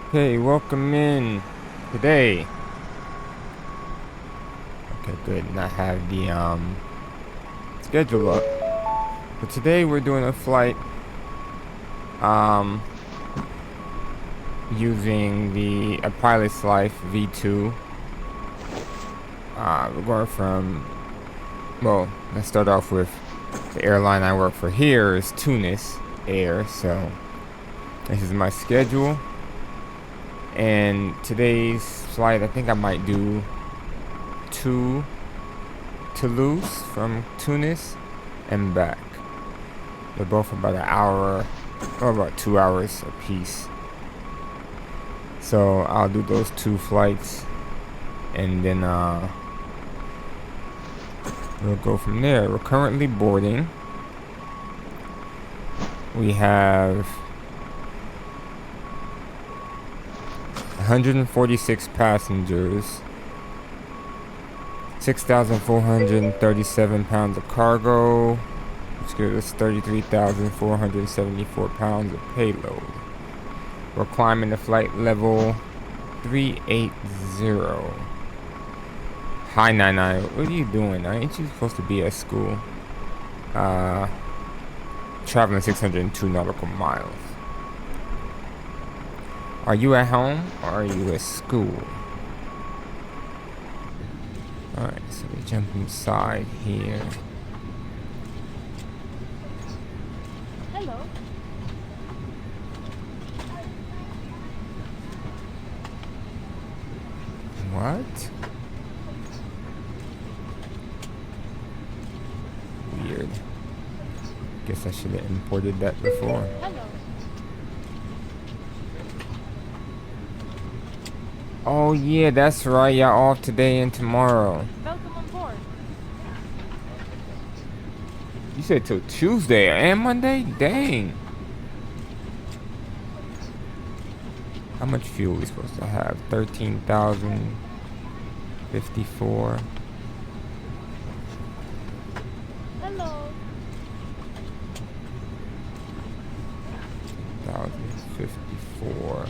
Okay, welcome in today. Okay, good. And I have the schedule up. But today we're doing a flight um using the a Pilot's Life V2. We're going from, well, let's start off with the airline I work for here is Tunis Air, so this is my schedule. And today's flight, I think I might do to Toulouse from Tunis and back. They're both about an hour, or about 2 hours apiece. So I'll do those two flights, and then we'll go from there. We're currently boarding. We have 146 passengers, 6,437 pounds of cargo, which gives us 33,474 pounds of payload. We're climbing to flight level 380. Hi, 99. What are you doing? Ain't you supposed to be at school? Traveling 602 nautical miles. Are you at home or are you at school? Alright, so we jump inside here. Hello. What? Weird. Guess I should have imported that before. Hello. Oh yeah, that's right. Y'all off today and tomorrow. Welcome on board. You said till Tuesday and Monday? Dang. How much fuel are we supposed to have? 13,054. Hello. 1,054.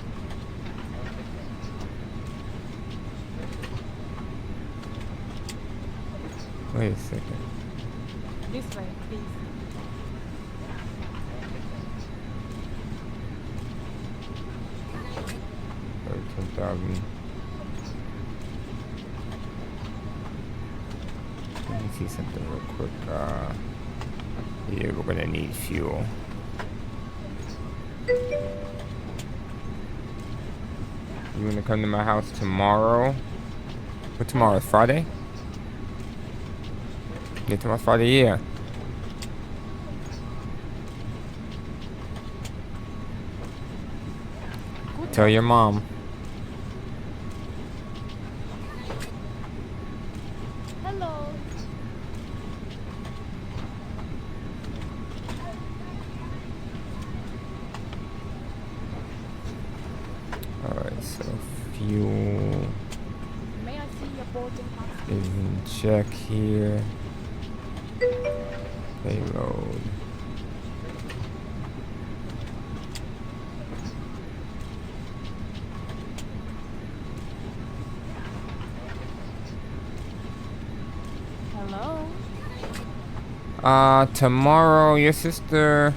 Wait a second. This way, please. $13,000. Let me see something real quick. Yeah, we're gonna need fuel. You wanna come to my house tomorrow? What tomorrow is Friday? Yeah, tomorrow's Friday, yeah. Tell your mom. Hello. Alright, so fuel May I see your boarding pass? is in check here. Payload. Hello. Tomorrow, your sister,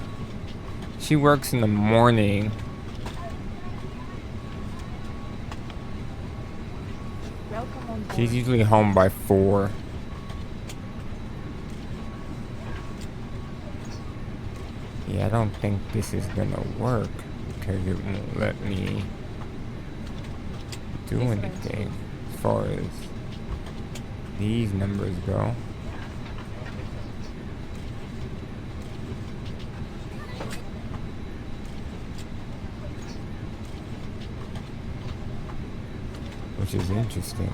she works in the morning. Welcome on board. She's usually home by 4. Yeah, I don't think this is gonna work because it won't let me do This way. anything as far as these numbers go. Which is interesting.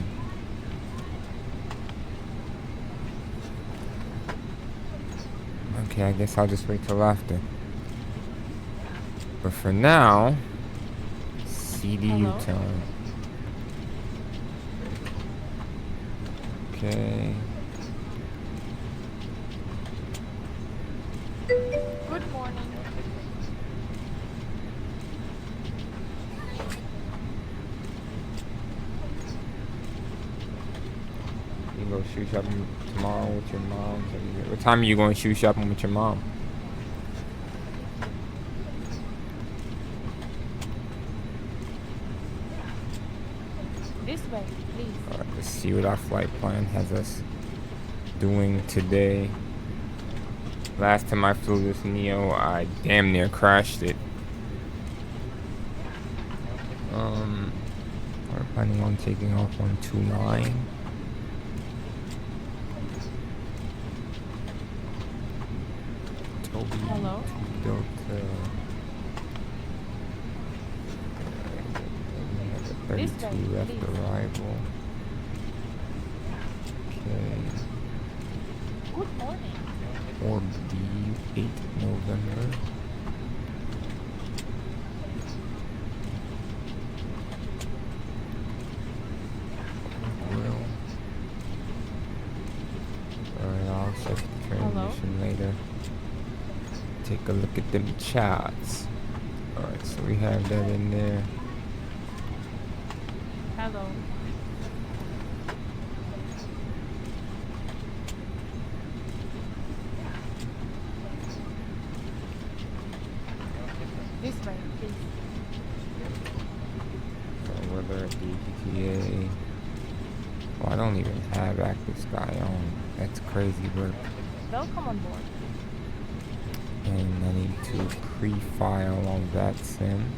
Okay, I guess I'll just wait till after. But for now, CDU Hello? time. Okay. Good morning. shoe shopping tomorrow with your mom? What time are you going shoe shopping with your mom? This way, please. Alright, let's see what our flight plan has us doing today. Last time I flew this Neo, I damn near crashed it. We're planning on taking off on 29. Hello? Delta. This 32 way, left please. arrival. Okay. Good morning. Orb B, 8 November. Well. Alright, I'll check the transmission later. Take a look at them charts. Alright, so we have that in there. Hello. This way, please. So weather at DGTA. Well, I don't even have active sky on. That's crazy work. Welcome on board. And I need to pre-file on that sim.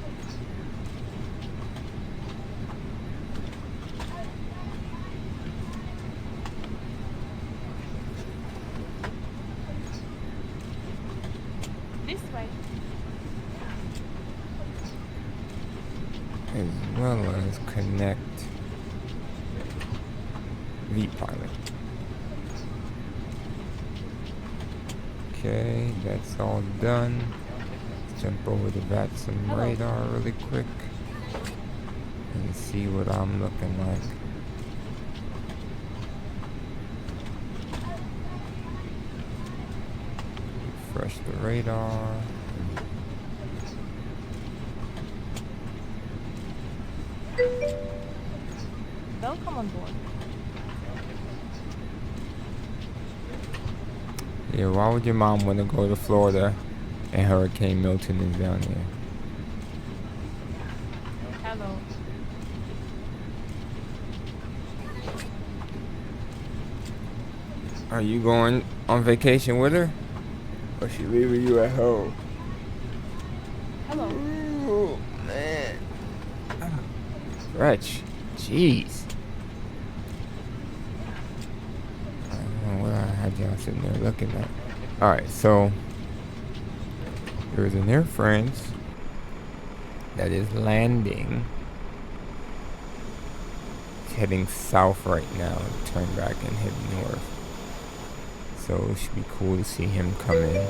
This way. As well as connect vPilot. Okay, that's all done. Let's jump over to VATSIM Hello. radar really quick and see what I'm looking like. Refresh the radar. Welcome on board. Yeah, why would your mom want to go to Florida and Hurricane Milton is down here? Hello. Are you going on vacation with her? Or she leaving you at home? Hello. Ooh, man. Stretch. Jeez. I don't know what I had y'all sitting there looking at. Alright, so there's an Air France that is landing. It's heading south right now and turn back and head north. So it should be cool to see him come in.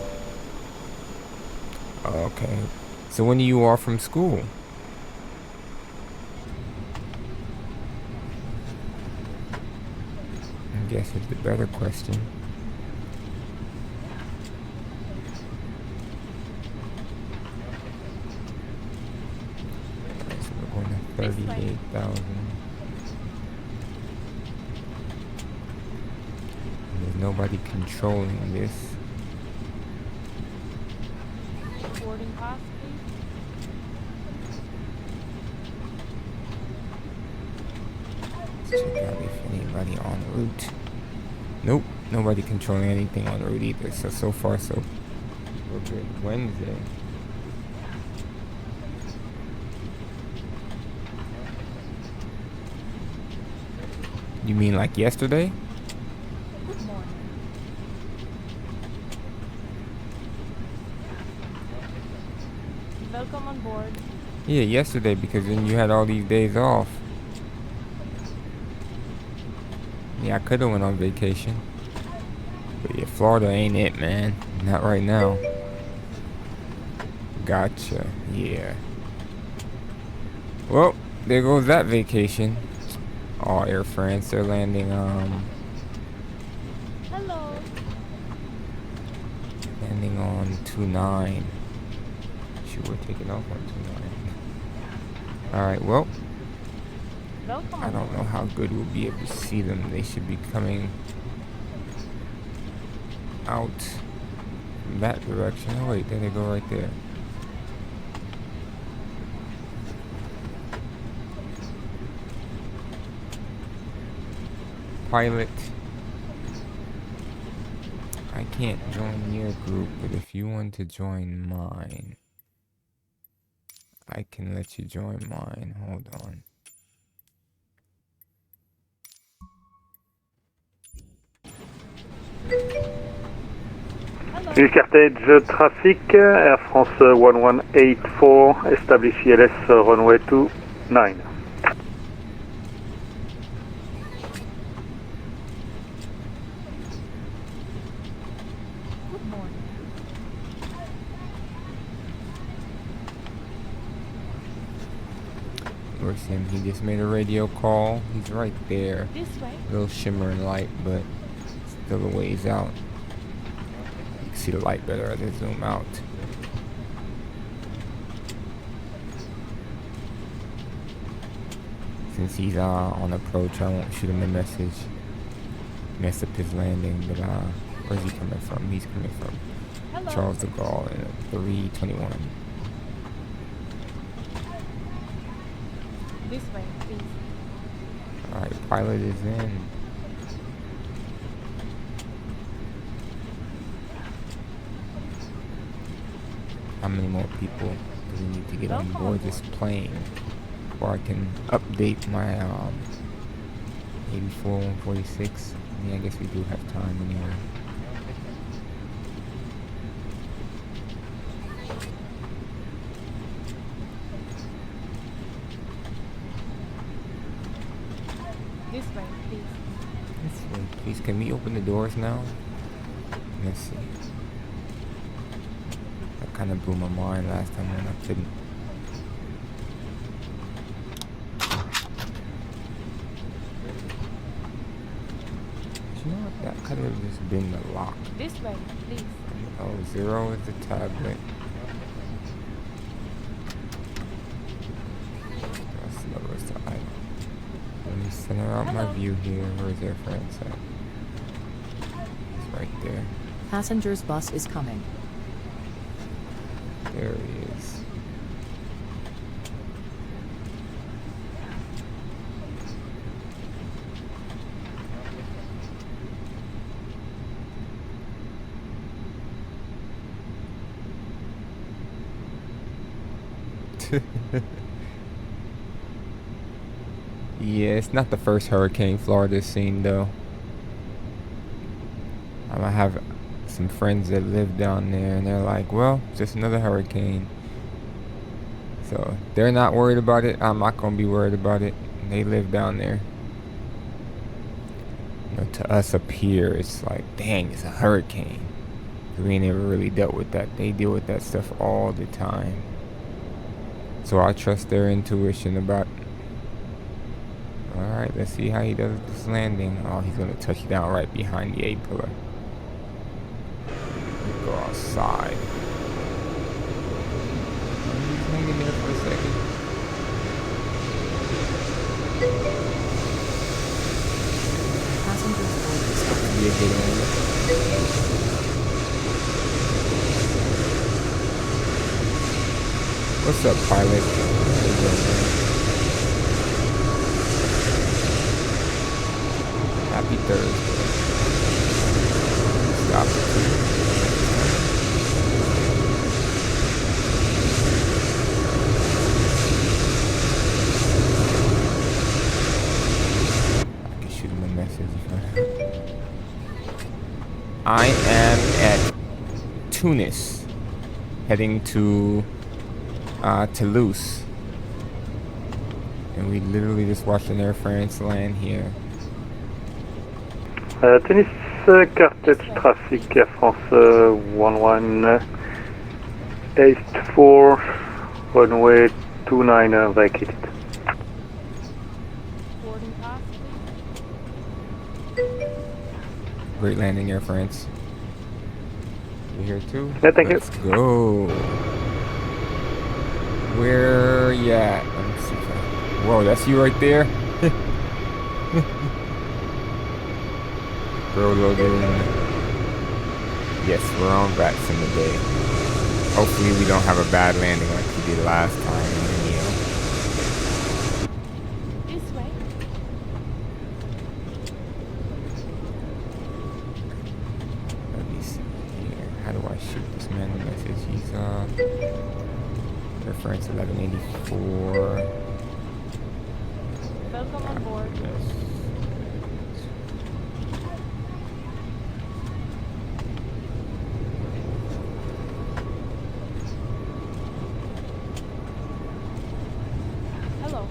Okay. So when are you off from school? I guess is the better question. Alright, so we're going to This way. 38,000. There's nobody controlling this. Boarding pass, please. Let's check out if anybody en route. Nope, nobody controlling anything en route either. So far, so we're good. Wednesday. You mean like yesterday? Good morning. Welcome on board. Yeah, yesterday, because then you had all these days off. Yeah, I could have went on vacation. But yeah, Florida ain't it, man. Not right now. Gotcha. Yeah. Well, there goes that vacation. Oh, Air France, they're landing, Hello. landing on 29. Shoot, we're taking off on 29. Alright, well, Welcome I don't know aboard. how good we'll be able to see them. They should be coming out from that direction. Oh wait, there they go right there. Pilot. I can't join your group, but if you want to join mine, I can let you join mine. Hold on. Hello. Tunis Carthage traffic, Air France 1184, establish ELS runway 29. Good morning. Where's him? He just made a radio call. He's right there. This way. A little shimmering light, but still a ways out. You can see the light better as I zoom out. Since he's on approach, I won't shoot him a message. Mess up his landing, but where's he coming from? He's coming from Hello. Charles de Gaulle in a 321. This way, please. Alright, pilot is in. How many more people do we need to get on Welcome board this aboard. plane before I can update my 84 146? Yeah, I guess we do have time anyway. This way, please. This way, please. Can we open the doors now? Let's see. That kind of blew my mind last time when I couldn't. You know what? That could have just been the lock. This way, please. Oh, 0 is the tablet. That's the lowest to idle. Let me center out my Hello. view here. Where's Air France at? It's right there. Passengers bus is coming. There he is. Yeah, it's not the first hurricane Florida's seen though. I have some friends that live down there and they're like, well, just another hurricane. So they're not worried about it. I'm not gonna be worried about it. They live down there. You know, to us up here, it's like, dang, it's a hurricane. We ain't never really dealt with that. They deal with that stuff all the time. So I trust their intuition about. Alright, let's see how he does this landing. Oh, he's gonna touch down right behind the A pillar. Go outside. He's hanging there for a second. Passengers board is That could starting. be a good one. What's up, pilot? How you doing, man? Happy Thursday. Stop it. I can shoot him a message if I am at Tunis, heading to Toulouse. And we literally just watched an Air France land here. Tunis Carthage traffic, Air France 1184, runway 29 vacated. Boarding pass, please. Great landing, Air France. You here too? Yeah, thank you. Let's go. Where you at? Let me see if I... Whoa, that's you right there? Bro loaded in. Yes, we're on rats in the day. Hopefully we don't have a bad landing like we did last time in the Neo. This way. Let me see here. How do I shoot this man a message? He's reference 1184. Welcome on board. Yes. Hello.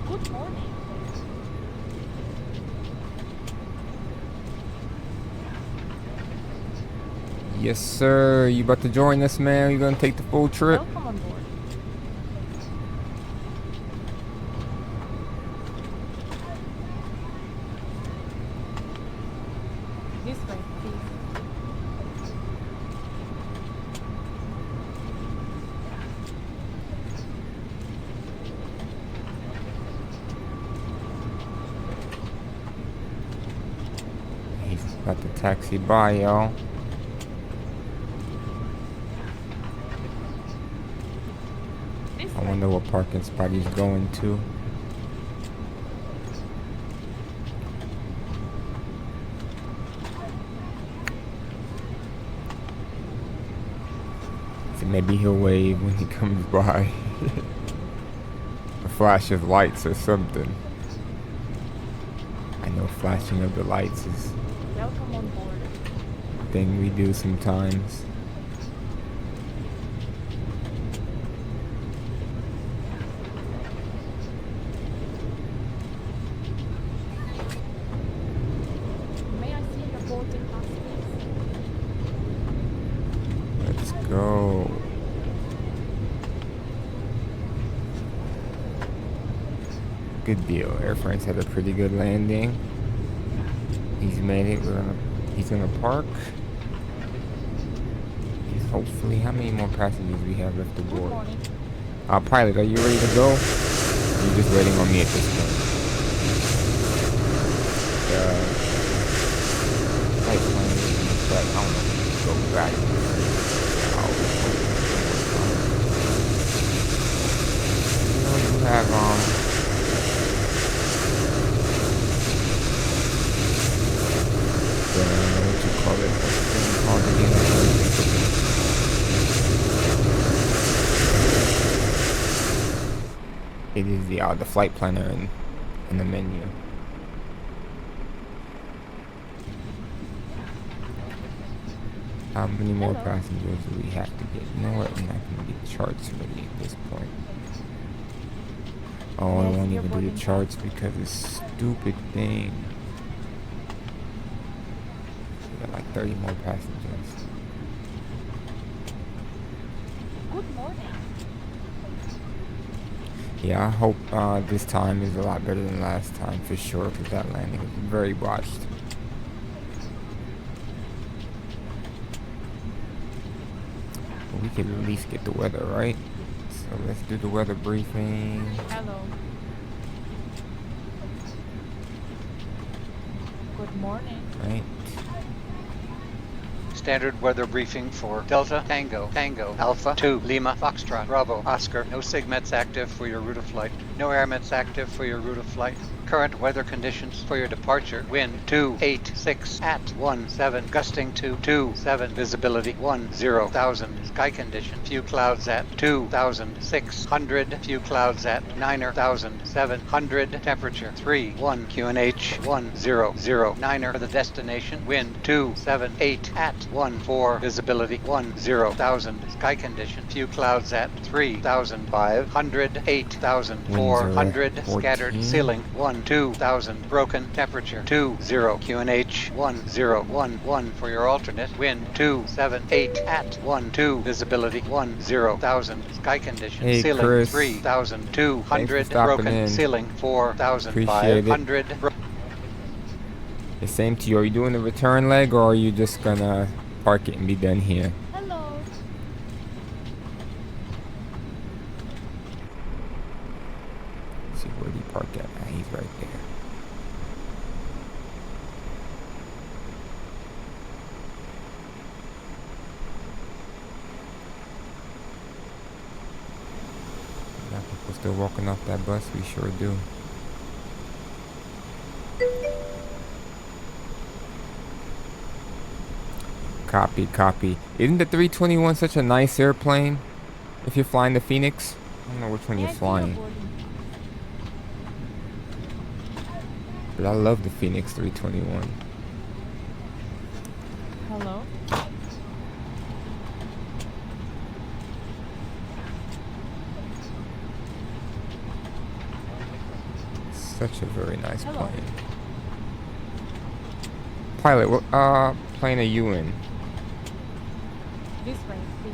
Good morning. Yes, sir. You about to join us, man? You gonna take the full trip? Welcome on board. This way, please. He's about to taxi by, y'all. This I way. wonder what parking spot he's going to. So maybe he'll wave when he comes by. A flash of lights or something. I know flashing of the lights is Welcome on board. a thing we do sometimes. May I see your boarding pass, please? Let's go. Good deal. Air France had a pretty good landing. He's made it. He's gonna park. He's hopefully. How many more passengers we have left to Good board? morning. Pilot, are you ready to go? Or you just waiting on me at this point? Flight plan is in effect. I don't know if we can go back. You have what you call it? What's the thing called again? It is the flight planner in the menu. How many more Hello. passengers do we have to get? You know what? I'm not gonna get charts ready at this point. Oh, I Yes, won't you're even do boarding the charts because this stupid thing. We got like 30 more passengers. Good morning. Yeah, I hope this time is a lot better than last time for sure, because that landing was very botched. But we could at least get the weather, right? So let's do the weather briefing. Hello. Good morning. Right? Standard weather briefing for Delta Tango Tango Alpha 2 Lima Foxtrot Bravo Oscar. No SIGMETs active for your route of flight. No AirMETs active for your route of flight. Current weather conditions for your departure. Wind 286 at 17, gusting to 27, visibility 10,000. Sky condition, few clouds at 2,600, few clouds at 9,700. Temperature 31, QNH 1,009 for the destination. Wind 278 at 14, visibility 10,000. Sky condition, few clouds at 3,500, 8,400. Scattered ceiling 2,000. Broken temperature 20. QNH 1011 for your alternate. Wind 278 at 12. Visibility 10,000. Sky condition. Hey, Ceiling Chris. 3,200. Thanks for stopping Broken in. ceiling Appreciate 4,500. The same to you. Are you doing the return leg, or are you just gonna park it and be done here? Hello. still walking off that bus? We sure do. Copy, copy. Isn't the 321 such a nice airplane? If you're flying the Phoenix? I don't know which one May you're I see your flying. boarding pass? But I love the Phoenix 321. Hello? Such a very nice Hello. plane. Pilot, what plane are you in? This way, please.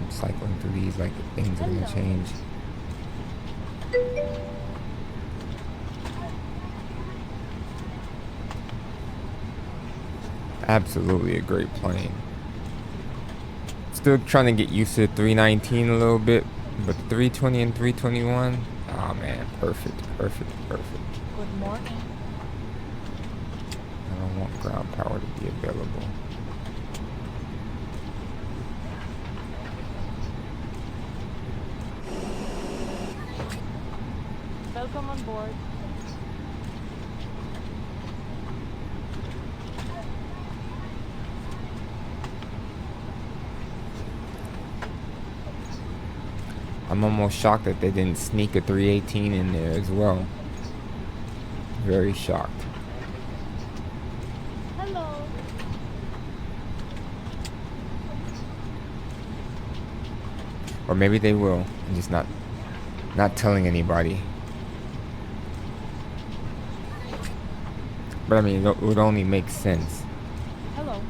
I'm cycling through these like things are gonna Hello. change. Absolutely a great plane. Still trying to get used to the 319 a little bit, but the 320 and 321, oh man, perfect, perfect, perfect. Good morning. I don't want ground power to be available. Welcome on board. I'm almost shocked that they didn't sneak a 318 in there as well. Very shocked. Hello. Or maybe they will, and just not telling anybody. But I mean, it would only make sense. Hello.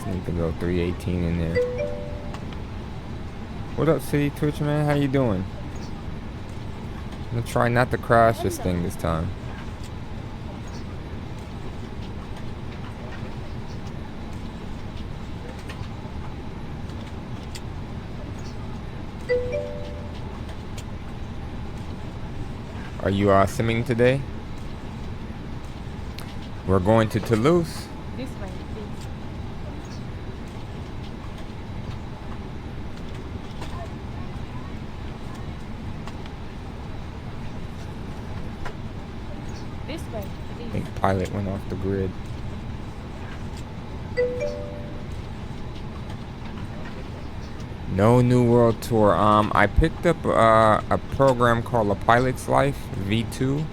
Sneak a little 318 in there. What up, City Twitch, man? How you doing? I'm gonna try not to crash this thing this time. Are you simming today? We're going to Toulouse. This way, please. This way, I please. think pilot went off the grid. No New World Tour. I picked up a program called A Pilot's Life V2.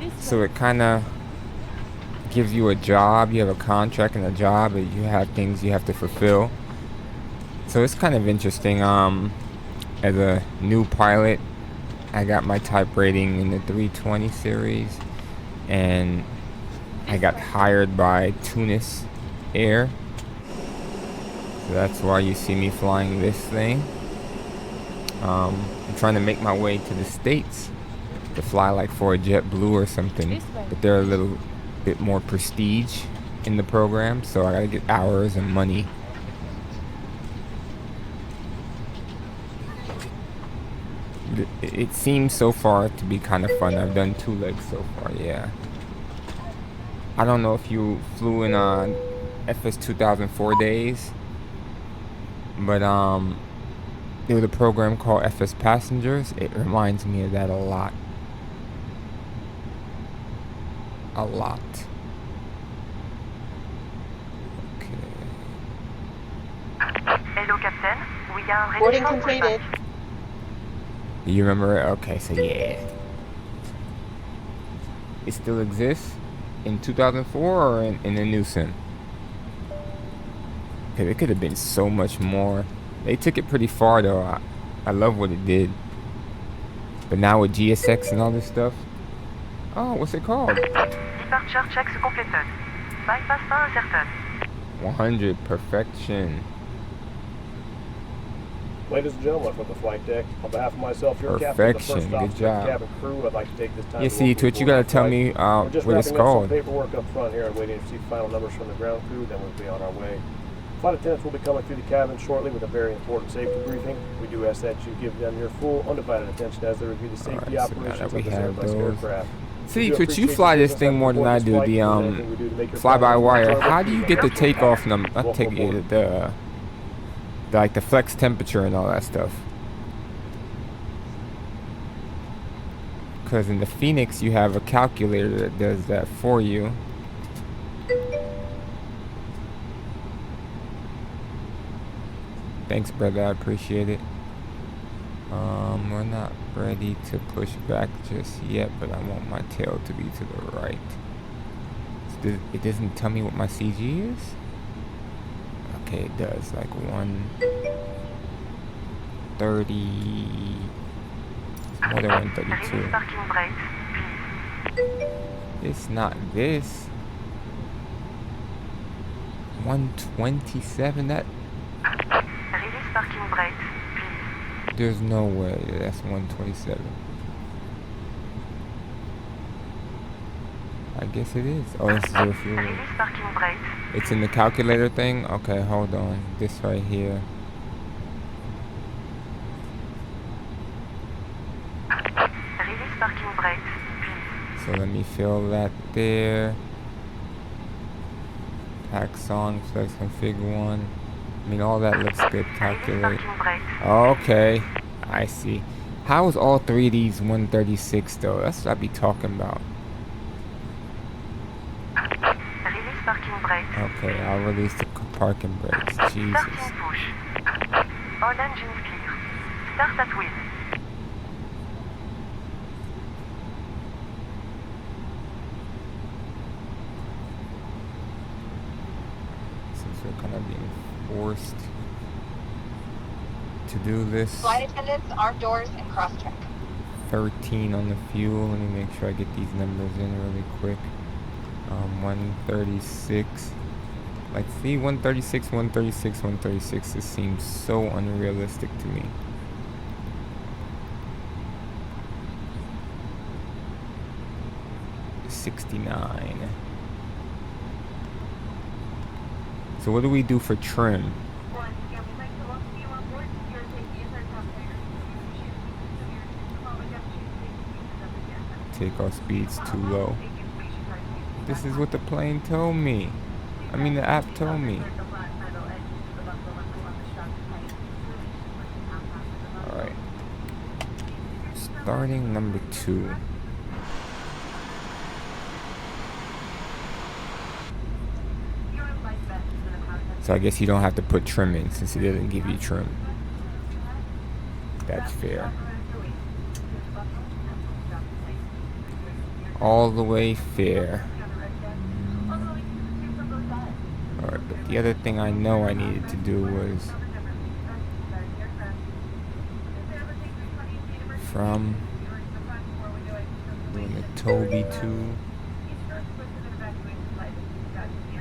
This So way. it kind of gives you a job. You have a contract and a job, and you have things you have to fulfill. So it's kind of interesting. As a new pilot, I got my type rating in the 320 series, and I got hired by Tunis Air. So that's why you see me flying this thing. I'm trying to make my way to the States to fly like for a JetBlue or something, This way. but they're a little bit more prestige in the program, so I gotta get hours and money. It seems so far to be kind of fun. I've done 2 legs so far, yeah. I don't know if you flew in on FS 2004 days, but there was a program called FS Passengers. It reminds me of that a lot. A lot. Okay. Hello, Captain. We are Boarding ready for completed. takeoff. You remember it? Okay, so yeah. It still exists in 2004 or in the new sim? Okay, it could have been so much more. They took it pretty far though. I love what it did. But now with GSX and all this stuff. Oh, what's it called? Departure checks completed. Bypass pas incertain. 100 perfection. Ladies and gentlemen, from the flight deck, on behalf of myself, your captain, the Perfection. first Good officer, job. cabin crew, I'd like to take this time Yeah, to see, welcome Twitch, you aboard gotta the tell flight. me We're just what it's wrapping up some called. paperwork up front here and waiting to see final numbers from the ground crew, then we'll be on our way. Flight attendants will be coming through the cabin shortly with a very important safety briefing. We do ask that you give them your full, undivided attention as they review the safety Alright, so now operations that of we this have Airbus those, aircraft. See, but you fly this thing more than I do. The fly-by-wire. How do you get the takeoff number? Not take the like the flex temperature and all that stuff. Because in the Phoenix, you have a calculator that does that for you. Thanks, brother. I appreciate it. We're not ready to push back just yet, but I want my tail to be to the right. So it doesn't tell me what my CG is? Okay, it does. Like 130. It's more than 132. Release parking brakes, please. It's not this. 127. That. Release parking brakes, please. There's no way that's 127. I guess it is. Oh, it's zero fuel. Release parking brakes. It's in the calculator thing? Okay, hold on. This right here. Release parking brakes, please. So let me fill that there. Axon, flex config 1. I mean, all that looks good. Release Calculate. parking brakes. Okay, I see. How is all three of these 136 though? That's what I'd be talking about. Release parking brakes. Okay, I'll release the parking brakes. Jesus. Starting push. All engines clear. Start at wheel. Since we're kind of being forced to do this. Flight attendants, armed doors, and cross-check. 13 on the fuel. Let me make sure I get these numbers in really quick. 136. Like, see, 136, 136, 136. This seems so unrealistic to me. $69. So what do we do for trim? Takeoff speed's too low. This is what the plane told me. I mean, the app told me. Alright. Starting number 2. So I guess you don't have to put trim in since it doesn't give you trim. That's fair. All the way fair. Alright, but the other thing I know I needed to do was from doing the Toby 2,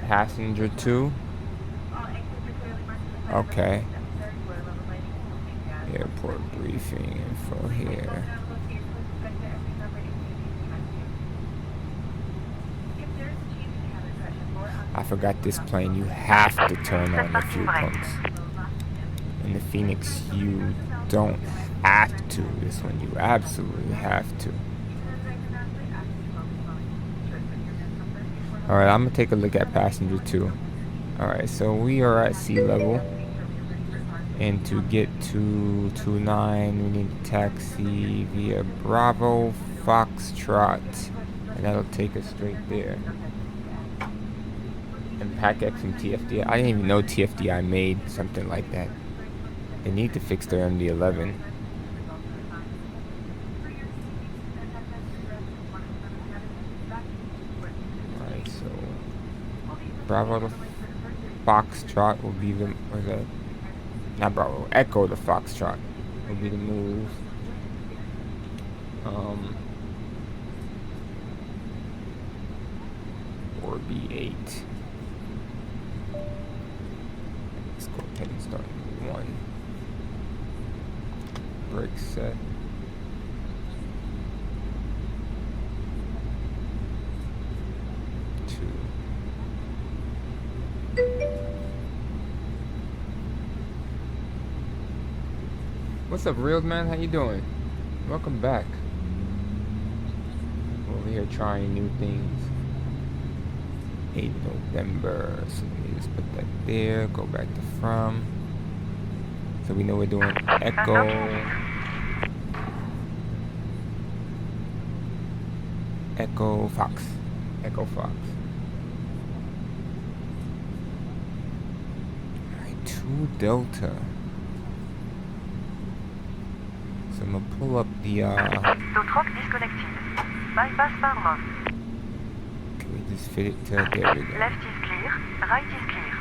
passenger 2. Okay. Airport briefing info here. I forgot this plane. You have to turn on the fuel pumps. In the Phoenix, you don't have to. This one, you absolutely have to. Alright, I'm going to take a look at passenger 2. Alright, so we are at sea level. And to get to 29, we need to taxi via Bravo Foxtrot. And that'll take us straight there. And PACX and TFDI. I didn't even know TFDI made something like that. They need to fix their MD-11. Alright, so Bravo to Foxtrot will be the, or the, not Bravo, Echo to Foxtrot will be the move. Or B8. Let's go ahead and start with 1. Brake set. 2. What's up, Real Man? How you doing? Welcome back. We'll over here trying new things. 8 November. So let me just put that there. Go back to from. So we know we're doing Echo. Echo Fox. Echo Fox. Alright, 2 Delta. So I'm gonna pull up the Totroc disconnected. Bypass Parma. can we just fit it to there we go. Left is clear. Right is clear.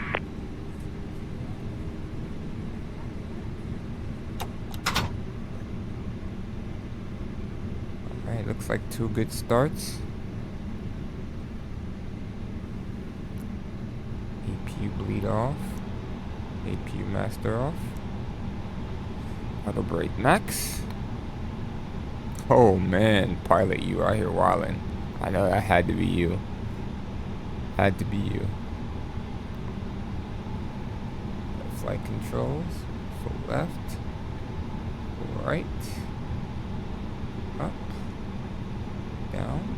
Alright, looks like 2 good starts. APU bleed off. APU master off. Auto brake max. Oh man, pilot, you out here wildin'. I know that had to be you. Had to be you. Flight controls. Full left. Full right. Up. Down.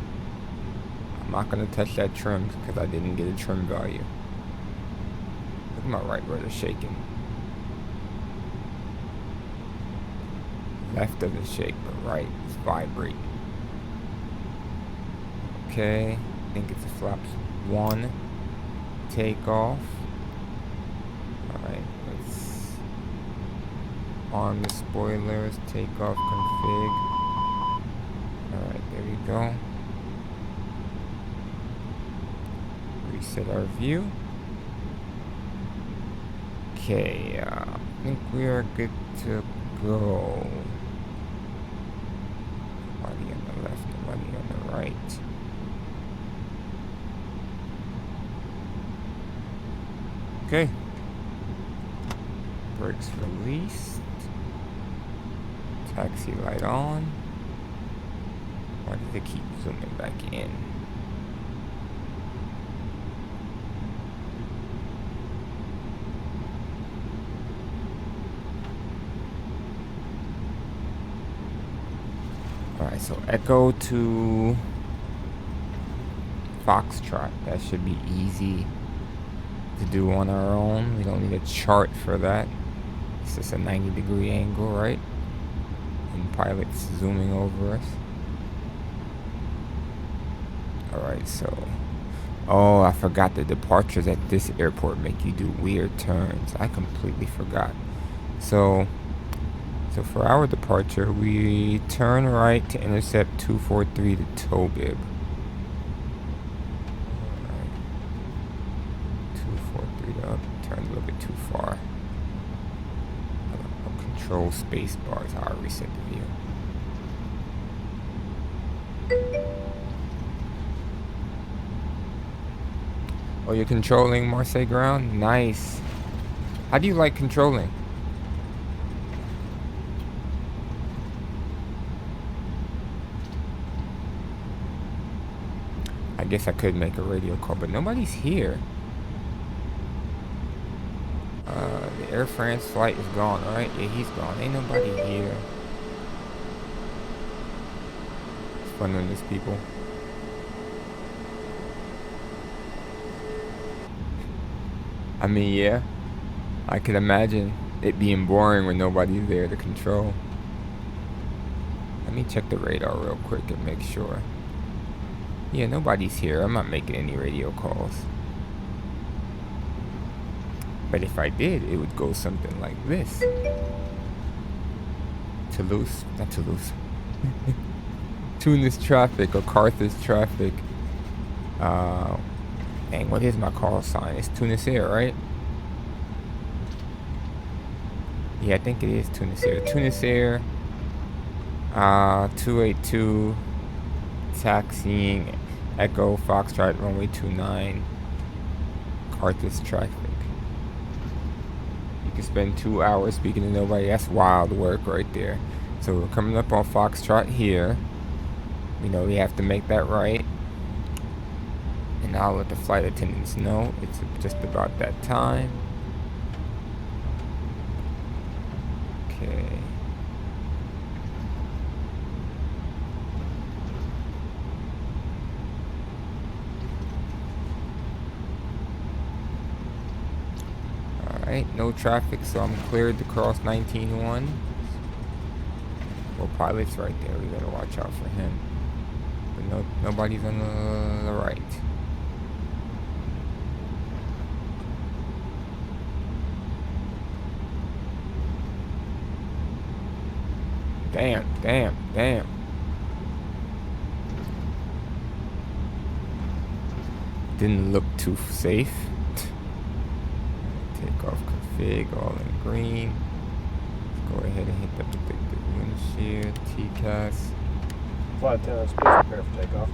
I'm not gonna touch that trim because I didn't get a trim value. Look at my right rudder shaking. Left doesn't shake, but right is vibrating. Okay, I think it's a flaps 1 takeoff. Alright, let's arm the spoilers, takeoff config. Alright, there we go. Reset our view. Okay, I think we are good to go. Nobody on the left, nobody on the right. Okay. Brakes released. Taxi light on. Why did they keep zooming back in? Alright, so Echo to Foxtrot. That should be easy to do on our own. We don't need a chart for that. It's just a 90-degree angle, right? And pilot's zooming over us. Alright, so... Oh, I forgot the departures at this airport make you do weird turns. I completely forgot. So for our departure, we turn right to intercept 243 to Tobib. Alright. 243 up, turn a little bit too far. I'll control space bar is how I reset the view. Oh, you're controlling Marseille ground? Nice. How do you like controlling? I guess I could make a radio call, but nobody's here. The Air France flight is gone, alright? Yeah, he's gone. Ain't nobody here. It's fun when there's people. I mean, yeah. I could imagine it being boring when nobody's there to control. Let me check the radar real quick and make sure. Yeah, nobody's here. I'm not making any radio calls. But if I did, it would go something like this. Toulouse, not Toulouse. Tunis traffic or Carthage traffic. Dang, what is my call sign? It's Tunis Air, right? Yeah, I think it is Tunis Air. Tunis Air. 282. Taxiing Echo Foxtrot runway 29. Carthage traffic. You can spend 2 hours speaking to nobody. That's wild work right there. So we're coming up on Foxtrot here. We know we have to make that right. And I'll let the flight attendants know it's just about that time. Okay. Alright, no traffic, so I'm cleared to cross 19-1. Well, pilot's right there. We gotta watch out for him. But nobody's on the right. Damn. Didn't look too safe. Take off config, all in green. Let's go ahead and hit the predicted windshield, TCAS. Flight attendants, please prepare for takeoff.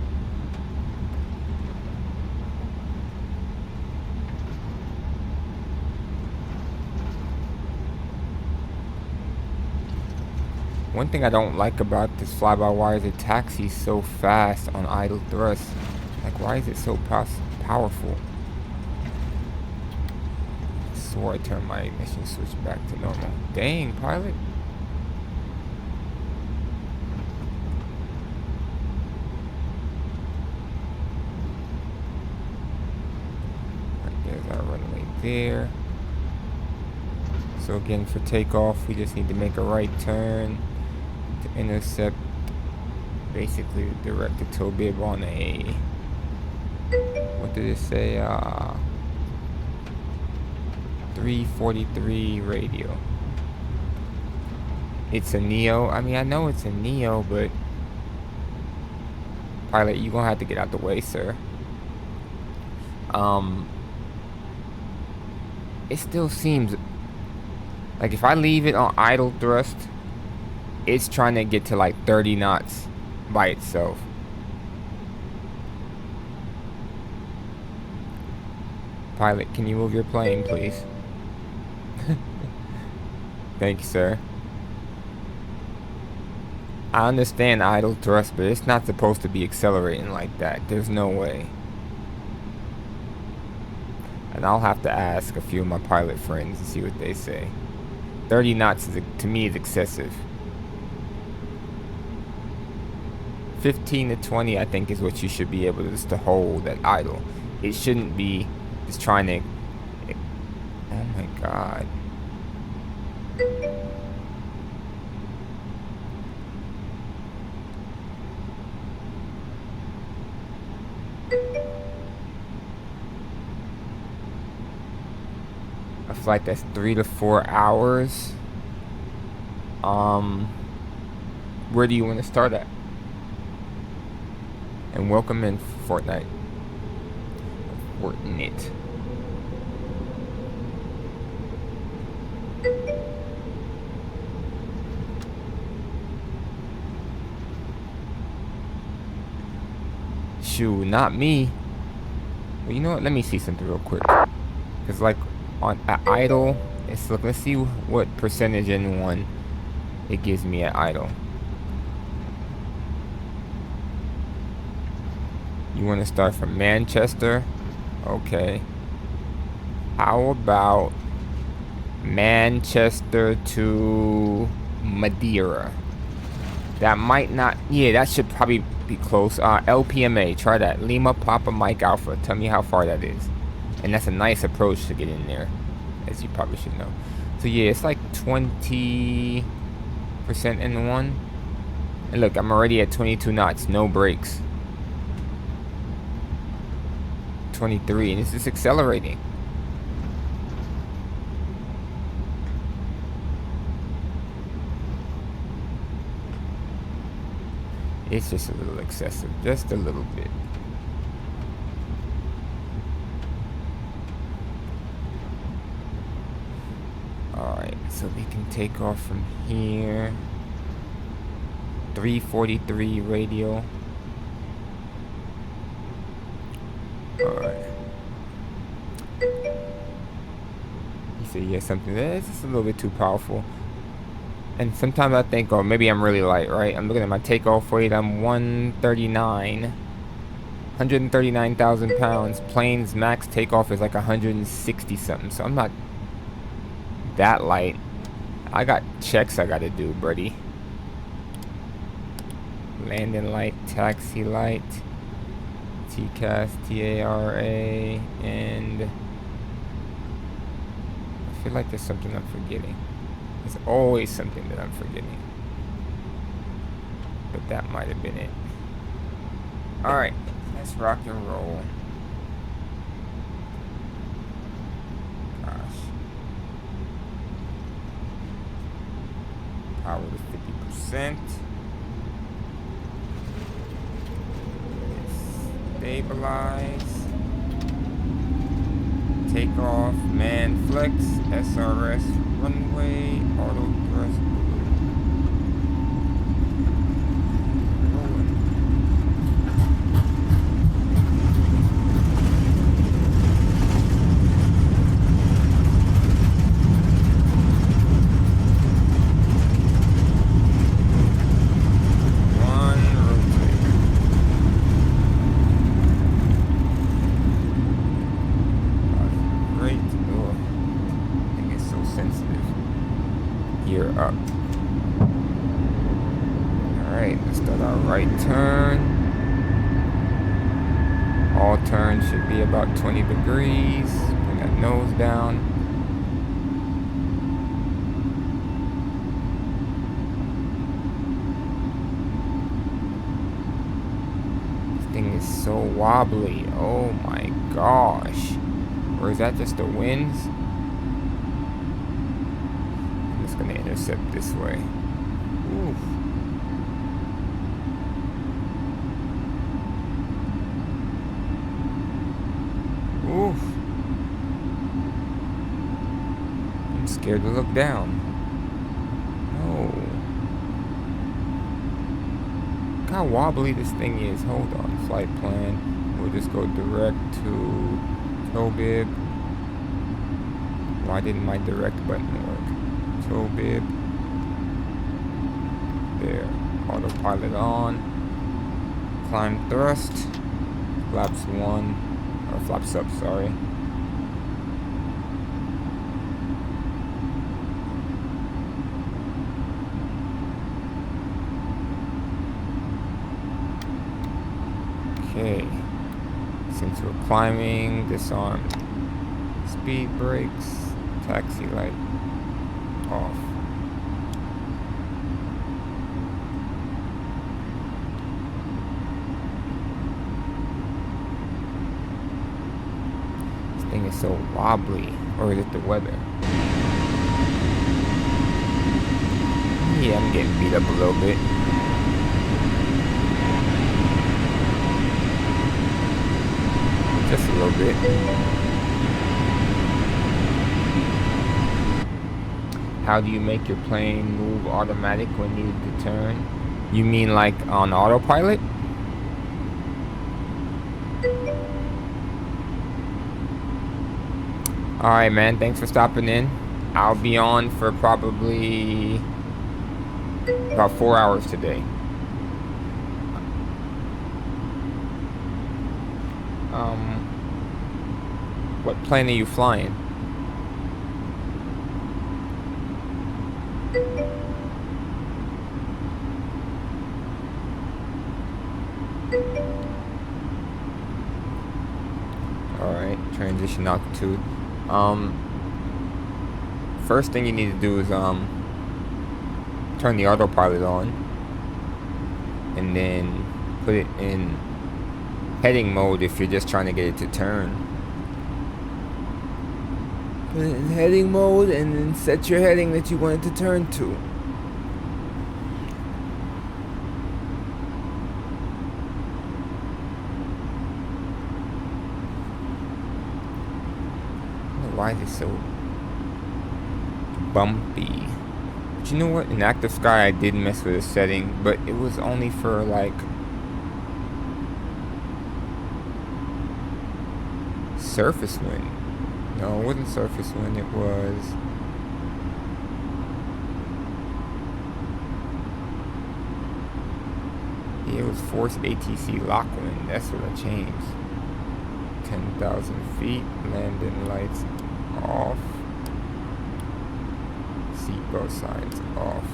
One thing I don't like about this fly-by-wire is it taxis so fast on idle thrust. Like, why is it so powerful? I swore I turned my ignition switch back to normal. Dang, pilot. Right, there's our runway there. So again, for takeoff, we just need to make a right turn to intercept basically the directed tow bib on a, what did it say, 343 radio. It's a Neo. I mean, I know it's a Neo, but pilot, you're gonna have to get out the way, sir. It still seems like if I leave it on idle thrust, it's trying to get to like 30 knots by itself. Pilot, can you move your plane, please? Thank you, sir. I understand idle thrust, but it's not supposed to be accelerating like that. There's no way. And I'll have to ask a few of my pilot friends and see what they say. 30 knots is, to me, is excessive. 15 to 20, I think, is what you should be able to hold at idle. It shouldn't be just trying to... Oh my god. A flight that's 3 to 4 hours. Where do you want to start at? And welcome in Fortnite. Fortnite. Shoot, not me. Well, you know what? Let me see something real quick. Cause like at idle, it's look. Let's see what percentage in one it gives me at idle. You want to start from Manchester? Okay. How about Manchester to Madeira? That might not... Yeah, that should probably be close. LPMA, try that. Lima Papa Mike Alpha. Tell me how far that is. And that's a nice approach to get in there, as you probably should know. So yeah, it's like 20% in one. And look, I'm already at 22 knots. No brakes. 23, and it's just accelerating. It's just a little excessive, just a little bit. Alright, so we can take off from here. 343 radio. Alright. He said, yeah, something that's just a little bit too powerful. And sometimes I think, oh, maybe I'm really light, right? I'm looking at my takeoff weight. I'm 139,000 pounds. Plane's max takeoff is like 160 something. So I'm not that light. I got checks I gotta do, buddy. Landing light, taxi light. TCAS, TARA, and feel like there's something I'm forgetting. There's always something that I'm forgetting. But that might have been it. Alright, let's rock and roll. Gosh. Power to 50%. Stabilize. Take off. Man flex. SRS. Runway. Auto thrust. All turns should be about 20 degrees. Bring that nose down. This thing is so wobbly. Oh my gosh. Or is that just the winds? I'm just gonna intercept this way. Oof. Oof. I'm scared to look down. No. Look how wobbly this thing is. Hold on. Flight plan. We'll just go direct to Tobib. Why didn't my direct button work? Tobib. There. Autopilot on. Climb thrust. Flaps 1. Or flaps up, sorry. Okay. Since we're climbing, disarm. Speed brakes. Taxi light off. Thing is so wobbly, or is it the weather? Yeah, I'm getting beat up a little bit. Just a little bit. How do you make your plane move automatic when needed to turn? You mean like on autopilot? Alright, man. Thanks for stopping in. I'll be on for probably about 4 hours today. What plane are you flying? Alright, transition altitude. First thing you need to do is turn the autopilot on and then put it in heading mode if you're just trying to get it to turn. Put it in heading mode and then set your heading that you want it to turn to. Why is it so bumpy? But you know what? In active sky I did mess with a setting, but it was only for like surface wind. No, it wasn't surface wind, it was yeah, it was forced ATC lock wind. That's what I changed. 10,000 feet, landing lights off, seatbelt signs off.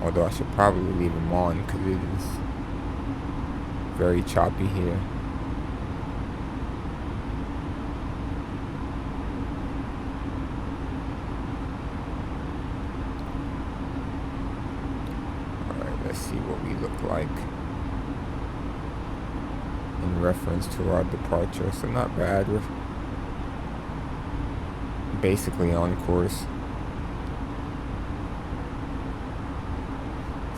Although I should probably leave them on because it is very choppy here. Let's see what we look like in reference to our departure. So not bad. We're basically on course.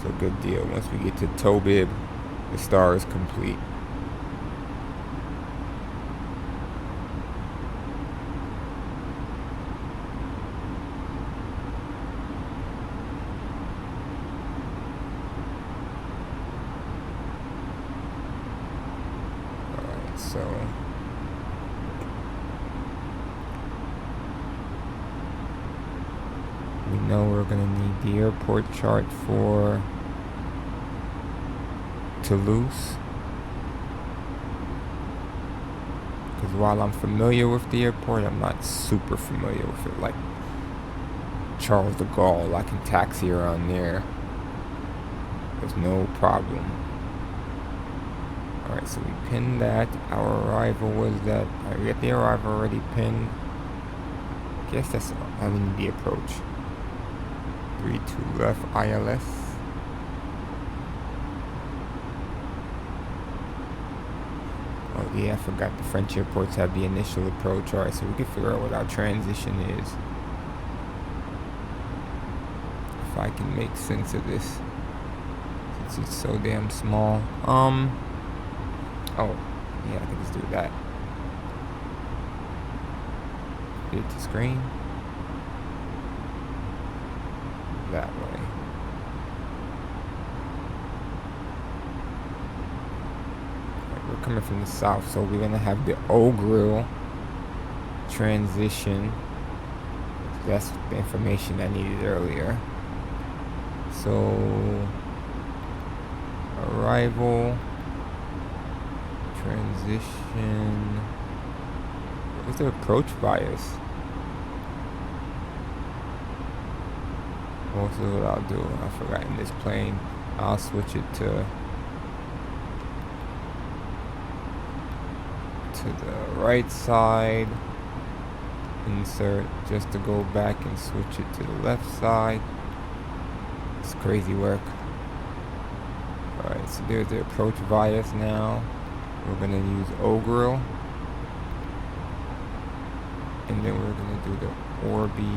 So good deal. Once we get to Tobib, the star is complete. So we know we're gonna need the airport chart for Toulouse, because while I'm familiar with the airport, I'm not super familiar with it. Like Charles de Gaulle, I can taxi around there. There's no problem. Alright, so we pinned that. Our arrival was that. Alright, we got the arrival already pinned. Guess that's all we need the approach. 32 left, ILS. Oh yeah, I forgot the French airports have the initial approach. Alright, so we can figure out what our transition is. If I can make sense of this. Since it's so damn small. Oh, yeah, I can just do that. Fit to screen. That way. Right, we're coming from the south, so we're gonna have the O-Grill transition. That's the information I needed earlier. So, arrival. Transition. What's the approach bias? Well, this is what I'll do. I forgot in this plane. I'll switch it to the right side. Insert just to go back and switch it to the left side. It's crazy work. Alright, so there's the approach bias now. We're going to use O-Grill. And then we're going to do the Orbi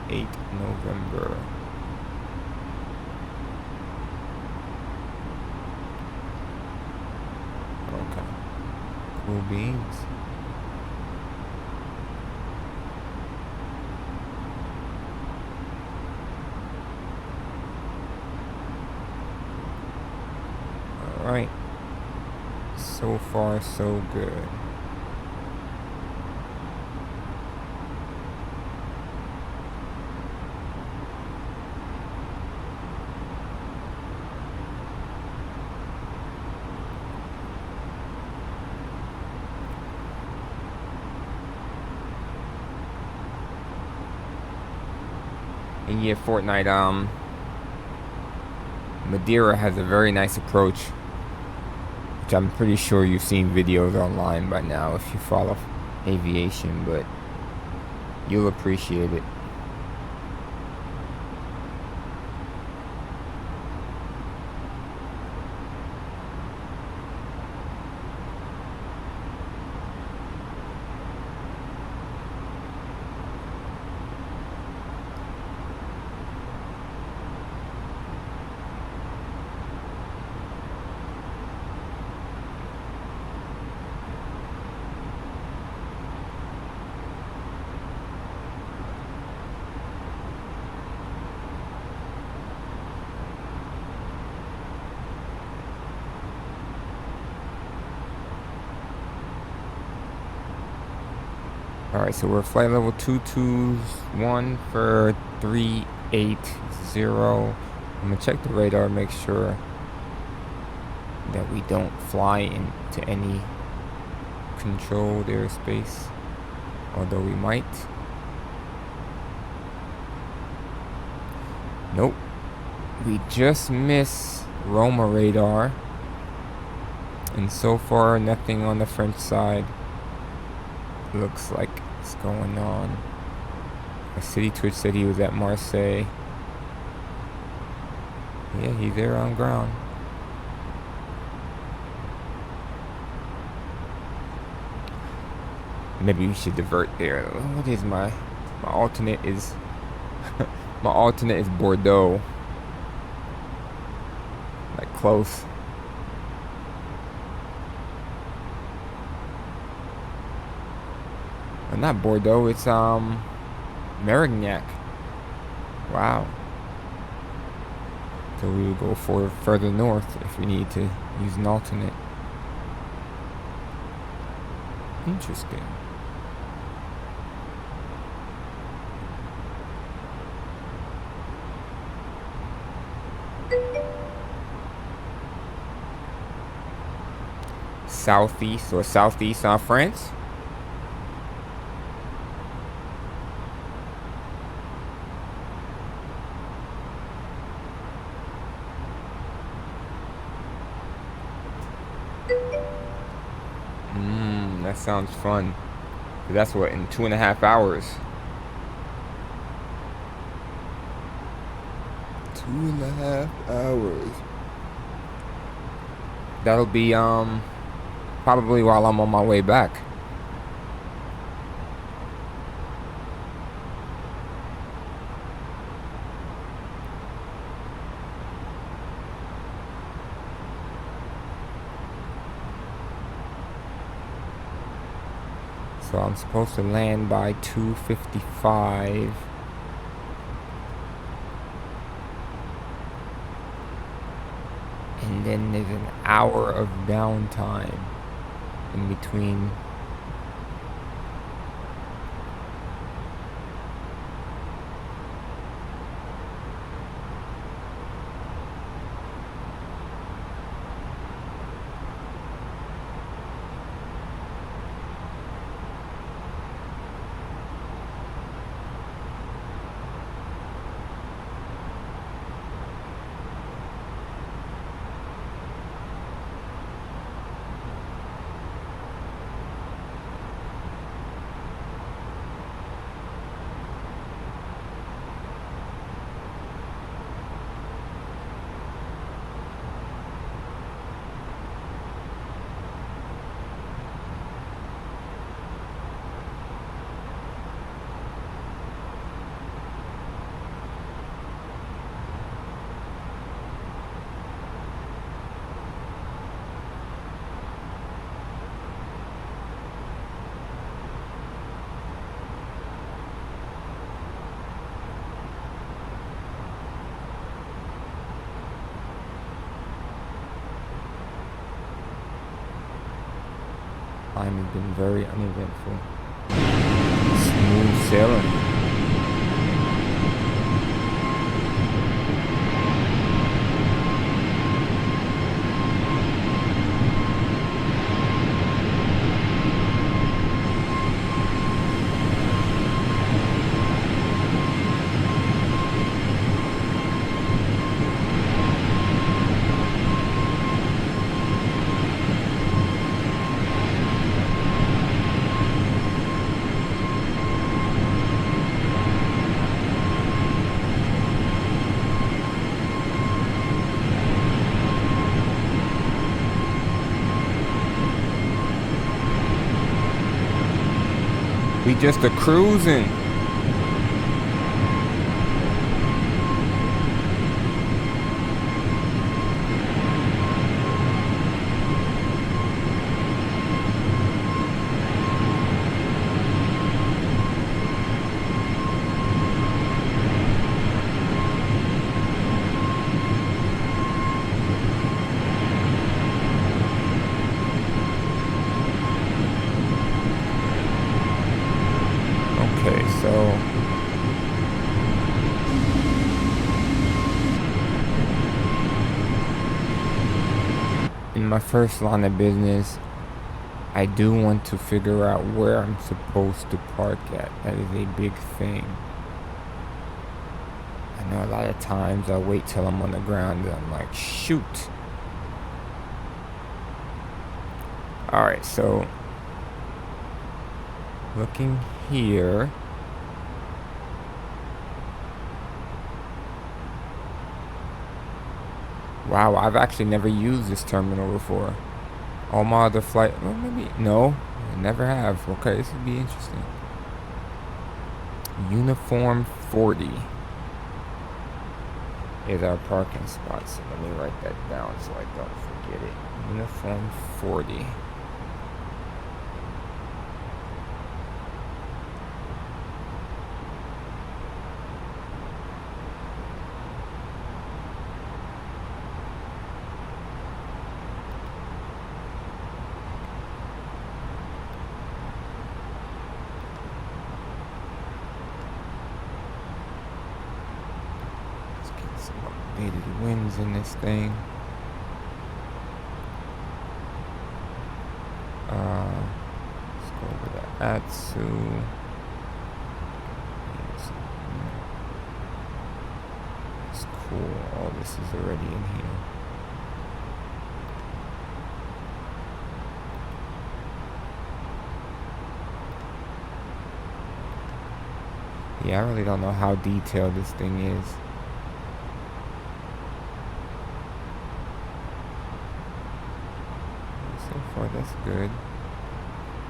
8 November. Okay. Cool beans. Alright. So far, so good. And yeah, Fortnite, Madeira has a very nice approach, which I'm pretty sure you've seen videos online by now if you follow aviation, but you'll appreciate it. Alright, so we're flight level 221 for 380. I'm gonna check the radar, make sure that we don't fly into any controlled airspace, although we might. Nope. We just miss Roma radar, and so far nothing on the French side looks like it's going on. A city twitch said he was at Marseille. Yeah, he's there on ground. Maybe we should divert there. What is my alternate is my alternate is Bordeaux. Like close. Not Bordeaux, it's Marignac. Wow. So we would go for further north if we need to use an alternate. Interesting. Southeast or southeast on France. That sounds fun. That's what, in 2.5 hours. 2.5 hours. That'll be probably while I'm on my way back. So I'm supposed to land by 2:55. And then there's an hour of downtime in between. Time has been very uneventful. Smooth sailing. We just a cruising. In my first line of business, I do want to figure out where I'm supposed to park at. That is a big thing. I know a lot of times I wait till I'm on the ground and I'm like, shoot. Alright, so looking here. Wow, I've actually never used this terminal before. All my other flight, well, maybe, no, I never have. Okay, this would be interesting. Uniform 40 is our parking spot, so let me write that down so I don't forget it. Uniform 40. Updated winds in this thing. Let's go over to Atsu. It's cool. All this is already in here. Yeah, I really don't know how detailed this thing is. So far, that's good.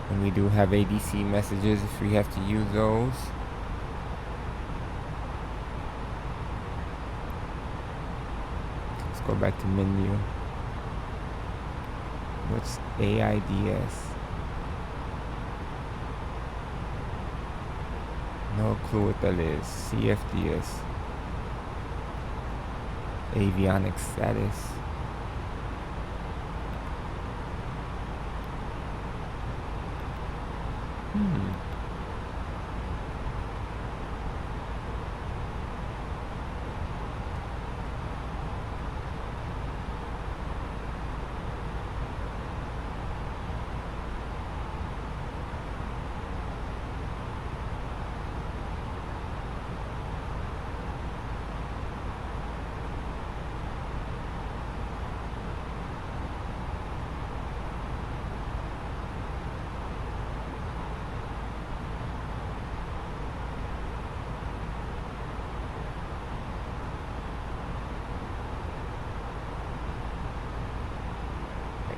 And we do have ADC messages if we have to use those. Let's go back to menu. What's AIDS? No clue what that is. CFDS. Avionics status.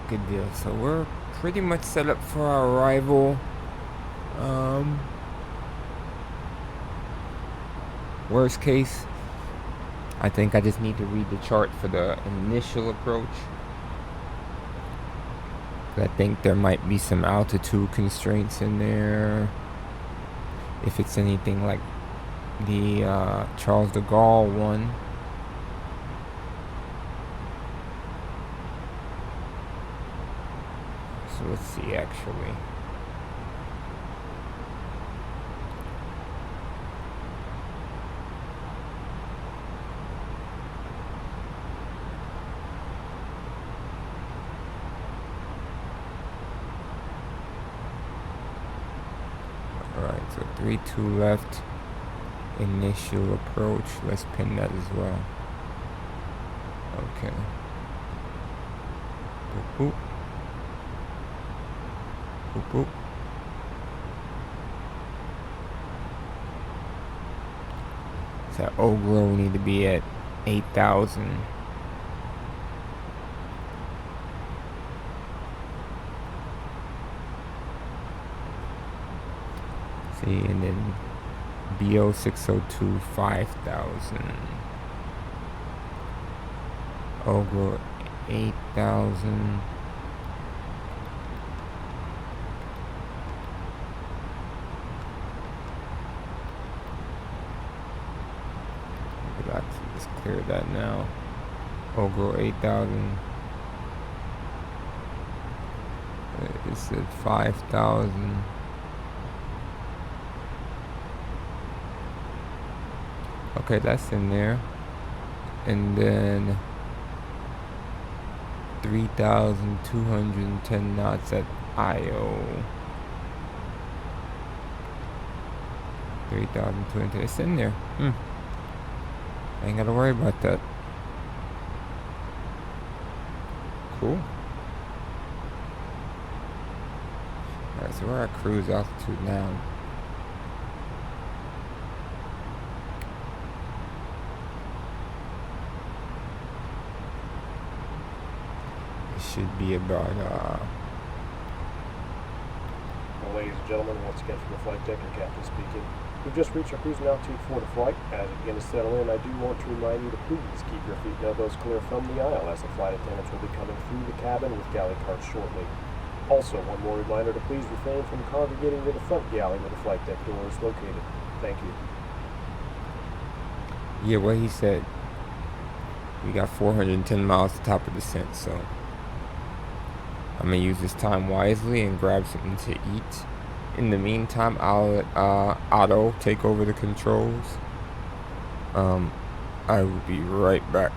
Good deal. So we're pretty much set up for our arrival. Worst case, I think I just need to read the chart for the initial approach. I think there might be some altitude constraints in there. If it's anything like the Charles de Gaulle one. So let's see actually. Alright, so 3-2 left. Initial approach. Let's pin that as well. Okay. Boop, boop. Boop, boop. So at Ogro we need to be at 8,000. See, and then BO 602 5,000. Ogro 8,000. Let's clear that now. Ogro 8,000. It's at 5,000. Okay, that's in there. And then 3,210 knots at IO. 3,210. It's in there. I ain't gotta worry about that. Cool. Alright, so we're at cruise altitude now. It should be about Well, ladies and gentlemen, once again from the flight deck, your captain speaking. We've just reached our cruising altitude for the flight. As it begins to settle in, I do want to remind you to please keep your feet and elbows clear from the aisle, as the flight attendants will be coming through the cabin with galley carts shortly. Also, one more reminder to please refrain from congregating to the front galley where the flight deck door is located. Thank you. yeah, what he said. We got 410 miles to top of descent, so I'm gonna use this time wisely and grab something to eat. In the meantime, I'll let Otto take over the controls. I will be right back.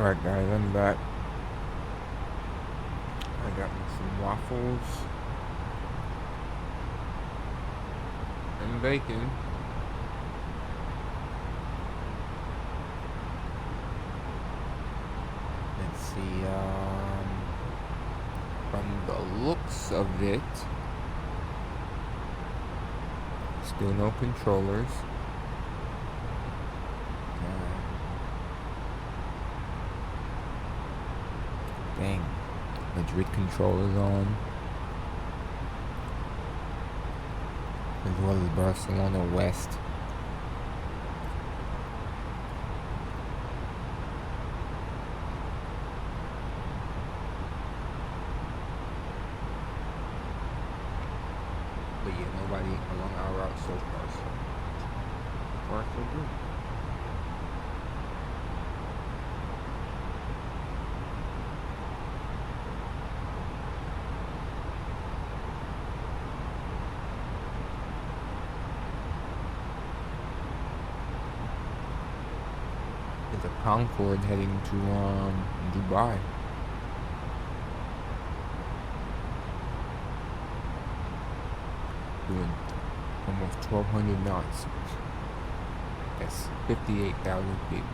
Alright guys, I'm back. I got me some waffles and bacon. Let's see, from the looks of it, still no controllers. Dang, Madrid controllers on, as well as Barcelona West. But yeah, nobody along our route so far, so far so good. There's a Concorde heading to Dubai. Doing almost 1,200 knots. That's 58,000 feet.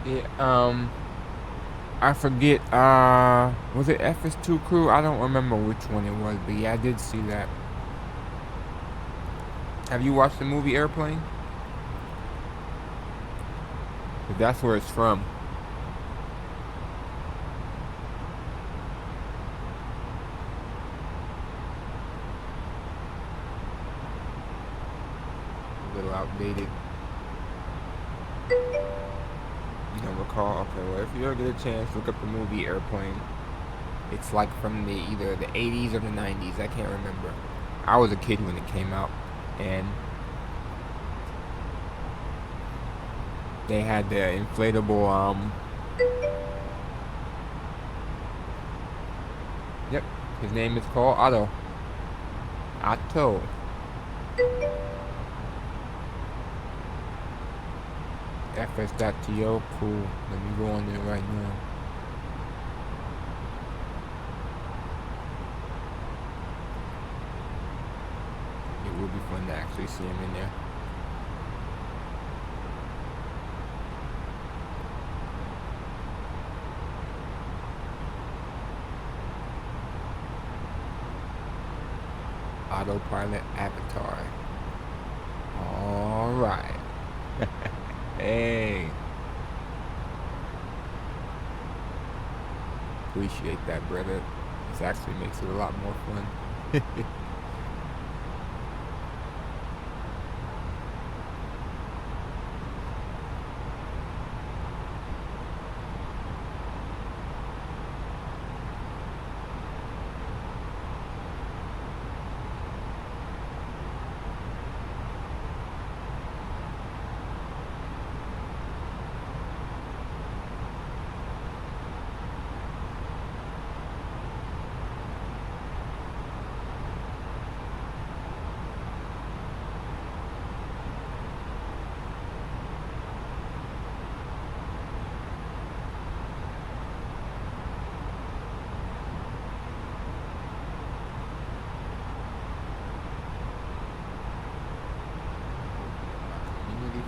Yeah, I forget, was it FS2 Crew? I don't remember which one it was, but yeah, I did see that. Have you watched the movie Airplane? 'Cause that's where it's from. A little outdated. You don't recall? Okay, well, if you ever get a chance, look up the movie Airplane. It's like from either the 80s or the 90s. I can't remember. I was a kid when it came out, and they had the inflatable, yep, his name is called Otto. Otto. FS.to, cool. Let me go on there right now. It will be fun to actually see him in there. Autopilot avatar. All right. Hey. Appreciate that, brother. This actually makes it a lot more fun.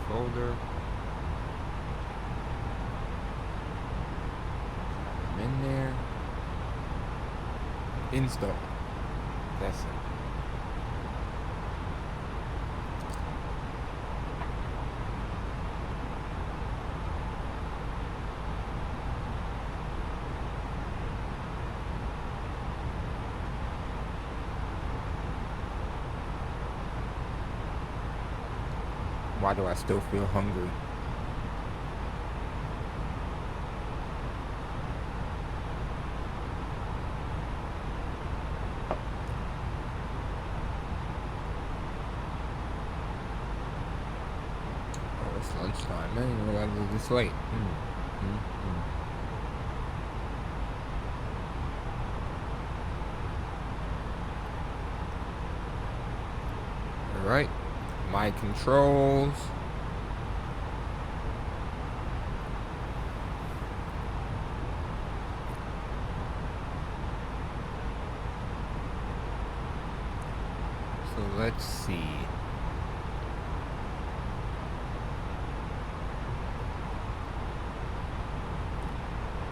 Folder. I'm in there. Install. That's it. Why do I still feel hungry? Oh, it's lunchtime. I didn't realize it was this late. Alright. My controls. So let's see.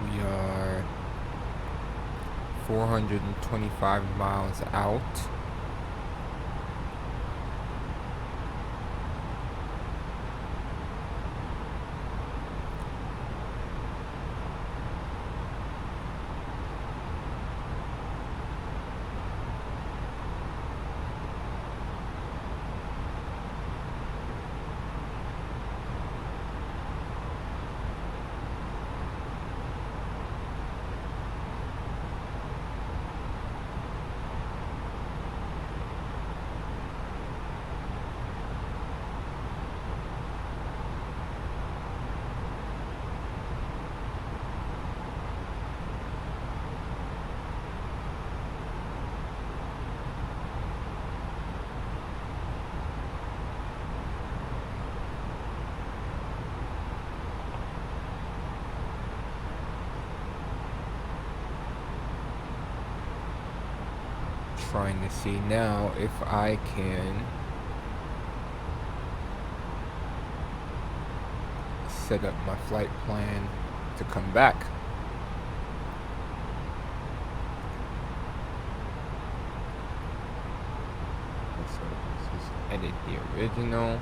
We are 425 miles out. Trying to see now if I can set up my flight plan to come back. So let's just edit the original.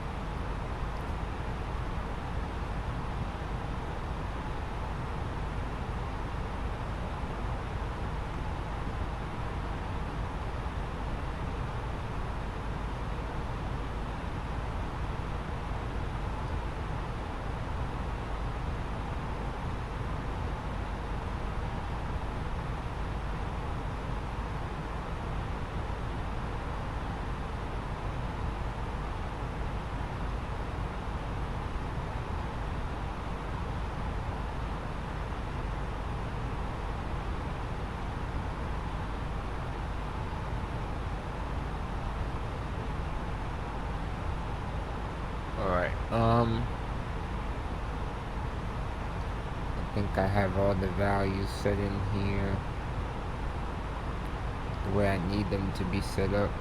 Alright, I think I have all the values set in here the way I need them to be set up.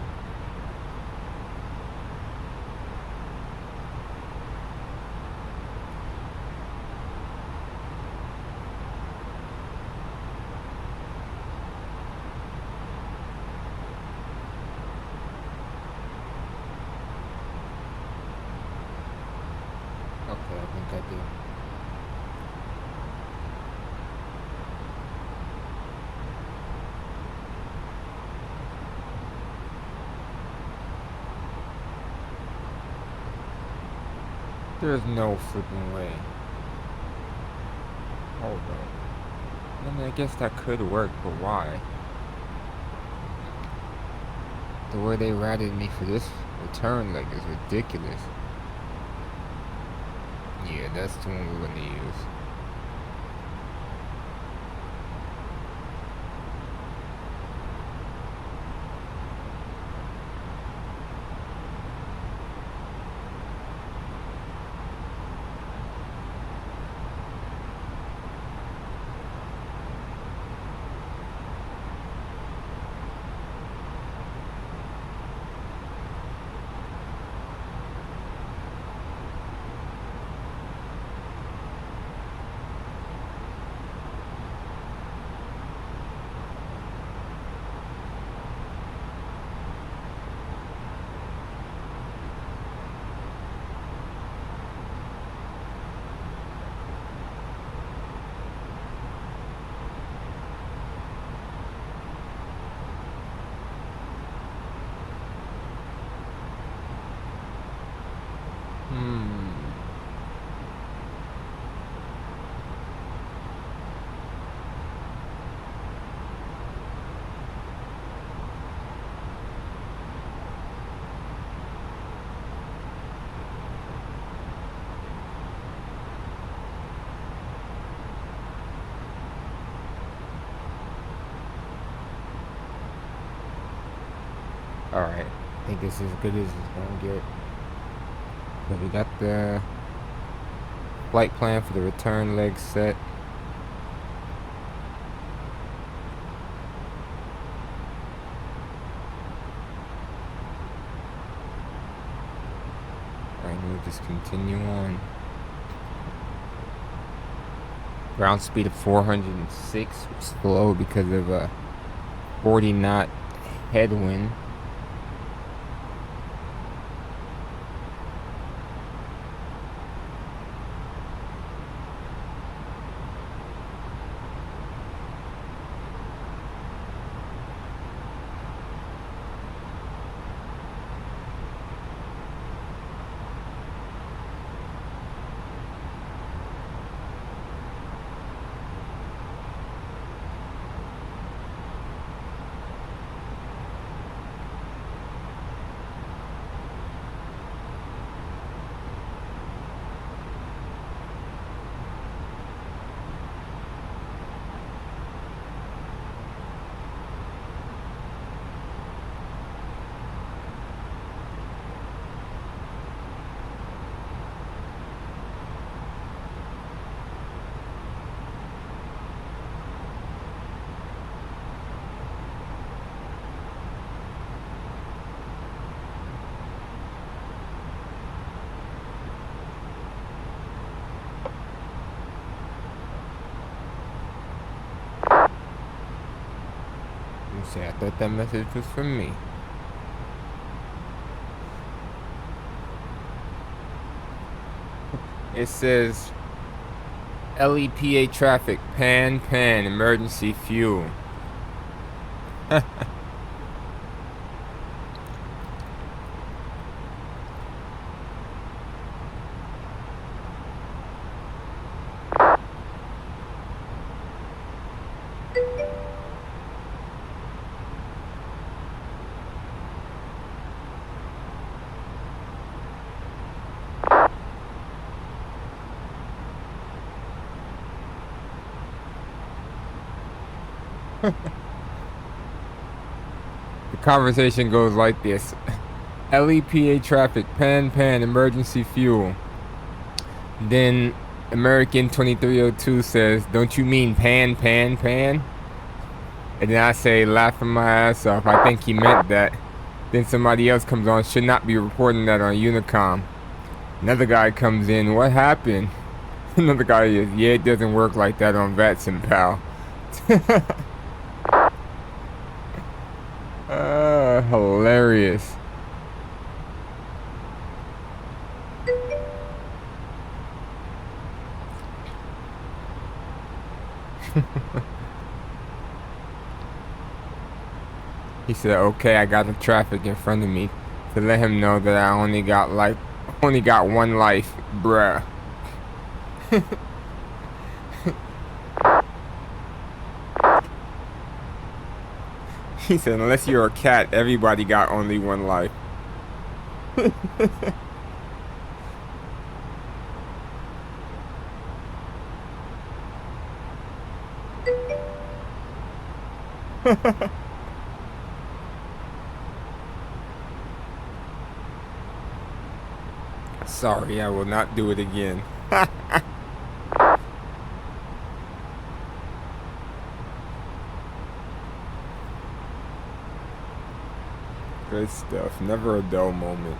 Okay, I think I do. There's no freaking way. Hold on. I mean, I guess that could work, but why? The way they routed me for this return leg is ridiculous. Yeah, that's the one we're gonna use. Alright, I think this is as good as it's gonna get. But we got the flight plan for the return leg set. Alright, we'll just continue on. Ground speed of 406, which is slow because of a 40 knot headwind. I thought that message was from me. It says LEPA traffic, pan, emergency fuel. The conversation goes like this. LEPA traffic, pan, emergency fuel. Then American 2302 says, don't you mean pan? And then I say, laughing my ass off, I think he meant that. Then somebody else comes on, should not be reporting that on Unicom. Another guy comes in, what happened? Another guy is, yeah, it doesn't work like that on Vatson, pal. Hilarious. He said, okay, I got the traffic in front of me to let him know that I only got one life, bruh. He said, unless you're a cat, everybody got only one life. Sorry, I will not do it again. Good stuff. Never a dull moment.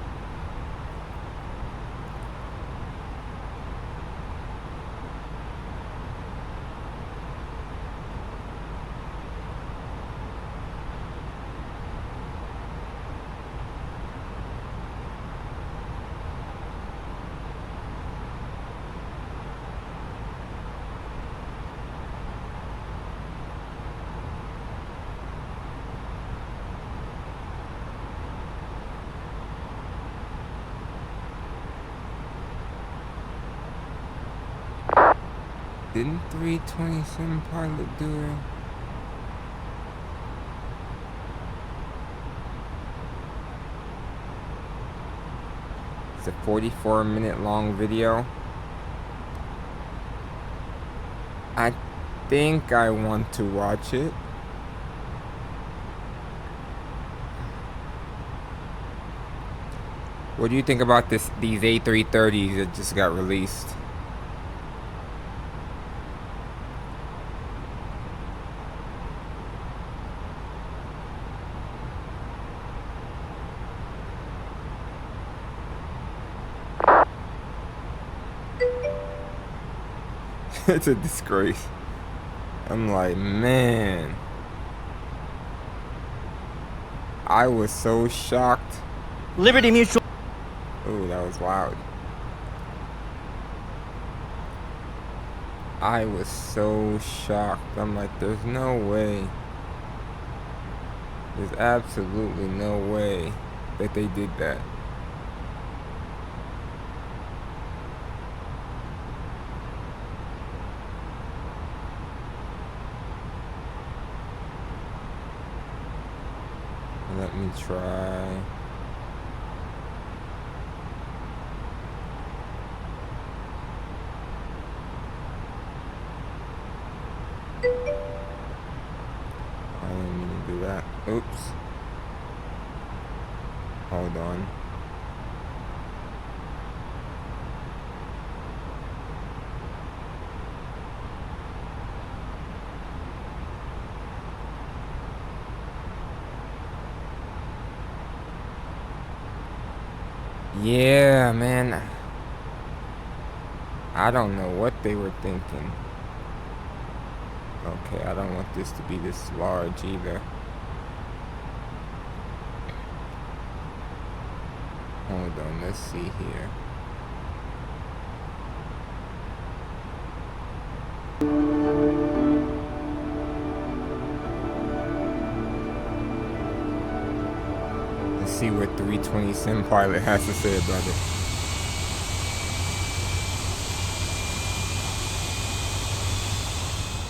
Didn't 327 pilot do it? It's a 44-minute long video. I think I want to watch it. What do you think about these A330s that just got released? It's a disgrace. I'm like, man. I was so shocked. Liberty Mutual. Ooh, that was loud. I was so shocked. I'm like, there's no way. There's absolutely no way that they did that. Let me try. I didn't mean to do that. Oops. Hold on. Yeah, man. I don't know what they were thinking. Okay, I don't want this to be this large either. Hold on, let's see here. Let's see what 320 Sim Pilot has to say about it.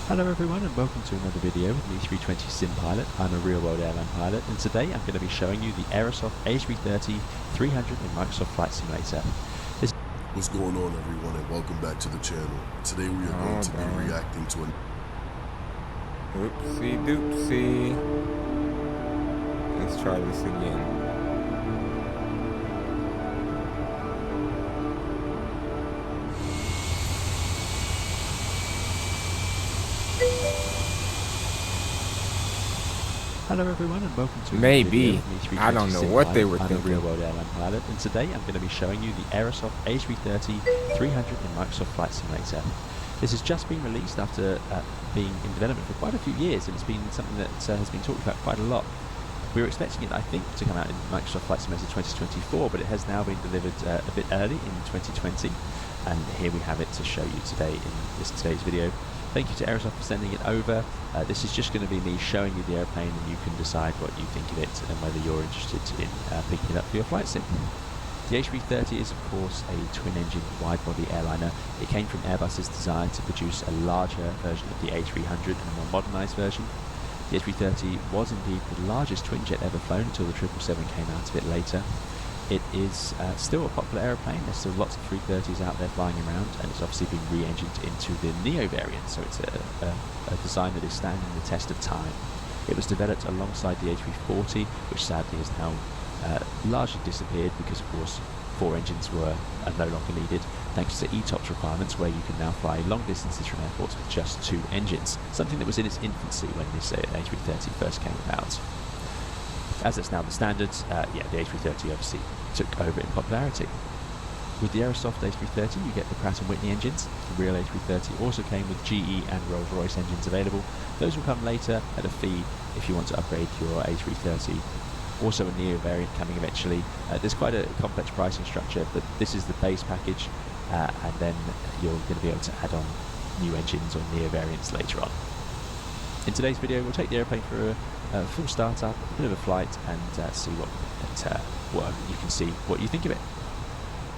Hello everyone and welcome to another video with me, 320 Sim Pilot. I'm a real-world airline pilot and today I'm going to be showing you the Aerosoft A330 300 in Microsoft Flight Simulator. What's going on everyone and welcome back to the channel. Today we are going to be reacting to an Oopsie doopsie. Let's try this again. Hello everyone and welcome to Maybe. I don't know what they were thinking. I'm a real-world airline pilot and today I'm going to be showing you the Aerosoft A330 300 in Microsoft Flight Simulator. This has just been released after being in development for quite a few years and it's been something that has been talked about quite a lot. We were expecting it, I think, to come out in Microsoft Flight Simulator 2024, but it has now been delivered a bit early in 2020 and here we have it to show you today in today's video. Thank you to Aerosoft for sending it over. This is just going to be me showing you the airplane and you can decide what you think of it and whether you're interested in picking it up for your flight sim. The A330 is of course a twin-engine wide-body airliner. It came from Airbus's desire to produce a larger version of the A300 and a more modernised version. The A330 was indeed the largest twin-jet ever flown until the 777 came out a bit later. It is still a popular aeroplane. There's still lots of 330s out there flying around and it's obviously been re-engined into the Neo variant, so it's a design that is standing the test of time. It was developed alongside the A340, which sadly has now largely disappeared because of course 4 engines are no longer needed thanks to ETOPS requirements where you can now fly long distances from airports with just 2 engines, something that was in its infancy when this A330 first came about. As it's now the standard, the A330 obviously took over in popularity. With the Aerosoft A330 you get the Pratt & Whitney engines. The real A330 also came with GE and Rolls-Royce engines available. Those will come later at a fee if you want to upgrade your A330. Also a Neo variant coming eventually. There's quite a complex pricing structure, but this is the base package and then you're going to be able to add on new engines or Neo variants later on. In today's video we'll take the airplane for a full startup, a bit of a flight and see what you can see what you think of it.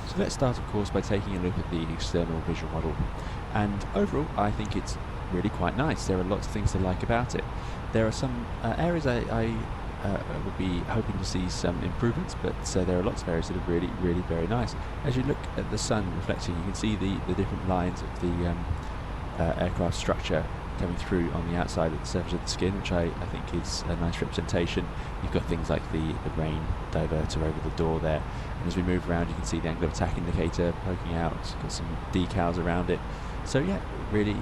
So let's start of course by taking a look at the external visual model, and overall I think it's really quite nice. There are lots of things to like about it. There are some areas I would be hoping to see some improvements, but there are lots of areas that are really very nice. As you look at the sun reflecting you can see the different lines of the aircraft structure coming through on the outside of the surface of the skin, which I think is a nice representation. You've got things like the rain diverter over the door there, and as we move around you can see the angle of attack indicator poking out. It's got some decals around it, so yeah, really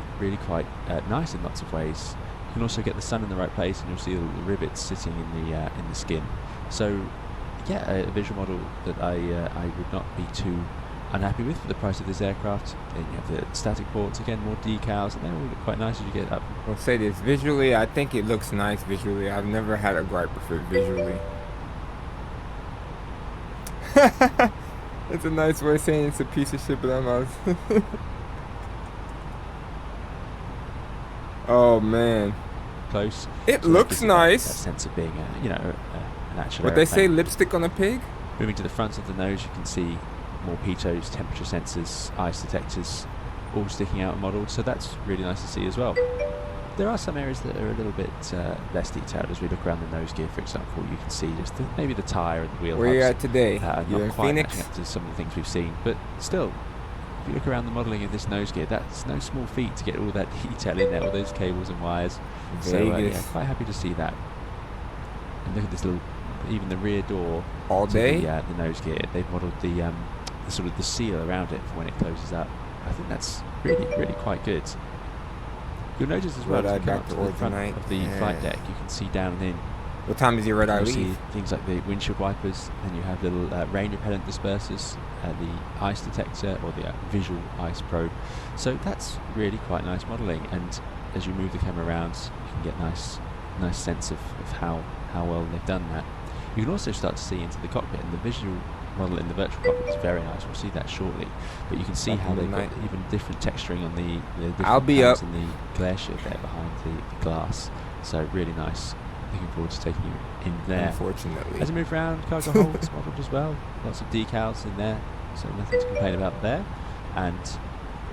quite nice in lots of ways. You can also get the sun in the right place, and you'll see the rivets sitting in the skin. So yeah, a visual model that I would not be too unhappy with for the price of this aircraft. Then you have the static ports, again more decals, and they all look quite nice as you get up. I'll say this, visually I think it looks nice visually. I've never had a gripe with it visually. It's a nice way of saying it's a piece of shit, but I'm out. Oh man, Close. it So looks that nice. sense of being an actual Would they say airplane. lipstick on a pig? Moving to the front of the nose, you can see more pitos, temperature sensors, ice detectors, all sticking out and modelled, so that's really nice to see as well. There are some areas that are a little bit less detailed. As we look around the nose gear, for example, you can see just maybe the tyre and the wheel Where you hubs at today? are You're not in quite Phoenix? matching up to some of the things we've seen, but still, if you look around the modelling of this nose gear, that's no small feat to get all that detail in there, all those cables and wires. So yeah, quite happy to see that. And look at this little, even the rear door All to day? the nose gear. They've modelled the sort of the seal around it for when it closes up. I think that's really quite good. You'll notice as well, Red eye as you come back up to to the front Ordinite. of the flight deck, you can see down in. What time is your red eye You'll see leave? things like the windshield wipers, and you have little rain repellent dispersers, the ice detector or the visual ice probe. So that's really quite nice modelling, and as you move the camera around, you can get nice sense of how well they've done that. You can also start to see into the cockpit, and the visual model in the virtual cockpit is very nice. We'll see that shortly, but you can see how they've got even different texturing on the different I'll be panels up. and the glare shield there behind the glass. So really nice. Looking forward to taking you in there. Unfortunately. As we move around, cargo holds modelled as well. Lots of decals in there, so nothing to complain about there. And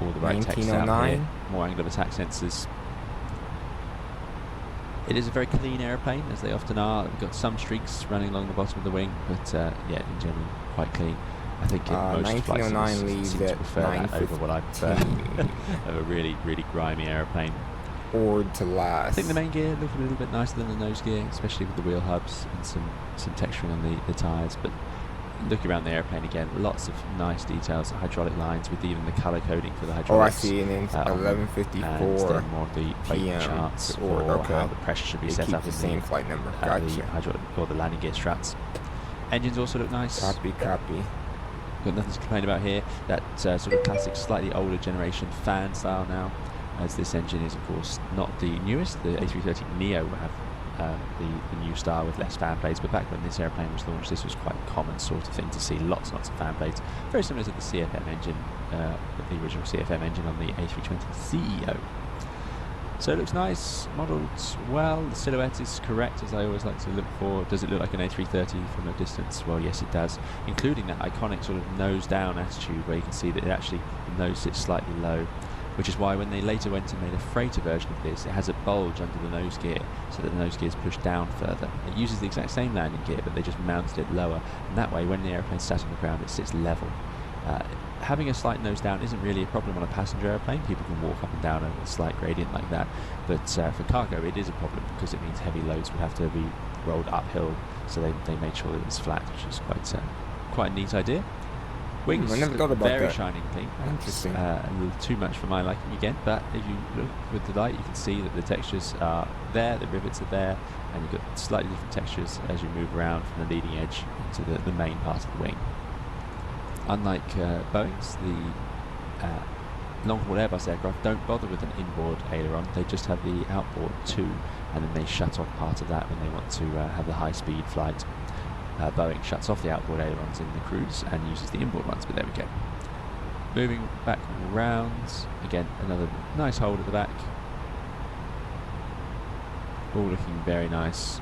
all the right text out here. 1909. More angle of attack sensors. It is a very clean aeroplane, as they often are. We've got some streaks running along the bottom of the wing, but yeah, in general, quite clean. I think in most flights 1909 leaves seem to at prefer that over what I prefer of a really grimy aeroplane. Ordered to I last. think the main gear looked a little bit nicer than the nose gear, especially with the wheel hubs and some texturing on the tyres. But looking around the airplane again, lots of nice details, hydraulic lines with even the colour coding for the Oh, I hydraulics. see. And then And 11:54 then more of the plate PM charts to for order. Okay. how the pressure should be They set keep up the in same flight number. the Gotcha. hydraulic or the landing gear struts. Engines also look nice. Copy. Got nothing to complain about here. That sort of classic, slightly older generation fan style now, as this engine is of course not the newest. The A330neo will have the new style with less fan blades, but back when this airplane was launched, this was quite a common sort of thing to see, lots and lots of fan blades, very similar to the CFM engine, the original CFM engine on the A320ceo. So it looks nice, modelled well. The silhouette is correct, as I always like to look for. Does it look like an A330 from a distance? Well, yes it does, including that iconic sort of nose down attitude where you can see that the nose sits slightly low, which is why when they later went and made a freighter version of this, it has a bulge under the nose gear so that the nose gear is pushed down further. It uses the exact same landing gear, but they just mounted it lower, and that way when the airplane sat on the ground it sits level. Having a slight nose down isn't really a problem on a passenger airplane. People can walk up and down a slight gradient like that, but for cargo it is a problem because it means heavy loads would have to be rolled uphill, so they made sure that it was flat, which is quite a neat idea. Wings I never thought about very that. shining clean. Interesting. A little too much for my liking again, but if you look with the light you can see that the textures are there, the rivets are there, and you've got slightly different textures as you move around from the leading edge to the main part of the wing. Unlike Boeing's, the long-haul Airbus aircraft don't bother with an inboard aileron, they just have the outboard too, and then they shut off part of that when they want to have the high-speed flight. Boeing shuts off the outboard ailerons in the cruise and uses the inboard ones, but there we go. Moving back round, again another nice hold at the back. All looking very nice.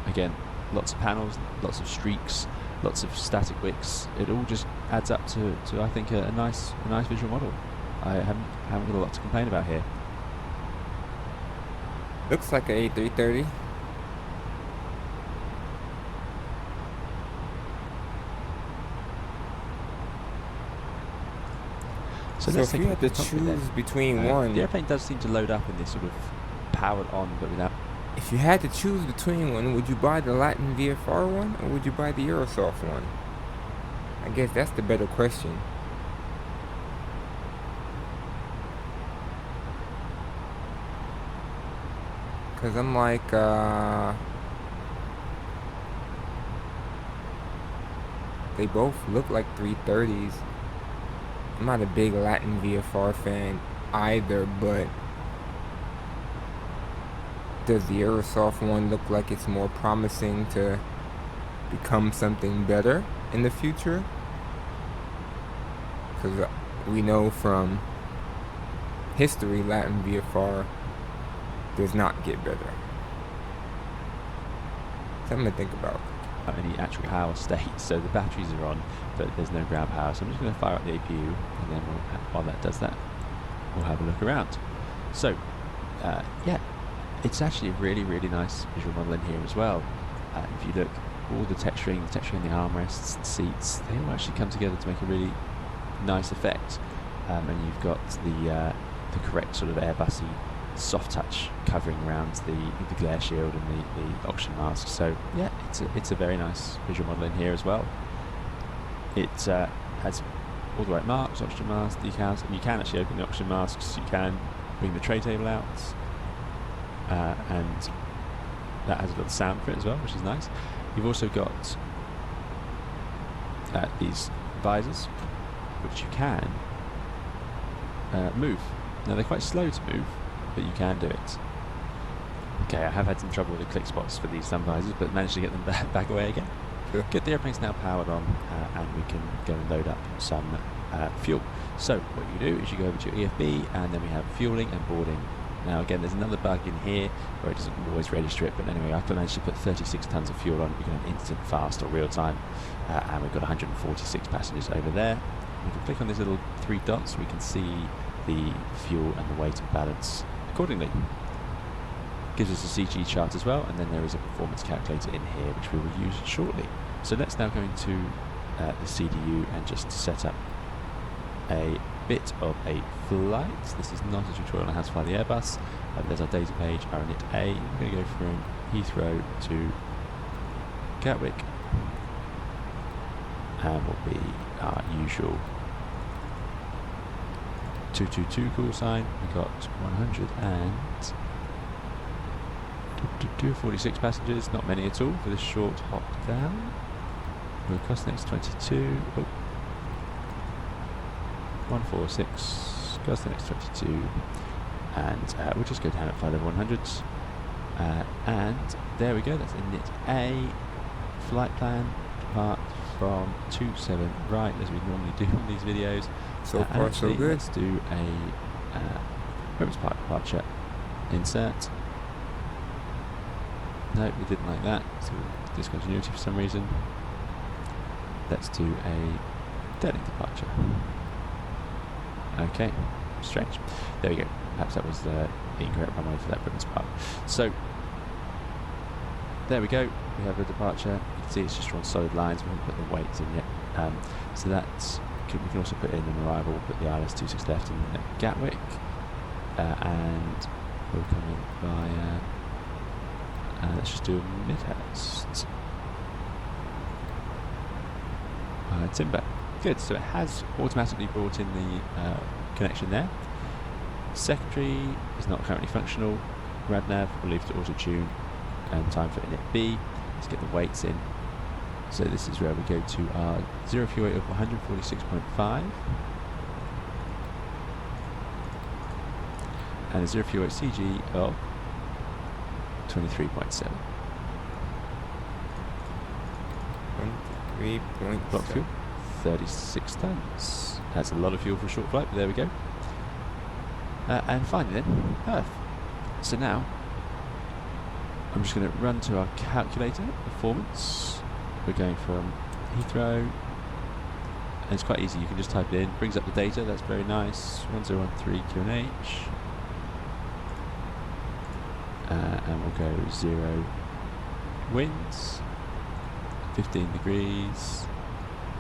Again, lots of panels, lots of streaks, lots of static wicks. It all just adds up to I think a nice visual model. I haven't got a lot to complain about here. Looks like a A330. So So let's if take you a had look to at the cockpit then. choose between one, The airplane does seem to load up in this sort of powered on, but without. If you had to choose between one, would you buy the Latin VFR one or would you buy the Aerosoft one? I guess that's the better question. Cause I'm like, they both look like 330s. I'm not a big Latin VFR fan either, but does the Aerosoft one look like it's more promising to become something better in the future? Because we know from history Latin VFR does not get better. Something to think about. Any actual power state, so the batteries are on, but there's no ground power. So I'm just going to fire up the APU, and then while that does that, we'll have a look around. So, yeah, it's actually a really, really nice visual model in here as well. If you look, all the texturing in the armrests, the seats, they all actually come together to make a really nice effect. And you've got the correct sort of Airbusy soft touch covering around the glare shield and the oxygen mask. So yeah, it's a very nice visual model in here as well. It has all the right marks, oxygen mask, decals, and you can actually open the oxygen masks. You can bring the tray table out, and that has a little sound for it as well, which is nice. You've also got these visors, which you can move. Now they're quite slow to move, but you can do it. Okay, I have had some trouble with the click spots for these sun visors, but managed to get them back away again. Sure. Good, the airplane's now powered on, and we can go and load up some fuel. So what you do is you go over to your EFB, and then we have fueling and boarding. Now again, there's another bug in here where it doesn't always register it, but anyway, I've managed to put 36 tons of fuel on. You can have instant, fast, or real time, and we've got 146 passengers over there. We can click on these little 3 dots, we can see the fuel and the weight and balance accordingly. Gives us a CG chart as well, and then there is a performance calculator in here which we will use shortly. So let's now go into the CDU and just set up a bit of a flight. This is not a tutorial on how to fly the Airbus. There's our data page, our init A. We're going to go from Heathrow to Gatwick, and will be our usual 222 call sign. We got 146 passengers, not many at all for this short hop down. We'll cost next 22. Oh. 146, cost next 22, and we'll just go down at flight level 100. And there we go, that's init A. Flight plan, depart from 27 right, as we normally do on these videos. So far, actually, so good. Let's do a Purpose Park departure. Insert. No, we didn't like that, so discontinuity for some reason. Let's do a Delhi departure. Okay, strange. There we go. Perhaps that was the incorrect runway for that Purpose Park. So there we go. We have a departure. You can see it's just drawn solid lines. We haven't put the weights in yet. So that's. We can also put in an arrival. We'll put the ILS 26 left in Gatwick, and we'll come in via. Let's just do a Midhurst. Timber. Good. So it has automatically brought in the connection there. Secondary is not currently functional. RadNav will leave to auto tune, and time for init B. Let's get the weights in. So this is where we go to our 0 fuel weight of 146.5 and a 0 fuel weight CG of 23.7. 23.7. Block fuel, 36 tons. That's a lot of fuel for a short flight, but there we go. And finally then, Earth. So now, I'm just going to run to our calculator, performance. We're going from Heathrow, and it's quite easy, you can just type it in, brings up the data, that's very nice, 1013 QNH, and we'll go 0 winds, 15 degrees,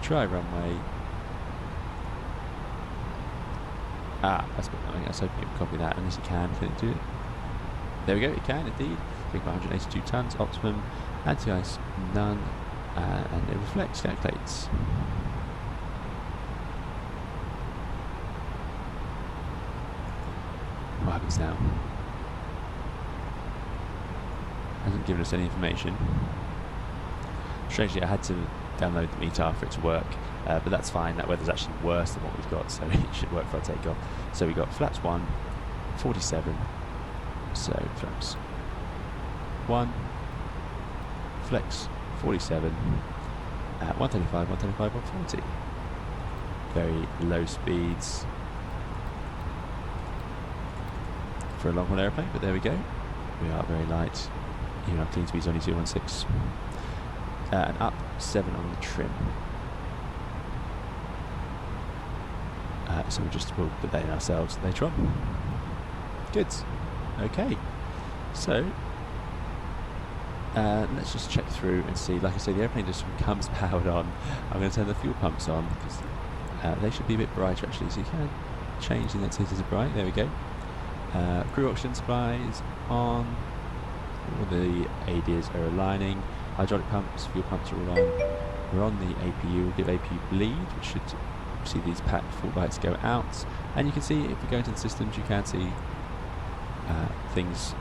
try runway, that's got nothing, I was hoping it would copy that, unless it can it do it? There we go, it can indeed. Big 182 tons, optimum, anti-ice none, and it reflects, calculates. What happens now? Hasn't given us any information. Strangely, I had to download the METAR for it to work, but that's fine. That weather's actually worse than what we've got, so it should work for our takeoff. So we got flaps 1, 47. So flaps 1, flex 47, 135, 135, 140. Very low speeds for a long haul aeroplane, but there we go. We are very light. Even our clean speed's only 216. And up 7 on the trim. So we'll put that in ourselves later on. Good. Okay. So let's just check through and see. Like I say, the airplane just becomes powered on. I'm going to turn the fuel pumps on because they should be a bit brighter actually. So you can change the intensity to bright. There we go. Crew oxygen supplies on. All the ADs are aligning. Hydraulic pumps, fuel pumps are all on. We're on the APU. We'll give APU bleed, which should see these packed full lights go out. And you can see if we go into the systems, you can see things.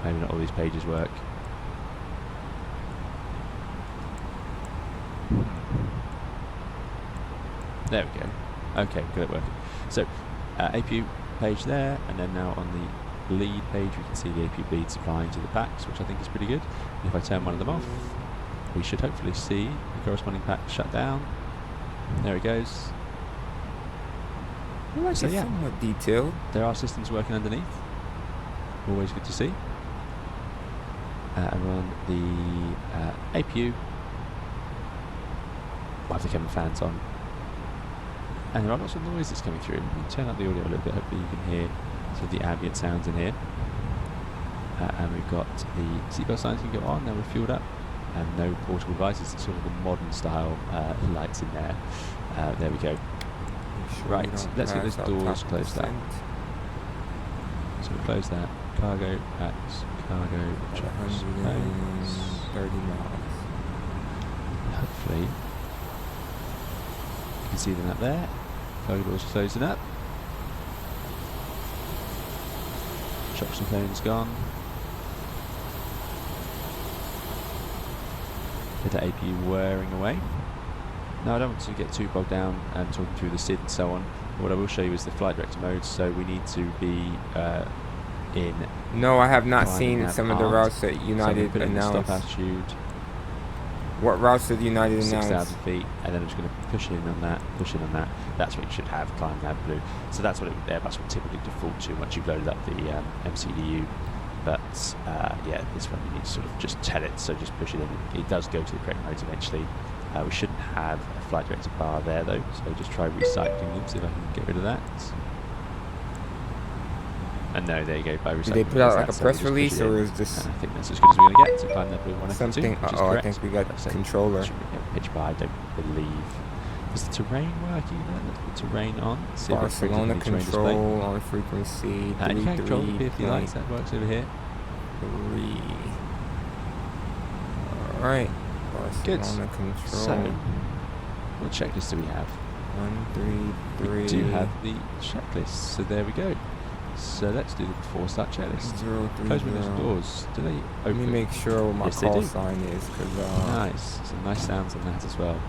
Maybe not all these pages work. There we go. Okay, good at working. So APU page there, and then now on the bleed page we can see the APU bleed supplying to the backs, which I think is pretty good. And if I turn one of them off, we should hopefully see the corresponding pack shut down. There it goes. So yeah, somewhat detailed. There are systems working underneath. Always good to see. And we're on the APU. We'll have the cabin fans on. And there are lots of noises coming through. We can turn up the audio a little bit. Hopefully you can hear some of the ambient sounds in here. And we've got the seatbelt signs can go on. Now we're fueled up. And no portable devices. It's sort of the modern style lights in there. There we go. Right, let's get those doors closed up. So we'll close that. Cargo, packs, cargo, checks, 130 miles. Hopefully you can see them up there. Cargo doors closing up. Shocks and cones gone. Get that APU whirring away. Now I don't want to get too bogged down and talking through the SID and so on. What I will show you is the flight director modes, so we need to be in... No, I have not seen some of the routes that United so announced. Stop altitude. What routes did United announce? 6,000 feet, and then I'm just going to push in on that, push in on that. That's what you should have, climb nav blue. So that's what Airbus will typically default to once you've loaded up the MCDU. But yeah, this one you need to sort of just tell it, so just push it in. It does go to the correct modes eventually. We shouldn't have a flight director bar there though, so just try recycling them, see if I can get rid of that. And no, there you go, by recycling. Did they put out like a press release, or is this... I think that's as good as we're going to get to climb that blue 1F2. Something, I think we got controller. Pitch bar, I don't believe. Is the terrain working there? Let's put terrain on. See Barcelona control on frequency. And you can control the PFD lights, that works over here. 3. Alright. Good. Control. So, what checklist do we have? 1, 3, 3. We do have the checklist, so there we go. So let's do the before start checklist. 0, 3, Close windows and doors. Do they open? Let me make sure what my call sign is, because nice. Some nice sounds on that as well.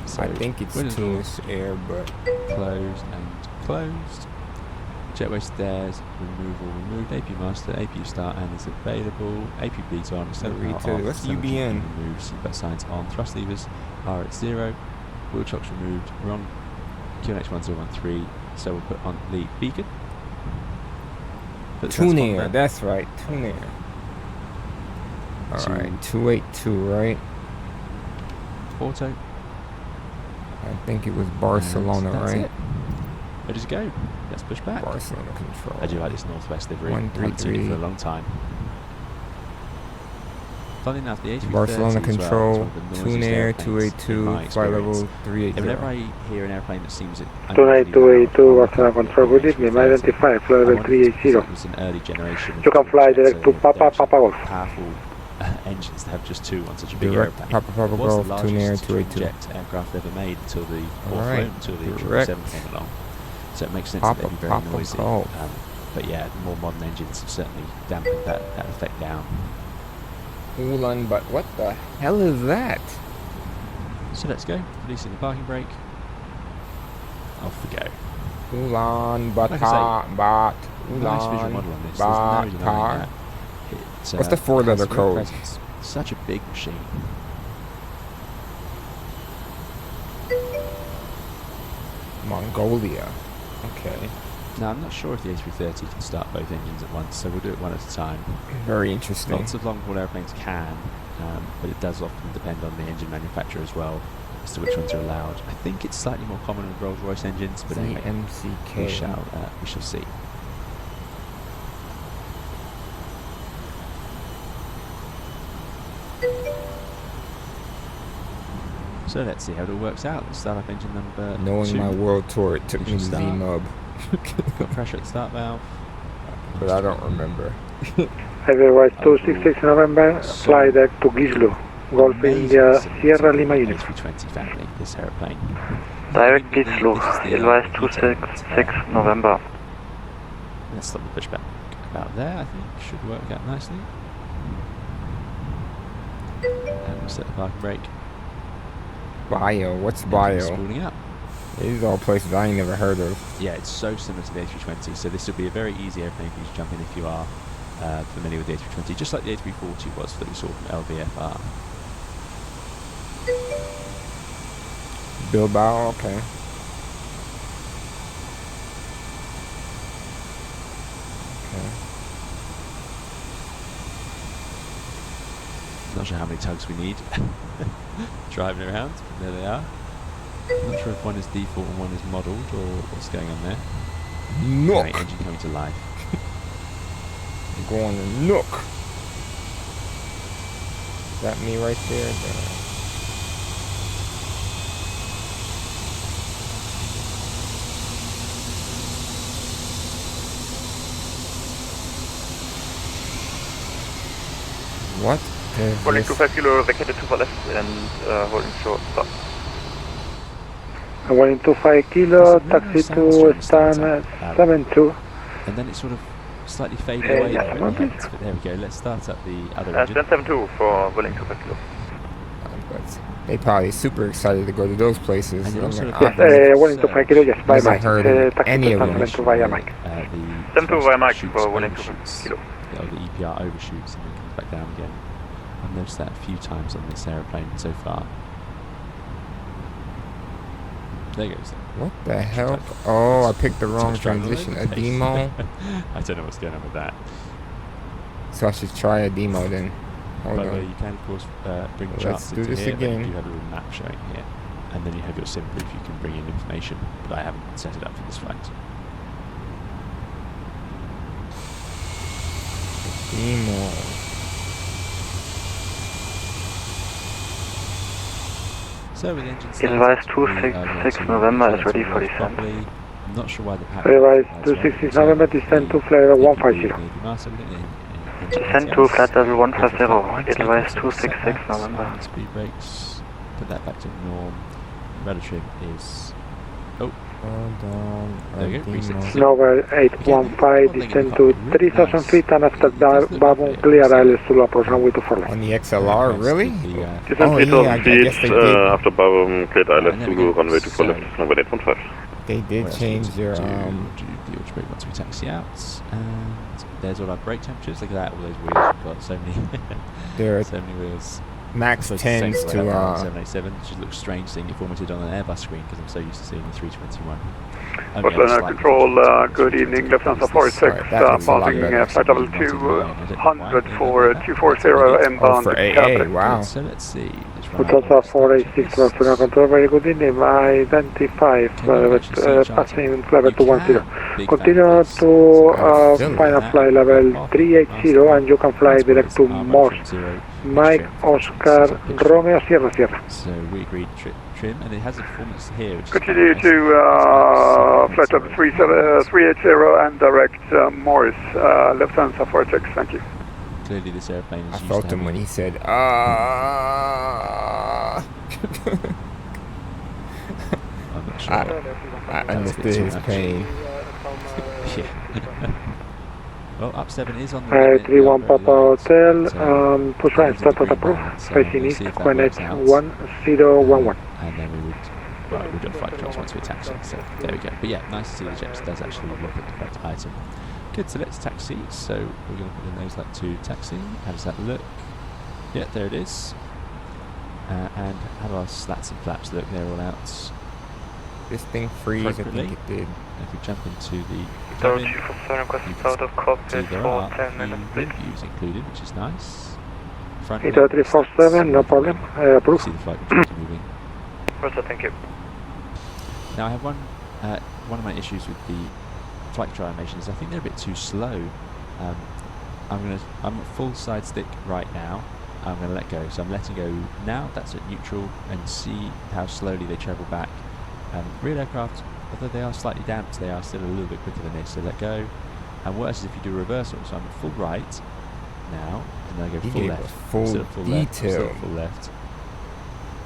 So I think it's Tunis Air, but closed and closed. Jetway stairs, removal, removed. APU master, APU start and is available. APU bleeds on, extended power off. What's UBN? Removed, seatbelt signs on, thrust levers are at 0. Wheel chocks removed. We're on QNH 1013, so we'll put on the beacon. Tunair, that's right, Tunair. Alright, 282, right? Auto. I think it was Barcelona, right? It. Ready to go. Let's push back. Barcelona control. I do like this northwest livery. 133 for a long time. Funny enough, the A330 Barcelona as well, Control, is one of the noisiest Tunair airplanes in my 282, flight level experience. And whenever 380. I hear an airplane that seems Tunis 282 Barcelona Control, good evening, identify, flight level 380. It was an early generation. You can fly direct to Papa Golf. Powerful engines to have just two on such a big Direct airplane. Papa It was Golf, the Tunair largest 282. jet aircraft ever made until the Alright, until the direct 777 came along. So it makes sense Papa, that they'd be very Papa noisy. Golf. But yeah, the more modern engines have certainly dampened that effect down. Ulan, but what the hell is that? So let's go. Releasing the parking brake. Off we go. Ulan Like I Batar, Bat, Nice visual Ulan model on this. There's no denying Batar. that. It's, What's the four-letter has a real code? presence. Such a big machine. Mongolia. Okay. Now I'm not sure if the A330 can start both engines at once, so we'll do it one at a time. Very interesting. Lots of long-haul airplanes can, but it does often depend on the engine manufacturer as well as to which ones are allowed. I think it's slightly more common with Rolls-Royce engines, but anyway, CMCK. we shall see. So let's see how it all works out. Let's start up engine number Knowing 2. my world tour, it took me to Start. Z-Mub. Got pressure at the start valve. But I don't remember. Everywhere 266 November, fly deck to Gislo, Golf India, Sierra Lima Unit. A320 family, this aeroplane. Direct This Gislo, is the, advise E-tail 266 November. Let's stop the pushback about there, I think. Should work out nicely. And we'll set the parking brake. Bio, what's And Bio? spooling up. These are all places I ain't never heard of. Yeah, it's so similar to the A320, so this will be a very easy airplane for you to jump in if you are familiar with the A320, just like the A340 was that we saw from LVFR. Bilbao, okay. Not sure how many tugs we need driving around, but there they are. I'm not sure if one is default and one is modelled or what's going on there. Nook. Right, engine coming to life. Going to Nook. Is that me right there? What? Holding 25 kilo, vacated 2 for left and holding short stop. Holding 25 kilo, taxi to stand 72. And then it sort of slightly faded away yes, there at the end, but there we go. Let's start up the other engine. Stand 72 for holding 25 kilo. But they probably super excited to go to those places. And you're I'm also like, looking ah, at Holding 25 kilo, yes, by never Mike. heard of Taxi any to of stand them. 72 via Mike. The 72 via Mike shoots for holding overshoots, 25 kilo. the EPR overshoots and then comes back down again. I've noticed that a few times on this aeroplane so far. There goes. What the hell? Oh, I picked the wrong It's struggling transition. A over the place. demo? I don't know what's going on with that. So I should try a demo then. Hold By the way, on. you can of course bring Let's charts do into this here. and again. You have a little map showing here, and then you have your sim proof. You can bring in information, but I haven't set it up for this flight. Demo. So with the engine Advise started, we are going 266 to November set is up ready all for those descent. properly. I'm not sure why the pattern Advise has 266 one, November, so descend to the flight level APB 150. near the master limit in Descend to flight level 150. Advise 266 November. Speed brakes. Put that back to norm. Rudder trim is. Oh, Hold on. there you go. Demo. Reset. Nova 815, descend to 3000 feet and after that, Babon clear ILS to approach runway 24 left. On the XLR, really? Descend Oh, 3000 yeah, I feet guess they did. after Babon cleared ILS And there we to go. runway 24 So- left, runway 815. They did change their, do the auto brake once we taxi out. And there's all our brake temperatures. Look at that, all those wheels. We've got so many, their so many wheels. max It's the same 10s way to, up on 787, which just looks strange seeing it formatted on an Airbus screen because I'm so used to seeing the 321. Only ever Barcelona slightly Control, different. good evening, Lufthansa 46, Right, that looks a lot passing better. flight level 200 for 240 oh, inbound. for AA, wow. So let's see. Let's run Lufthansa our 486, Barcelona Control, very good evening, identify, passing flight level 210. big Continue fan base. to So, final that, flight level parking, 380 and you can fly direct to Morse. Mike, Oscar, Romeo, Sierra, Sierra. So we agreed trim, and it has a performance here, which is Continue quite to nice. flight level 380 and direct Morris, Lufthansa for checks, thank you. Clearly this airplane is I used felt to him having when he said, I'm not sure. I understood his pain. Yeah. Well, up 7 is on the limit. 31 Papa Hotel, push it right, is in the start at green approve, band, so facing we'll east, see if that connect works out. 1011. And then we would, well, we'll do a flight controls once we taxi. So there we go. But yeah, nice to see the jet does actually look at the correct item. Good, so let's taxi. So we're going to put in those like to taxi. How does that look? Yeah, there it is. And how do our slats and flaps look? They're all out. This thing freeze, I think it did. If we jump into the Tower cabin, 247 request you out of cockpit see there are for 10 a minutes, few please. wind views included, which is nice. Front Tower wing, 347, no slats, problem, you approve. see the flight controls moving. Roger, thank you. Now I have one of my issues with the flight control animations. I think they're a bit too slow. I'm at full side stick right now. I'm going to let go. So I'm letting go now. That's at neutral, and see how slowly they travel back. Real aircraft, although they are slightly damped, they are still a little bit quicker than this. So let go. And worse is if you do a reversal. So I'm at full right now, and then I go He full gave left. a full Still at full left. Still detail. at full left.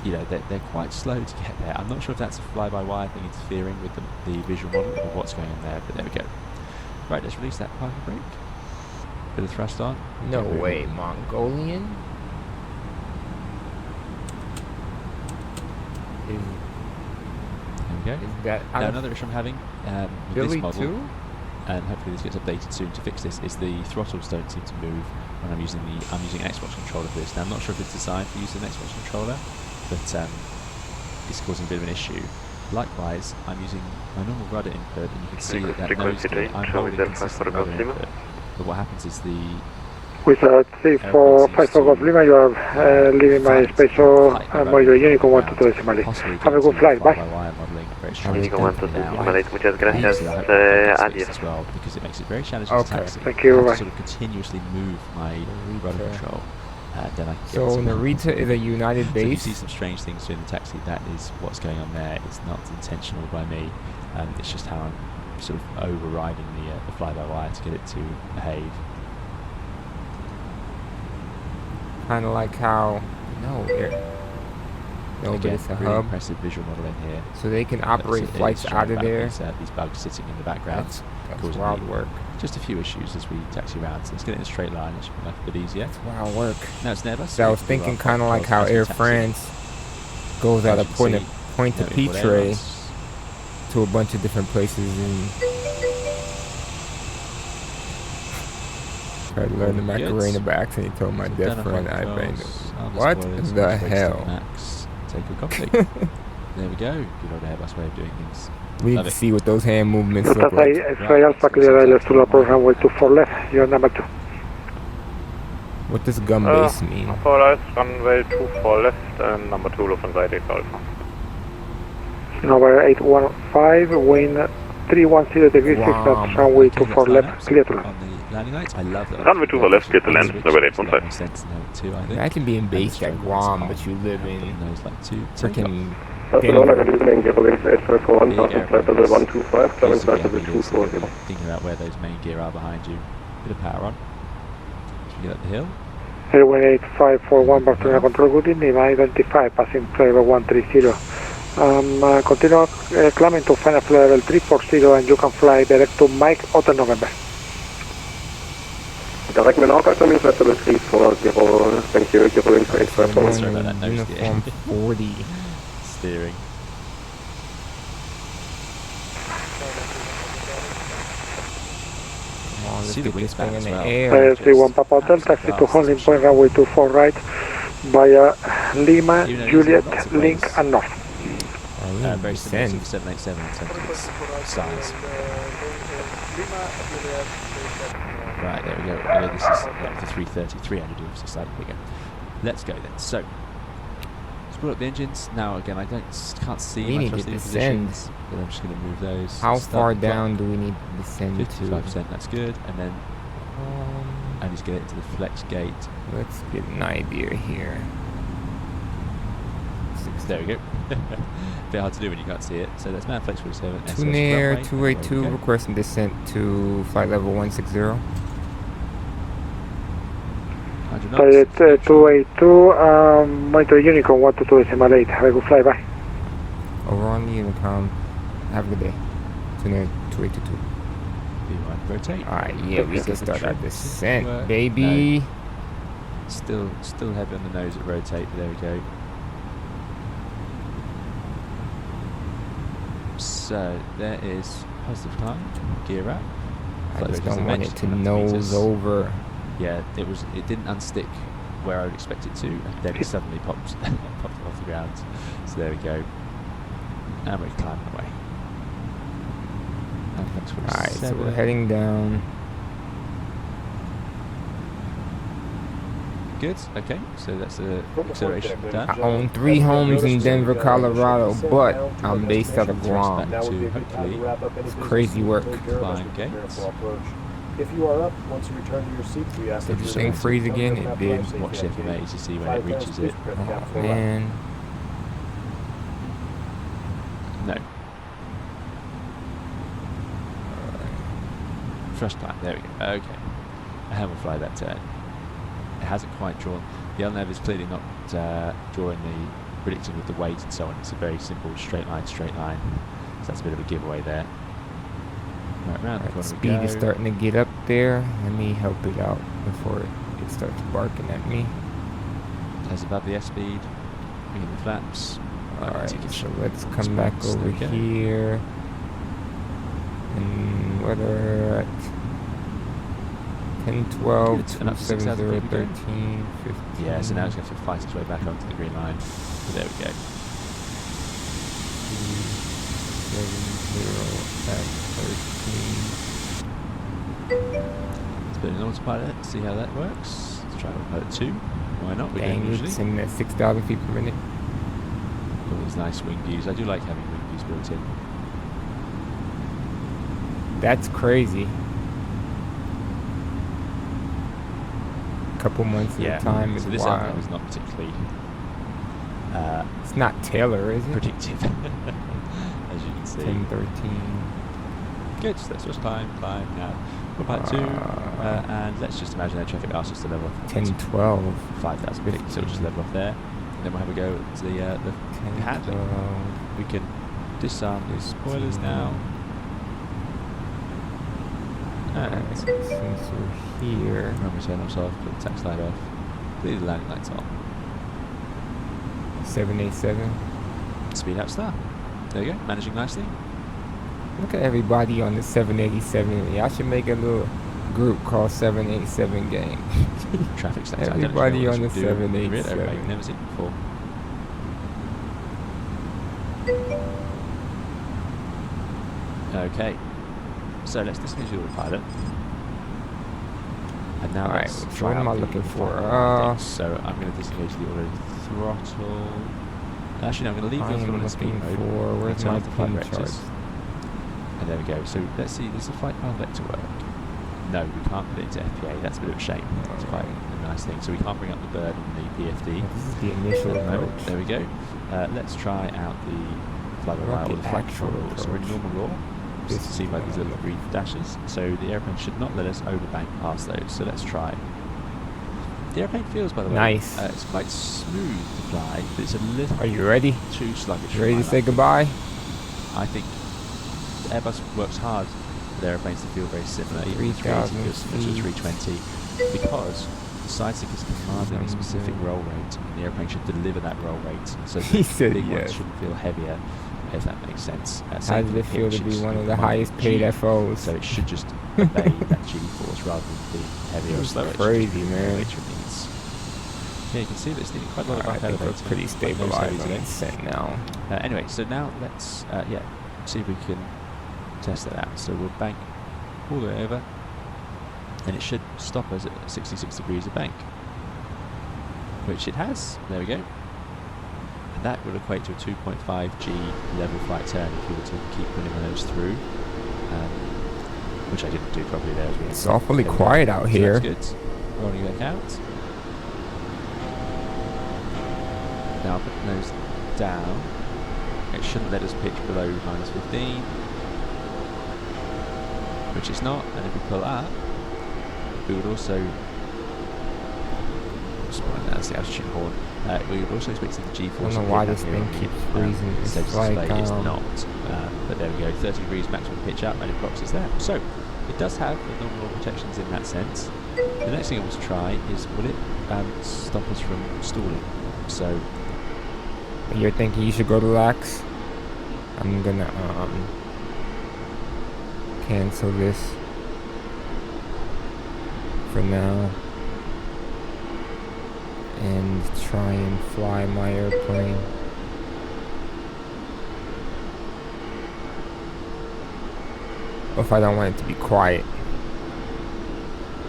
You know, they're quite slow to get there. I'm not sure if that's a fly-by-wire thing interfering with the visual model or what's going on there, but there we go. Right, let's release that parking brake. Bit of thrust on. No Get way, moving. Mongolian? There we go. Is that Now another issue I'm having with Billy this model, too? and hopefully this gets updated soon to fix this, is the throttles don't seem to move when I'm using an Xbox controller for this. Now I'm not sure if it's designed for use of an Xbox controller, but it's causing a bit of an issue. Likewise, I'm using my normal rudder input, and you can see that nose gear, I'm holding consistent rudder input. But what happens is the With 3454 Golf Lima, you are leaving my space, so Moyo Unicorn 122 decimally. Have a good flight, bye. Unicorn 122 decimally, muchas gracias, adiós. As well, because it makes it very challenging to taxi. Thank you, I have bye. to sort of continuously move my rudder control. Then I So Narita is a United So if you base? see some strange things during the taxi, that is what's going on there. It's not intentional by me. It's just how I'm sort of overriding the fly-by-wire to get it to behave. Kind of like how... No, but Again, it's a really hub. impressive visual model in here. So they can operate It's flights showing out of back there? These bugs sitting in the background. That's causing wild me work. Just a few issues as we taxi around. So let's get it in a straight line. It should be a bit easier. That's wild work. Now it's Airbus. So I was thinking kind of like how Air France goes out of Point to Pitre to a bunch of different places and tried to learn the Macarena by accident. He told my deaf friend I banged him. What the hell? Max, take a copy. There we go. Good old Airbus way of doing things. We need to see what those hand movements look like. X-Ray Alpha, clear islands to the program, way 24 left, you're number 2. What does gum base mean? For right, runway 24 left and number 2 Lufthansa IDX Alpha. Number 815, wind 310 degrees, 6 knots, runway 24 left, clear to land. On the landing lights, I love that. Runway 24 left, clear to land, number 815. Makes sense now too, I think. Imagine being based at Guam, but you live in those like two freaking Barcelona, Denver. good evening, Airlines 851, passing flight level 125, turning flight level 240. Thinking about where those main gear are behind you. Bit of power on. Should we get up the hill? Airway 8541, Barcelona control, good evening, I-25, passing flight level 130. Continue climbing to final flight level 340 and you can fly direct to Mike Hotel November. Direct Menorca, coming flight level 340, thank you, you're going for 851. Sorry about that nose gear. Uniform 40. Steering. Come on, let's See the get this thing wingspan in as the well. air. 31 Papa Hotel, taxi to holding point, runway 24 right, via Lima, Even though these are Juliet, lots of Link ways. and North. Very similar to Descend. the 787 in terms of its size. Right, there we go. This is the 330, 300 is slightly bigger. Let's go then. So, brought up the engines. Now again, I can't see We my need to thrusting descend. positions, but I'm just going to move those. How Start far the clock. down do we need to descend to? 55%, that's good. And then I need to get it into the flex gate. Let's get an idea here. There we go. Bit hard to do when you can't see it. So that's man flex 47. Tune Air 282 requesting descent to flight level 160. Flight 282, monitor Unicorn 122.8. Have a good flight, bye. Over on the intercom. Have a good day. Tune Air 282. Rotate. Alright, yeah, we can start our descent, Work. baby. No. Still heavy on the nose at rotate, but there we go. So there is positive climb, gear up. I just don't want it to nose over. Yeah, it didn't unstick where I would expect it to, and then it suddenly popped off the ground. So there we go. And we're climbing away. Alright, so we're heading down. Good, okay, so that's the acceleration done. I own 3 homes in Denver, Colorado, but I'm based out of Guam. To hopefully It's crazy work. Climb gates. If you are up, once you return to your seat, we ask Did that this you thing freeze again? It did. Watch the FMA to see when it reaches it. Oh, man. No. Thrust climb, there we go. Okay. A hammer fly that turn. It hasn't quite drawn. The LNAV is clearly not drawing the prediction of the weight and so on. It's a very simple straight line. So that's a bit of a giveaway there. Right, round the corner we Speed go. is starting to get up there. Let me help it out before it starts barking at me. As above the S-speed. Bring in the flaps. Alright, so let's come back over here. And weather at 10, 12, and up to 6,000 feet 13, 15. Yeah, so now it's going to have to fight its way back onto the green line. So there we go. 270 at 13. Let's put in an autopilot, see how that works. Let's try autopilot 2. Why not? We don't Dang, usually. it's in at 6,000 feet per minute. All these nice wing views. I do like having wing views built in. That's crazy. Couple months at a time is so this wild. outcome is not particularly It's not Taylor, is it? predictive, as you can see. 10, 13. Good, so let's just climb now. Autopilot 2, and let's just imagine air traffic asks us to level off 10, 12. 5,000 feet, so we'll just level off there. And then we'll have a go at the 10, handling. 12. We can disarm the spoilers now. And Since we're here. when we turn those off, put the tax light off, leave the landing lights on. 787. Speed up star. There you go, managing nicely. Look at everybody on the 787. Y'all should make a little group called 787 Gang. Traffic stats. Everybody on the I've 787. never seen it before. Okay, so let's disengage the autopilot. And now Alright, let's so try what am out I the looking for? index. So I'm going to disengage the auto throttle. Actually, no, I'm going to leave the throttle in speed mode. Where's and turn my off the flight pin vectors. charts? And there we go. So let's see, does the flight path vector work? No, we can't put it into FPA. That's a bit of a shame. It's quite a nice thing. So we can't bring up the bird on the PFD. This is the initial approach. There we go. Let's try out the flight What about or the the flight actual control. So we're in approach? normal law. This Just to see by these little green dashes. So the airplane should not let us overbank past those. So let's try. The airplane feels, by the way, Nice. it's quite smooth to fly, but it's a little Are you ready? too sluggish. Ready to for my say liking. goodbye? I think Airbus works hard for their airplanes to feel very similar, even the 380 feels similar to the 320, because the sidestick is commanding a specific roll rate, and the airplane should deliver that roll rate, so the He said big yes. ones shouldn't feel heavier, if that makes sense. How does it feel to be one of the highest paid FOs? So it should just obey that G-force rather than being heavier or It's slower. crazy, man. Yeah, you can see that it's needing quite a lot of I up think we're elevator. pretty Quite nose stabilized heavy on today. descent now. Anyway, so now let's see if we can test that out. So we'll bank all the way over, and it should stop us at 66 degrees of bank, which it has. There we go. That would equate to a 2.5 G level flight turn if you were to keep putting those through, which I didn't do properly there. As we It's awfully quiet out here. So that's good. Rolling back out. Now putting those down. It shouldn't let us pitch below -15, which it's not. And if we pull up, we would also. That's the altitude horn. We would also expect the G-force. I don't know why this thing keeps freezing. It's like it's not. But there we go. 30 degrees maximum pitch up, and it blocks us there. So it does have the normal protections in that sense. The next thing I want to try is, will it stop us from stalling? So you're thinking you should go to lax? I'm gonna cancel this for now and try and fly my airplane. If I don't want it to be quiet.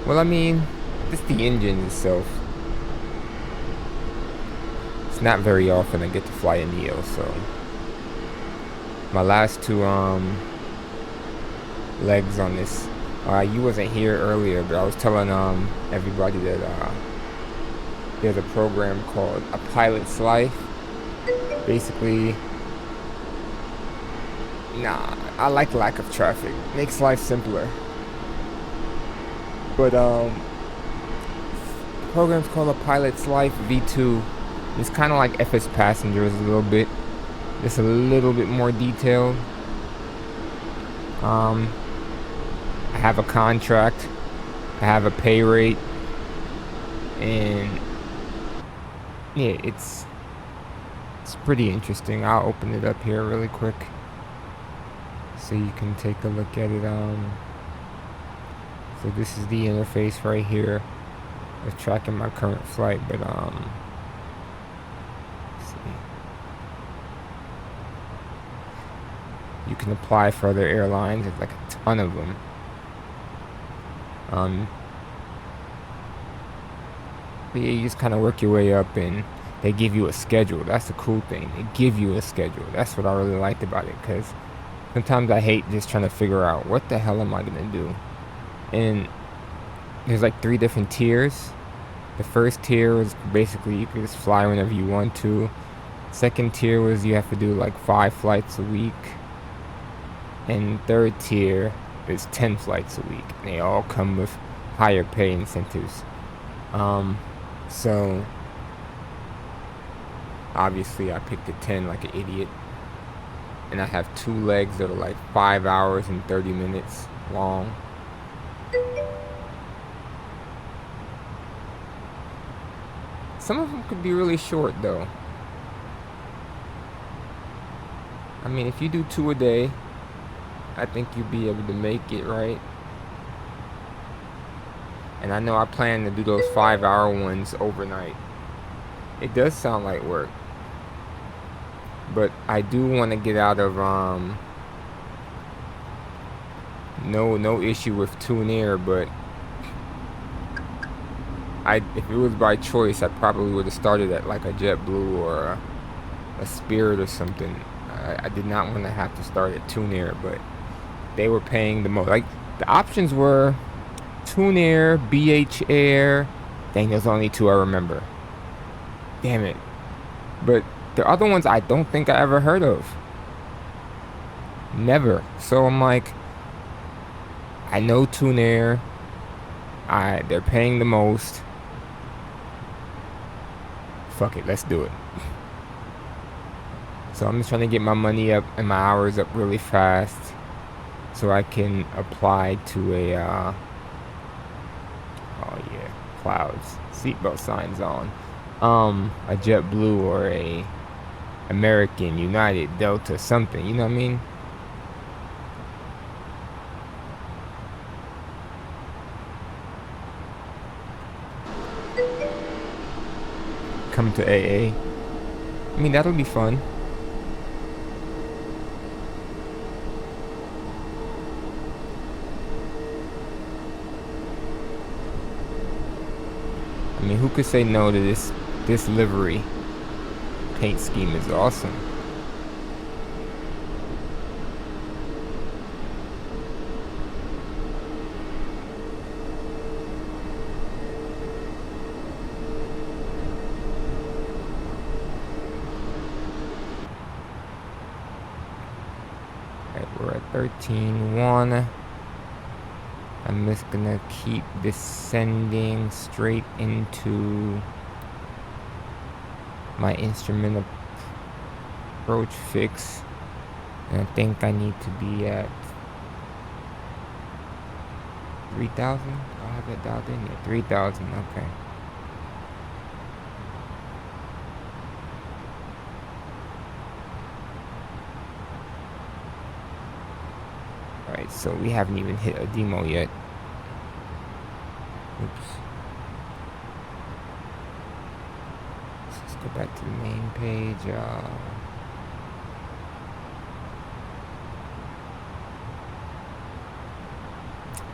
Well, I mean, just the engine itself. It's not very often I get to fly a Neo, so my last two legs on this. You wasn't here earlier, but I was telling everybody that there's a program called A Pilot's Life. Basically, I like lack of traffic. Makes life simpler. But the program's called A Pilot's Life V2. It's kind of like FS Passengers a little bit. It's a little bit more detailed. I have a contract. I have a pay rate. And yeah, it's pretty interesting. I'll open it up here really quick so you can take a look at it. So this is the interface right here of tracking my current flight, but let's see. You can apply for other airlines. There's like a ton of them. But yeah, you just kind of work your way up, and they give you a schedule. That's the cool thing. They give you a schedule. That's what I really liked about it, because sometimes I hate just trying to figure out what the hell am I gonna do. And there's like 3 different tiers. The first tier was basically you can just fly whenever you want to. Second tier was you have to do like 5 flights a week. And third tier is 10 flights a week. They all come with higher pay incentives. So obviously I picked the 10 like an idiot. And I have 2 legs that are like 5 hours and 30 minutes long. Some of them could be really short though. I mean, if you do 2 a day, I think you'll be able to make it, right? And I know I plan to do those 5-hour ones overnight. It does sound like work. But I do want to get out of no issue with TuneAir, but if it was by choice, I probably would have started at like a JetBlue or a Spirit or something. I did not want to have to start at TuneAir, but they were paying the most. Like, the options were TuneAir, BH Air. Dang, there's only 2 I remember. Damn it. But the other ones I don't think I ever heard of. Never. So I'm like, I know TuneAir. They're paying the most. Fuck it, let's do it. So I'm just trying to get my money up and my hours up really fast so I can apply to a oh yeah, clouds, seatbelt signs on, a JetBlue or a American, United, Delta, something, you know what I mean? Come to AA. I mean, that'll be fun. I mean, who could say no to this livery? paint scheme is awesome. Alright, we're at 13.1. I'm just gonna keep descending straight into my instrument approach fix, and I think I need to be at 3,000. I'll have that dialed in yet. 3,000. Okay. Alright, so we haven't even hit a demo yet. Oops. Let's go back to the main page.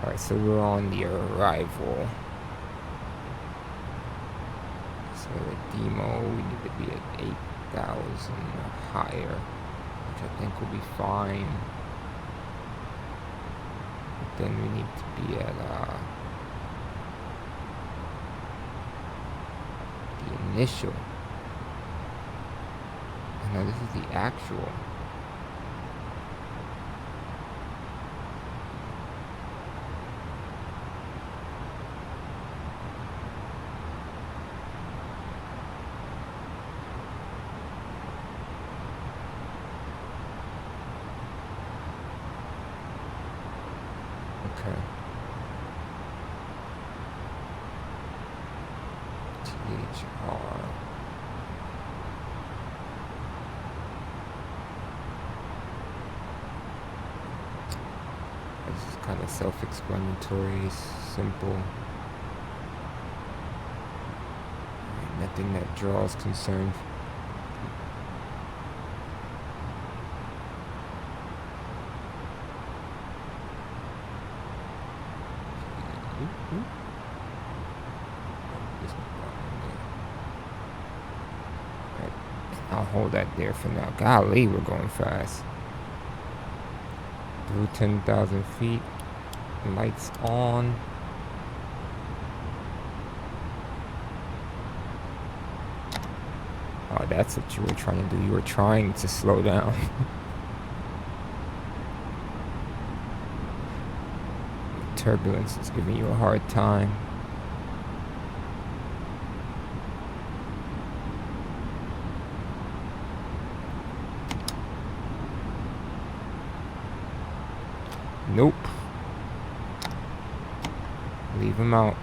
Alright, so we're on the arrival. So the demo, we need to be at 8,000 or higher, which I think will be fine. But then we need to be at the initial. No, this is the actual. Okay. THR. This is kind of self-explanatory, simple. Nothing that draws concern. I'll hold that there for now. Golly, we're going fast. Through 10,000 feet. Lights on. Oh, that's what you were trying to do. You were trying to slow down. Turbulence is giving you a hard time. Nope. Leave him out.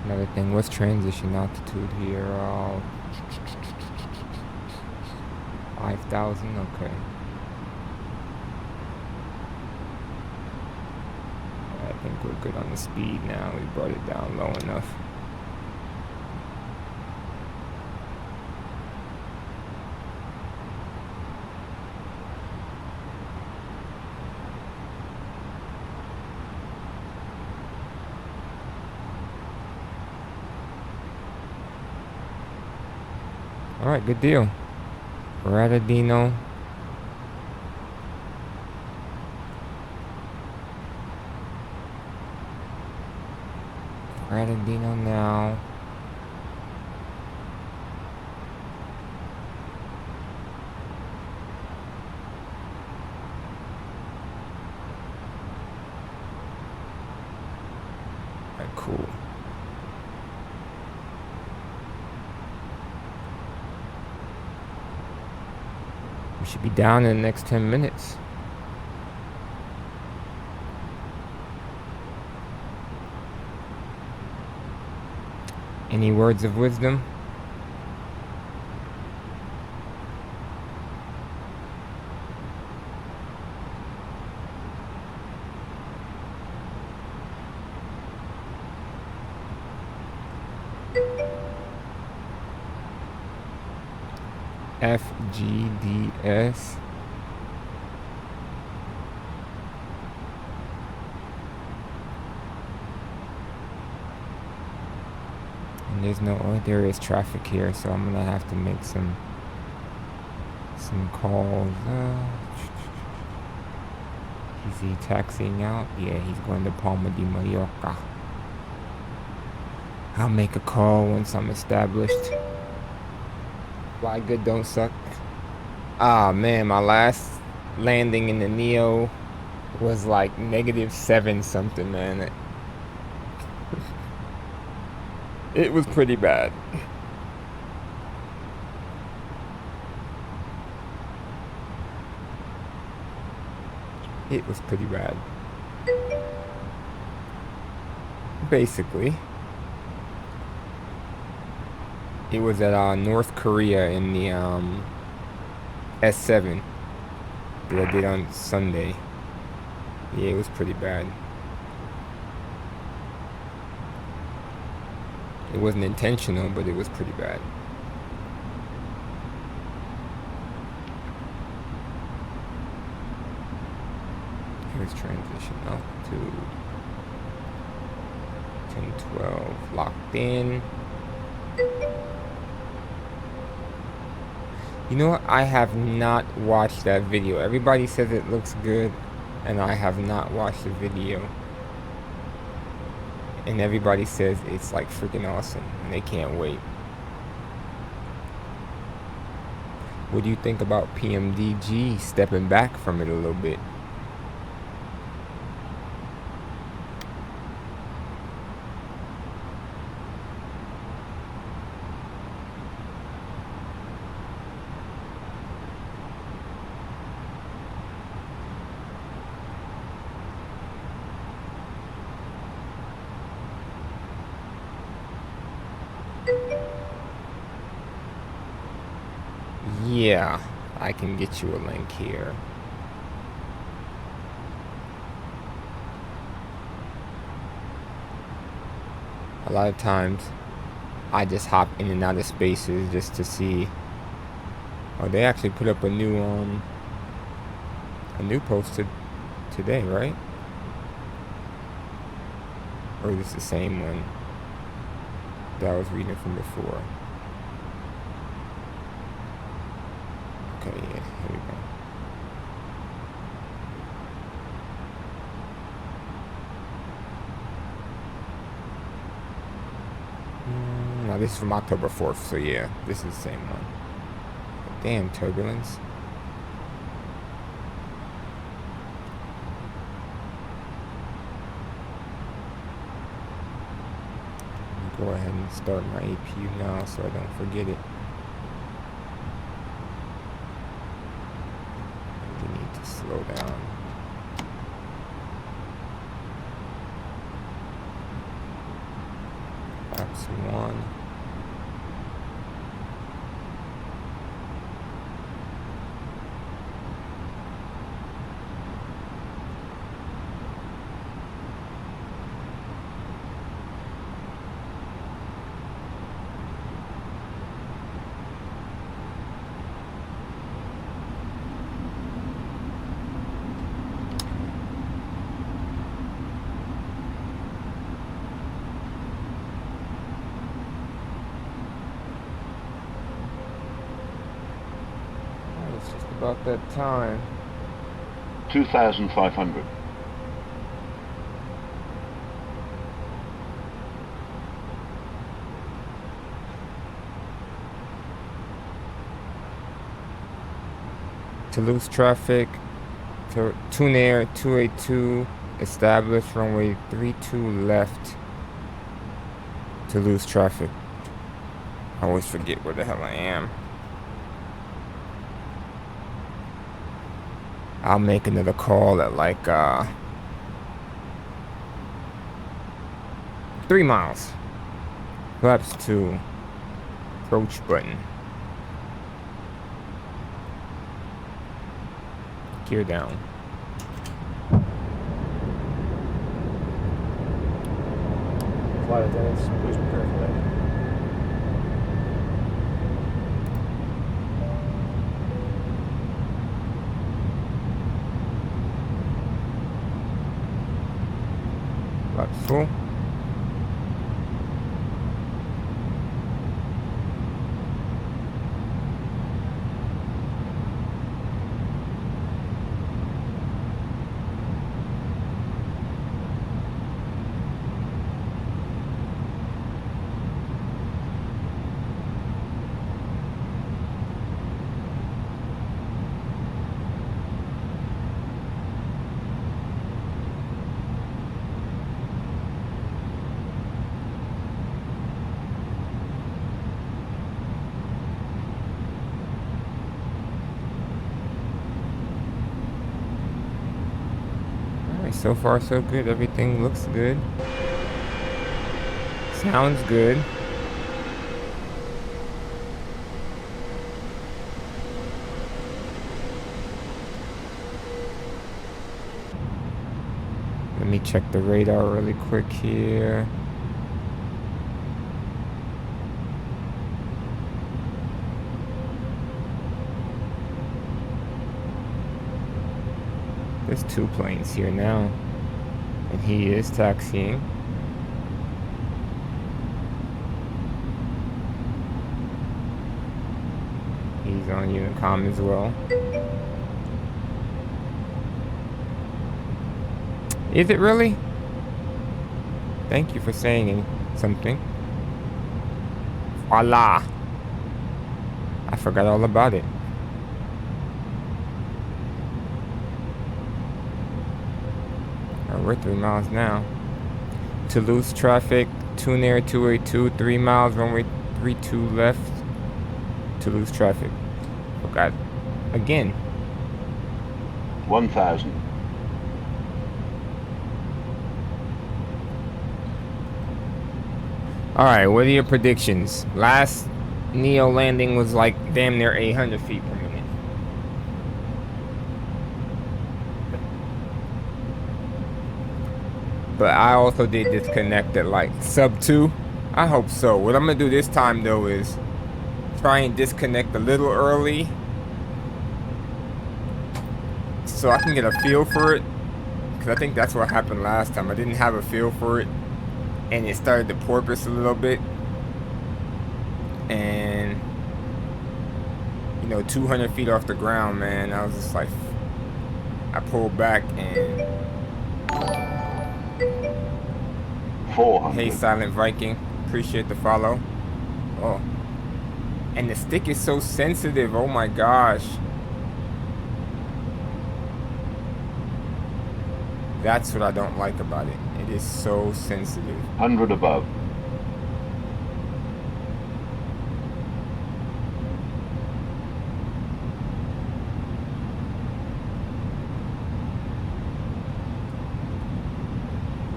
Another thing, what's transition altitude here? 5,000, okay. I think we're good on the speed now. We brought it down low enough. Alright, good deal. Radadino. Radadino now. Alright, cool. We should be down in the next 10 minutes. Any words of wisdom? FGDS. And there's no, oh, there is traffic here, so I'm gonna have to make some calls. Is he taxiing out? Yeah, he's going to Palma de Mallorca. I'll make a call once I'm established. Fly good, don't suck. Ah man, my last landing in the Neo was like -7 something, man. It was pretty bad. It was pretty bad. Basically, it was at North Korea in the S7 that I did on Sunday. Yeah, it was pretty bad. It wasn't intentional, but it was pretty bad. Here's transition altitude. 1012 locked in. You know what? I have not watched that video. Everybody says it looks good, and I have not watched the video. And everybody says it's like freaking awesome, and they can't wait. What do you think about PMDG stepping back from it a little bit? Yeah, I can get you a link here. A lot of times I just hop in and out of spaces just to see. Oh, they actually put up a new post today, right? Or is this the same one that I was reading from before? Okay, yeah, here we go. No, this is from October 4th, so yeah, this is the same one. Damn, turbulence. Go ahead and start my APU now so I don't forget it. Slow down. That's one. About that time. 2,500. Toulouse traffic. TU282 established. Runway 32 left. Toulouse traffic. I always forget where the hell I am. I'll make another call at like 3 miles. Flaps 2. Approach button. Gear down. Flight attendants, please prepare for landing. Clock's full. So far so good. Everything looks good. Sounds good. Let me check the radar really quick here. There's 2 planes here now, and he is taxiing. He's on Unicom as well. Is it really? Thank you for saying something. Voila! I forgot all about it. We're 3 miles now. Toulouse traffic, TU282, 3 miles, runway 32 left. Toulouse traffic. Forgot again. 1,000. Alright, what are your predictions? Last Neo landing was like damn near 800 feet per minute. But I also did disconnect at like sub 2. I hope so. What I'm gonna do this time though is try and disconnect a little early so I can get a feel for it, because I think that's what happened last time. I didn't have a feel for it and it started to porpoise a little bit, and you know, 200 feet off the ground, man, I was just like, I pulled back and 400. Hey Silent Viking, appreciate the follow. Oh, and the stick is so sensitive, oh my gosh. That's what I don't like about it. It is so sensitive. 100 above.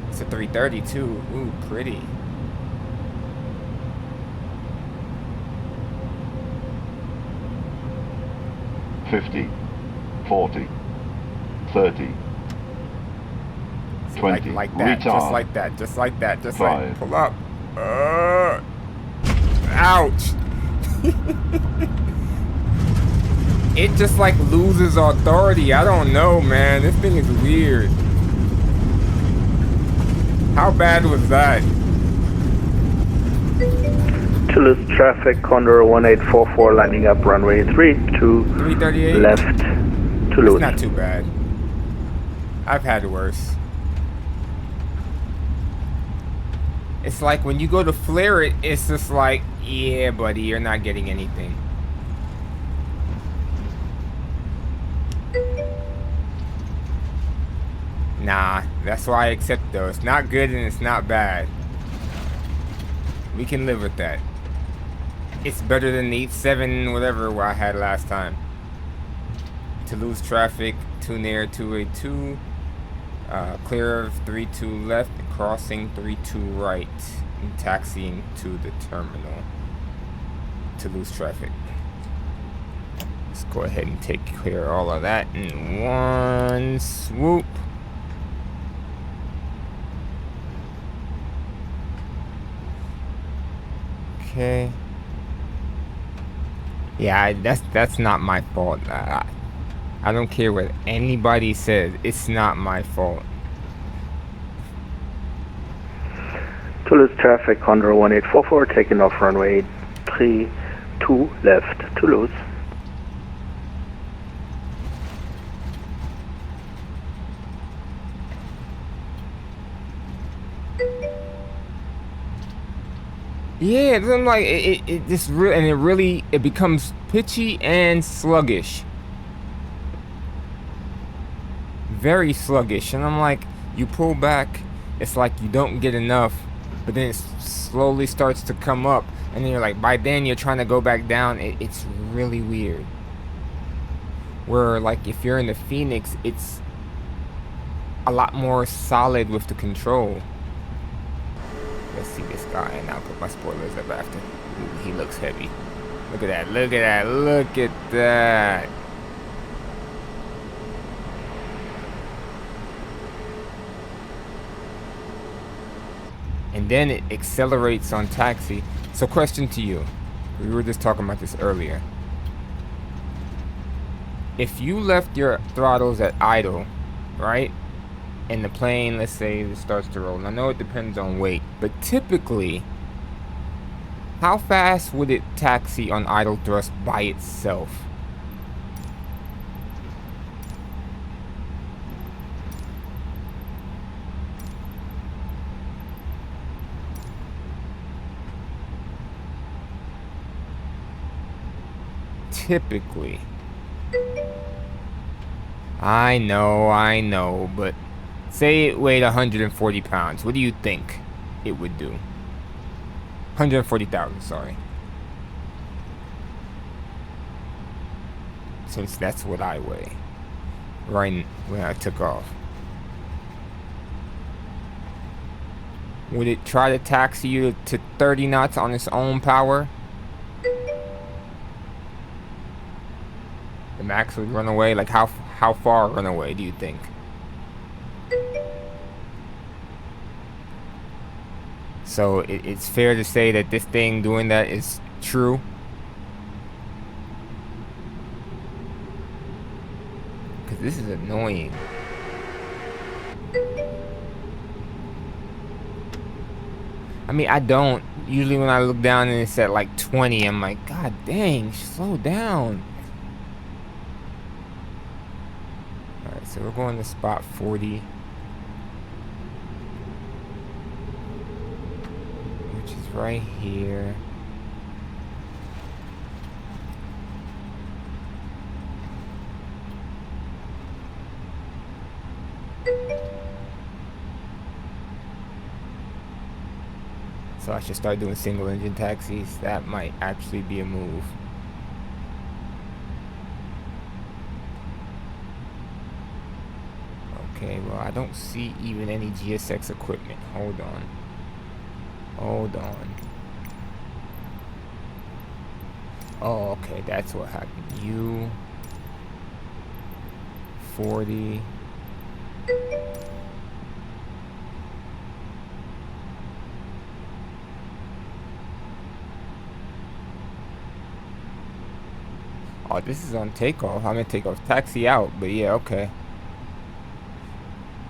It's a 332. Ooh, pretty. $50, $40, $30, $20. Like that, retard. just like that, just like that, just like, 5. pull up. Ouch. It just like loses authority. I don't know, man. This thing is weird. How bad was that? Toulouse traffic, Condor 1844 lining up runway 32 338 left, Toulouse. It's not too bad. I've had worse. It's like when you go to flare it, it's just like, yeah, buddy, you're not getting anything. Nah, that's why I accept those. It's not good and it's not bad. We can live with that. It's better than the 7 whatever I had last time. Toulouse traffic, too near 282. Clear of 32 left, crossing 32 right, and taxiing to the terminal. Toulouse traffic. Let's go ahead and take clear of all of that in one swoop. Okay. Yeah, that's not my fault. I don't care what anybody says. It's not my fault. Toulouse traffic, Condor 1844, taking off runway 32 left, Toulouse. Yeah, I'm like it just it becomes pitchy and sluggish. Very sluggish, and I'm like, you pull back, it's like you don't get enough, but then it slowly starts to come up, and then you're like, by then you're trying to go back down. It's really weird. Where like if you're in the Phoenix, it's a lot more solid with the control. Let's see this guy, and I'll put my spoilers up after. Ooh, he looks heavy. Look at that, look at that, look at that. And then it accelerates on taxi. So question to you. We were just talking about this earlier. If you left your throttles at idle, right? And the plane, let's say, it starts to roll. And I know it depends on weight, but typically, how fast would it taxi on idle thrust by itself? Typically. I know, but say it weighed 140 pounds. What do you think it would do? 140,000, sorry. Since that's what I weigh. Right when I took off. Would it try to taxi you to 30 knots on its own power? The max would run away? Like how far run away do you think? So it's fair to say that this thing doing that is true? Because this is annoying. I mean, I don't. Usually when I look down and it's at like 20, I'm like, God dang, slow down. Alright, so we're going to spot 40. Which is right here. So I should start doing single engine taxis. That might actually be a move. Okay, well I don't see even any GSX equipment. Hold on. Hold on. Oh, okay, that's what happened. U40. Oh, this is on takeoff. I'm gonna take off taxi out, but yeah, okay.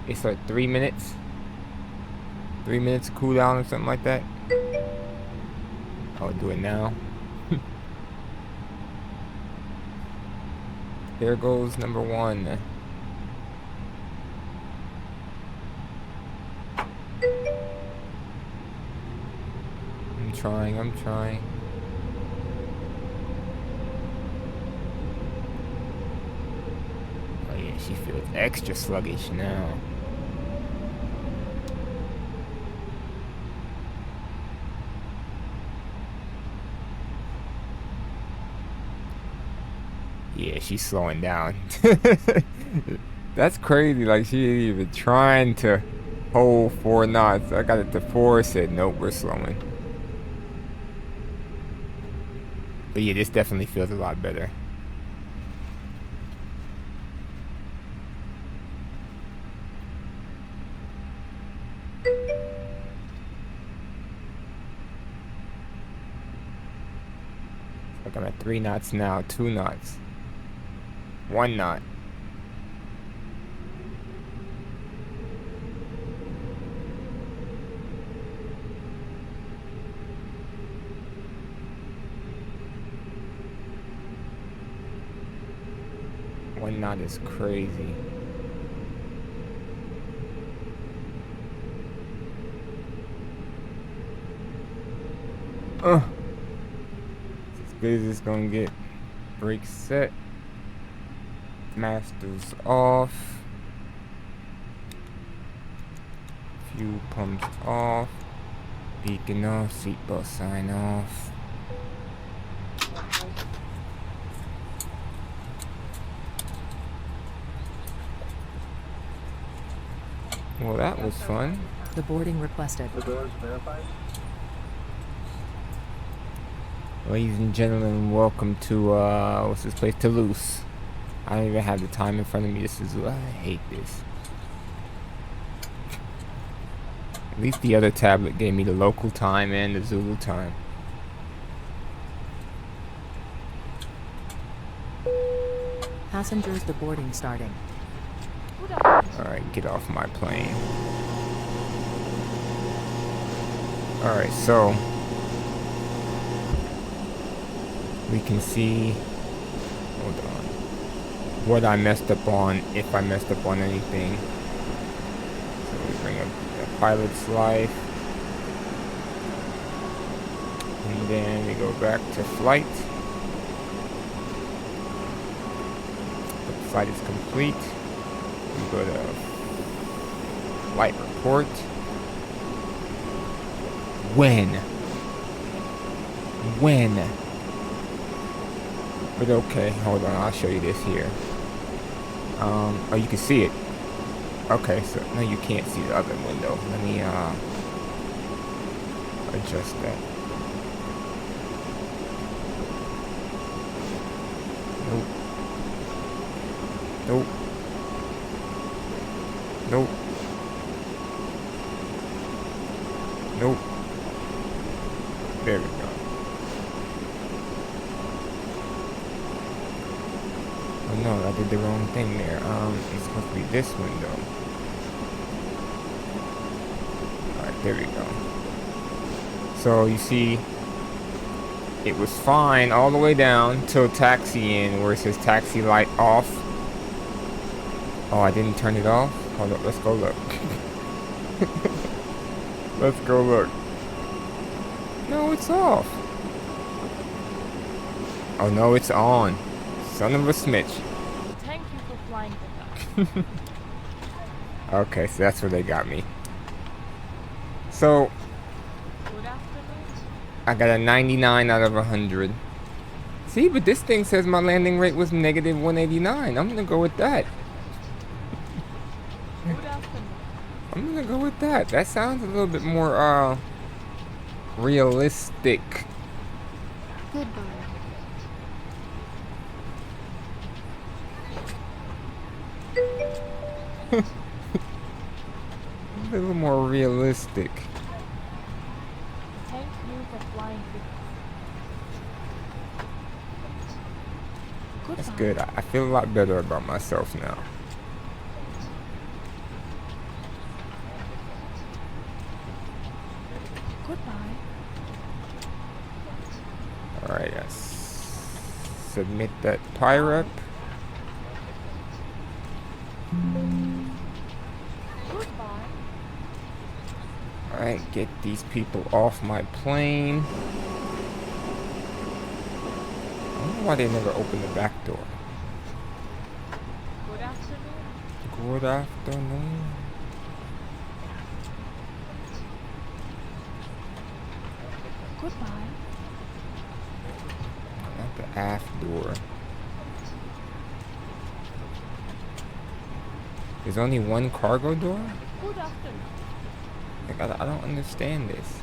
It's like 3 minutes. 3 minutes of cooldown or something like that. I'll do it now. There goes number one. I'm trying. Oh yeah, she feels extra sluggish now. Yeah, she's slowing down. That's crazy. Like, she ain't even trying to hold 4 knots. I got it to 4, said, nope, we're slowing. But yeah, this definitely feels a lot better. Like I'm at 3 knots now, 2 knots. 1 knot. 1 knot is crazy. It's as good as it's gonna get. Brake set. Masters off. Fuel pumps off. Beacon off. Seatbelt sign off. Well, that was fun. The boarding requested. The doors verified. Ladies and gentlemen, welcome to, what's this place? Toulouse. I don't even have the time in front of me. This is, I hate this. At least the other tablet gave me the local time and the Zulu time. Passengers, the boarding starting. Alright, get off my plane. Alright, so we can see, hold on, what I messed up on, if I messed up on anything. So we bring up the pilot's life, and then we go back to flight. The flight is complete. We go to flight report. When? But okay, hold on, I'll show you this here. Oh, you can see it. Okay, so no, you can't see the other window. Let me adjust that. Nope. Nope. Nope. Nope. There we go. Oh no, I did the wrong thing there. It's supposed to be this window. Alright, there we go. So you see, it was fine all the way down till taxi in, where it says taxi light off. Oh, I didn't turn it off? Hold up, let's go look. Let's go look. No, it's off. Oh no, it's on. Son of a smidge. Thank you for flying with us. Okay, so that's where they got me. So, Good afternoon. I got a 99 out of 100. See, but this thing says my landing rate was negative 189. I'm gonna go with that. Good afternoon. I'm gonna go with that. That sounds a little bit more, realistic. Goodbye. A little more realistic. Thank you for flying with us. That's Goodbye. good. I feel a lot better about myself now. Goodbye. Alright, yes. Submit that PIREP. Goodbye. Alright, get these people off my plane. I don't know why they never opened the back door. Good afternoon. Good afternoon. Goodbye. Not the aft door. There's only one cargo door? Good afternoon. Like, I don't understand this.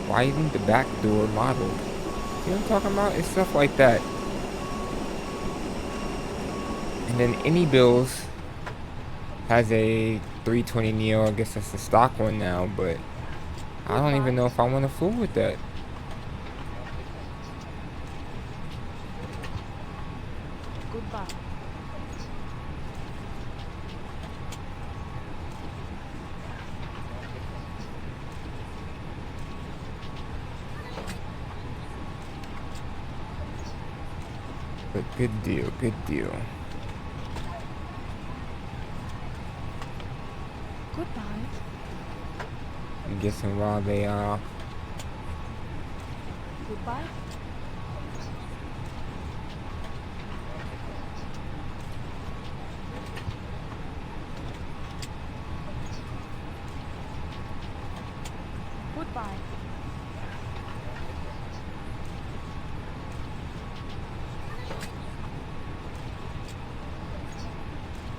Why isn't the back door modeled? You know what I'm talking about? It's stuff like that. And then Any Bills has a 320 Neo. I guess that's the stock one now, but I don't even know if I want to fool with that. Goodbye. But good deal, good deal. Goodbye. I'm guessing while they Goodbye. Goodbye.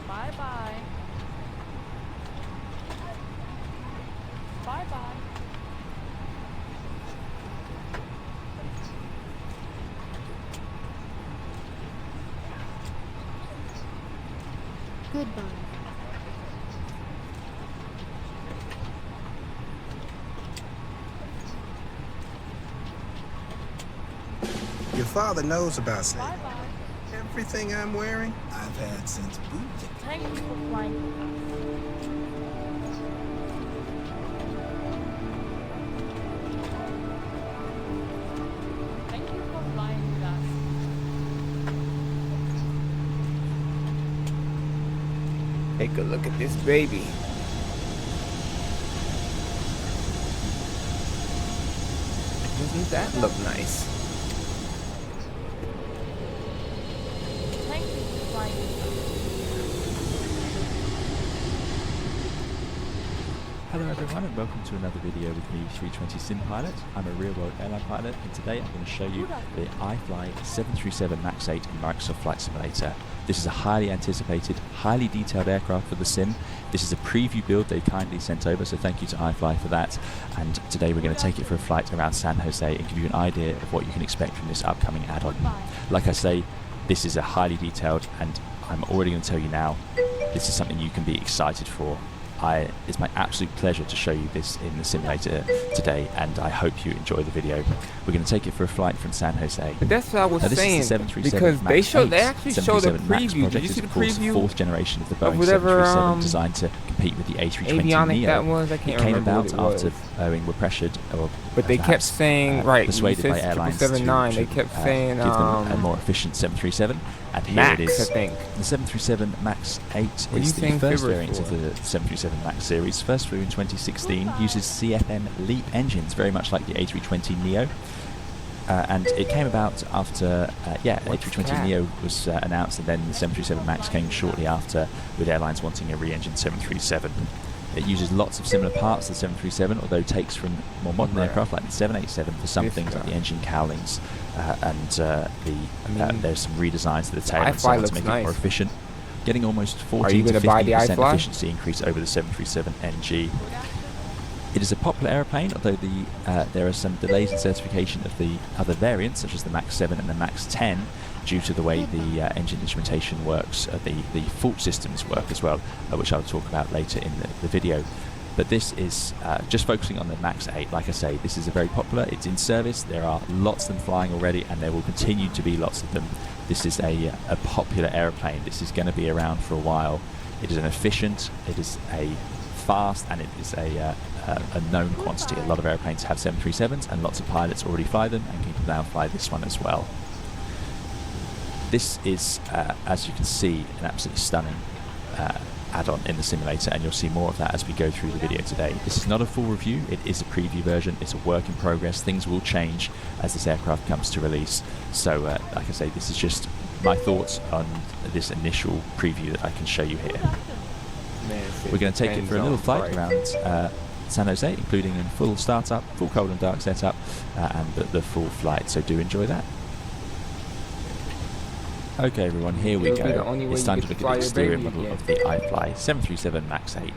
Bye-bye. Bye-bye. Goodbye. Your father knows about saving. Bye-bye. Everything I'm wearing, I've had since boot camp. Thank you for flying with us. Thank you for flying with us. take a look at this baby. Doesn't that look nice? Thank you for flying with us. Hello everyone and welcome to another video with me, 320 Sim Pilot. I'm a real-world airline pilot and today I'm going to show you the iFly 737 MAX 8 in Microsoft Flight Simulator. This is a highly anticipated, highly detailed aircraft for the sim. This is a preview build they kindly sent over, so thank you to iFly for that. And today we're going to take it for a flight around San Jose and give you an idea of what you can expect from this upcoming add-on. Like I say, this is a highly detailed, and I'm already going to tell you now, this is something you can be excited for. It's my absolute pleasure to show you this in the simulator today, and I hope you enjoy the video. We're going to take it for a flight from San Jose. But that's what I was saying, is the 737 because MAX they 8. actually showed a 737 MAX preview. Did project you is see the of course preview? the fourth generation of the Boeing whatever, 737 designed to compete with the A320neo. avionic that was? I can't it came remember about what it was. after Boeing were pressured, or But they kept saying, right, you persuaded said by airlines to 779, they kept saying, give them a more efficient 737, and here Max, it is. I think. The 737 MAX 8 What is do the you think first Fibber variant of for? the 737 MAX series. First flew in 2016, uses CFM LEAP engines, very much like the A320neo. And it came about after, A320neo was announced, and then the 737 MAX came shortly after, with airlines wanting a re-engined 737. It uses lots of similar parts to the 737, although takes from more modern aircraft like the 787 for some things like the engine cowlings, there's some redesigns to the tail and so on to make it more efficient. Getting almost 14 to 15% efficiency increase over the 737 NG. It is a popular aeroplane, although there are some delays in certification of the other variants, such as the MAX 7 and the MAX 10, due to the way the engine instrumentation works, the fault systems work as well, which I'll talk about later in the video. But this is just focusing on the MAX 8. Like I say, this is a very popular, it's in service, there are lots of them flying already, and there will continue to be lots of them. This is a popular aeroplane. This is going to be around for a while. It is an efficient, it is a fast, and it is a known quantity. A lot of airplanes have 737s, and lots of pilots already fly them and can now fly this one as well. This is, as you can see, an absolutely stunning add-on in the simulator, and you'll see more of that as we go through the video today. This is not a full review, it is a preview version, it's a work in progress. Things will change as this aircraft comes to release. So, like I say, this is just my thoughts on this initial preview that I can show you here. We're going to take it for a little flight around San Jose, including in full startup, full cold and dark setup, and the full flight, so do enjoy that. Okay everyone, here we go. It's time to look at the exterior model of the iFly 737 MAX 8,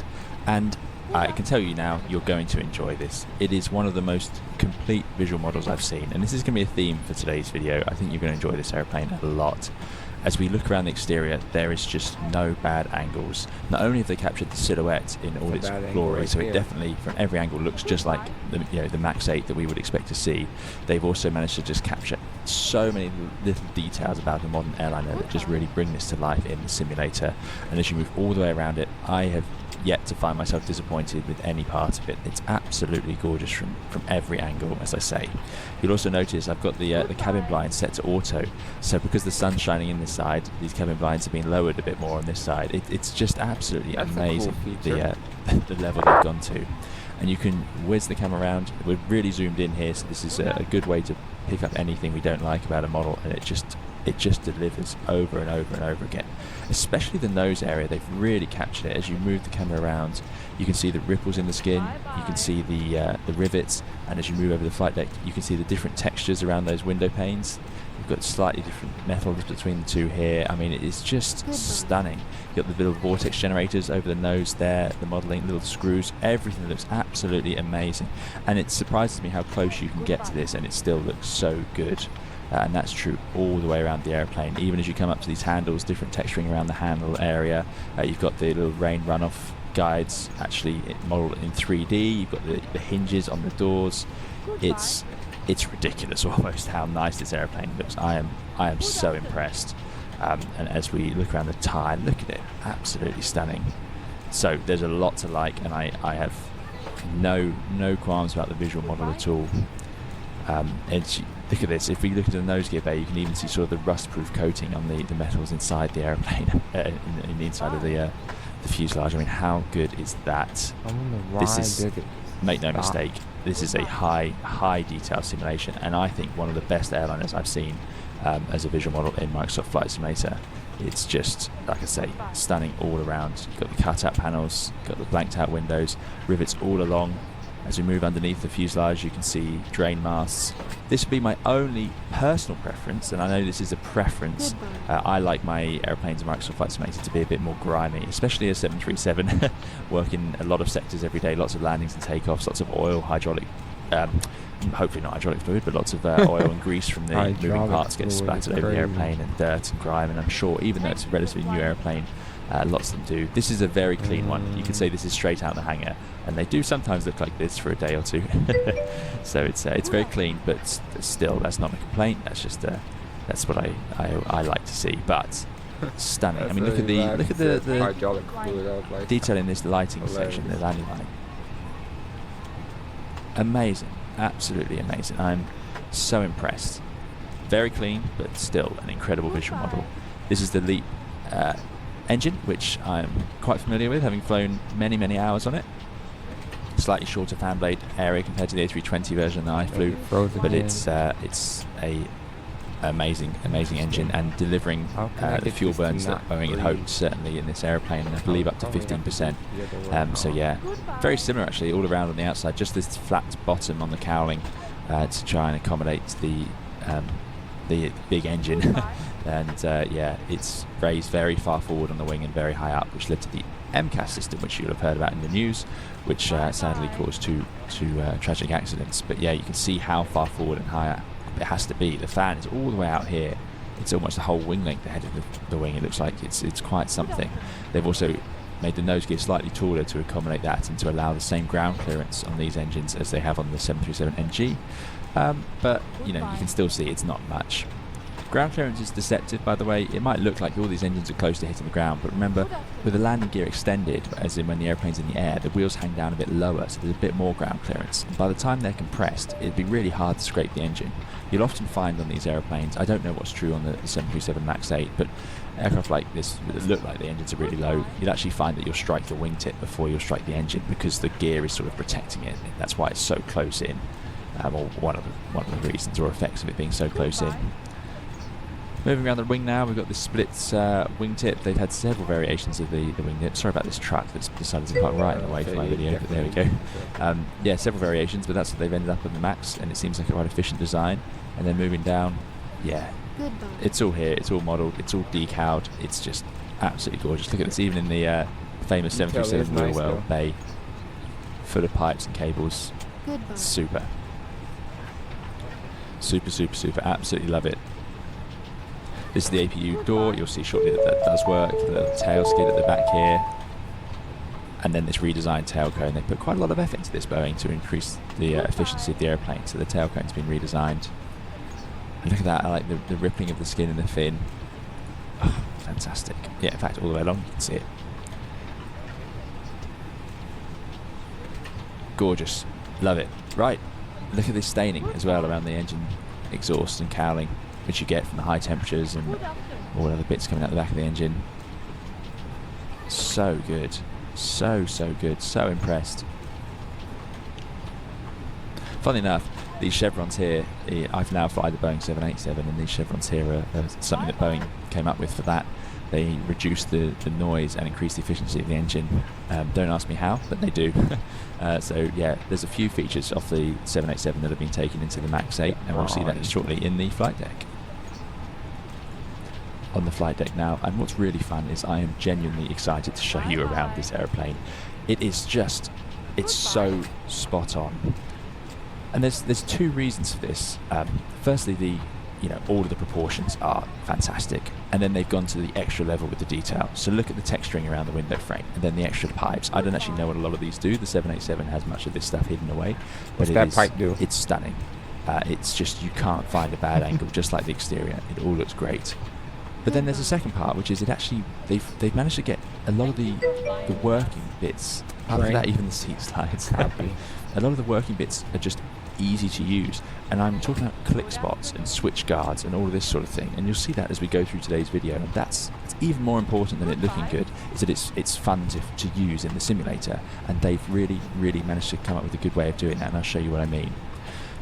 and I can tell you now, you're going to enjoy this. It is one of the most complete visual models I've seen, and this is going to be a theme for today's video. I think you're going to enjoy this airplane a lot. As we look around the exterior, there is just no bad angles. Not only have they captured the silhouette in all its glory, so it definitely, from every angle, looks just like the Max 8 that we would expect to see. They've also managed to just capture so many little details about a modern airliner that just really bring this to life in the simulator. And as you move all the way around it, I have yet to find myself disappointed with any part of it. It's absolutely gorgeous from every angle, as I say. You'll also notice I've got the cabin blinds set to auto, so because the sun's shining in this side, these cabin blinds have been lowered a bit more on this side. It's just absolutely amazing, the level they've gone to. And you can whiz the camera around. We're really zoomed in here, so this is a good way to pick up anything we don't like about a model, and it just delivers over and over and over again. Especially the nose area, they've really captured it. As you move the camera around, you can see the ripples in the skin, you can see the rivets, and as you move over the flight deck, you can see the different textures around those window panes. You've got slightly different metals between the two here. I mean, it is just stunning. You've got the little vortex generators over the nose there, the modelling, little screws, everything looks absolutely amazing. And it surprises me how close you can get to this and it still looks so good. And that's true all the way around the airplane. Even as you come up to these handles, different texturing around the handle area. You've got the little rain runoff guides actually modelled in 3D. You've got the hinges on the doors. It's ridiculous almost how nice this airplane looks. I am so impressed. And as we look around the tyre, look at it, absolutely stunning. So there's a lot to like, and I have no qualms about the visual model at all. Look at this. If we look at the nose gear bay, you can even see sort of the rust-proof coating on the metals inside the airplane, in the inside of the fuselage. I mean, how good is that? This is, make no mistake, this is a high detail simulation, and I think one of the best airliners I've seen as a visual model in Microsoft Flight Simulator. It's just, like I say, stunning all around. You've got the cut-out panels, got the blanked-out windows, rivets all along. As we move underneath the fuselage, you can see drain masts. This would be my only personal preference, and I know this is a preference. I like my airplanes in Microsoft Flight Simulator to be a bit more grimy, especially a 737. Work in a lot of sectors every day, lots of landings and takeoffs, lots of oil, hydraulic, hopefully not hydraulic fluid, but lots of oil and grease from the moving parts get splattered over the airplane, and dirt and grime, and I'm sure even though it's a relatively new airplane, lots of them do. This is a very clean one. You can say this is straight out the hangar, and they do sometimes look like this for a day or two. So it's very clean, but still, that's not a complaint. That's just that's what I like to see. But stunning. I mean, look at the detail in this lighting section, the landing light. Amazing, absolutely amazing. I'm so impressed. Very clean, but still an incredible visual model. This is the LEAP engine, which I'm quite familiar with, having flown many hours on it. Slightly shorter fan blade area compared to the A320 version that I flew, but it's a amazing engine, and delivering the fuel burns that Boeing had hoped, certainly in this airplane, I believe up to 15%. So yeah, very similar actually all around on the outside, just this flat bottom on the cowling to try and accommodate the big engine. And yeah, it's raised very far forward on the wing and very high up, which led to the MCAS system, which you'll have heard about in the news, which sadly caused two tragic accidents. But yeah, you can see how far forward and high up it has to be. The fan is all the way out here. It's almost the whole wing length ahead of the wing. It looks like it's quite something. They've also made the nose gear slightly taller to accommodate that and to allow the same ground clearance on these engines as they have on the 737NG. But you know, you can still see it's not much. Ground clearance is deceptive, by the way. It might look like all these engines are close to hitting the ground, but remember, with the landing gear extended, as in when the airplane's in the air, the wheels hang down a bit lower, so there's a bit more ground clearance. And by the time they're compressed, it'd be really hard to scrape the engine. You'll often find on these airplanes, I don't know what's true on the 737 MAX 8, but aircraft like this that look like the engines are really low, you'll actually find that you'll strike the wingtip before you'll strike the engine, because the gear is sort of protecting it. That's why it's so close in, or one of the reasons or effects of it being so close in. Moving around the wing now, we've got this split wingtip. They've had several variations of the wingtip. Sorry about this truck that's decided to park right in the way for my video, but there we go. Yeah, several variations, but that's what they've ended up with the MAX, and it seems like a quite efficient design. And then moving down, yeah, it's all here, it's all modelled, it's all decaled, it's just absolutely gorgeous. Look at this, even in the famous 737 wheel well bay, full of pipes and cables. Super. Super, absolutely love it. This is the APU door. You'll see shortly that does work. The little tail skid at the back here. And then this redesigned tail cone. They put quite a lot of effort into this, Boeing, to increase the efficiency of the airplane. So the tail cone's been redesigned. And look at that. I like the rippling of the skin in the fin. Oh, fantastic. Yeah, in fact, all the way along you can see it. gorgeous. Love it. Right, look at this staining as well around the engine exhaust and cowling, which you get from the high temperatures and all other bits coming out the back of the engine. So good. So good. So impressed. Funnily enough, these chevrons here, I've now fly the Boeing 787, and these chevrons here are something that Boeing came up with for that. They reduce the noise and increase the efficiency of the engine. Don't ask me how, but they do. So yeah, there's a few features off the 787 that have been taken into the MAX 8, and we'll see that shortly in the flight deck. On the flight deck now, and what's really fun is I am genuinely excited to show you around this aeroplane. It is just, it's so spot on. And there's two reasons for this. Firstly, all of the proportions are fantastic, and then they've gone to the extra level with the detail. So look at the texturing around the window frame, and then the extra pipes. I don't actually know what a lot of these do. The 787 has much of this stuff hidden away, but What's that pipe do? It's stunning. It's just, you can't find a bad angle, just like the exterior. It all looks great. But then there's a second part, which is they've managed to get a lot of the working bits. Apart from that, even the seat slides. A lot of the working bits are just easy to use, and I'm talking about click spots and switch guards and all of this sort of thing, and you'll see that as we go through today's video. And it's even more important than it looking good, is that it's fun to use in the simulator, and they've really managed to come up with a good way of doing that, and I'll show you what I mean.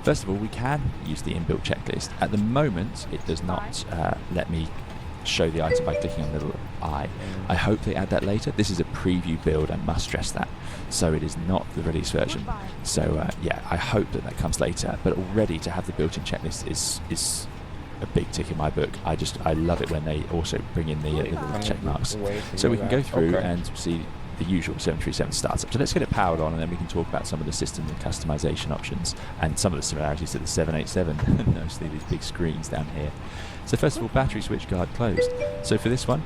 First of all, we can use the inbuilt checklist. At the moment, it does not let me show the item by clicking on the little eye. I hope they add that later. This is a preview build, I must stress that, so it is not the release version. So yeah, I hope that comes later, but already to have the built-in checklist is a big tick in my book. I love it when they also bring in the little check marks. So we can go through and see the usual 737 startup. So let's get it powered on, and then we can talk about some of the system and customization options and some of the similarities to the 787. Mostly these big screens down here. So first of all, battery switch guard closed. So for this one,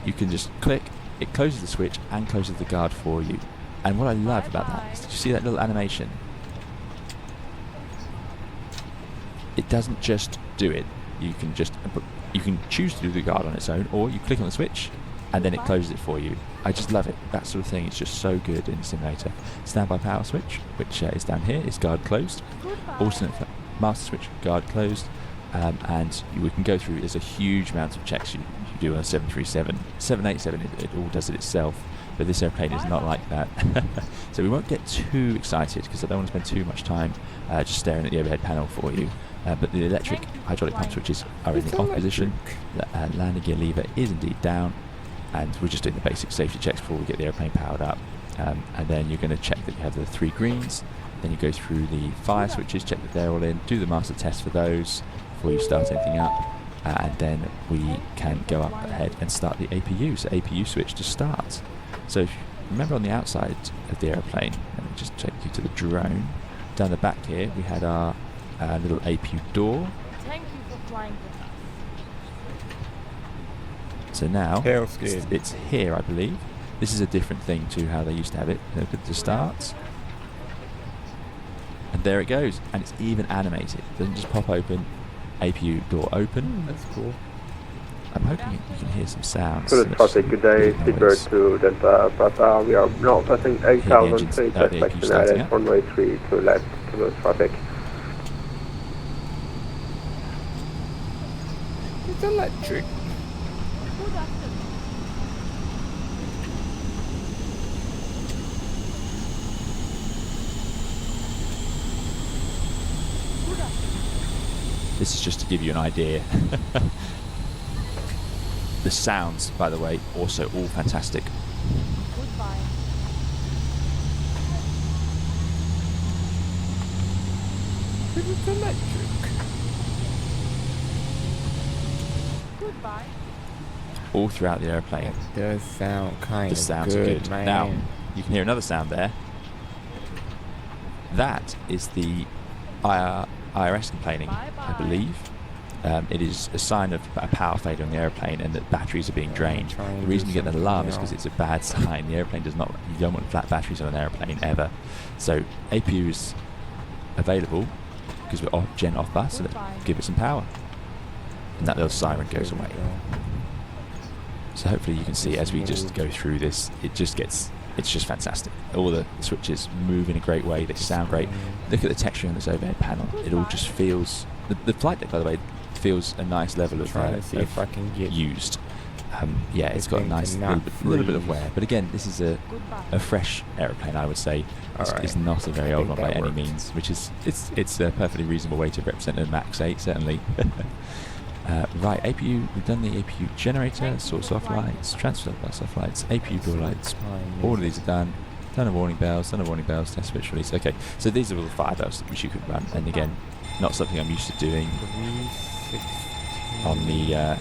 you can just click, it closes the switch and closes the guard for you. And what I love about that is, did you see that little animation? It doesn't just do it. You can choose to do the guard on its own, or you click on the switch and then it closes it for you. I just love it. That sort of thing is just so good in the simulator. Standby power switch, which is down here, is guard closed. Alternate master switch, guard closed. And we can go through, there's a huge amount of checks you do on a 737. 787, it all does it itself, but this airplane is not like that. So we won't get too excited, because I don't want to spend too much time just staring at the overhead panel for you. But the electric hydraulic pump switches are in the off position. The landing gear lever is indeed down, and we're just doing the basic safety checks before we get the airplane powered up. And then you're going to check that you have the 3 greens. Then you go through the fire switches, check that they're all in, do the master test for those before you start anything up, and then we can go up ahead and start the APU. So APU switch to start. So if you remember, on the outside of the aeroplane, let me just take you to the drone. Down the back here, we had our little APU door. Thank you for flying with us. So now it's here, I believe. This is a different thing to how they used to have it. Look at the start. And there it goes, and it's even animated. It doesn't just pop open. APU door open. That's cool. I'm hoping you can hear some sounds. Toulouse traffic, good day, Skipper to Delta Papa. We are now passing 8,000 feet at section island, runway 3 to left, Toulouse traffic. It's electric. Good afternoon. This is just to give you an idea. The sounds, by the way, also all fantastic. Goodbye. It's electric. Goodbye. All throughout the airplane. It does sound kind of The sounds good, are good. man. Now, you can hear another sound there. That is the IRS complaining, I believe. It is a sign of a power failure on the airplane and that batteries are being drained. The reason you get that alarm is because it's a bad sign. The airplane does not, you don't want flat batteries on an airplane ever. So APU is available because we're gen off bus, so let's give it some power. And that little siren goes away. So hopefully you can see as we just go through this, it just gets it's just fantastic. All the switches move in a great way. They sound great. Look at the texture on this overhead panel. It all just feels. The flight deck, by the way, feels a nice level of, Trying to see if I can get used. Yeah, it's got a thing nice to not little bit of freeze. wear. But again, this is a fresh aeroplane, I would say. It's not a very old one by any means, which is it's a perfectly reasonable way to represent a Max 8, certainly. Right, APU, we've done the APU generator, source off lights, transfer bus off lights, APU door lights. All of these are done. Done a warning bells, test switch release. Okay, so these are all the fire bells which you could run. And again, not something I'm used to doing on the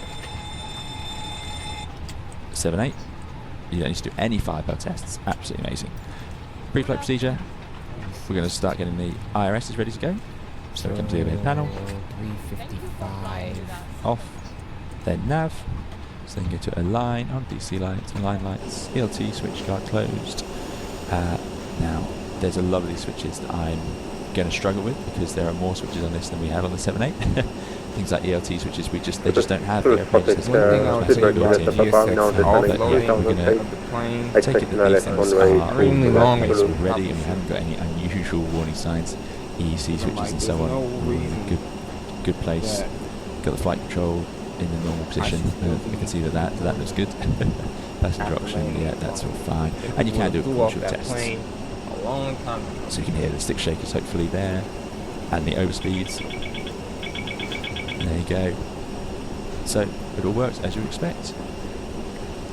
7.8. You don't need to do any fire bell tests. Absolutely amazing. Pre-flight procedure. We're going to start getting the IRSs ready to go. So we come to the overhead panel. 355. Off. Then nav. So then go to align on DC lights, align lights, ELT switch guard closed. Now, there's a lot of these switches that I'm going to struggle with because there are more switches on this than we had on the 7.8. Things like ELT switches, they just don't have the airplanes. One thing I would say about the GSX offloading we're going of the plane, to take it that these things are extremely long and ready and we haven't got any unusual warning signs, EEC switches and so on. We're in a good place. Got the flight control in the normal position. You can see that looks good. Passenger option, yeah, that's all fine. And you can do a crucial test. So you can hear the stick shakers hopefully there, and the overspeeds. There you go. So it all works as you expect.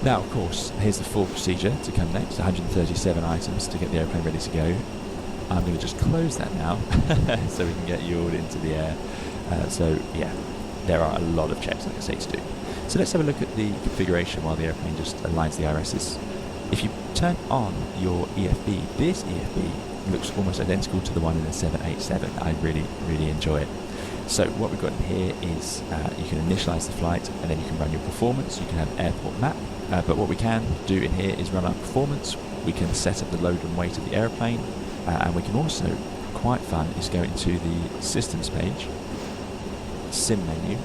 Now, of course, here's the full procedure to come next. 137 items to get the airplane ready to go. I'm going to just close that now so we can get you all into the air. So yeah, there are a lot of checks, like I say, to do. So let's have a look at the configuration while the airplane just aligns the IRSs. If you turn on your EFB, this EFB looks almost identical to the one in the 787. I really, really enjoy it. So what we've got in here is you can initialize the flight and then you can run your performance. You can have airport map, but what we can do in here is run our performance. We can set up the load and weight of the airplane, and we can also, quite fun, is go into the systems page, sim menu,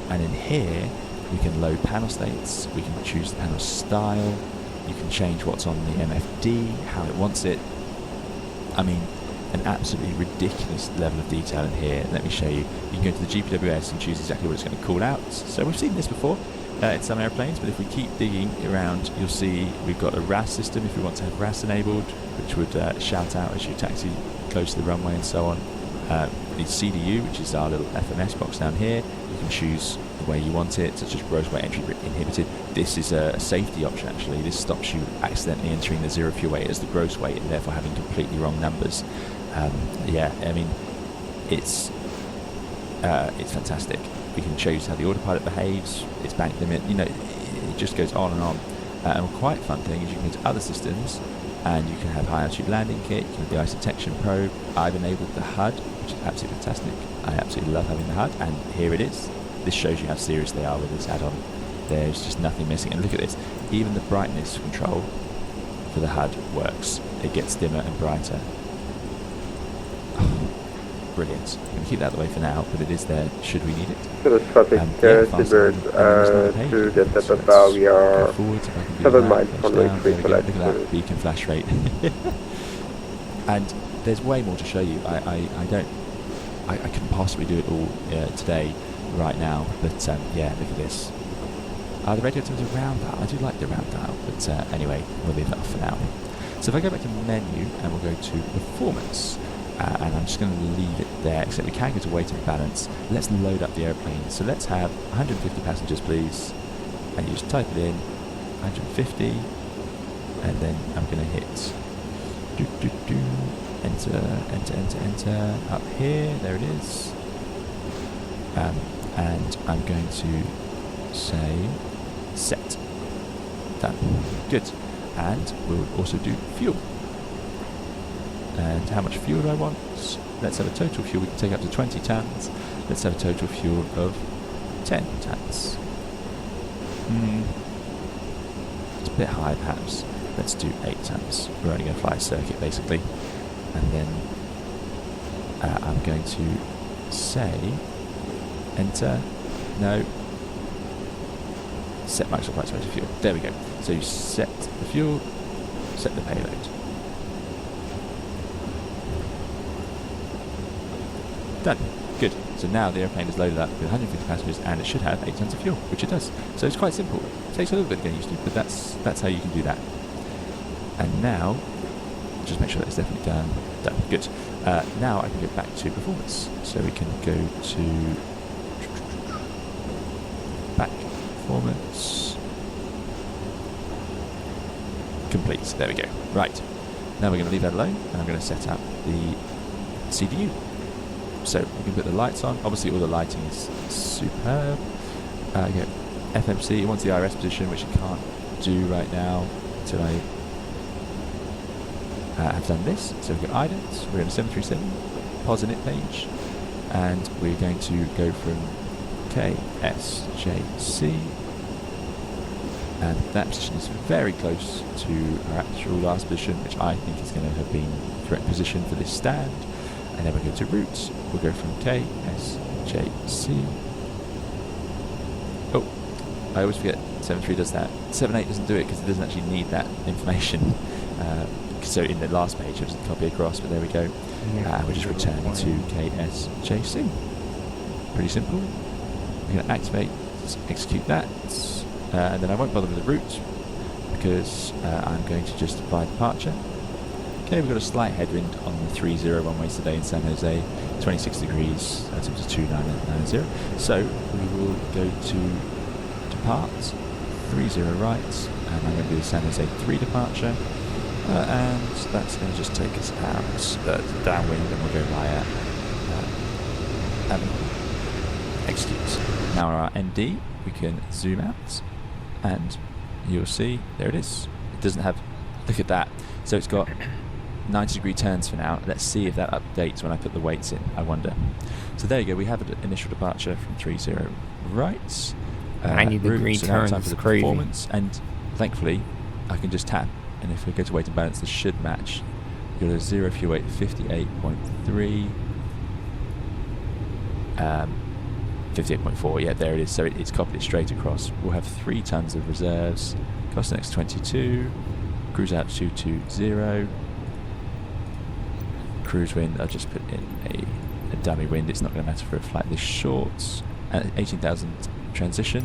and in here we can load panel states, we can choose the panel style, you can change what's on the MFD, how it wants it. I mean, an absolutely ridiculous level of detail in here. Let me show you. You can go to the GPWS and choose exactly what it's going to call out. So we've seen this before in some airplanes, but if we keep digging around, you'll see we've got a RAS system if we want to have RAS enabled, which would shout out as you taxi close to the runway and so on. The CDU, which is our little FMS box down here, you can choose the way you want it, such as gross weight entry inhibited. This is a safety option actually. This stops you accidentally entering the zero fuel weight as the gross weight and therefore having completely wrong numbers. Yeah, I mean, it's fantastic. We can choose how the autopilot behaves, its bank limit, you know, it just goes on and on. And a quite fun thing is you can go to other systems and you can have high altitude landing kit, you can have the ice detection probe. I've enabled the HUD, which is absolutely fantastic. I absolutely love having the HUD, and here it is. This shows you how serious they are with this add-on. There's just nothing missing. And look at this, even the brightness control for the HUD works. It gets dimmer and brighter. Brilliant. I'm going to keep that the way for now, but it is there should we need it. Traffic Seabird to the set above, we are 7 miles from the free flight. Look at that beacon flash rate. And there's way more to show you. I couldn't possibly do it all today, right now, but yeah, look at this. The radio times are round dial. I do like the round dial, but anyway, we'll leave that off for now. So if I go back to menu and we'll go to performance, and I'm just going to leave it there, except we can go to weight and balance. Let's load up the airplane. So let's have 150 passengers, please. And you just type it in, 150, and then I'm going to hit enter, up here, there it is. And I'm going to say set. Done. Good. And we'll also do fuel. And how much fuel do I want? Let's have a total fuel. We can take up to 20 tons. Let's have a total fuel of 10 tons. It's a bit high, perhaps. Let's do 8 tons. We're only going to fly a circuit, basically. And then I'm going to say enter. No. Set maximum flight rate of fuel. There we go. So you set the fuel. set the payload. Done. Good. So now the airplane is loaded up with 150 passengers and it should have 8 tons of fuel, which it does. So it's quite simple. It takes a little bit to get used to, but that's how you can do that. And now, just make sure that's definitely done. Done. Good. Now I can get back to performance. So we can go to back performance. Complete. There we go. Right. Now we're going to leave that alone and I'm going to set up the CDU. So we can put the lights on. Obviously all the lighting is superb. Get FMC, it wants the IRS position, which it can't do right now until I have done this. So we've got idents, we're in a 737 pos init page, and we're going to go from KSJC, and that position is very close to our actual last position, which I think is going to have been the correct position for this stand. And then we go to route, we'll go from KSJC. Oh, I always forget 7.3 does that. 7.8 doesn't do it because it doesn't actually need that information. So in the last page it doesn't copy across, but there we go. We'll just return to KSJC. Pretty simple. We're going to activate, execute that, and then I won't bother with the route because I'm going to just apply departure. Okay, we've got a slight headwind on the 30 runways today in San Jose, 26 degrees, that's up to 2990. So we will go to depart, 30 right, and I'm going to do the San Jose 3 departure, and that's going to just take us out downwind, and we'll go via execute. Now on our ND, we can zoom out, and you'll see, there it is. It doesn't have, look at that. So it's got 90-degree turns for now. Let's see if that updates when I put the weights in, I wonder. So there you go, we have an initial departure from 30 right. 90-degree so now turns time for is the crazy. performance, and thankfully I can just tap, and if we go to weight and balance, this should match. You've got a 0 fuel weight 58.3, 58.4, yeah, there it is. So it's copied it straight across. We'll have 3 tons of reserves. Cost next 22. Cruise out 220. Cruise wind, I'll just put in a dummy wind. It's not going to matter for a flight this short. 18,000 transition.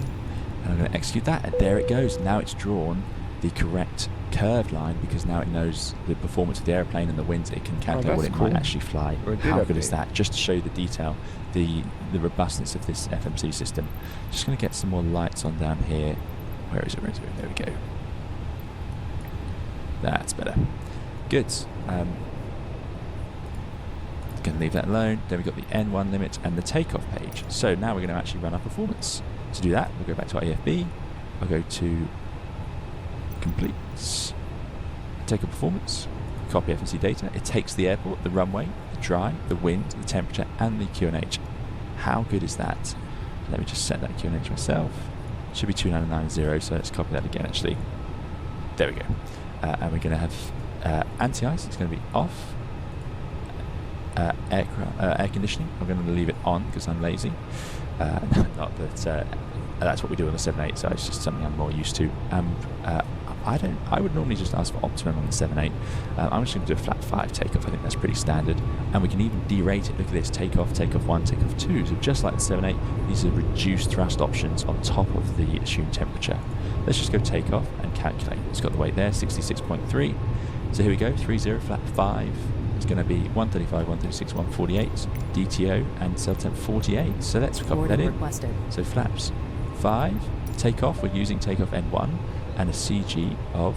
And I'm going to execute that. And there it goes. Now it's drawn the correct curved line because now it knows the performance of the airplane and the winds. It can calculate what it might actually fly. How good is that? Just to show you the detail, the robustness of this FMC system. Just going to get some more lights on down here. Where is it? Where is it? There we go. That's better. Good. Going to leave that alone. Then we've got the N1 limit and the takeoff page. So now we're going to actually run our performance. To do that, we'll go back to our EFB. I'll go to complete. Takeoff performance. Copy FMC data. It takes the airport, the runway, the dry, the wind, the temperature, and the QNH. How good is that? Let me just set that QNH myself. Should be 2990, so let's copy that again actually. There we go. And we're going to have anti-ice, it's going to be off. Air conditioning, I'm going to leave it on because I'm lazy. Not that that's what we do on the 7.8, so it's just something I'm more used to. I would normally just ask for optimum on the 7.8. I'm just going to do a flat 5 takeoff. I think that's pretty standard. And we can even derate it. Look at this, takeoff 1, takeoff 2. So just like the 7.8, these are reduced thrust options on top of the assumed temperature. Let's just go takeoff and calculate. It's got the weight there, 66.3. So here we go, 30, flat 5. It's going to be 135, 136, 148, DTO, and cell temp 48. So let's copy that in. Requested. So flaps 5, takeoff, we're using takeoff N1, and a CG of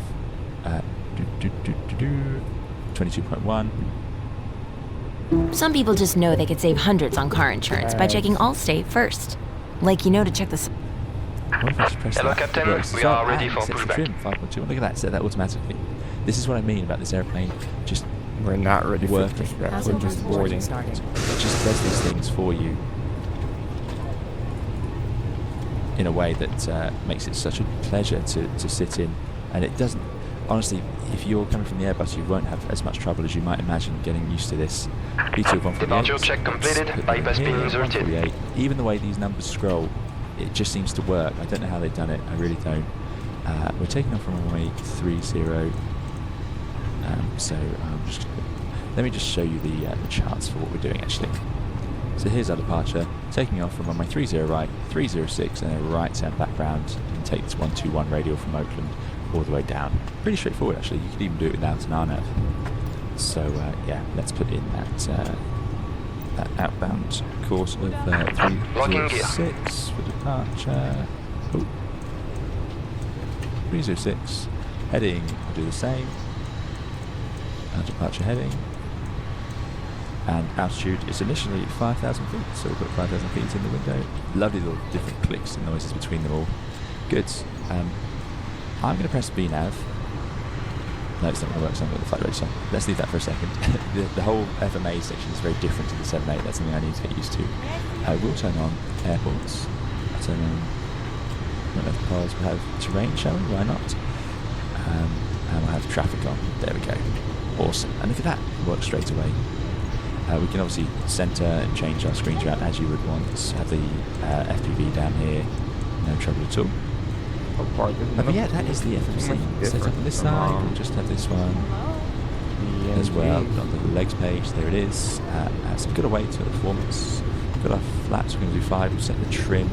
22.1. Some people just know they could save hundreds on car insurance by checking Allstate first. Like, you know, to check the... Hello, Captain. We are ready for pushback. 5.2. Look at that, set that automatically. This is what I mean about this airplane. Just we're not ready for pushback. We're just boarding. It just does these things for you in a way that makes it such a pleasure to sit in. And it doesn't, honestly, if you're coming from the Airbus, you won't have as much trouble as you might imagine getting used to this. B2 of 148. Departure check completed, bypass pin inserted. Even the way these numbers scroll, it just seems to work. I don't know how they've done it, I really don't. We're taking off from runway 30. Let me just show you the charts for what we're doing actually. So here's our departure, taking off from runway 30 right, 306, and a right turn background, and take this 121 radial from Oakland all the way down. Pretty straightforward actually, you could even do it without an RNAV. So yeah, let's put in that outbound course of 306 for departure. Ooh. 306, heading, I'll do the same. Our departure heading. And altitude is initially 5,000 feet, so we'll put 5,000 feet in the window. Lovely little different clicks and noises between them all. Good. I'm going to press BNAV. No, it's not going to work, so I'm going to flight race on. Let's leave that for a second. the whole FMA section is very different to the 7.8. That's something I need to get used to. We'll turn on airports. I'll turn on, I don't know if cars will have terrain showing, why not? And we'll have traffic on. There we go. Awesome. And look at that, works straight away. We can obviously centre and change our screens around as you would want. Have the FPV down here, no trouble at all. But yeah, that is the FMC set up on this side. We'll just have this one as well. On the legs page, there it is. So we've got to wait till the performance. We've got our flaps, we're going to do 5. We've set the trim.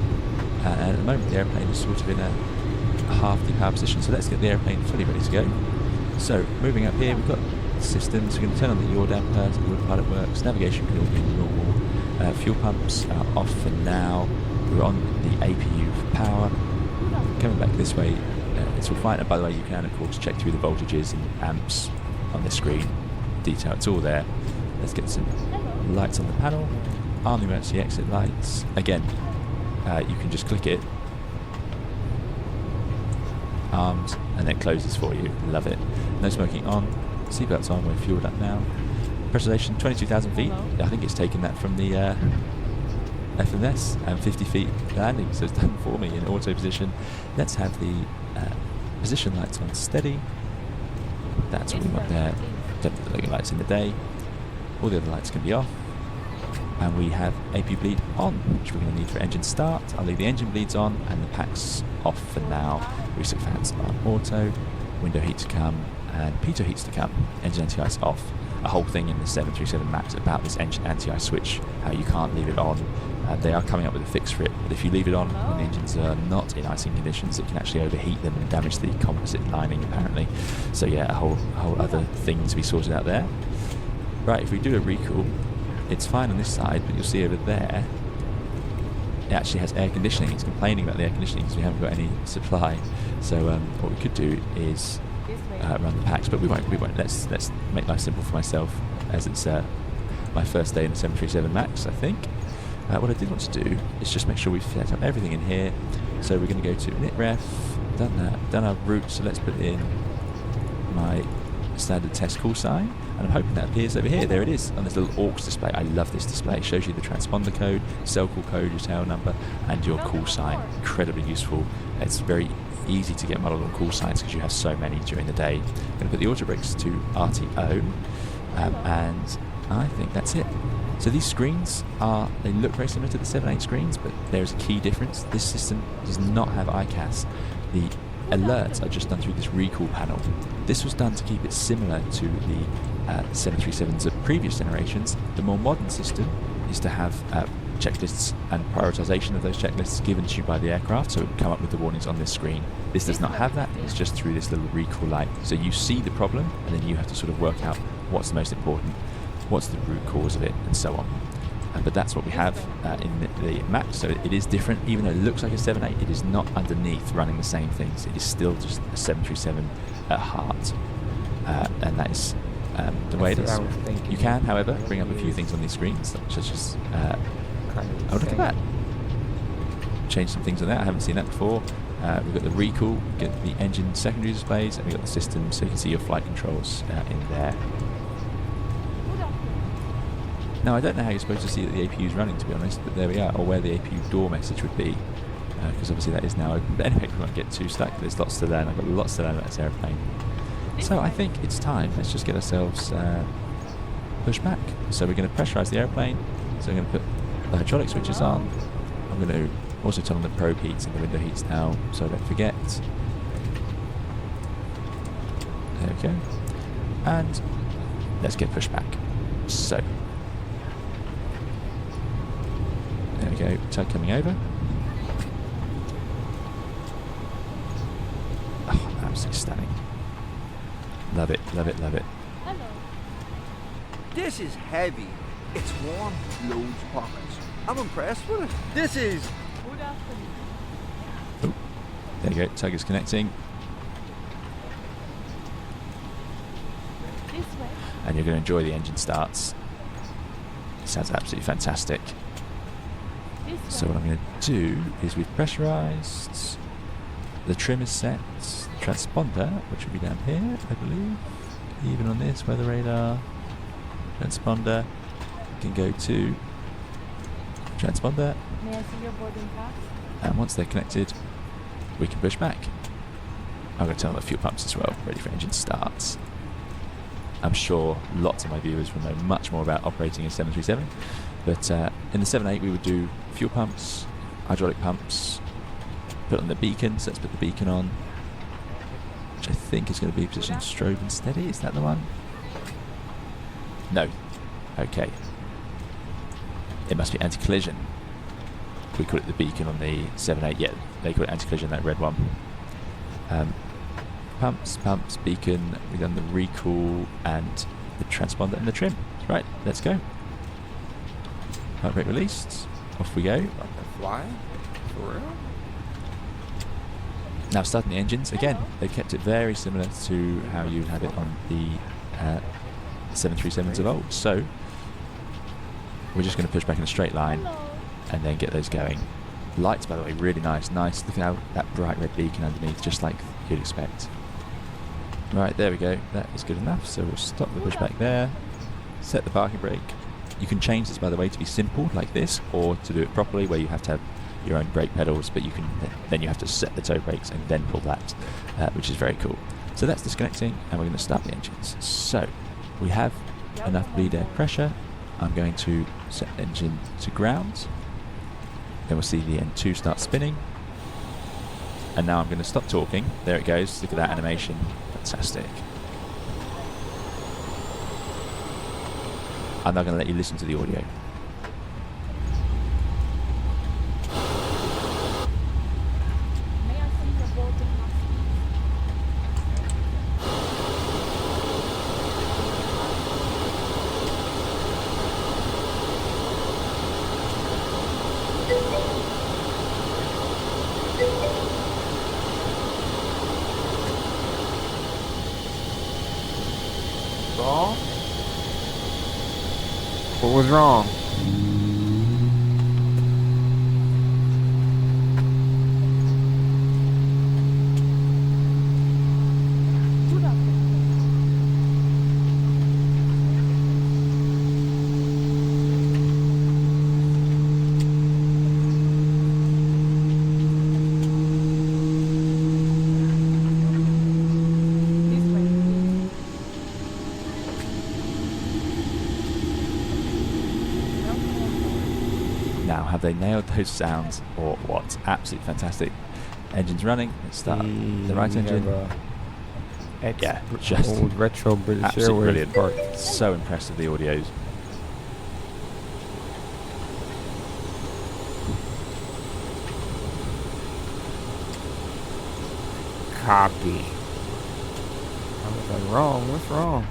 And at the moment, the airplane is sort of in a half the power position. So let's get the airplane fully ready to go. So moving up here, we've got systems. We're going to turn on the yaw damper so the autopilot works. Navigation can all be normal. Fuel pumps are off for now. We're on the APU for power. Coming back this way, it's all fine. And by the way, you can of course check through the voltages and amps on the screen. Detail, it's all there. Let's get some lights on the panel. Arm the emergency exit lights. Again, you can just click it. Armed, and then closes for you. Love it. No smoking on. Seatbelts on, we're fueled up now. Pressurization 22,000 feet. I think it's taken that from the FMS, and 50 feet landing, so it's done for me in auto position. Let's have the position lights on steady. That's what we want there. Don't put the logo lights in the day. All the other lights can be off. And we have AP bleed on, which we're going to need for engine start. I'll leave the engine bleeds on and the packs off for now. Reset fans on auto. Window heat to come. And pitot heats to come. Engine anti-ice off. A whole thing in the 737 MAX about this engine anti-ice switch, how you can't leave it on. They are coming up with a fix for it, but if you leave it on when the engines are not in icing conditions, it can actually overheat them and damage the composite lining apparently. So yeah, a whole other thing to be sorted out there. Right, if we do a recool, it's fine on this side, but you'll see over there it actually has air conditioning. It's complaining about the air conditioning because we haven't got any supply. So what we could do is run the packs, but we won't. Let's make life simple for myself, as it's my first day in the 737 MAX, I think. What I did want to do is just make sure we've set up everything in here. So we're going to go to init-ref, done that, done our route, so let's put in my standard test call sign, and I'm hoping that appears over here. There it is on this little AUX display. I love this display. It shows you the transponder code, cell call code, your tail number, and your call sign. Incredibly useful. It's very easy to get model on call signs because you have so many during the day. I'm going to put the auto brakes to RTO, and I think that's it. So these screens they look very similar to the 7.8 screens, but there's a key difference. This system does not have ICAS. The alerts are just done through this recall panel. This was done to keep it similar to the 737s of previous generations. The more modern system is to have checklists and prioritization of those checklists given to you by the aircraft, so it would come up with the warnings on this screen. This does not have that. It's just through this little recall light. So you see the problem, and then you have to sort of work out what's the most important, what's the root cause of it, and so on. But that's what we have in the MAX, so it is different. Even though it looks like a 7.8, it is not underneath running the same things. It is still just a 737 at heart, and that is the way it is. You can, however, bring up a few things on these screens, such as oh, look at that! Change some things on that. I haven't seen that before. We've got the recall, we've got the engine secondary displays, and we've got the system, so you can see your flight controls in there. Now, I don't know how you're supposed to see that the APU is running, to be honest, but there we are, or where the APU door message would be, because obviously that is now open. But anyway, we won't get too stuck. There's lots to learn. I've got lots to learn about this airplane. So I think it's time. Let's just get ourselves pushed back. So we're going to pressurize the airplane. So I'm going to put the hydraulic switches on. I'm going to also turn on the probe heats and the window heats now, so I don't forget. There we go. And let's get pushed back. So, there we go, tug coming over. Oh, absolutely stunning. Love it, love it, love it. Hello. This is heavy. It's warm, loads of pockets. I'm impressed with it. This is... Good afternoon. Oh, there you go, tug is connecting. This way. And you're going to enjoy the engine starts. It sounds absolutely fantastic. This So way. what I'm going to do is we've pressurised, the trim is set, transponder, which will be down here, I believe. Even on this weather radar, transponder can go to transponder, May I see your boarding pass? and once they're connected, we can push back. I'm going to turn on the fuel pumps as well, ready for engine starts. I'm sure lots of my viewers will know much more about operating a 737, but in the 7.8 we would do fuel pumps, hydraulic pumps, put on the beacon, so let's put the beacon on, which I think is going to be position strobe and steady. Is that the one? No. Okay. It must be anti-collision. We call it the beacon on the 7.8. Yeah, they call it anti-collision, that red one. Pumps, beacon, we've done the recall and the transponder and the trim. Right, let's go. Heart rate released. Off we go. About to fly? For real? Now starting the engines, again, they've kept it very similar to how you'd have it on the 737s of old. So, we're just going to push back in a straight line and then get those going. Lights, by the way, really nice. Nice. Look at how that bright red beacon underneath, just like you'd expect. Right, there we go. That is good enough. So we'll stop the pushback there. Set the parking brake. You can change this, by the way, to be simple like this, or to do it properly, where you have to have your own brake pedals, but you can then you have to set the toe brakes and then pull that, which is very cool. So that's disconnecting, and we're going to start the engines. So we have enough bleed air pressure. I'm going to set the engine to ground. Then we'll see the N2 start spinning. And now I'm going to stop talking. There it goes. Look at that animation. Fantastic. I'm now going to let you listen to the audio. May I see your boarding pass? Wrong? What was wrong? Good afternoon. This way, please. Now, have they nailed those sounds or what? Absolutely fantastic. Engine's running. Let's start the right engine. Yeah, just old retro British absolutely Airways brilliant. part. So impressed with the audios. Copy. How was I wrong? What's wrong?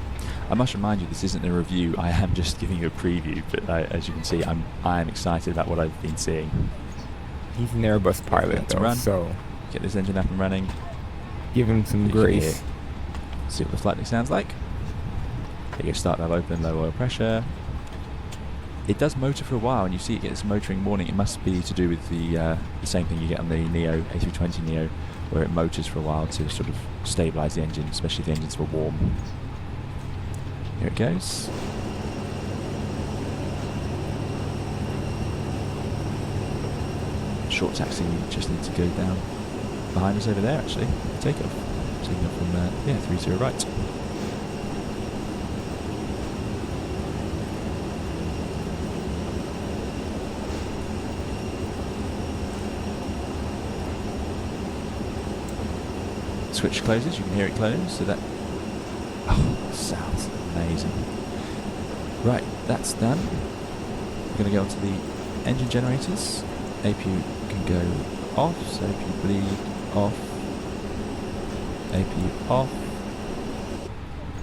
I must remind you, this isn't a review. I am just giving you a preview. But as you can see, I am excited about what I've been seeing. He's an Airbus pilot, Let's though, run. so Get this engine up and running. give him some You can grace. hear- See what the flight deck sounds like. There you go, start valve open, low oil pressure. It does motor for a while, and you see it gets motoring warning. It must be to do with the same thing you get on the Neo, A320 Neo, where it motors for a while to sort of stabilise the engine, especially if the engines were warm. Here it goes. Short taxiing just need to go down behind us over there, actually. Take off. Taking off from, 30 right. Switch closes, you can hear it close, so that... Oh, sounds amazing. Right, that's done. We're going to go on to the engine generators. APU can go off, so APU bleed off, APU off.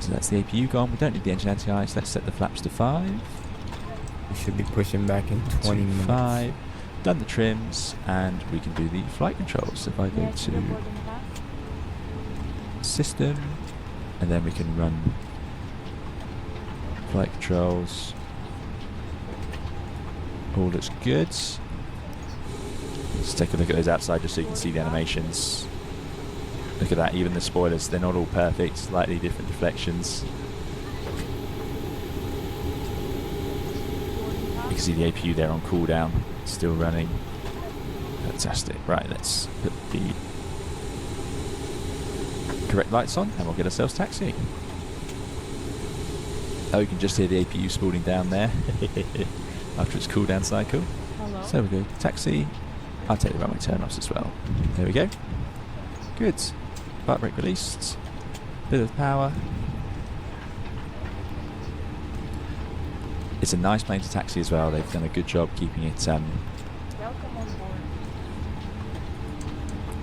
So that's the APU gone. We don't need the engine anti-ice. Let's set the flaps to 5. We should be pushing back in 20 minutes. 5. Done the trims, and we can do the flight controls. So if I go to system, and then we can run flight controls. All looks good. Let's take a look at those outside just so you can see the animations. Look at that, even the spoilers, they're not all perfect, slightly different deflections. You can see the APU there on cooldown, still running. Fantastic. Right, let's put the correct lights on and we'll get ourselves taxiing. Oh, you can just hear the APU spooling down there after its cooldown cycle. Hello? So we go taxi. I'll take the runway turn-offs as well. There we go. Good. Part brake released. Bit of power. It's a nice plane to taxi as well. They've done a good job keeping it Welcome on board.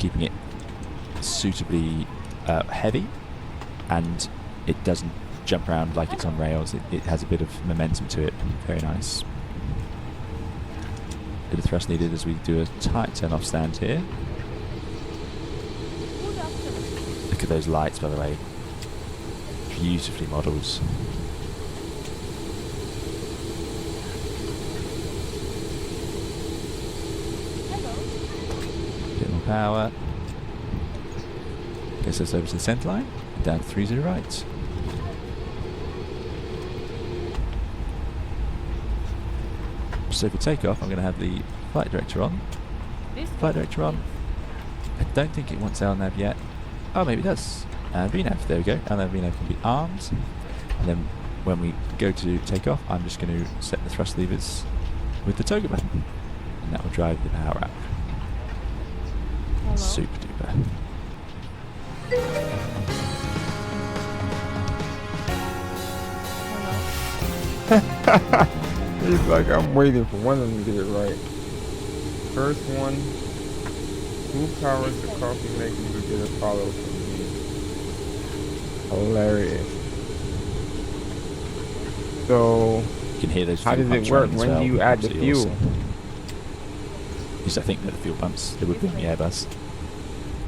keeping it suitably heavy, and it doesn't jump around like it's on rails. It has a bit of momentum to it. Very nice. Bit of thrust needed as we do a tight turn-off stand here. Look at those lights, by the way. Beautifully modelled. Bit more power. Gets us over to the centre line. Down 30 right. So for takeoff, I'm going to have the flight director on. Flight director on. I don't think it wants LNAV yet. Oh, maybe it does. VNAV, there we go. LNAV, VNAV can be armed. And then when we go to take off, I'm just going to set the thrust levers with the toggle button. And that will drive the power up. Hello? Super duper. He's like, I'm waiting for one of them to get it right. First one, who powers the coffee maker to get a follow from me? Hilarious. So, You can hear those how fuel does it pumps work? running as When well. do you add the Absolutely fuel? awesome. Yes, I think that the fuel pumps, they would be on the Airbus.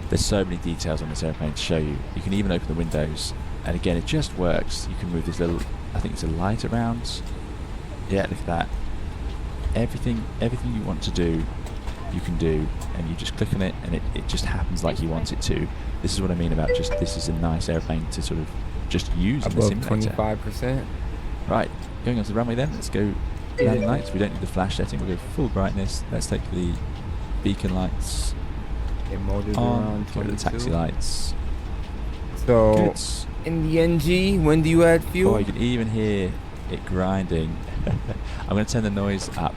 There's so many details on this airplane to show you. You can even open the windows, and again, it just works. You can move this little, I think it's a light around. Yeah, look at that. Everything you want to do, you can do, and you just click on it, and it just happens like you want it to. This is what I mean about just, this is a nice airplane to sort of just use in the Above simulator. 25%. Right, going onto the runway then, let's go landing lights. We don't need the flash setting, we'll go full brightness. Let's take the beacon lights Motors on, around get rid of the taxi 22. lights. So, Good. in the NG, when do you add fuel? Oh, you can even hear it grinding. I'm going to turn the noise up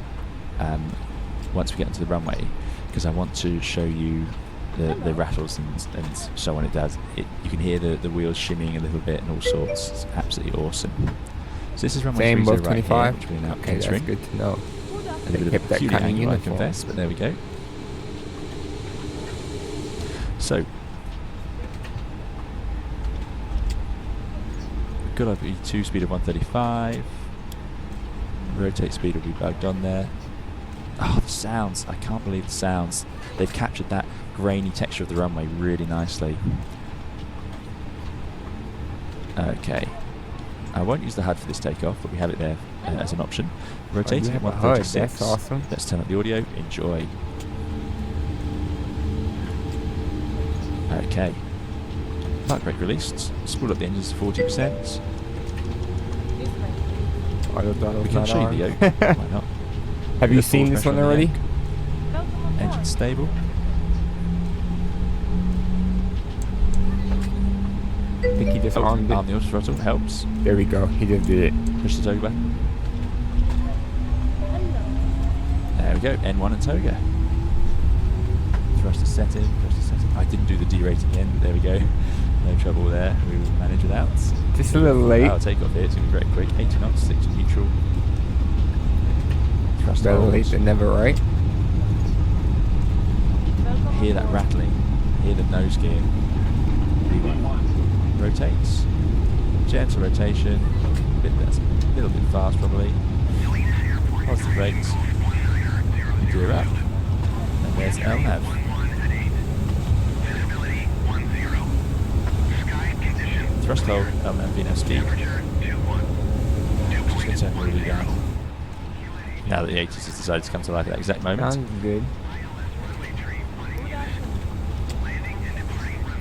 once we get onto the runway, because I want to show you the rattles and so on it does. You can hear the wheels shimmying a little bit and all sorts. It's absolutely awesome. So this is runway Same 30 above right 25? here, which we're now Okay, that's entering. good to know. A They little bit kept of a that peculiar kind of angle, I uniform. confess, but there we go. So, good IP2 speed of 135. Rotate speed will be bugged on there. Oh, the sounds. I can't believe the sounds. They've captured that grainy texture of the runway really nicely. Okay. I won't use the HUD for this takeoff, but we have it there as an option. Rotating at have a HUD, 136. that's awesome. Let's turn up the audio. Enjoy. Okay. Park brake released. Spool up the engines to 40%. We can show you the yoke. Why not? Have you seen this one already? Engine stable. I think he just armed Arm it. the auto throttle helps. There we go. He just did it. Push the toga button. There we go. N1 and toga. Thruster setting. Thruster setting. I didn't do the D-rate at the end, but there we go. No trouble there. We will manage without. Just a little late. I'll take off here. It's going to be very quick. 80 knots, stick to neutral. Thrust Better hold. late than never, right? Hear that rattling. Hear the nose gear. V1 rotates. Gentle rotation. That's a little bit fast probably. Positive brakes. Gear up. And there's LNAV. Thrust hold, LNAV, VNAV speed. Just going to turn really down. Now that the 80s has decided to come to life at that exact moment. Sounds good.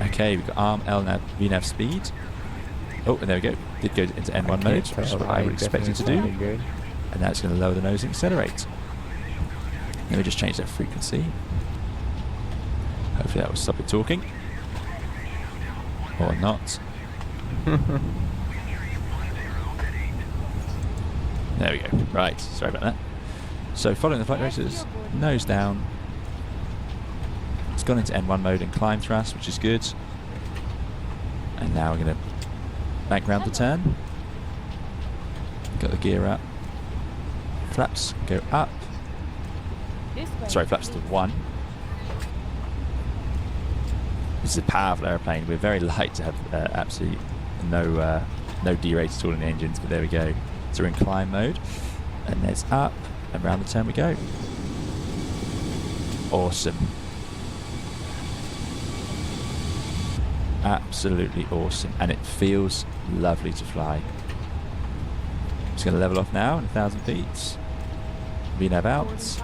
Okay, we've got ARM, LNAV, VNAV speed. Oh, and there we go. Did go into N1 mode, which is what I would expect it to do. Good. And now it's going to lower the nose and accelerate. Let me just change that frequency. Hopefully that will stop it talking. Or not. There we go. Right, sorry about that. So following the flight directors, nose down. It's gone into N1 mode and climb thrust, which is good. And now we're going to bank round the turn. Got the gear up. Flaps go up. Sorry, flaps to 1. This is a powerful aeroplane. We're very light to have absolutely no D-rate at all in the engines, but there we go. So we're in climb mode, and there's up, and round the turn we go. Awesome. Absolutely awesome, and it feels lovely to fly. Just going to level off now in 1,000 feet. VNAV out.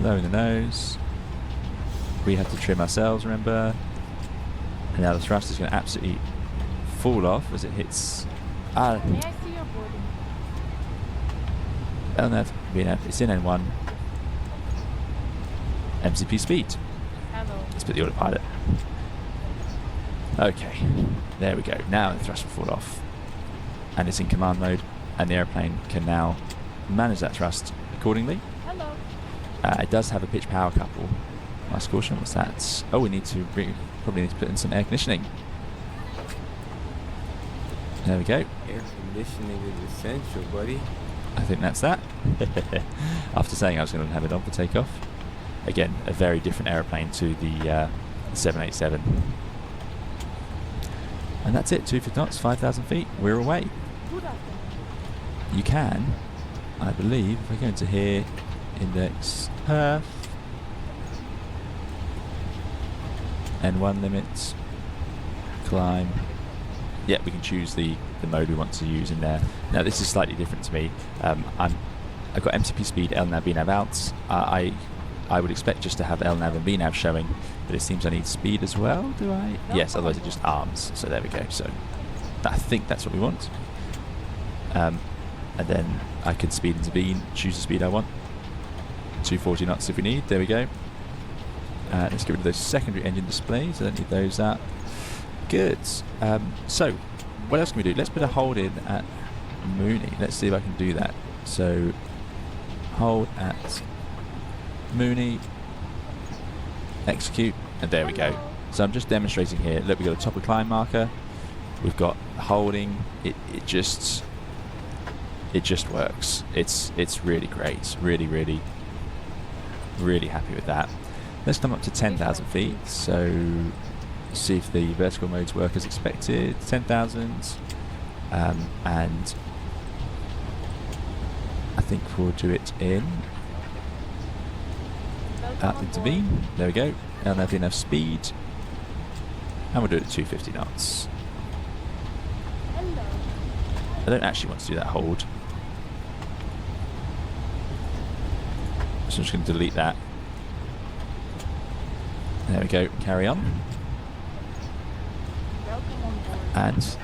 Lowering the nose. We have to trim ourselves, remember. And now the thrust is going to absolutely fall off as it hits. May I see your boarding? LNAV, VNAV, it's in N1. MCP speed. Hello. Let's put the autopilot. Okay, there we go. Now the thrust will fall off. And it's in command mode, and the airplane can now manage that thrust accordingly. Hello. It does have a pitch power couple. Last caution, what's that? Oh, we need to probably need to put in some air conditioning. There we go. Air conditioning is essential, buddy. I think that's that. After saying I was going to have it on for takeoff. Again, a very different aeroplane to the 787. And that's it, 250 knots, 5,000 feet, we're away. Good afternoon. You can, I believe, if I go into here, index perf, N1 limits, climb. Yeah, we can choose the mode we want to use in there. Now this is slightly different to me. I've got MCP speed, LNAV, VNAV out. I would expect just to have LNAV and VNAV showing, but it seems I need speed as well, do I? Yes, otherwise it just arms. So there we go. So I think that's what we want. And then I can speed intervene, choose the speed I want. 240 knots if we need, there we go. Let's get rid of those secondary engine displays, I don't need those up. Good. So, what else can we do? Let's put a hold in at Mooney. Let's see if I can do that. So, hold at Mooney, execute, and there we go. So I'm just demonstrating here. Look, we've got a top of climb marker. We've got holding. It just works. It's really great. Really happy with that. Let's come up to 10,000 feet. So see if the vertical modes work as expected. 10,000, and I think we'll do it in intervene. There we go. And have enough speed, and we'll do it at 250 knots. Hello. I don't actually want to do that hold, so I'm just going to delete that. There we go, carry on. Welcome on board. And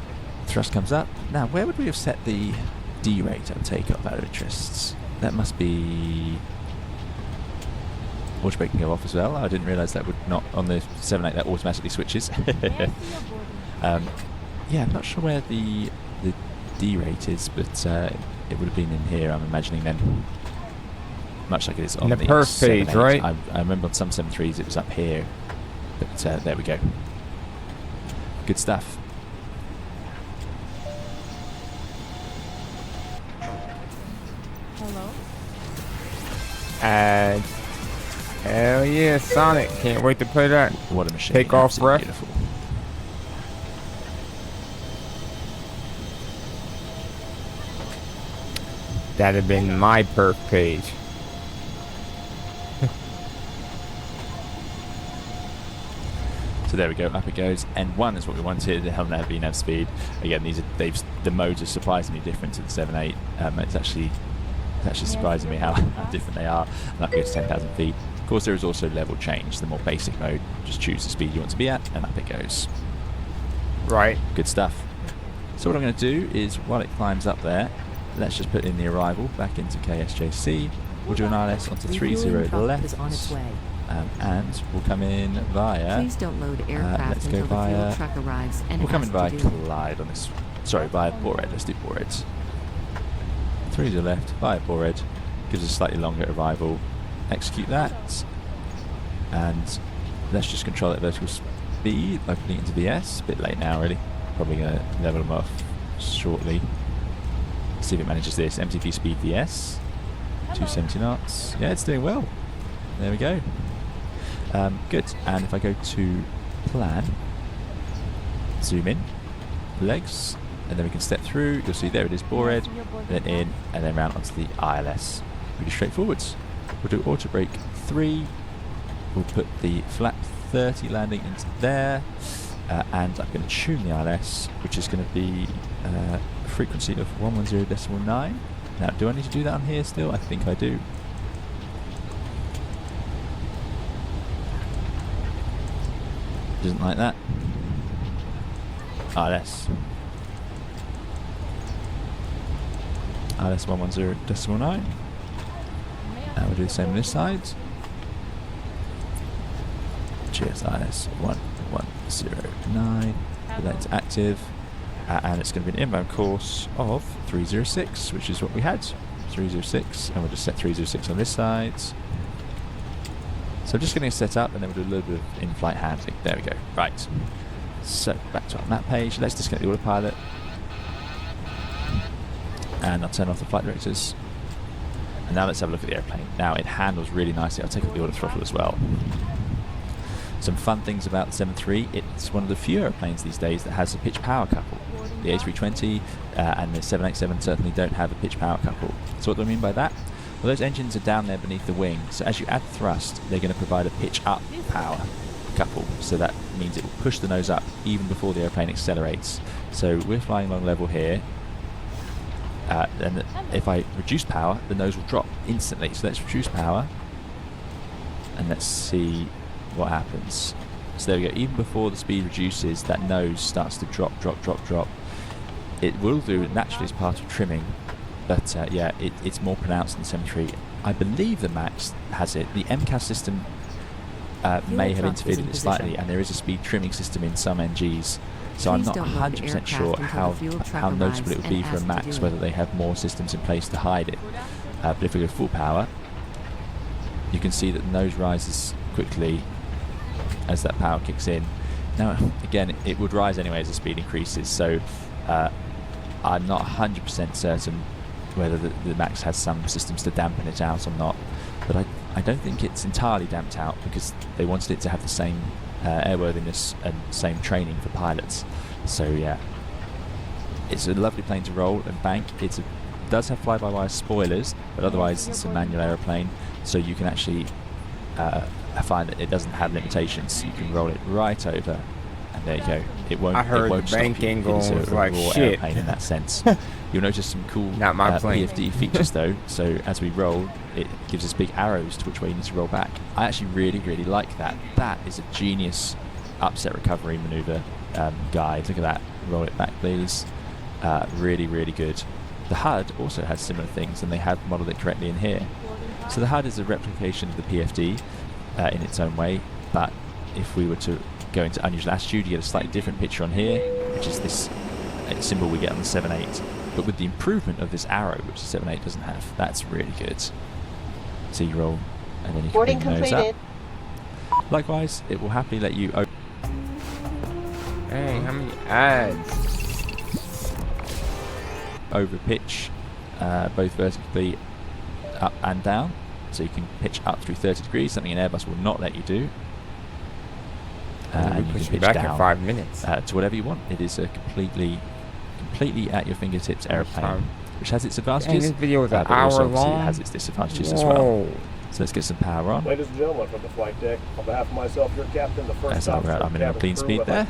thrust comes up. Now, where would we have set the D rate at takeoff out of interest? That must be auto brake can go off as well. I didn't realise that would not, on the 78 that automatically switches. Yeah, I'm not sure where the D rate is, but it would have been in here, I'm imagining then. much like it is on the perf page, 7.8. right? I remember on some 7.3s it was up here, but there we go. Good stuff. Hello? And hell yeah, Sonic. Can't wait to play that. What a machine. Take off Absolutely breath. Beautiful. That'd have been my perf page. So there we go, up it goes. N1 is what we wanted. Hell, never been enough speed. Again, the modes are surprisingly different to the 7.8. It's actually surprising me how different they are. And up goes to 10,000 feet. Of course, there is also level change. The more basic mode, just choose the speed you want to be at, and up it goes. Right. Good stuff. So what I'm going to do is, while it climbs up there, let's just put in the arrival back into KSJC. We'll do an ILS onto 30 left. Is on its way. And we'll come in via. Please don't load aircraft let's go until the via. fuel truck arrives and We'll it come has in via to do. Clyde on this. Sorry, via Bored. Let's do Bored. 30 left via Bored. Gives us a slightly longer arrival. Execute that. And let's just control that vertical speed by putting it into VS. A bit late now, really. Probably going to level them off shortly. See if it manages this. MTP speed VS. 270 knots. Yeah, it's doing well. There we go. Good. And if I go to plan, zoom in, legs, and then we can step through. You'll see there it is, Bored, then in, and then round onto the ILS. Pretty straightforward. We'll do auto brake 3. We'll put the flap 30 landing into there, and I'm going to tune the ILS, which is going to be a frequency of 110.9. Now, do I need to do that on here still? I think I do. Doesn't like that. ILS. ILS 110.9. Now we'll do the same on this side. Cheers, ILS 1109. That's active. And it's going to be an inbound course of 306, which is what we had. 306, and we'll just set 306 on this side. So just getting it set up, and then we'll do a little bit of in-flight handling. There we go. Right. So back to our map page. Let's disconnect the autopilot. And I'll turn off the flight directors. And now let's have a look at the airplane. Now it handles really nicely. I'll take up the auto throttle as well. Some fun things about the 7.3. It's one of the few airplanes these days that has a pitch power couple. The A320 and the 787 certainly don't have a pitch power couple. So what do I mean by that? Well, those engines are down there beneath the wing, so as you add thrust, they're going to provide a pitch up power couple. So that means it will push the nose up even before the airplane accelerates. So we're flying along level here, and if I reduce power, the nose will drop instantly. So let's reduce power, and let's see what happens. So there we go. Even before the speed reduces, that nose starts to drop, drop, drop, drop. It will do it naturally as part of trimming, but yeah, it's more pronounced than 7.3. I believe the Max has it. The MCAS system may have interfered in it slightly, and there is a speed trimming system in some NGs. So I'm not 100% sure how noticeable it would be for a Max, whether they have more systems in place to hide it. But if we go full power, you can see that the nose rises quickly as that power kicks in. Now, again, it would rise anyway as the speed increases, so I'm not 100% certain whether the Max has some systems to dampen it out or not, but I don't think it's entirely damped out because they wanted it to have the same airworthiness and same training for pilots. So yeah, it's a lovely plane to roll and bank. It does have fly-by-wire spoilers, but otherwise it's a manual aeroplane, so you can actually I find that it doesn't have limitations. You can roll it right over, and there you go. It won't. I heard it won't the bank angle was like raw shit. airplane in that sense. You'll notice some cool Not my plane. PFD features though. So as we roll, it gives us big arrows to which way you need to roll back. I actually really, really like that. That is a genius upset recovery maneuver guide. Look at that. Roll it back, please. Really, really good. The HUD also has similar things, and they have modelled it correctly in here. So the HUD is a replication of the PFD in its own way, but if we were to go into unusual attitude, you get a slightly different picture on here, which is this symbol we get on the 7.8, but with the improvement of this arrow, which the 7.8 doesn't have. That's really good. So you roll, and then you Boarding can bring the nose completed. up. Likewise, it will happily let you open. Hey, how many ads? Over pitch, both vertically up and down. So you can pitch up through 30 degrees, something an Airbus will not let you do. And you can pitch back down in 5 minutes. To whatever you want. It is a completely at your fingertips aeroplane, which has its advantages. Dang, this video is an but also hour obviously long. it has its disadvantages as Whoa. well. So let's get some power on. Ladies and gentlemen, from the flight deck, on behalf of myself, your captain, the first As I'm in a clean speed there.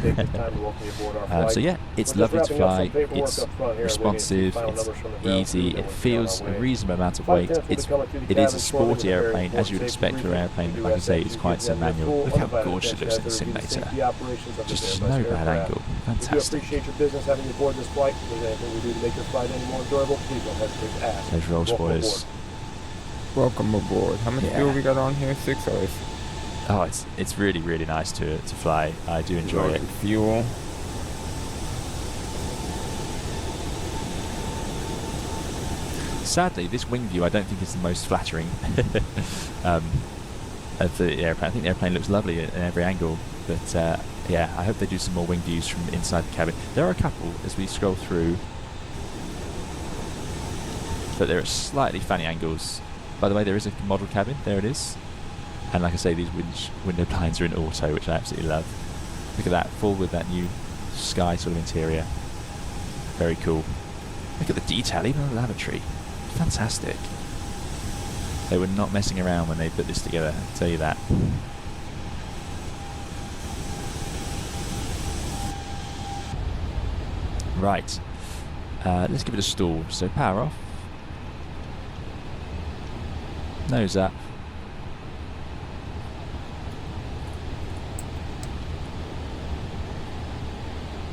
So yeah, it's lovely to fly. It's responsive, it's easy, it feels a reasonable amount of weight. It is a sporty aeroplane, as you would expect for an aeroplane that, like I say, is quite a manual. Look how gorgeous it looks in the simulator. Just no bad angle. Fantastic. We appreciate your business having you aboard this flight. If there's anything we do to make your flight any more enjoyable, please don't hesitate to ask. Those roll spoilers. Welcome aboard. How much fuel we got on here? 6 hours. Oh, it's really, really nice to fly. I do enjoy it. Fuel. Sadly, this wing view I don't think is the most flattering of the airplane. I think the airplane looks lovely at every angle, but yeah, I hope they do some more wing views from inside the cabin. There are a couple as we scroll through, but there are slightly funny angles. By the way, there is a model cabin. There it is. And like I say, these window blinds are in auto, which I absolutely love. Look at that, full with that new sky sort of interior. Very cool. Look at the detail, even on the lavatory. Fantastic. They were not messing around when they put this together, I'll tell you that. Right. Let's give it a stall. So power off. Nose up.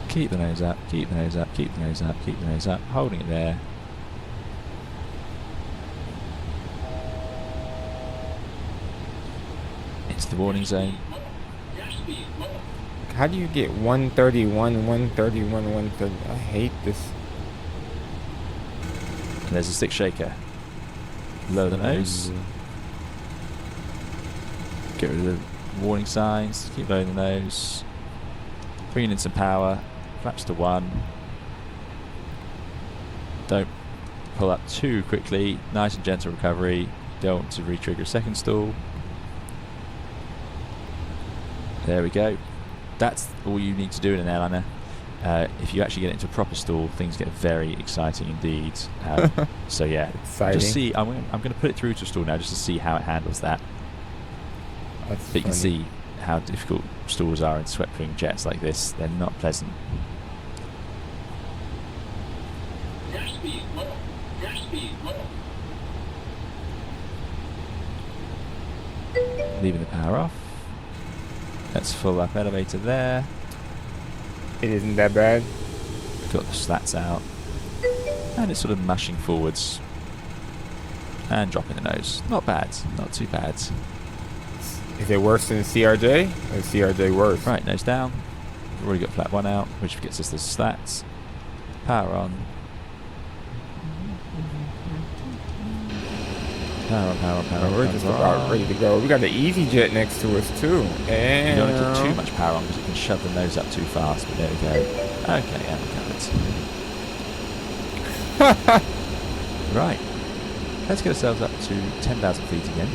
Keep the nose up, keep the nose up, keep the nose up, keep the nose up, holding it there. It's the warning zone. How do you get 131, 131, 130? I hate this. And there's a stick shaker. Lower the nose. Get rid of the warning signs. Keep lowering the nose. Bringing in some power. Flaps to 1. Don't pull up too quickly. Nice and gentle recovery. Don't want to re-trigger a second stall. There we go. That's all you need to do in an airliner. If you actually get into a proper stall, things get very exciting indeed. So yeah, exciting. Just see. I'm going to put it through to a stall now, just to see how it handles that. That's but you can see how difficult stalls are in swept-wing jets like this. They're not pleasant. Leaving the power off. Let's full up elevator there. It isn't that bad. Got the slats out. And it's sort of mushing forwards. And dropping the nose. Not bad. Not too bad. Is it worse than CRJ? Or is CRJ worse? Right, nose down. We've already got flap 1 out, which gets us the slats. Power on. Power on, power on, power on. We're just about ready to go. We got the EasyJet next to us too. And you don't want to put too much power on because it can shove the nose up too fast, but there we go. Okay, yeah, we covered. Right. Let's get ourselves up to 10,000 feet again.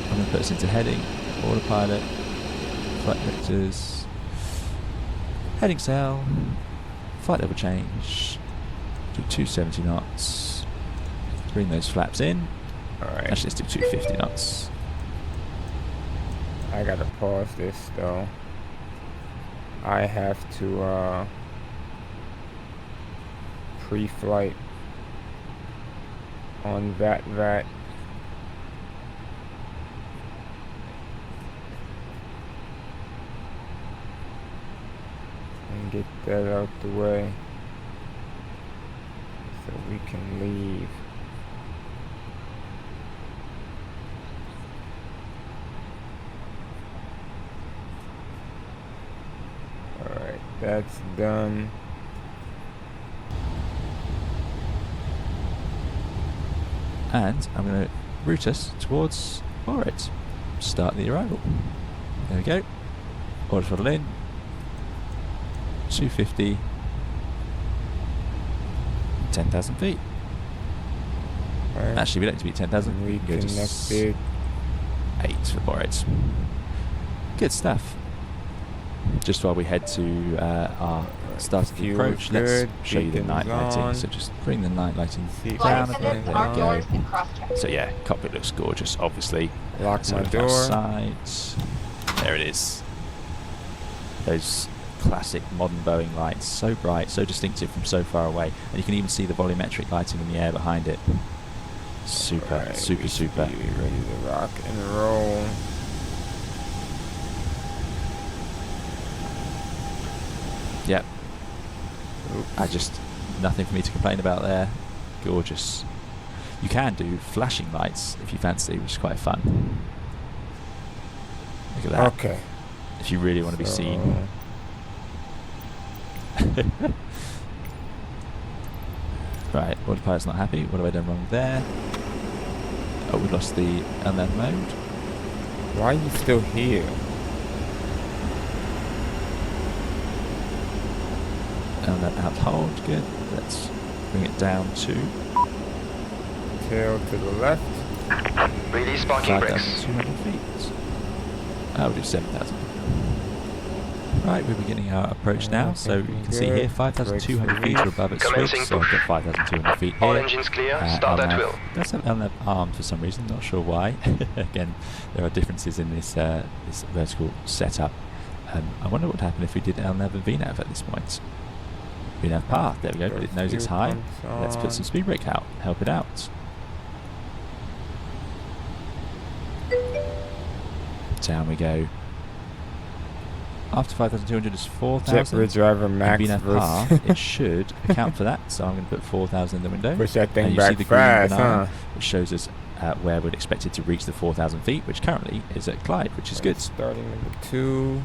I'm going to put us into heading, autopilot, flight vectors, heading cell, flight level change, do 270 knots, bring those flaps in. Alright. Actually, let's do 250 knots. I gotta pause this though. I have to pre-flight on that and get that out the way so we can leave. Alright, that's done. And I'm going to route us towards Borit. Start the arrival. There we go. Order throttle in. 250. 10,000 feet. Right. Actually, we don't need to be 10,000. We can go to 8 for Borit. Good stuff. Just while we head to our start of the approach, let's show you the night lighting. So just bring the night lighting down a bit. There we go. So yeah, cockpit looks gorgeous, obviously. Lock so my door. Outside. There it is. Those classic modern Boeing lights, so bright, so distinctive from so far away, and you can even see the volumetric lighting in the air behind it. Super, right, super. Ready to rock and roll. Yep. Oops. Nothing for me to complain about there. Gorgeous. You can do flashing lights if you fancy, which is quite fun. Look at that. Okay. If you really want to be seen. Right, autopilot's not happy. What have I done wrong there? Oh, we lost the unmanned mode. Why are you still here? Unmanned out hold, good. Let's bring it down to Tail to the left. Release parking brakes. 5,200 feet. We'll do 7,000. Right, we're beginning our approach now, so you can see here 5,200 feet or above at switch, so I've got 5,200 feet here. All engines clear, start at will. Does have LNAV armed for some reason, not sure why. Again, there are differences in this this vertical setup. I wonder what would happen if we did LNAV and VNAV at this point. VNAV path, there we go, but it knows it's high. Let's put some speed brake out, help it out. Down we go. After 5,200 is 4,000. JetBridge driver max path, it should account for that. So I'm going to put 4,000 in the window. Push that thing and you back see the fast, green banana, huh? which shows us where we'd expect it to reach the 4,000 feet, which currently is at Clyde, which is good. Starting number 2.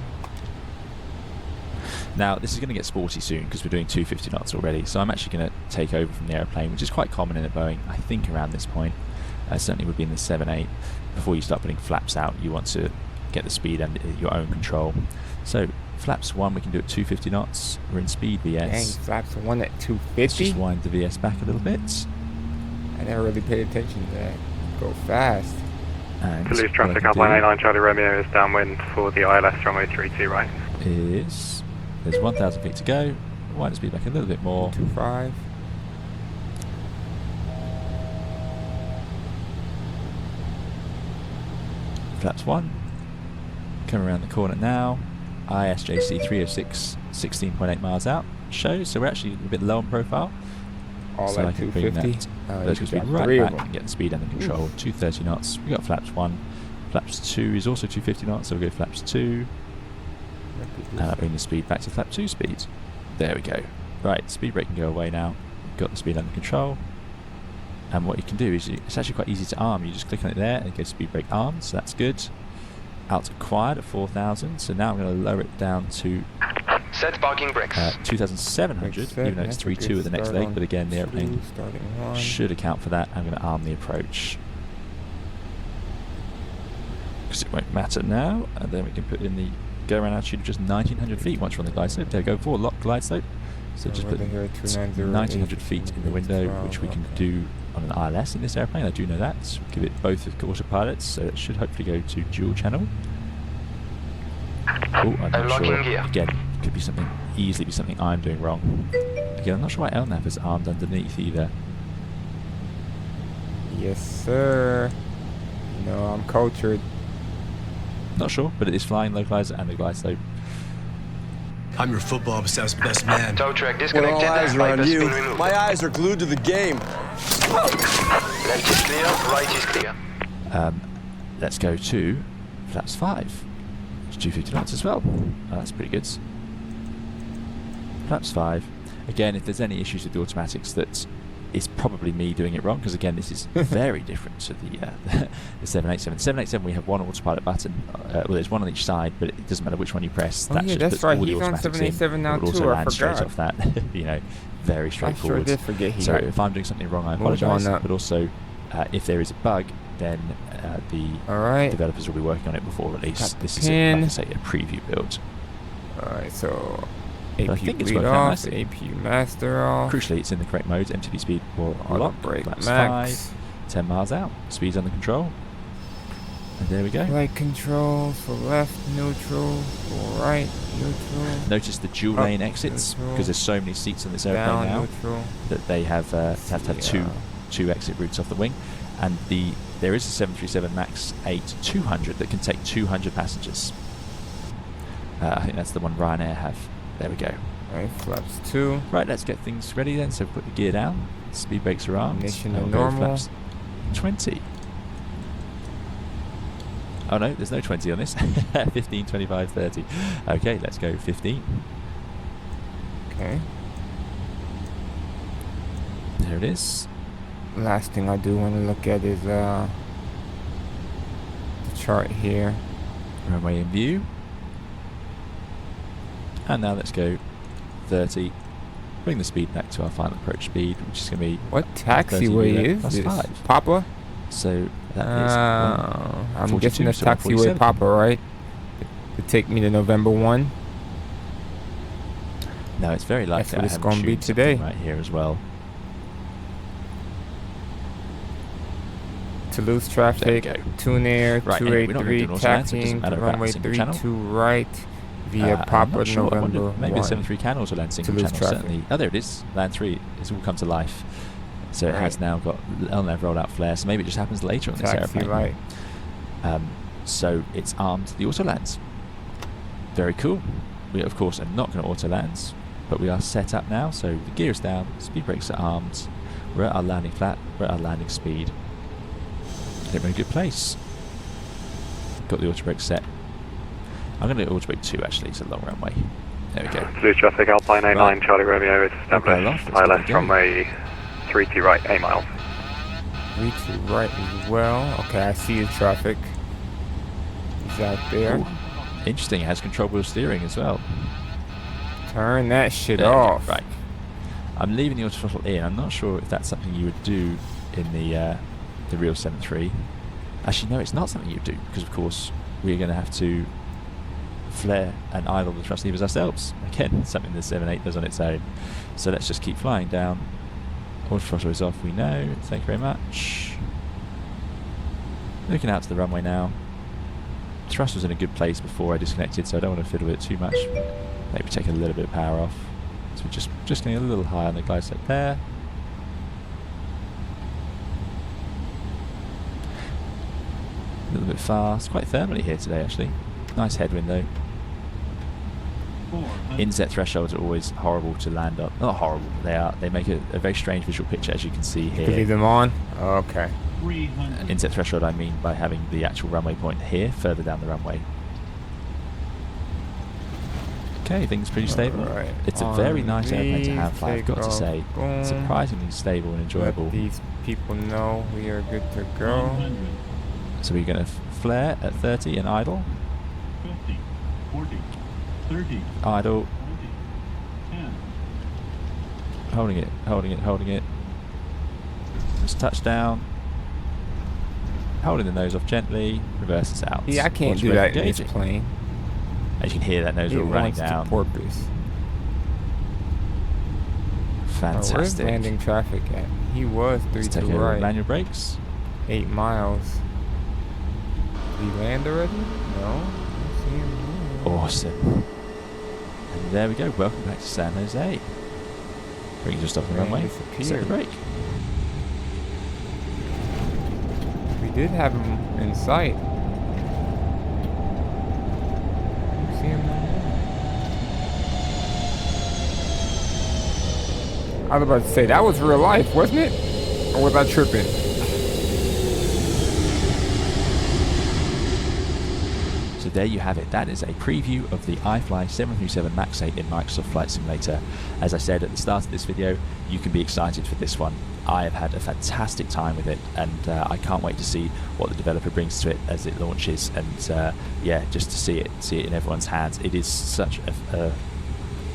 Now, this is going to get sporty soon because we're doing 250 knots already. So I'm actually going to take over from the aeroplane, which is quite common in a Boeing, I think, around this point. Certainly would be in the 7.8. Before you start putting flaps out, you want to get the speed under your own control. So flaps 1 we can do at 250 knots. We're in speed VS. Dang, flaps 1 at 250? Let's just wind the VS back a little bit. I never really paid attention to that. Go fast. Toulouse traffic up line 89 Charlie Romeo is downwind for the ILS runway 32 right. There's 1,000 feet to go. Wind the speed back a little bit more. 25. Flaps 1. Come around the corner now. ISJC 306, 16.8 miles out. Shows, so we're actually a bit low on profile. All so at I can bring 250. that vertical speed right back and get the speed under control. 230 knots. We got flaps 1. Flaps 2 is also 250 knots, so we'll go flaps 2. And I'll bring the speed back to flap 2 speed. There we go. Right, speed brake can go away now. Got the speed under control. And what you can do is, it's actually quite easy to arm. You just click on it there and it goes speed brake armed, so that's good. Out to quiet at 4,000, so now I'm going to lower it down to set parking brakes. 2,700, even though it's 3.2 at the next leg, but again the airplane should account for that. I'm going to arm the approach because it won't matter now, and then we can put in the go around altitude of just 1,900 feet once we're on the glide slope. There we go, forward lock glide slope. So just put 1,900 feet in the window, which we can do on an ILS in this airplane. I do know that. Give it both of autopilots, so it should hopefully go to dual channel. Oh, I'm not sure. Again, could be something, easily be something I'm doing wrong. Again, I'm not sure why LNAV is armed underneath either. Yes, sir. You know, I'm cultured. Not sure, but it is flying localizer and the glide slope. I'm your football obsessed best man. Tow track When disconnected. all eyes are on you, my eyes are glued to the game. Left is clear, right is clear. Let's go to flaps 5. It's 250 knots as well. Oh, that's pretty good. Flaps 5. Again, if there's any issues with the automatics, that is probably me doing it wrong, because again, this is very different to the 787. 787, we have one autopilot button. Well, there's one on each side, but it doesn't matter which one you press. Oh, that yeah, just that's puts right. all the He's on automatics 787 now in. It will too. also I land straight forgot. off that. You know, very straightforward. I sure did forget he So got if I'm doing something wrong, I moved on apologise. up. But also, if there is a bug, then the developers will be working on it before release. This is, like I say, a preview build. Alright, so I AP think it's lead working out off, nicely. AP master off. Crucially, it's in the correct modes. MTB speed will Auto lock. brake Flaps max. 5, 10 miles out. Speed's under control. And there we go. Light control for left, neutral, for right, neutral. Notice the dual lane exits, because there's so many seats on this airplane now that they have to have two exit routes off the wing. And there is a 737 MAX 8 200 that can take 200 passengers. I think that's the one Ryanair have. There we go. Right, flaps 2. Right, let's get things ready then. So put the gear down. Speed brakes are armed. Ignition to normal. Flaps 20. Oh no, there's no 20 on this. 15, 25, 30. Okay, let's go 15. Okay. There it is. Last thing I do want to look at is the chart here. Runway in view. And now let's go 30. Bring the speed back to our final approach speed, which is going to be... What taxiway is plus this? 5. Papa? So that is... I'm guessing that's taxiway Papa, right? To take me to November 1. No, it's very likely that's what it's going to be today. Right here as well. Toulouse traffic, Tunis, right, 283, taxiing to runway 32 right via Papa sure. November Maybe 1. a 73 can also land single channel, certainly. Oh, there it is. Land 3. It's all come to life. So it has now got LNAV rollout flare, so maybe it just happens later on this airplane. Light. So it's armed the auto lands. Very cool. We of course are not going to auto lands, but we are set up now. So the gear is down, speed brakes are armed. We're at our landing flat. We're at our landing speed. I think we're in a good place. Got the auto brake set. I'm going to do auto brake 2 actually. It's a long runway. There we go. Toulouse traffic Alpine 89 Charlie Romeo is established. ILS runway 32 right, A miles. 32 right as well. Okay, I see the traffic. He's out there. Ooh. Interesting, it has control wheel steering as well. Turn that shit off. Right. I'm leaving the auto throttle in. I'm not sure if that's something you would do in the real 7.3. Actually, no, it's not something you do, because of course we're going to have to flare and idle the thrust levers ourselves. Again, something the 7.8 does on its own. So let's just keep flying down. Auto throttle is off, we know. Thank you very much. Looking out to the runway now. Thrust was in a good place before I disconnected, so I don't want to fiddle with it too much. Maybe take a little bit of power off. So we're just getting a little high on the glide slope there. A little bit fast. Quite thermally here today, actually. Nice headwind though. Inset thresholds are always horrible to land on. Not horrible, they make a very strange visual picture, as you can see here. You can leave them on? Oh, okay. Inset threshold I mean by having the actual runway point here, further down the runway. Okay, things pretty stable. Right. It's a very nice airplane to have, I've got to say. Surprisingly stable and enjoyable. Let these people know we are good to go. So we're going to flare at 30 and idle. 50, 40, 30, idle. 20, 10. Holding it, holding it, holding it. Just touch down. Holding the nose off gently. Reverses out. Yeah, I can't do that in this plane. As you can hear, that nose wheel running down. Porpoise. Fantastic. Where's landing traffic at? He was 3 to right. Manual brakes. 8 miles. Did he land already? No. Awesome. And there we go. Welcome back to San Jose. Bring just off the runway. Set the brake. We did have him in sight. See him now? I was about to say, that was real life, wasn't it? Or was I tripping? So there you have it. That is a preview of the iFly 737 MAX 8 in Microsoft Flight Simulator. As I said at the start of this video, you can be excited for this one. I have had a fantastic time with it, and I can't wait to see what the developer brings to it as it launches. And yeah, just to see it in everyone's hands. It is such a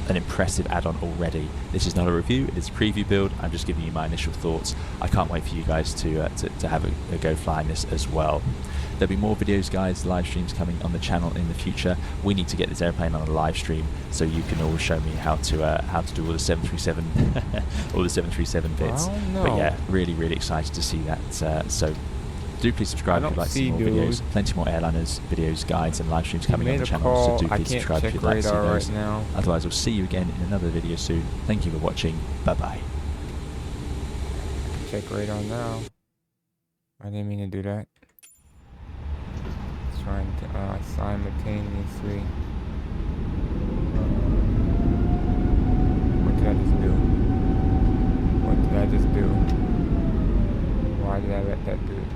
an impressive add-on already. This is not a review, it is a preview build. I'm just giving you my initial thoughts. I can't wait for you guys to have a go flying this as well. There'll be more videos, guys, live streams coming on the channel in the future. We need to get this airplane on a live stream so you can all show me how to do all the 737 all the 737 bits. But yeah, really excited to see that. So do please subscribe if you'd like to see more videos. Plenty more airliners, videos, guides, and live streams coming on the channel. So do please subscribe if you'd like to see those. Otherwise, we'll see you again in another video soon. Thank you for watching. Bye bye. Check radar now. I didn't mean to do that. Trying to simultaneously. What did I just do? What did I just do? Why did I let that do it?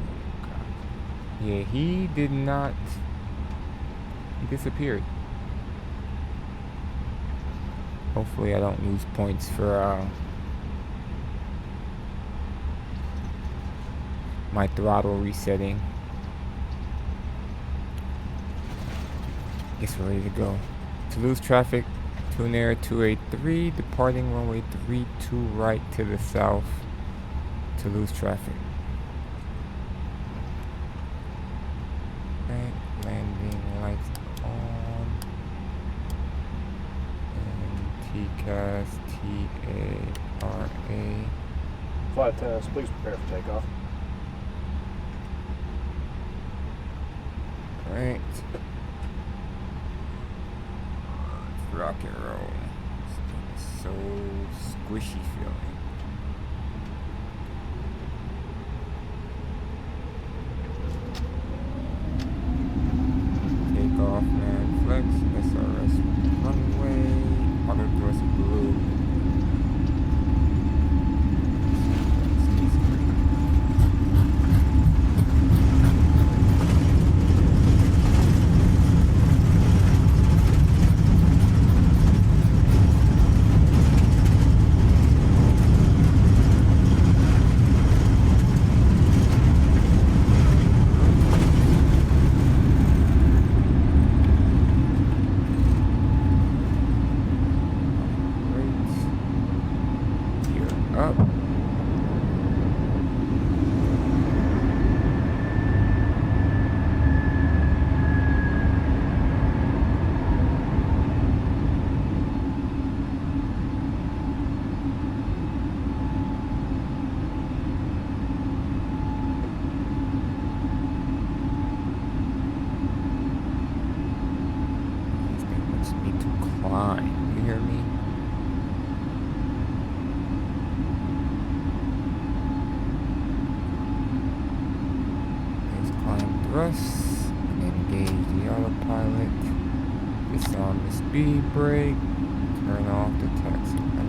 Yeah, he did not. He disappeared. Hopefully I don't lose points for my throttle resetting. Guess we're ready to go. Toulouse traffic, TU283, departing runway 32 right to the south. Toulouse traffic. Right, landing lights on. And TCAS, TARA. Flight attendants, please prepare for takeoff. Right. Rock and roll. This thing is so squishy feeling. Take off, man. Flex. SRS runway. Auto thrust blue. You hear me? Let's climb thrust and engage the autopilot. Disarm the speed brake. Turn off the taxi light.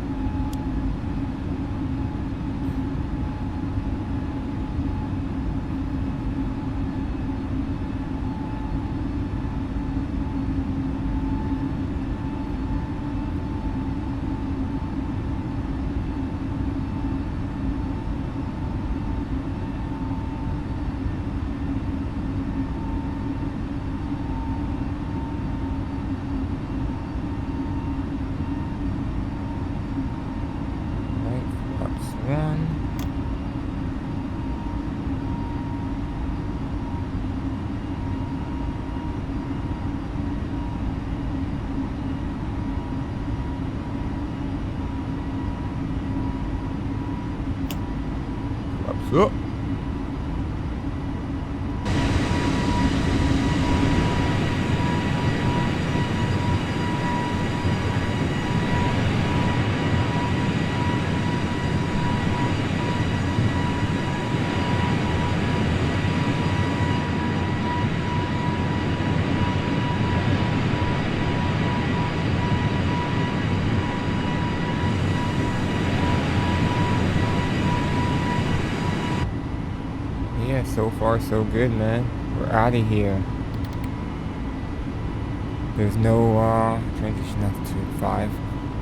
Up. Yeah, so far so good, man. We're out of here. There's no transition altitude 5.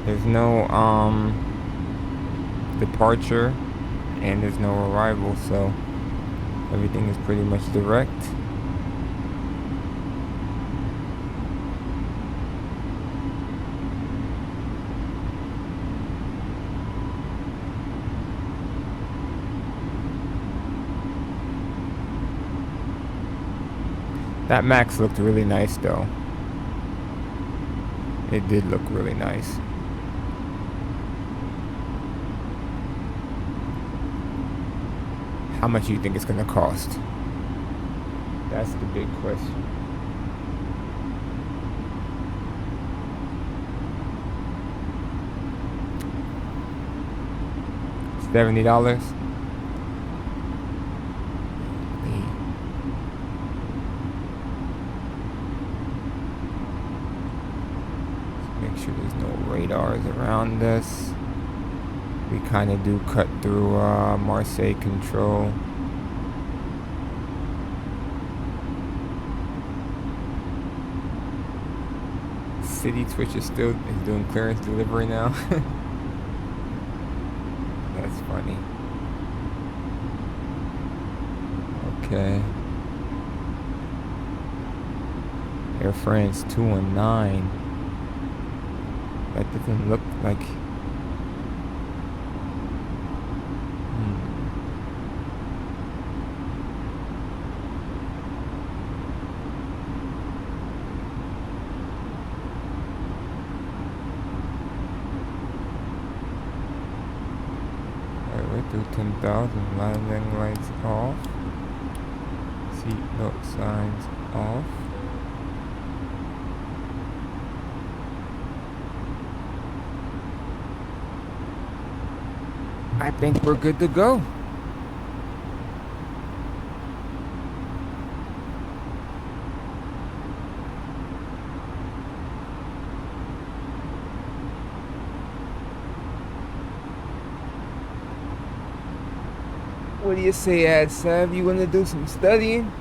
There's no departure and there's no arrival, so everything is pretty much direct. That Max looked really nice though. It did look really nice. How much do you think it's gonna cost? That's the big question. $70? Make sure there's no radars around us. We kind of do cut through Marseille control. City Twitch is doing clearance delivery now. That's funny. Okay. Air France 219. That doesn't look like. Do 10,000, landing lights off, seat belt signs off. I think we're good to go. What do you say, Ad Sav? You wanna do some studying?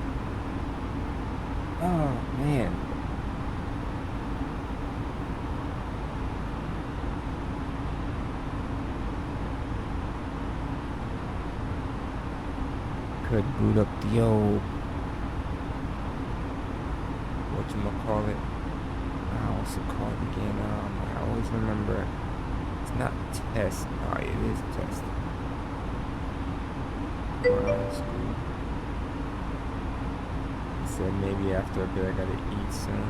Oh man. Could boot up the old whatchamacallit. What's it called again? I always remember. It's not test. Oh, it is test. School. He said maybe after a bit I gotta eat soon.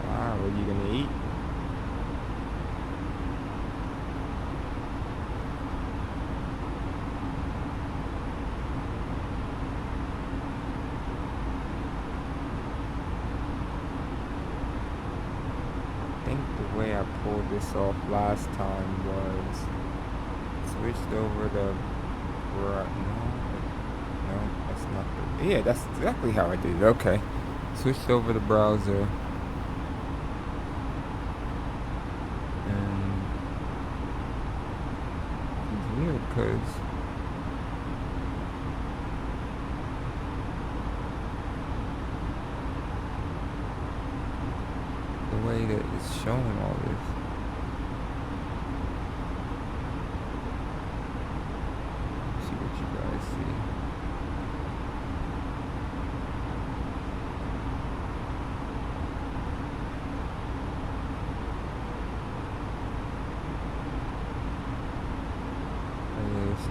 Wow, what are you gonna eat? I think the way I pulled this off last time was switched over the no, that's not the, yeah, that's exactly how I did it. Okay, switched over the browser and it's weird because the way that it's showing all this.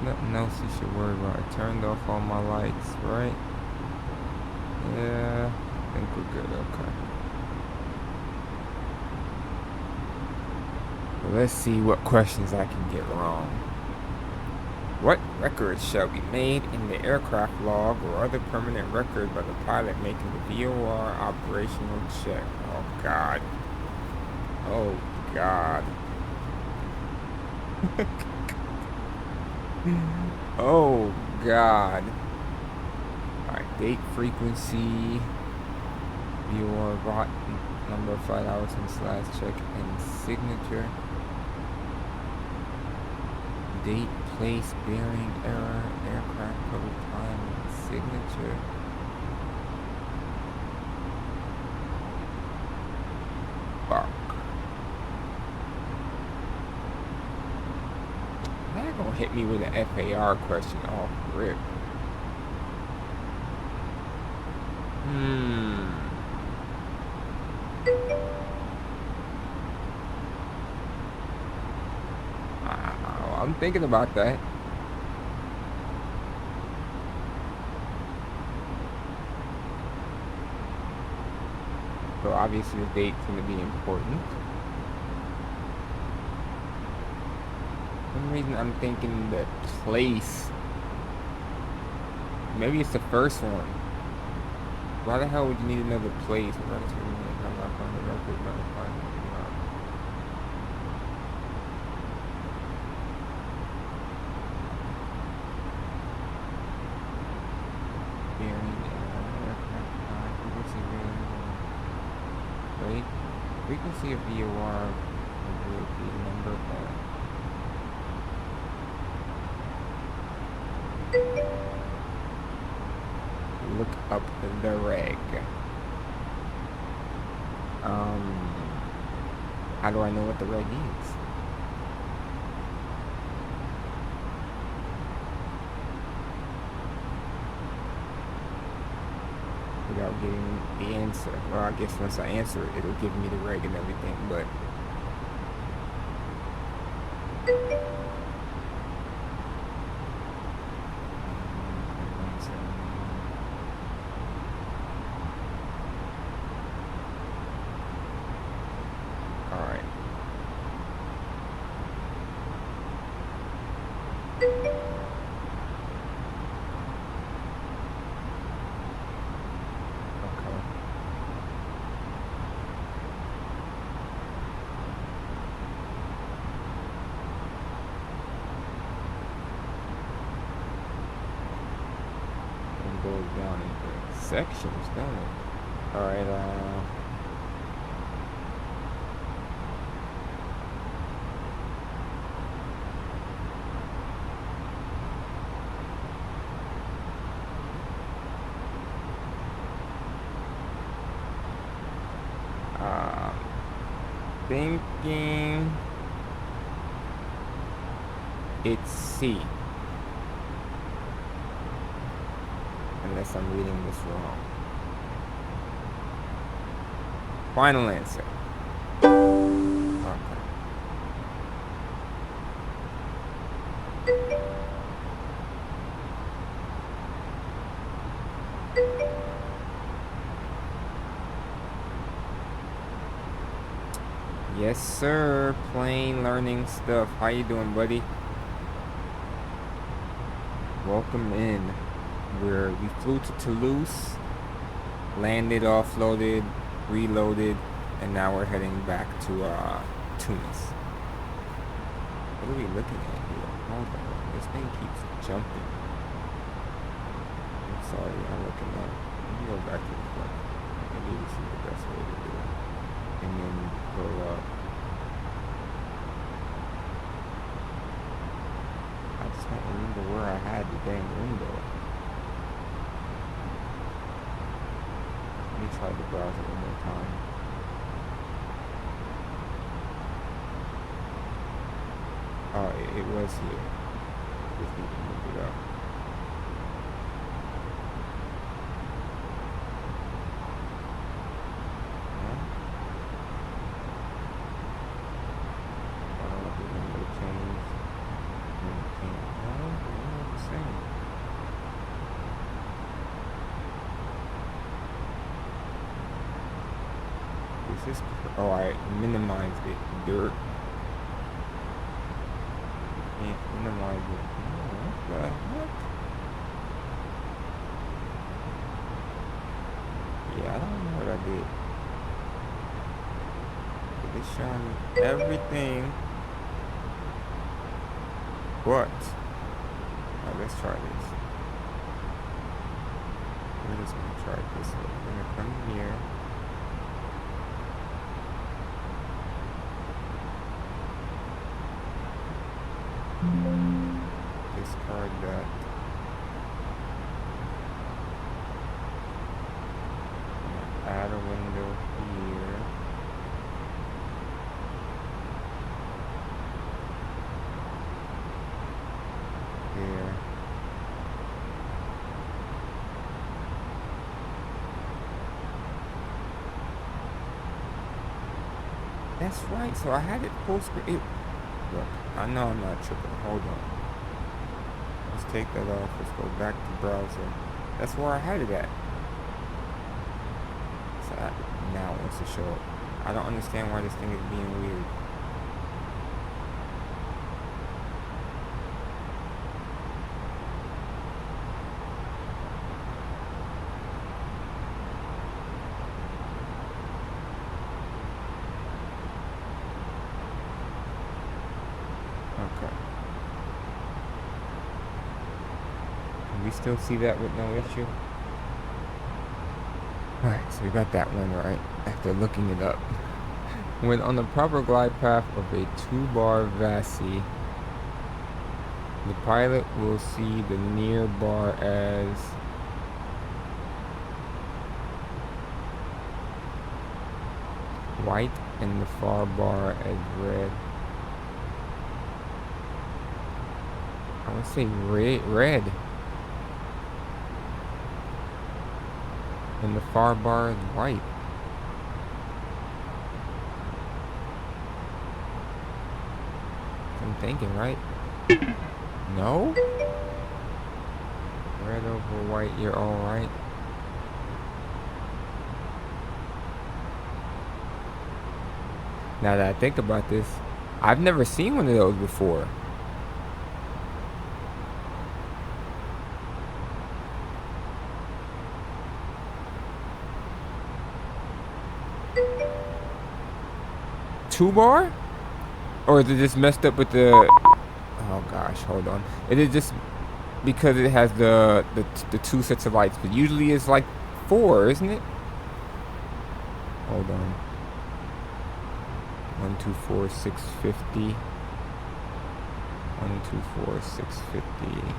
Nothing else you should worry about. I turned off all my lights, right? Yeah, I think we're good. Okay. Well, let's see what questions I can get wrong. What records shall be made in the aircraft log or other permanent record by the pilot making the VOR operational check? Oh God. Oh God. Oh God. Alright, date, frequency, VOR, bot, number of flight hours and slash check, and signature. Date, place, bearing, error, aircraft code, time, and signature. Fuck. They're gonna hit me with an FAR question off rip. I'm thinking about that. So obviously the date's going to be important. For some reason I'm thinking the place. Maybe it's the first one. Why the hell would you need to know the place? Wait, frequency of VOR will be number one. Look up the reg. How do I know what the reg is? Without getting the answer. Well, I guess once I answer it, it'll give me the reg and everything, but alright. Goes down into sections, don't it? Alright, thinking it's C. Unless I'm reading this wrong. Final answer. Okay. Yes, sir. Plain learning stuff. How you doing, buddy? Welcome in. We flew to Toulouse, landed, offloaded, reloaded, and now we're heading back to Tunis. What are we looking at here? Hold on, this thing keeps jumping. I'm sorry, I'm looking up. Let me go back to the front. I need to see the best way to do it. And then go up. I just don't remember where I had the dang window. Let me try the browser one more time. Oh, it was here. Just need to move it up. Huh? I don't know if the window changed. No, it's the same. Is this? Oh, I minimized it. Dirt. Can't minimize it. What the heck? Yeah, I don't know what I did. It's showing me everything. What? Alright, let's try this. We're just gonna try it this way. We're gonna come here. Discard that. Add a window here. Here. That's right, so I had it full screen. Look, I know I'm not tripping. Hold on. Let's take that off. Let's go back to browser. That's where I had it at. So that now wants to show up. I don't understand why this thing is being weird. Okay. Can we still see that with no issue? Alright, so we got that one right after looking it up. When on the proper glide path of a 2-bar VASI, the pilot will see the near bar as white and the far bar as red. I would say red. And the far bar is white. I'm thinking, right? No? Red over white, you're alright. Now that I think about this, I've never seen one of those before. Two bar? Or is it just messed up with the... Oh gosh, hold on. It is just because it has the two sets of lights, but usually it's like 4, isn't it? Hold on. 124 650. 124 650.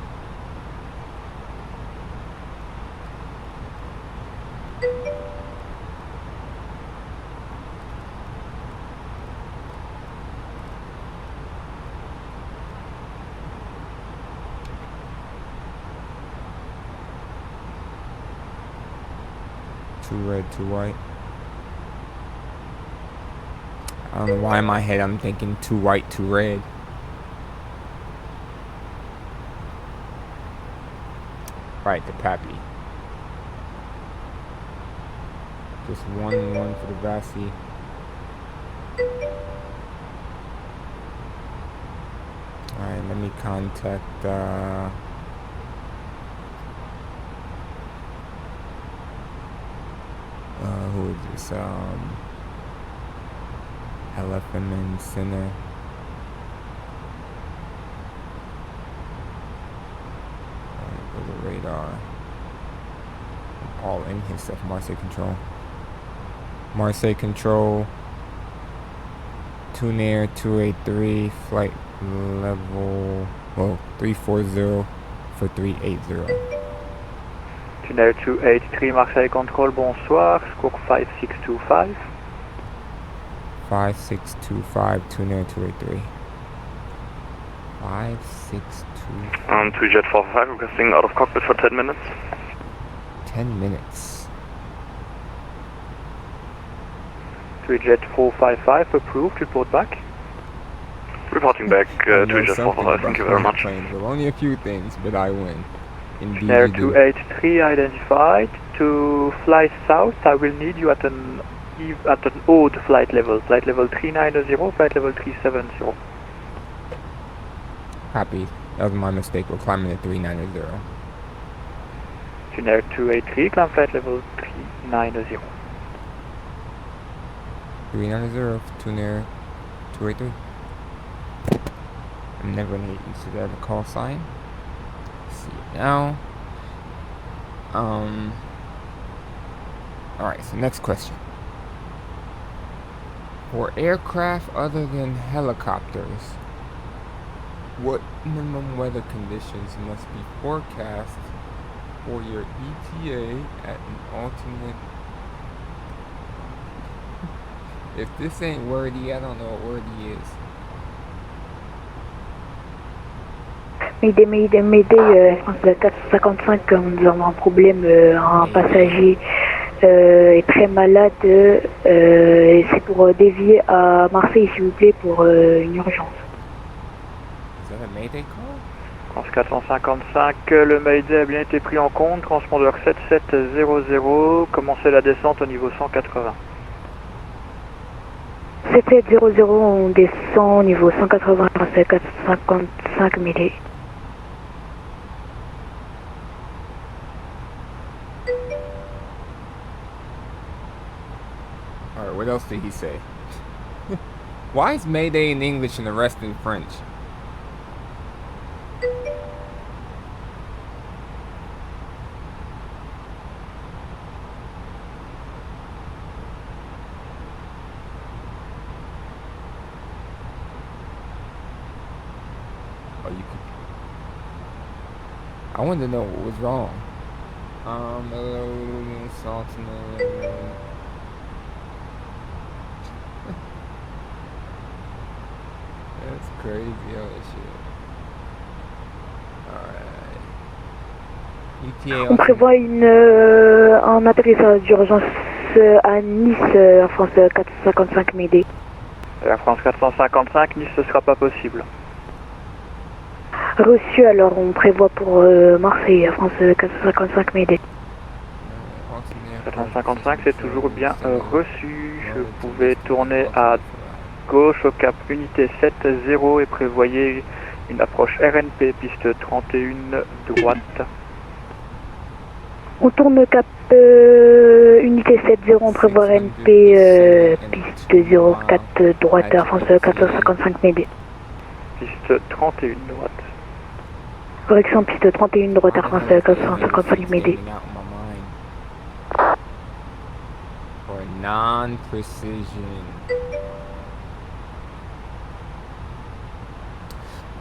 Two red, two white. I don't know why in my head I'm thinking 2 white, 2 red. Right, the Pappy. Just 1 and 1 for the VASI. Alright, let me contact who is this? LFMN Center. Alright, go to radar. All in his stuff. Marseille Control. Marseille Control. Tunair 283. Flight level 340 for 380. Tunair 283 Marseille Control, bonsoir, score 5625. 5625, Tunair 283. 5625. 2 Jet 45, requesting out of cockpit for 10 minutes. 10 minutes. 2 Jet 455, approved, report back. Reporting back, 2 Jet 455, thank you very much. Well, only a few things, but I win. Indeed, Tunair 283 identified. To fly south, I will need you at an odd flight level 390, flight level 370. Copy. That was my mistake. We're climbing at 390. Tunair 283, climb flight level 390. 390, Tunair 283. I'm never going to get used to that call sign. See it now. Alright, so next question. For aircraft other than helicopters, what minimum weather conditions must be forecast for your ETA at an alternate? If this ain't wordy, I don't know what wordy is. Mayday, France de 455, nous avons un problème, un passager est très malade, c'est pour dévier à Marseille s'il vous plaît pour une urgence. Is that a Mayday call? France 455, le Mayday a bien été pris en compte, transpondeur 7700, commencez la descente au niveau 180. 7700, on descend au niveau 180, français 455 milli. Alright, what else did he say? Why is Mayday in English and the rest in French? Oh, you could... I wanted to know what was wrong. Salt in the... That's crazy, oh shit. Alright. On prévoit un atterrissage d'urgence à Nice, Air France 455 Mayday. Air France 455, Nice, ce sera pas possible. Reçu, alors on prévoit pour Marseille, Air France 455 Mayday. 455, c'est toujours bien reçu. Je pouvais tourner à gauche au cap unité 70 et prévoyez une approche RNP, piste 31 droite. On tourne cap unité 70, on prévoit RNP, piste 04 droite, Air France 455 Mayday. Piste 31 droite. Correction, piste 31 droite, Air France 455 Mayday. For non-precision.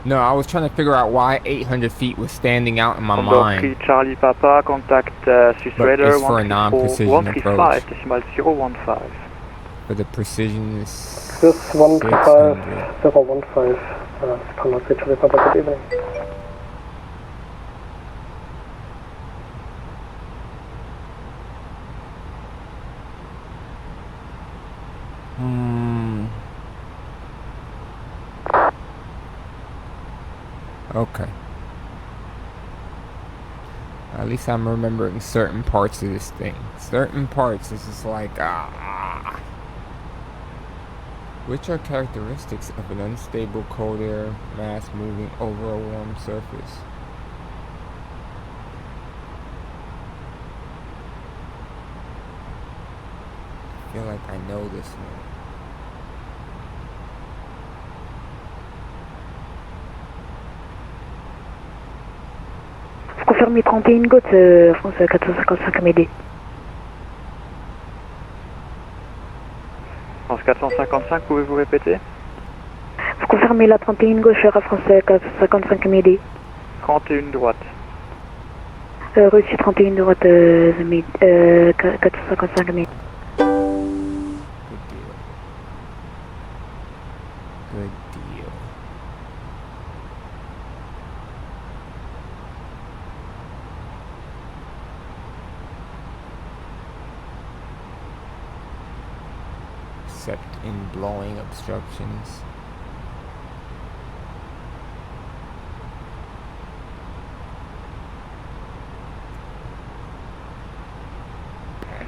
No, I was trying to figure out why 800 feet was standing out in my mind. Charlie Papa, contact Swiss Raider 135, decimal 015. But the precision is Swiss 15015, contact Charlie Papa, good evening. Okay. At least I'm remembering certain parts of this thing. Certain parts is just like, Which are characteristics of an unstable cold air mass moving over a warm surface? I feel like I know this one. Confirmé 31 gouttes, France 455 Mayday. France 455, pouvez-vous répéter? Vous confirmez la 31 gauche, Air France 455 Mayday. 31 droite. Reçu 31 droite, 455 Mayday. Good deal. Except in blowing obstructions.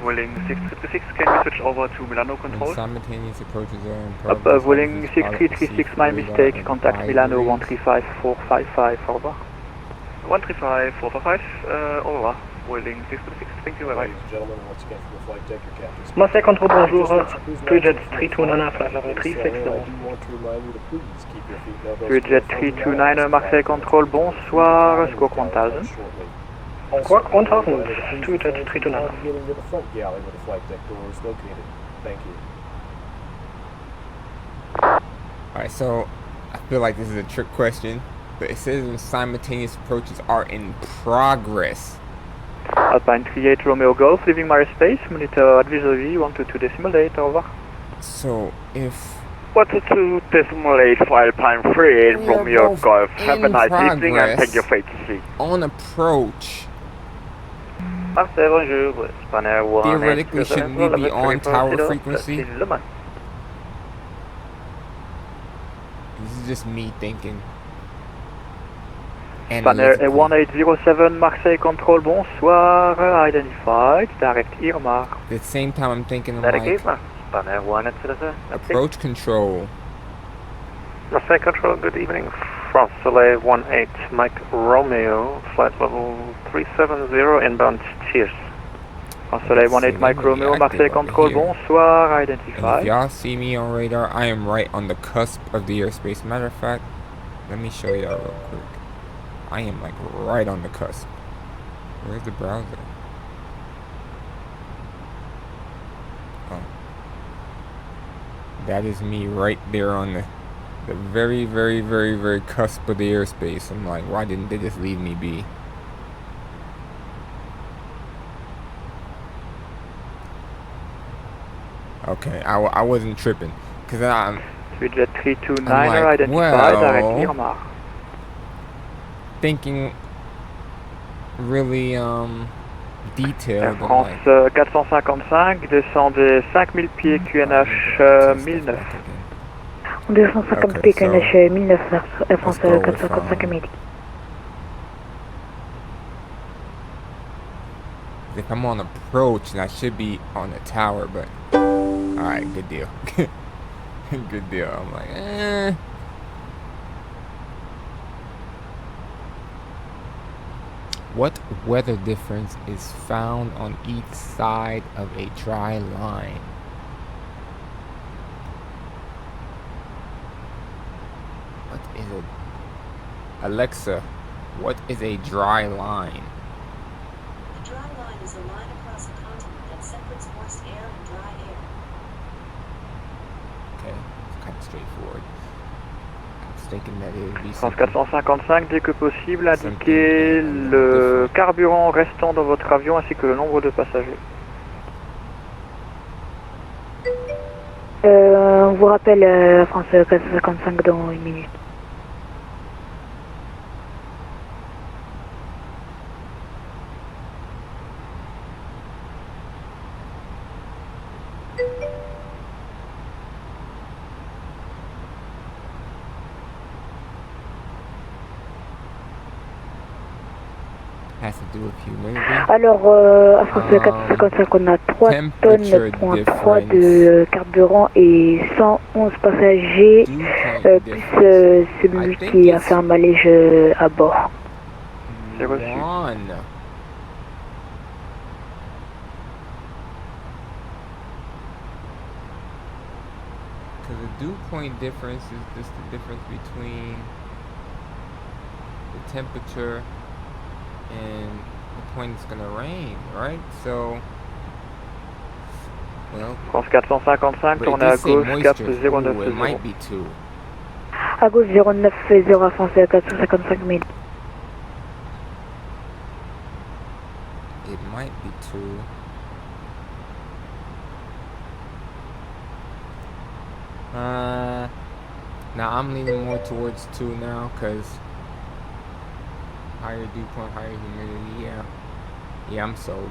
Vueling 6336, can we switch over to Milano control? Simultaneous approaches are in progress. Vueling 6336, my mistake, contact Milano 135455, au revoir. 135455, au revoir. Vueling 636, thank you, bye bye. Ladies and gentlemen, once again from the flight deck, your captain's Marseille control, bonjour. TU282, flight level 360. I do want to remind you to please keep your feet elbows TU2 329, Marseille control, bonsoir, score 1000. Squawk 1000, TU2 329. Getting to the front galley where the flight deck door is located. Thank you. Alright, so I feel like this is a trick question, but it says when simultaneous approaches are in progress. Alpine 38 Romeo Golf, leaving my space, monitor advisory 122.8, au revoir. So if 122.8 for Alpine 38 Romeo Golf, have a nice evening and thank you for ATC. On approach. Marseille, bonjour. Spanner 1. Theoretically, shouldn't we be on tower frequency? This is just me thinking. Spanner 1807 Marseille Control, bonsoir, identified, direct Irma. At the same time, I'm thinking Direct like Irma. Spanner 183. approach control. Marseille Control, good evening. France Soleil 18, Mike Romeo, flight level 370, inbound Cheers. France Soleil 18 Mike Romeo, Marseille Control, bonsoir, And if identified. y'all see me on radar, I am right on the cusp of the airspace. Matter of fact, let me show y'all real quick. I am like right on the cusp. Where's the browser? Oh. That is me right there on the very, very, very, very cusp of the airspace. I'm like, why didn't they just leave me be? Okay, I wasn't tripping. Because I'm... Jet 329 like, identified, direct well, Irma. thinking really detailed. I'm France like, 455, descendez 5000 pieds QNH 1009. 250 pieds QNH 1009, France 455 Amérique. if I'm on approach, and I should be on the tower, but alright, good deal. Good deal. I'm like, What weather difference is found on each side of a dry line? What is it? Alexa, what is a dry line? A dry line is a line across a continent that separates moist air and dry air. Okay, it's kind of straightforward. I was thinking that it would be France something. 455, dès que possible, indiquez le carburant restant dans votre avion ainsi que le nombre de passagers. On vous rappelle France 455 dans une minute. Has to do with humidity. Alors, à France 455, on a 3 tonnes, point 3 de carburant et 111 passagers, plus celui qui a fait un malaise à bord. C'est reçu. Because the dew point difference is just the difference between the temperature and the point it's gonna rain, right? So, well, France 455, tournez à gauche, cap 090. It might be 2. À gauche 090 à France 455 000. It might be 2. Now I'm leaning more towards 2 now, cause higher dew point, higher humidity. Yeah, I'm sold.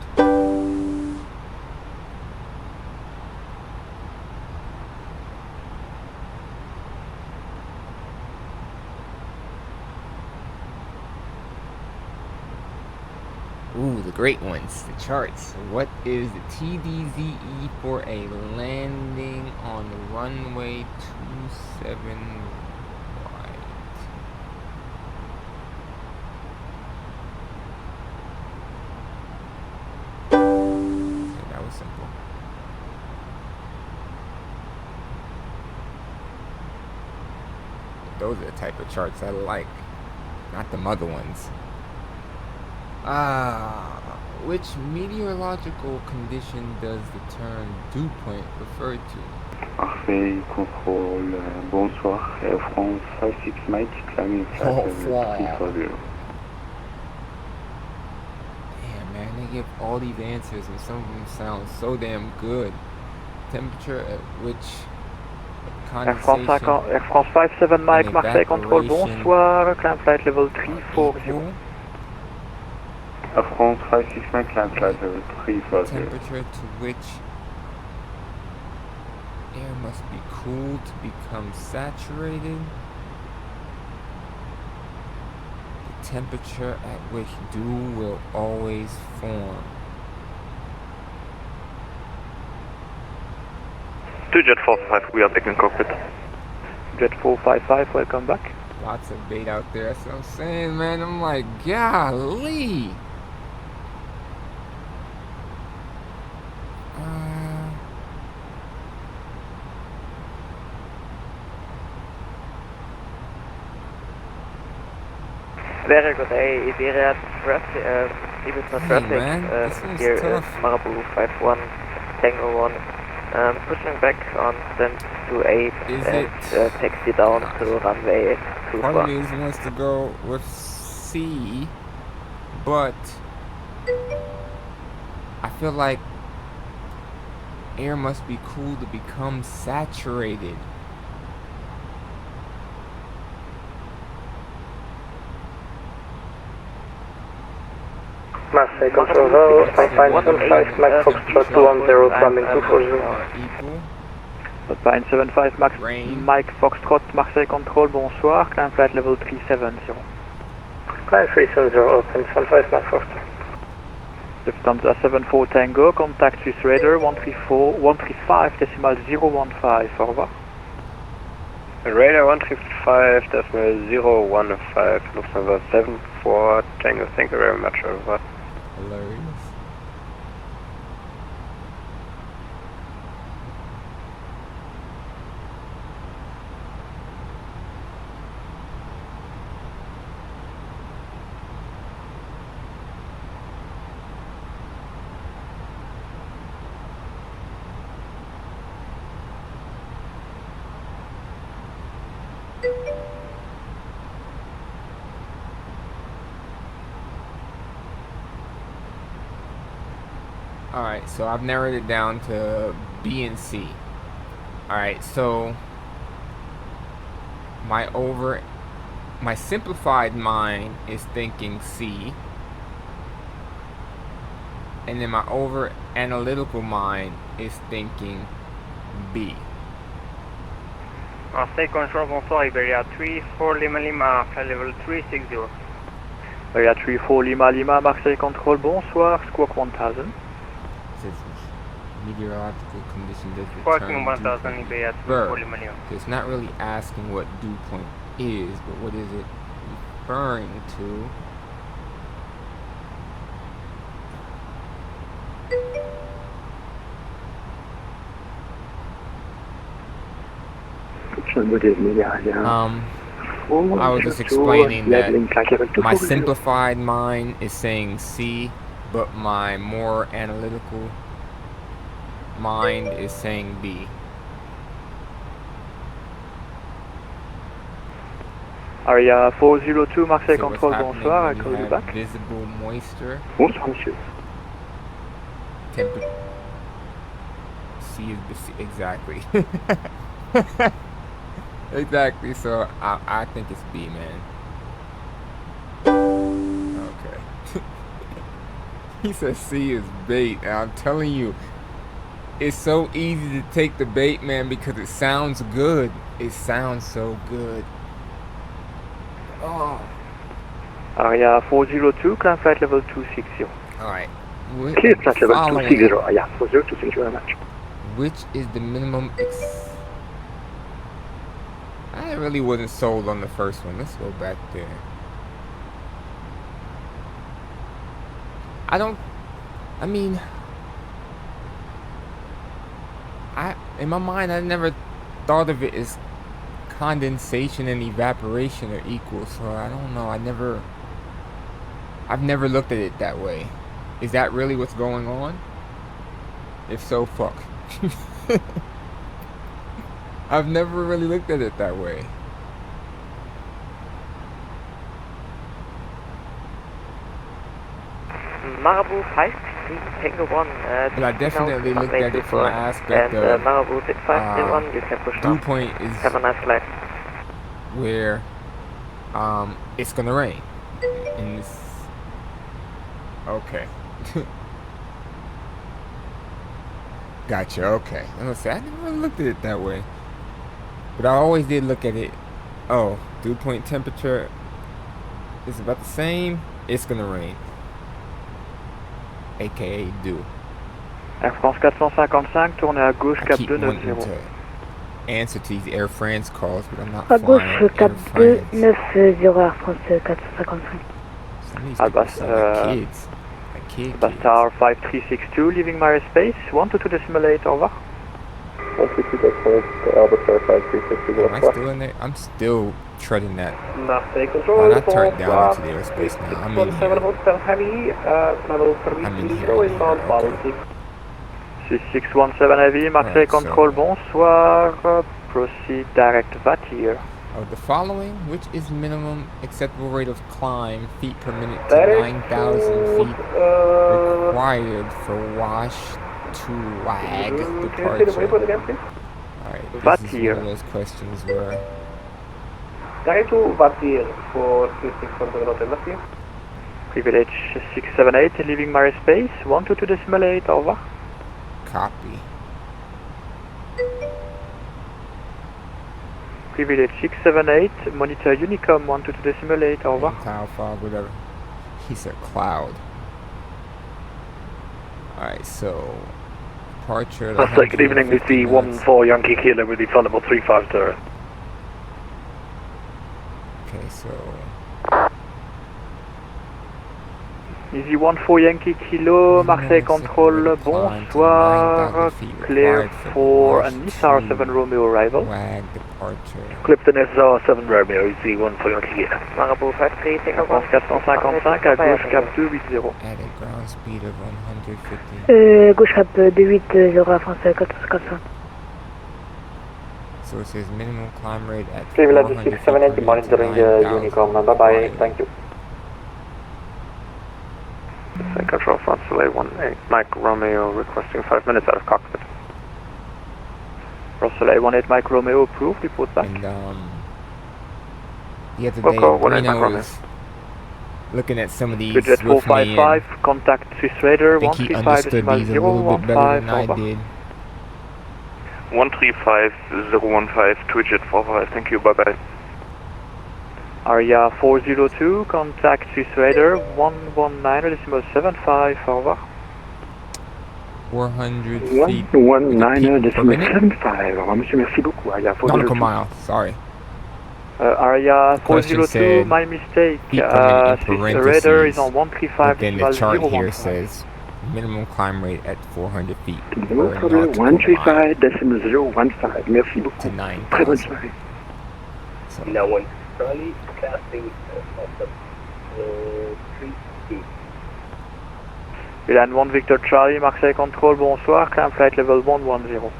Ooh, the great ones, the charts. What is the TDZE for a landing on runway 27 right? Okay, that was simple. Those are the type of charts I like, not the other ones. Which meteorological condition does the term dew point refer to? Parfait, contrôle, bonsoir, Air France 56 Mike, climbing flight 340. Damn, man, they give all these answers and some of them sound so damn good. Temperature at which Air France 57 Mike, Marseille Control, bonsoir, climb flight level 340. Air France 56 Mike, climb flight level 340. Temperature to which air must be cooled to become saturated. The temperature at which dew will always form. 2 Jet 455, we are back in cockpit. Jet 455, welcome back. Lots of bait out there, that's what I'm saying, man. I'm like, golly. Very good day, Iberia traffic, Ibiza traffic, here is Marabu 51, Tango 1, pushing back on stand 28 and taxi down to runway 24. Part of me wants to go with C, but I feel like air must be cool to become saturated. Marseille Control 0, 575, Max Foxtrot 210, climbing 240. Alpine 75, Max, Mike Foxtrot, Marseille Control, bonsoir, climb flight level 370. Climb 370, open 75, Max Foxtrot. Lufthansa 74 Tango, contact Swiss Radar 135.015, au revoir. Radar 135.015, Lufthansa 74 Tango, thank you very much, over. Hilarious. Alright, so I've narrowed it down to B and C. Alright, so my simplified mind is thinking C, and then my over analytical mind is thinking B. Marseille Control, bonsoir, Iberia 34 Lima Lima, flight level 360. Iberia 34 Lima Lima, Marseille Control, bonsoir, squawk 1000. Meteorological conditions as Squawking 1000, Iberia 34 Lima Lima. It's not really asking what dew point is, but what is it referring to? I was just explaining that my simplified mind is saying C, but my more analytical mind is saying B. Area 402, Marseille Control, bonsoir, I call you back. Visible moisture. Bonsoir, monsieur. Temperature. C is exactly. Exactly, so I think it's B, man. Okay. He says C is bait, and I'm telling you, it's so easy to take the bait, man, because it sounds good. It sounds so good. Oh. Area 402, climb flight level 260. Alright. Clear flight level 260, yeah, 402, thank you very much. Which is the minimum I really wasn't sold on the first one. Let's go back there. In my mind, I never thought of it as condensation and evaporation are equal, so I don't know. I've never looked at it that way. Is that really what's going on? If so, fuck. I've never really looked at it that way. Marabu 5, Tango 1. But I definitely looked at it from the aspect of Marabu 6531, you can push dew point is have a nice flight. Where it's gonna rain. And it's okay. Gotcha, okay. I'm gonna say I never really looked at it that way. But I always did look at it. Oh, dew point temperature is about the same. It's gonna rain. AKA do. Air France 455, tournez à gauche, I cap keep 290. wanting to answer to these Air France calls, but I'm not À gauche, flying cap Air France. 290 Air France 455. Some of these people sound like kids. Like kids. Bastar 5362, leaving my space, 122.8, au revoir. Am I still in there? I'm still treading that. Oh, I turned down into the airspace now. I'm in here. I'm in here. Okay. 6617 Heavy, Marseille Control, bonsoir. Proceed direct Vatir. Of the following, which is minimum acceptable rate of climb, feet per minute to 9,000 feet required for wash to wag departure? Alright, this is one of those questions where... Privilege 678, leaving my space, 122.8, au revoir. Copy. Privilege 678, monitor Unicom 122.8, au revoir. Cloud fog, whatever. He said cloud. Alright, so... Departure... Good evening, this is the 14 Yankee Kilo with the flight level 350. Okay, so... Easy 14 Yankee Kilo, Marseille Control, bonsoir. Clear for an SR7 Romeo arrival. Wag departure. Clifton SR7 Romeo, Easy 14 Yankee Kilo. Marabout Factory, Air France 455, à gauche, cap 280. At a ground speed of 150. Gauche cap 280 Air France 455. So it says minimum climb rate at Privilege 678, monitoring Unicom. Bye-bye, thank you. Control France Delay 18, Mike Romeo requesting 5 minutes out of cockpit. Russell 18 Mike Romeo approved, report back. And the other day, Reno was looking at some of these with me, 455, contact Swiss Raider, I think he understood these a little bit better than I did. 135015, Twidget 45, thank you, bye-bye. Aria 402, contact Swiss Raider 119.75, au revoir. 400 feet. 119.75, monsieur, merci beaucoup. Aria 402. Nautical mile, sorry. Aria 402, my mistake. Swiss Raider is on 135.015. Then the chart here says minimum climb rate at 400 feet. 135.015, merci beaucoup. To 9,000. Très bonne soirée. So, No one. Charlie, casting of the 3 feet. Milan 1 Victor Charlie, Marseille Control, bonsoir, climb flight level 110.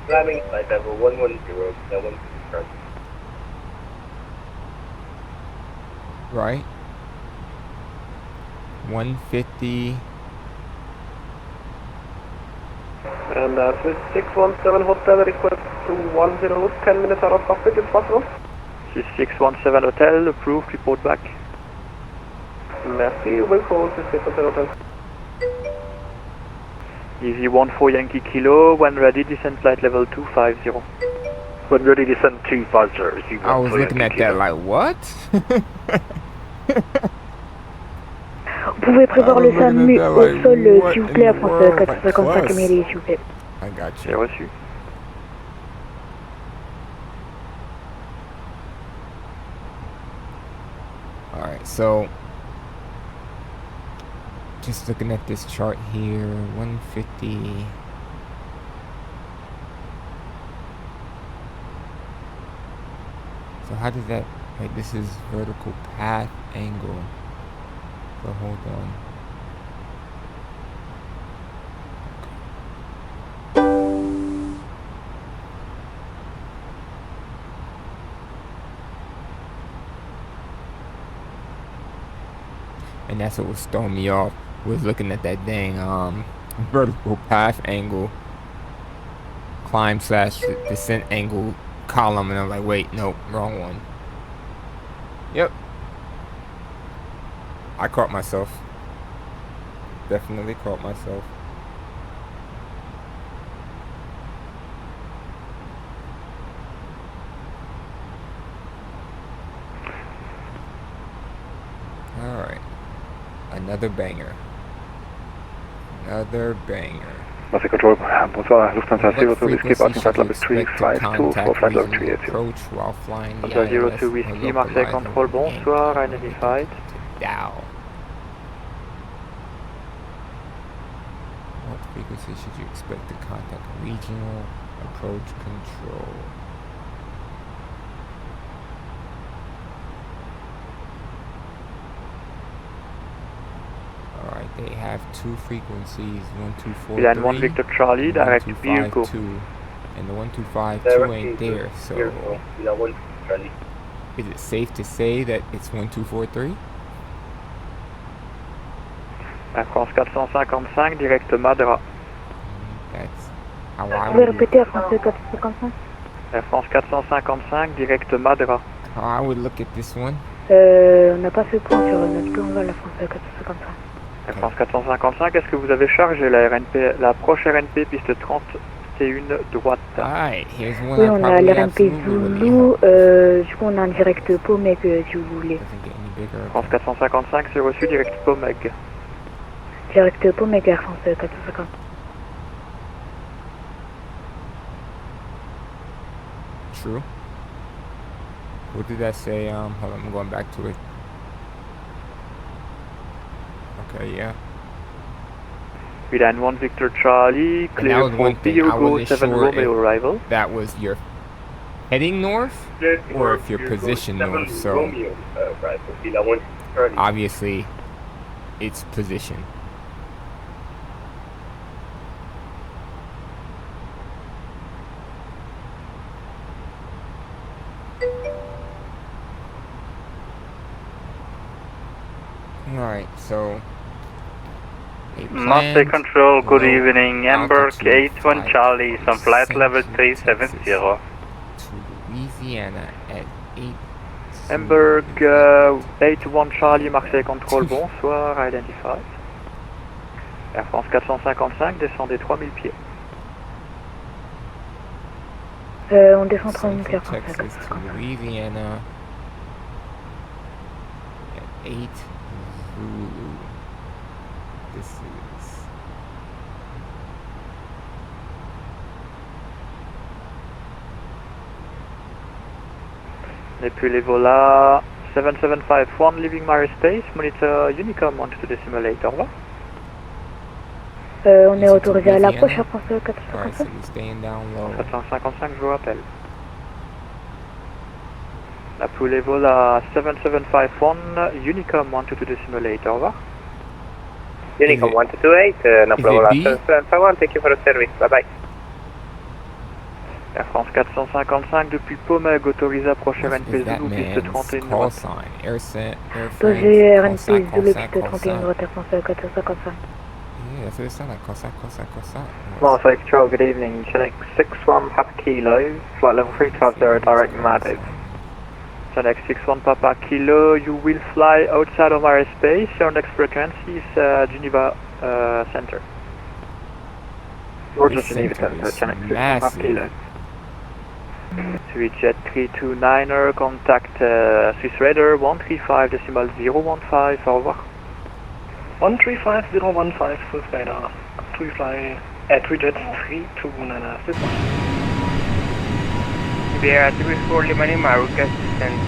Climbing flight level 110, no one confirmed. right? 150. And Swiss 617 Hotel request to 10, 10 minutes out of cockpit if possible. Swiss 617 Hotel, approved, report back. Merci, will call Swiss 617 Hotel. Easy 14 Yankee Kilo, when ready, descent flight level 250. When ready, descent 250. I was looking at that like, what? Vous pouvez prévoir le SAMU au sol, s'il vous plaît, à France 455 Amélie, s'il vous plaît. I got C'est you. reçu. Alright, so just looking at this chart here, 150. So how does that, like, this is vertical path angle. So hold on. And that's what was throwing me off, was looking at that dang vertical path angle, climb / descent angle column, and I'm like, wait, nope, wrong one. Yep, I caught myself. Definitely caught myself. Another banger. Another banger. Marseille Control, bonsoir, Lufthansa 02 Whiskey, passing flight level 352 for flight level 380. Approach while flying the Hotel ILS 02 Whiskey, Marseille Control, bonsoir, identified. Down. What frequency should you expect to contact regional approach control? Alright, they have two frequencies, 1243 and 1 Victor Charlie, direct vehicle. And the 1252 ain't there, so is it safe to say that it's 1243? Air France 455, direct Madra. That's how I Vous pouvez répéter Air France 455? Air France 455, direct Madra. How I would look at this one. On n'a pas fait point sur notre plan vol, la France 455. Air France 455, est-ce que vous avez chargé la RNP, l'approche RNP piste 31 droite? Oui, on a l'RNP Zulu, du coup on a un direct Pomeg si vous voulez. France 455, c'est reçu, direct Pomeg. Direct Pomeg, Air France 455. True. What did I say? Hold on, I'm going back to it. Okay, yeah. Vidan 1 Victor Charlie, clear for Diogo 7 Romeo arrival. That was your heading north, or if you're positioned north, so obviously it's position. Alright, so Marseille Control, good evening. Embark 81 Charlie, on flight level 370. To Louisiana at 8. Embark 81 Charlie, Marseille Control, bonsoir, identified. Air France 455, descendez 3000 pieds. On descend 3000 pieds. Texas to Louisiana at 8. Zulu. This is Et puis les voilà 7751 leaving Mare Space, monitor Unicom 12.8, au revoir. On est autorisé à l'approche Air France 455. 455, je vous rappelle. La poulet vola 7751, Unicom 12.8, au revoir. Unicom 1228, Napoleon 751, thank you for the service, bye bye. Air France 455 depuis Pomeg, autorisé à approcher RNP Zulu, piste 31 droite. Autorisé RNP Zulu, piste 31 droite, Air France 455. Yeah, that's what it sounds like. Cossack. Marseille Control, good evening. Connect 61 Papa Kilo, flight level 350, direct Madrid. Connect 61 Papa Kilo, you will fly outside of our space. Your next frequency is Geneva Center. Roger, Geneva Center, Connect 61 Papa Kilo. Switchjet 329er, contact Swiss Radar 135.015, au revoir. 135.015, Swiss Radar, to fly at Switchjet 329er. Sierra 34 Lima Lima, request descent.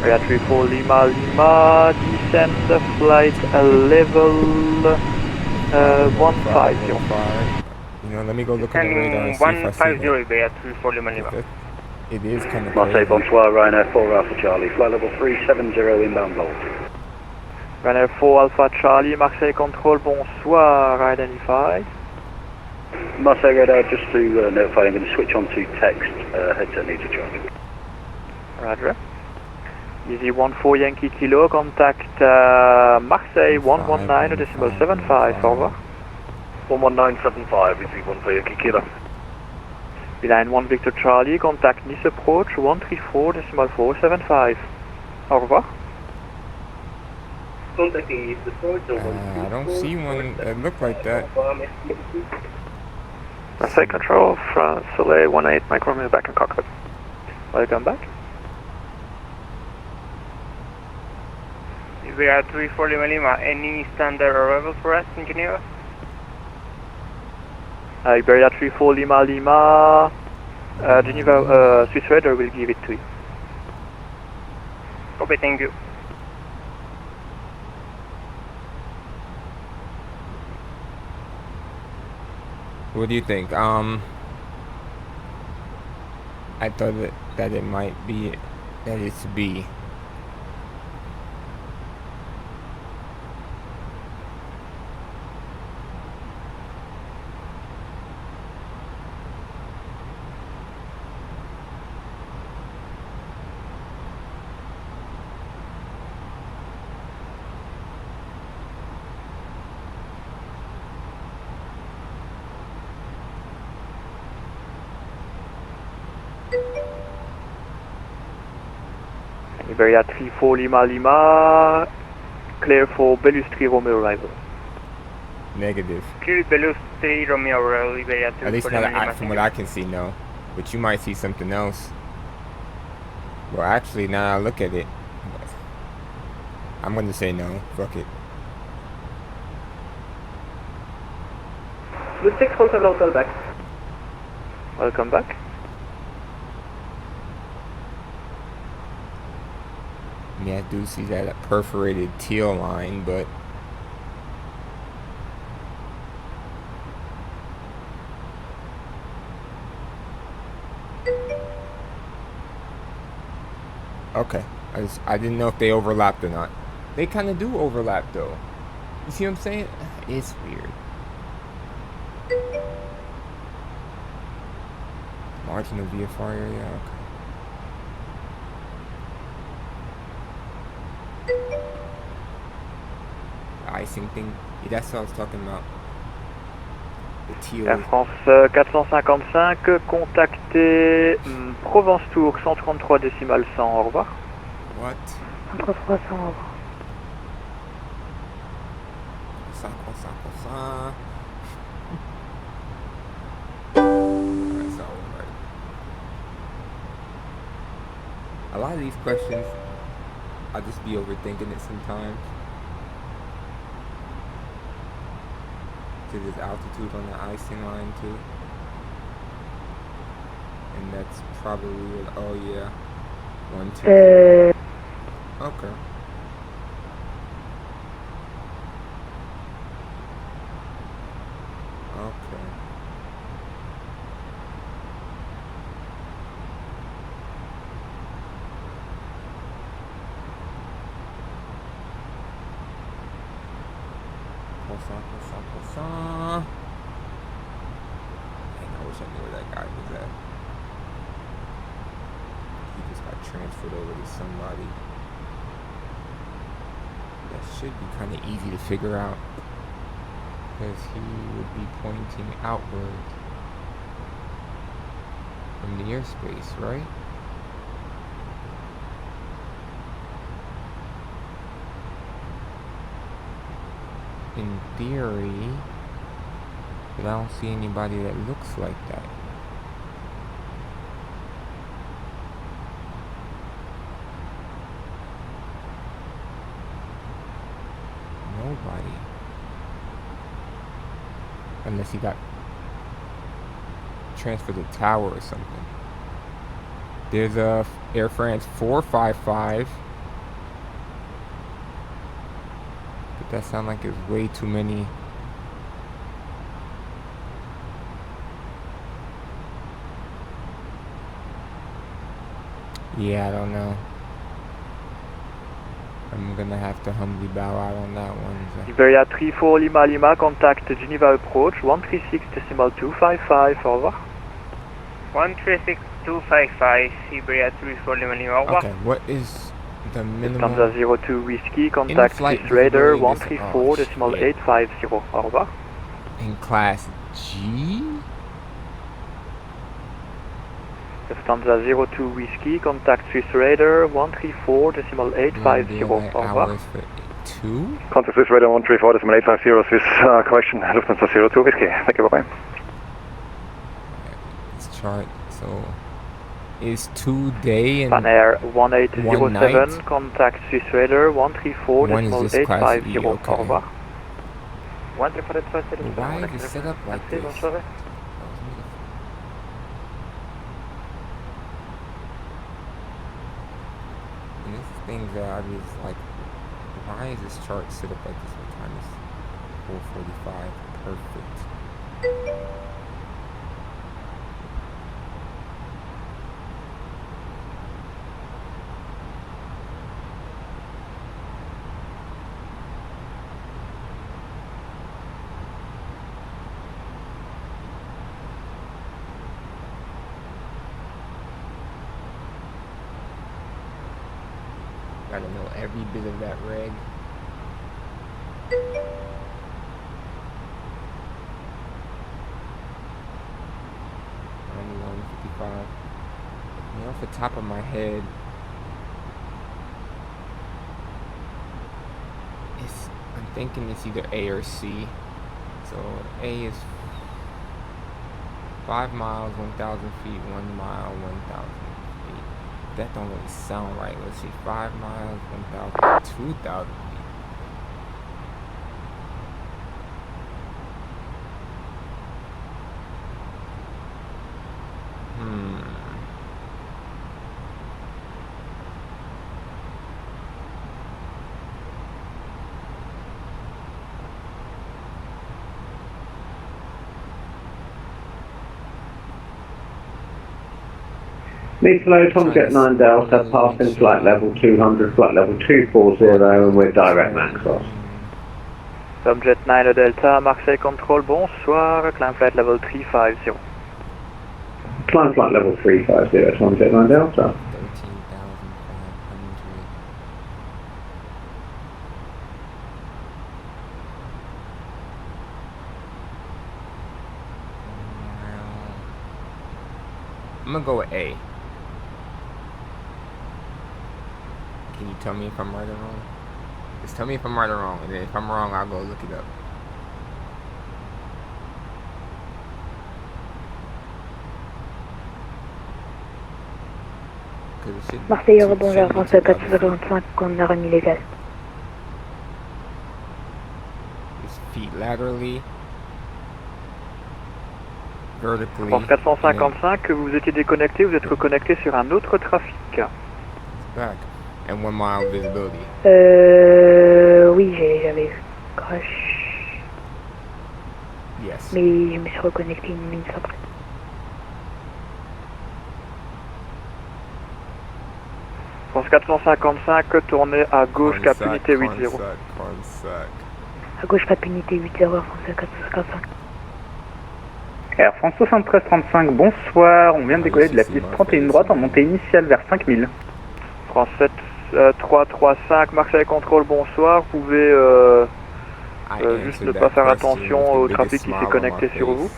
Sierra 34 Lima Lima, descend flight level 150. You know, let me go look at the radar and see if I see that. 150 34 Lima Lima. It is kind of Marseille, bonsoir, Ryanair 4 Alpha Charlie, flight level 370 inbound volt. Ryanair 4 Alpha Charlie, Marseille Control, bonsoir, identified. Marseille radar, just to notify, I'm going to switch on to text, headset needs a charge. Roger. Easy 14 Yankee Kilo, contact Marseille 119.75, au revoir. 11975, Easy 14 Yankee Kilo. Line 1 Victor Charlie, contact Nice approach 134.475, au revoir. Contacting Nice approach, I don't see one that look like that. Marseille Control, France Soleil 18, Mike Romeo back in cockpit. Welcome back. Iberia 34 Lima Lima, any standard arrival for us in Geneva? Iberia 34 Lima Lima, Geneva, Swiss Radar will give it to you. Copy, thank you. What do you think? I thought that it might be, that it's B. Iberia 34 Lima Lima, clear for Belus 3 Romeo arrival. Negative. Clear Belus 3 Romeo arrival, Iberia 34 At least Lima Lima. from what I can see, no. But you might see something else. Well, actually, now I look at it, I'm going to say no. Fuck it. Blue 6 Hotel Hotel back. Welcome back. Yeah, I do see that perforated teal line, but okay. I didn't know if they overlapped or not. They kind of do overlap, though. You see what I'm saying? It's weird. Marginal VFR area. Okay. Icing thing. Yeah, that's what I was talking about. The teal. Air France 455, contactez Provence Tour 133 décimales 100, au revoir. What? 133, au revoir. 100. That's all right. A lot of these questions, I'll just be overthinking it sometimes. There's altitude on the icing line too, and that's probably oh yeah, 1, 2. Okay. Okay. Dang, I wish I knew where that guy was at. He just got transferred over to somebody. That should be kind of easy to figure out, because he would be pointing outward from the airspace, right? In theory, but I don't see anybody that looks like that. Nobody. Unless he got transferred to tower or something. There's a Air France 455. But that sounds like it's way too many. Yeah, I don't know. I'm gonna have to humbly bow out on that one. Iberia 34 Lima Lima, contact Geneva approach 136.255, au revoir. 136.255, Iberia 34 Lima Lima, au revoir. Okay, what is the minimum? Lufthansa 02 Whiskey, contact Swiss Radar 134.850, au revoir. In class G? Lufthansa 02 Whiskey, contact Swiss Radar 134.850, au revoir. Two? Contact Swiss Radar 134.850, Swiss correction, Lufthansa 02 Whiskey. Thank you, bye-bye. This chart, so is 2 day and Panair 1 1807, night. contact Swiss Radar 134, One is decimal just class 850, E, okay. au revoir. Why is it set up like this? And this thing that I was like, why is this chart set up like this? What time is 4:45? Perfect. Gotta know every bit of that reg. Off the top of my head, I'm thinking it's either A or C. So A is 5 miles, 1,000 feet, 1 mile, 1,000 feet. That don't really sound right. Let's see, 5 miles, 1,000, 2,000 feet. Meatloaf, Tomjet 9 Delta, passing flight level 200, flight level 240, and we're direct max off. Tomjet 9 Delta, Marseille Control, bonsoir, climb flight level 350. Climb flight level 350, Tomjet 9 Delta. 13,500. I'm gonna go with A. Can you tell me if I'm right or wrong? Just tell me if I'm right or wrong, and then if I'm wrong, I'll go look it up. Marseille, rebonjour, France 455, on a remis les gaz. His feet laterally. Vertically. France 455, vous étiez déconnecté, vous êtes reconnecté sur un autre trafic. Back. And 1 mile visibility. Oui, j'avais crash. Yes. Mais je me suis reconnecté une minute après. France 455, tournez à gauche, cap unité 80. À gauche, cap unité 80, France 455. Air France 7335, bonsoir, on vient de décoller de la piste 31 droite en montée initiale vers 5000. France 7335, Marseille Control, bonsoir, vous pouvez juste ne pas faire attention au trafic qui s'est connecté sur vous.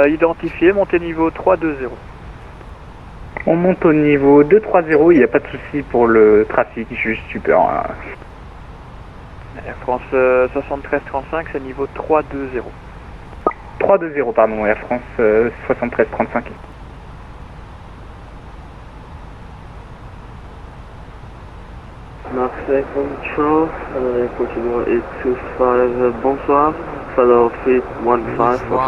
Identifié, montée niveau 320. On monte au niveau 230, il n'y a pas de souci pour le trafic, juste super. Air France 7335, c'est niveau 320. 320, pardon, Air France 7335. Marseille Control, Portugal 825, bonsoir, follow 315 for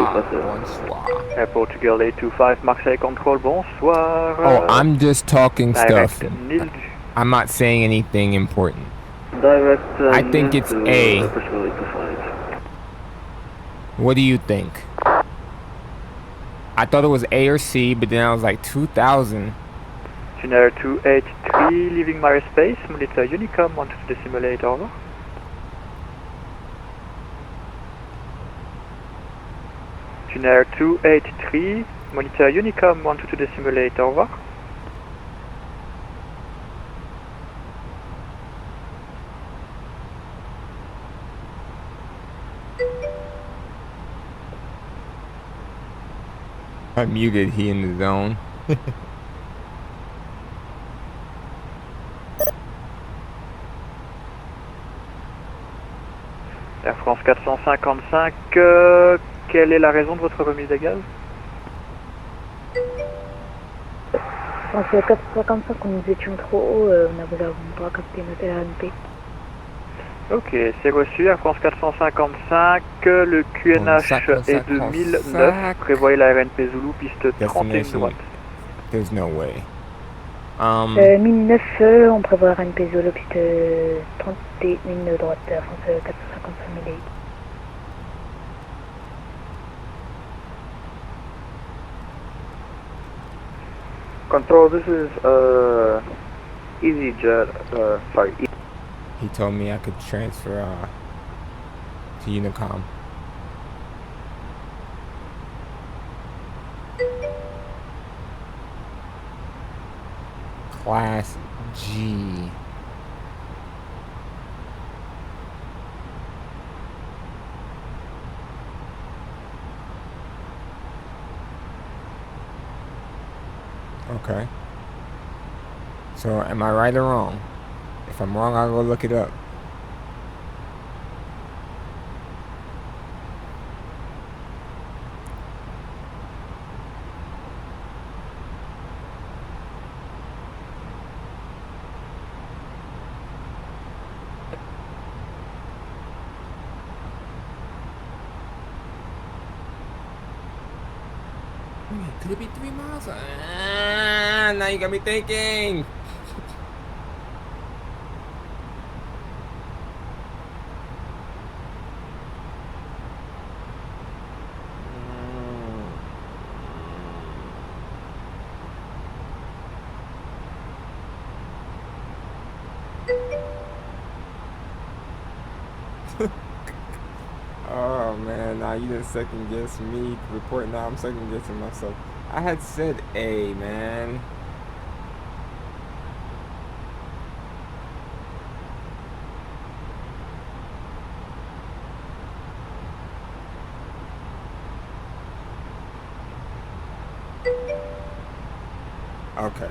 Air Portugal 825, Marseille Control, bonsoir. Oh, I'm just talking stuff. I'm not saying anything important. Direct, I think it's A. What do you think? I thought it was A or C, but then I was like 2,000. Tuner 283, leaving my space, monitor Unicom, 1 to the simulator, over. Tuner 283, monitor Unicom, 1 to the simulator, over. I muted, he in the zone. Air France 455, quelle est la raison de votre remise des gaz? France 455, nous étions trop haut, on a besoin de capter notre RNP. Ok, c'est reçu, Air France 455, le QNH est de 1009, prévoyez la RNP Zulu, piste 31 droite. There's no way. 1009, on prévoit RNP Zulu, piste 31 droite, Air France 455 000. Control, this is EasyJet, sorry. He told me I could transfer to Unicom. Class G. Okay. So am I right or wrong? If I'm wrong, I'll go look it up. Could it be 3 miles? Now you got me thinking. Oh man, now you didn't second guess me reporting. Now I'm second guessing myself. I had said A, man. Okay.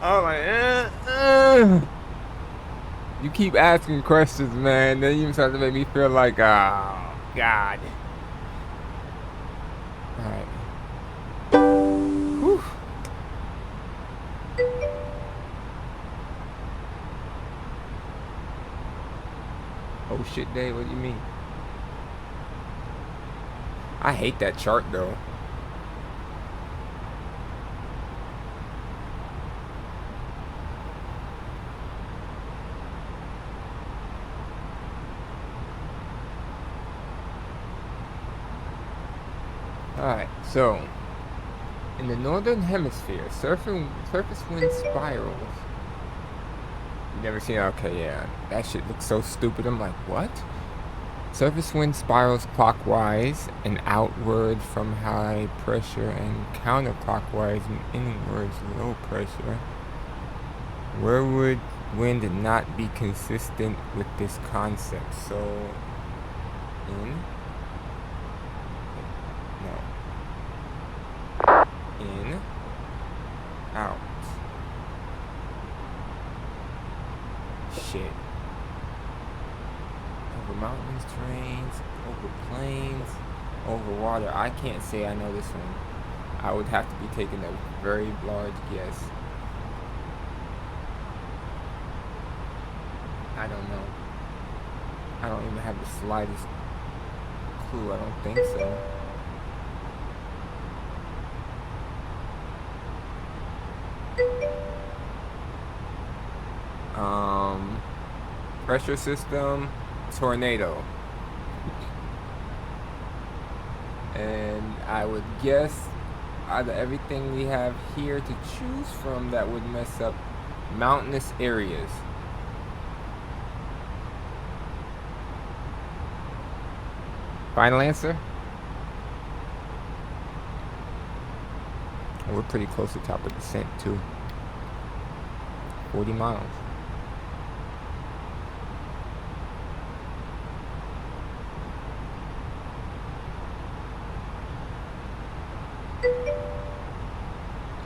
I'm like, You keep asking questions, man. Then you start to make me feel like, oh, God. Alright. Whew. Oh shit, Dave, what do you mean? I hate that chart, though. Alright, so in the northern hemisphere, surface wind spirals. You never seen? Okay, yeah, that shit looks so stupid. I'm like, what? Surface wind spirals clockwise and outward from high pressure and counterclockwise and inwards low pressure. Where would wind not be consistent with this concept? So in. In, out. Shit. Over mountains, terrains, over plains, over water. I can't say I know this one. I would have to be taking a very large guess. I don't know. I don't even have the slightest clue. I don't think so. Pressure system, tornado. And I would guess out of everything we have here to choose from, that would mess up mountainous areas. Final answer? We're pretty close to top of descent too. 40 miles.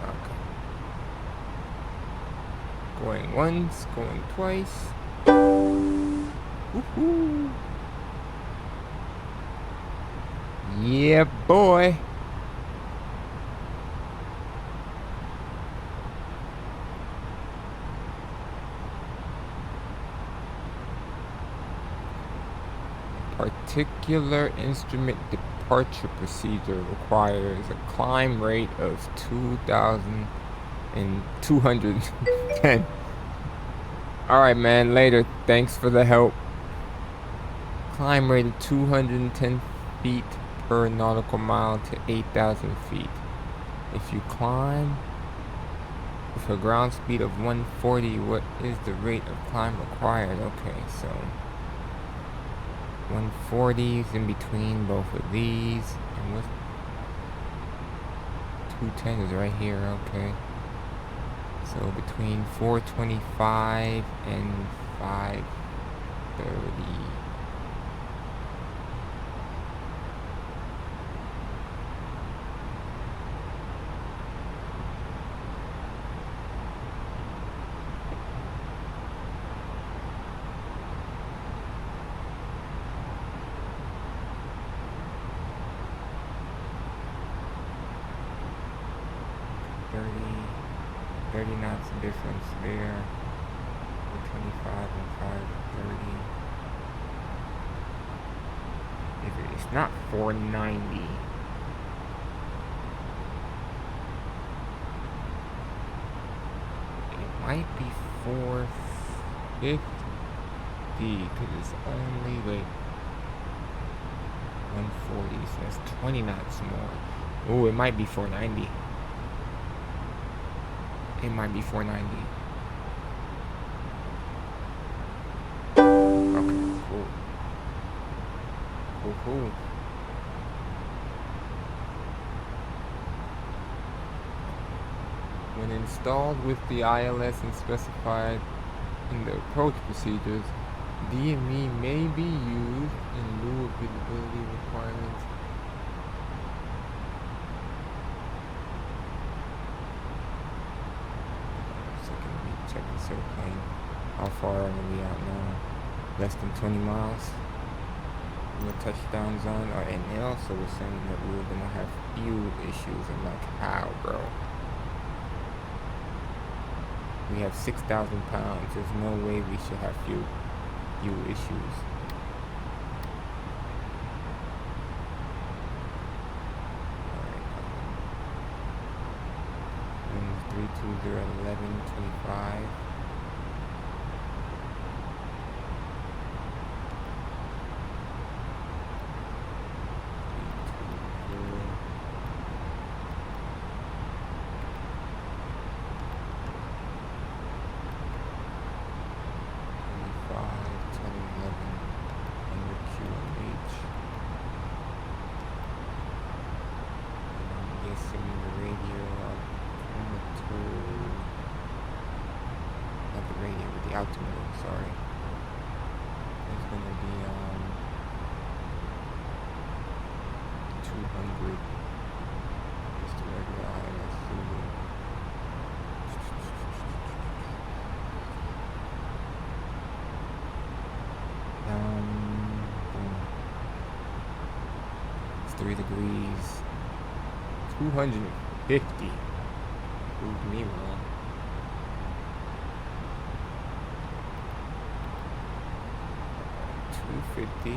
Okay. Going once, going twice. Woohoo! Yeah, boy. particular instrument departure procedure requires a climb rate of 2,210. Alright, man, later. Thanks for the help. Climb rate of 210 feet per nautical mile to 8,000 feet. If you climb with a ground speed of 140, what is the rate of climb required? Okay, so 140 is in between both of these. And what? 210 is right here, okay. So between 425 and 530. Knots difference there. 425 and 530. It's not 490. It might be 450 because it's only like 140, so that's 20 knots more. Oh, it might be 490. It might be 490. Okay, cool. Cool. When installed with the ILS and specified in the approach procedures, DME may be used in lieu of visibility requirements. Airplane. How far are we out now? Less than 20 miles in the touchdown zone. And they also were saying that we were gonna have fuel issues. I'm like, how, bro? We have 6,000 pounds. There's no way we should have fuel issues. Alright, 3201125. Altimeter, sorry. It's gonna be 200. Just the regular ILS Zulu. It's 3 degrees. 250. Proved me wrong. 250.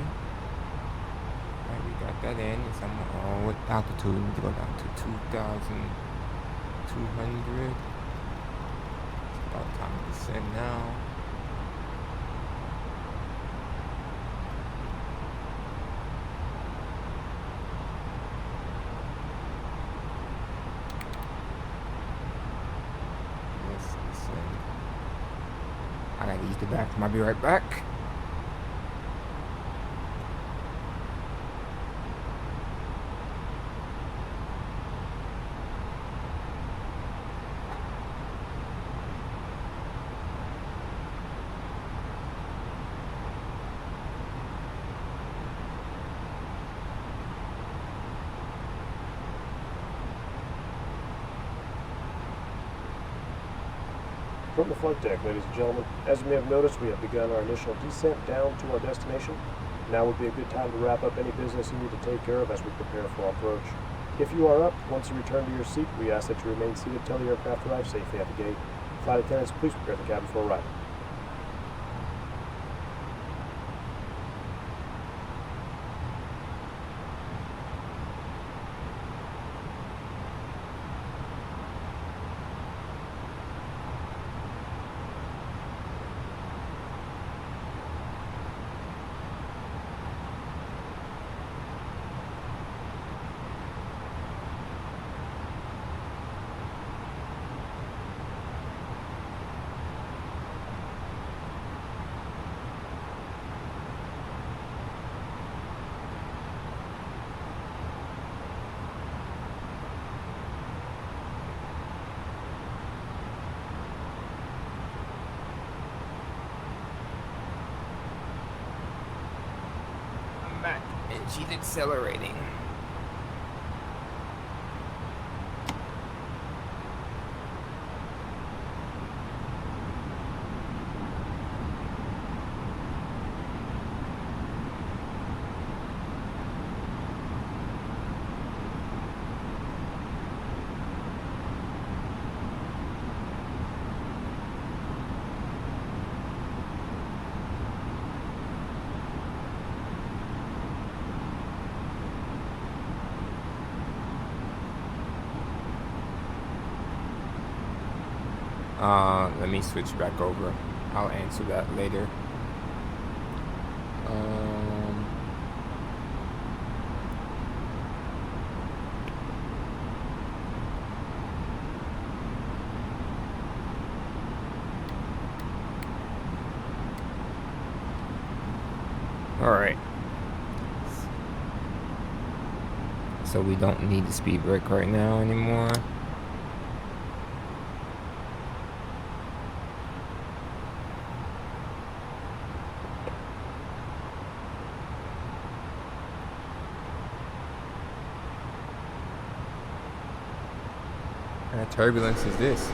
Alright, we got that in. It's what altitude? We need to go down to 2,200. It's about time to descend now. Let's descend. I gotta use the bathroom. I'll be right back. From the flight deck, ladies and gentlemen, as you may have noticed, we have begun our initial descent down to our destination. Now would be a good time to wrap up any business you need to take care of as we prepare for our approach. If you are up, once you return to your seat, we ask that you remain seated until the aircraft arrives safely at the gate. Flight attendants, please prepare the cabin for arrival. And she's accelerating. Let me switch back over. I'll answer that later. All right. So we don't need the speed brake right now anymore. What kind of turbulence is this?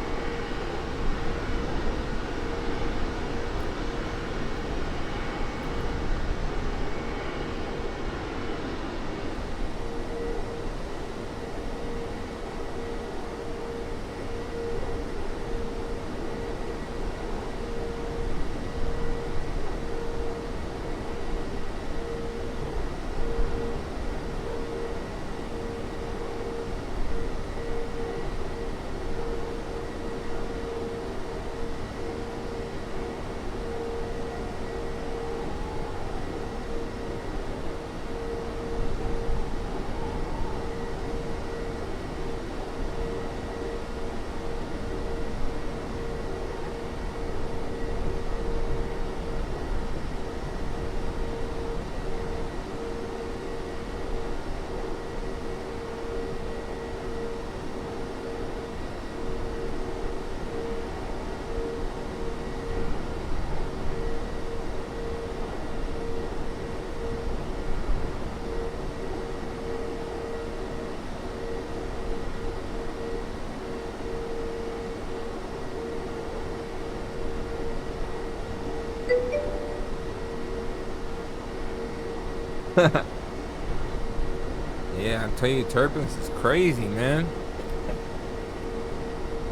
Yeah, I tell you, turbulence is crazy, man.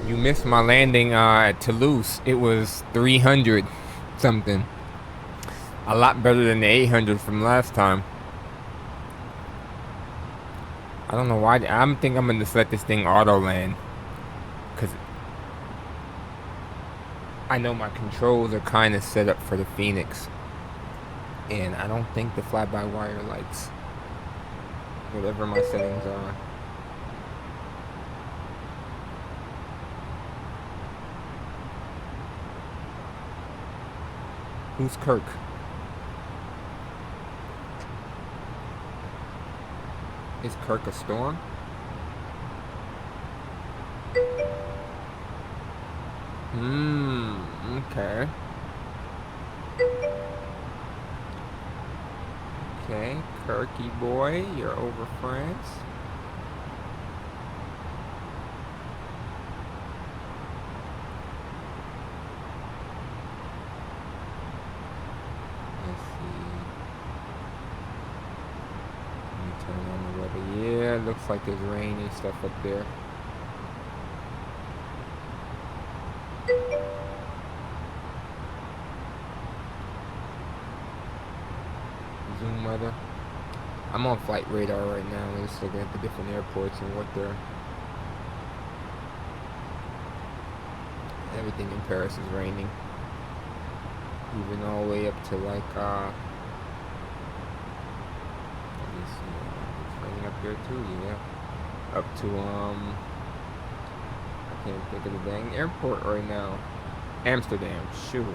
You missed my landing at Toulouse. It was 300 something. A lot better than the 800 from last time. I don't know why. I think I'm gonna just let this thing auto land, because I know my controls are kind of set up for the Phoenix, and I don't think the fly-by-wire likes whatever my settings are. Who's Kirk? Is Kirk a storm? Okay. Okay, Kirky boy, you're over France. Let's see. Let me turn on the weather. Yeah, it looks like there's rain and stuff up there. Zoom weather. I'm on flight radar right now. I'm just looking at the different airports and what they're... Everything in Paris is raining. Even all the way up to like, let me see, it's raining up there too, yeah. Up to, I can't think of the dang airport right now. Amsterdam, shoot.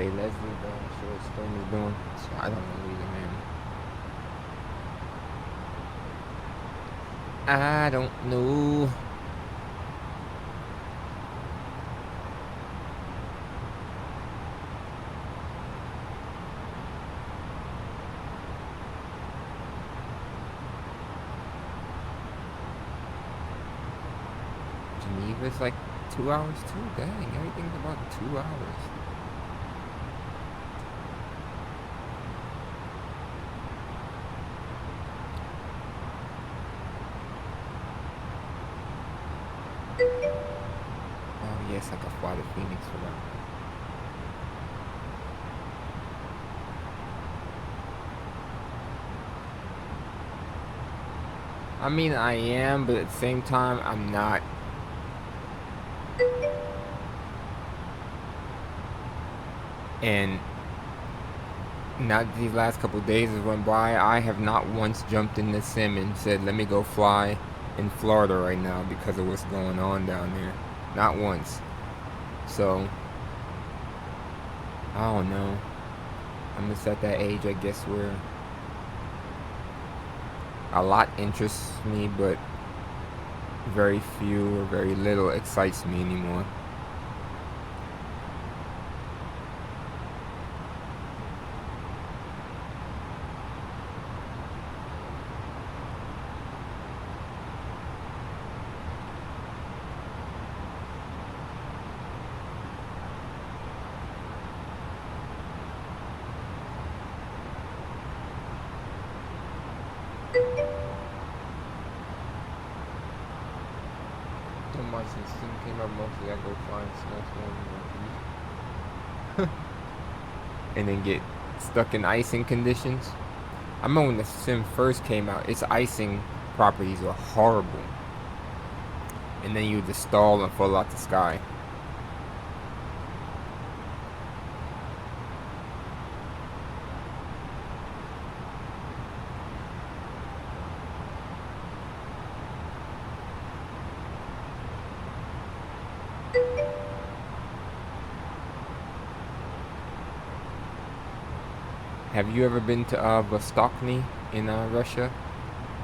Bay Leslie, but I'm sure what Storm is doing, so I don't know either, man. I don't know. Geneva's like 2 hours too. Dang, everything's about 2 hours. Oh yes, I could fly to Phoenix for that. I mean, I am, but at the same time, I'm not. And not these last couple of days has went by, I have not once jumped in the sim and said, let me go fly in Florida right now because of what's going on down there. Not once. So, I don't know. I'm just at that age, I guess, where a lot interests me, but very few or very little excites me anymore. Since Sim came out, mostly I go find snowstorms and then get stuck in icing conditions. I remember when the Sim first came out, its icing properties were horrible, and then you would just stall and fall out the sky. Have you ever been to Vostochny in Russia?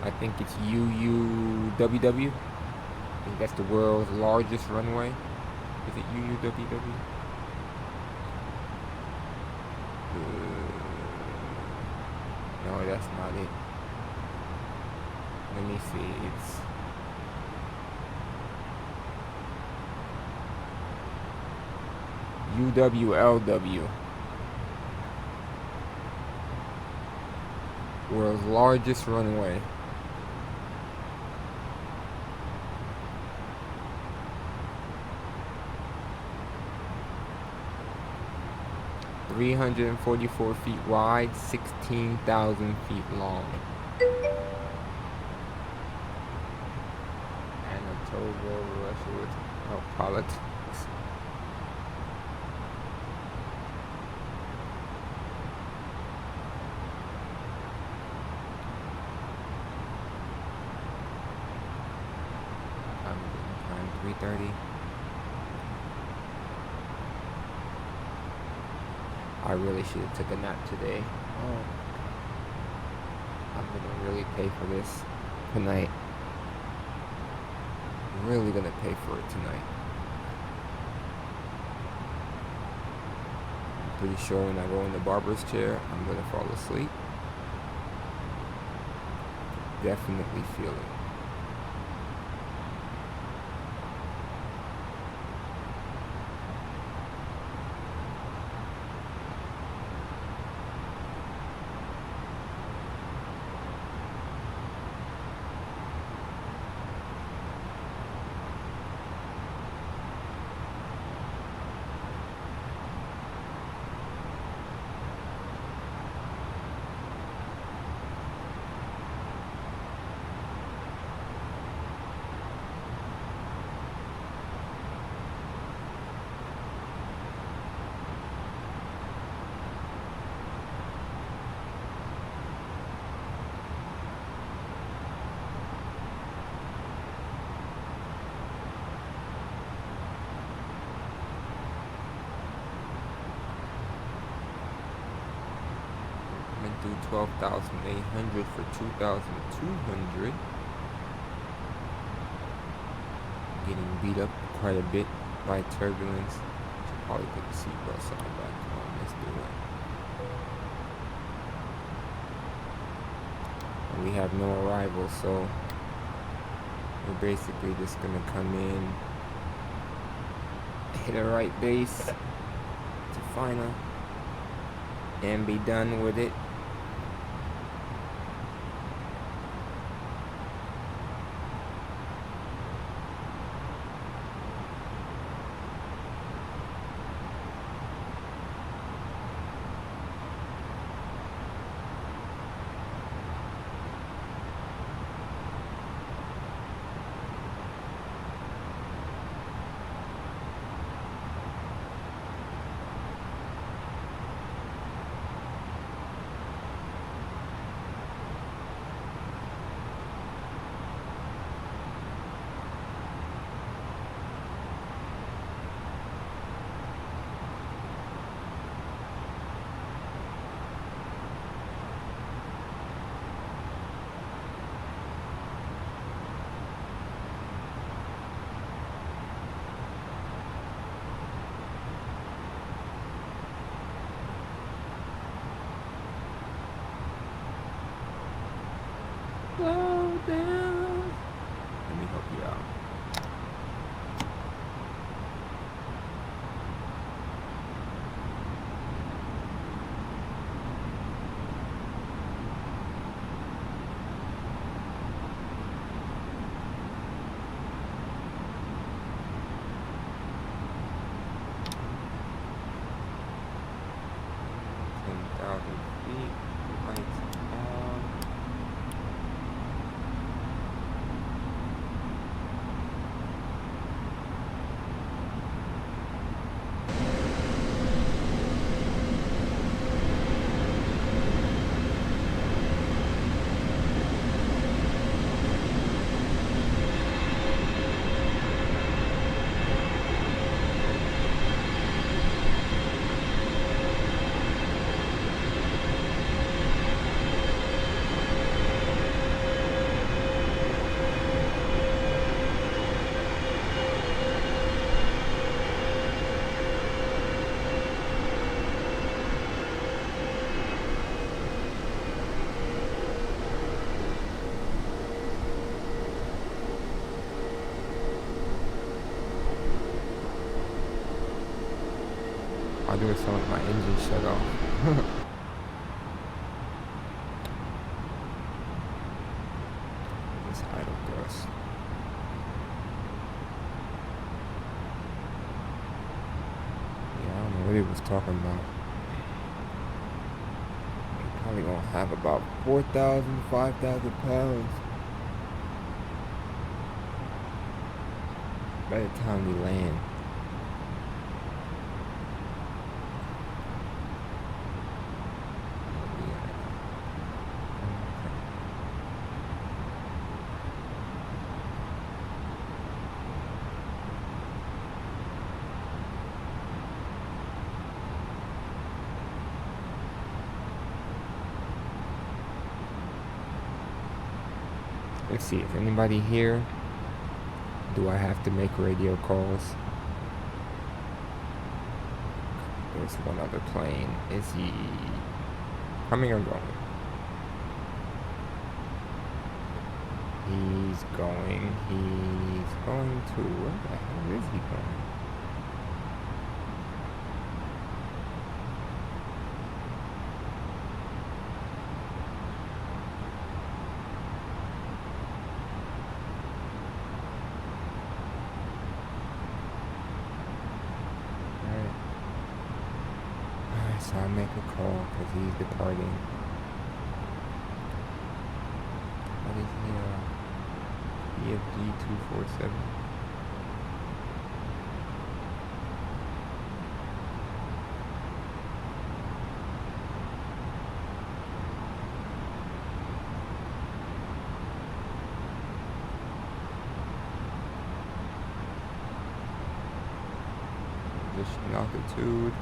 I think it's TU282. I think that's the world's largest runway. Is it TU282? No, that's not it. Let me see. It's UWLW. World's largest runway. (344 feet wide, 16,000 feet long. Anatolia, Russia with politics. Time 3:30. I really should have took a nap today. Oh. I'm gonna really pay for this tonight. I'm really gonna pay for it tonight. I'm pretty sure when I go in the barber's chair, I'm gonna fall asleep. Definitely feel it. 12,800 for 2,200. Getting beat up quite a bit by turbulence. Should probably put the seatbelt sign back on. Let's do it. And we have no arrivals, so we're basically just gonna come in, hit a right base to final, and be done with it. Slow down. Let me help you out. I'll do it so my engine shut off. This idle thrust. Yeah, I don't know what he was talking about. We're probably gonna have about 4,000, 5,000 pounds by the time we land. Let's see, if anybody here, do I have to make radio calls? There's one other plane. Is he coming or going? He's going to, where the hell is he going? So I make a call because he's departing. What is he? EFG 247. Position altitude.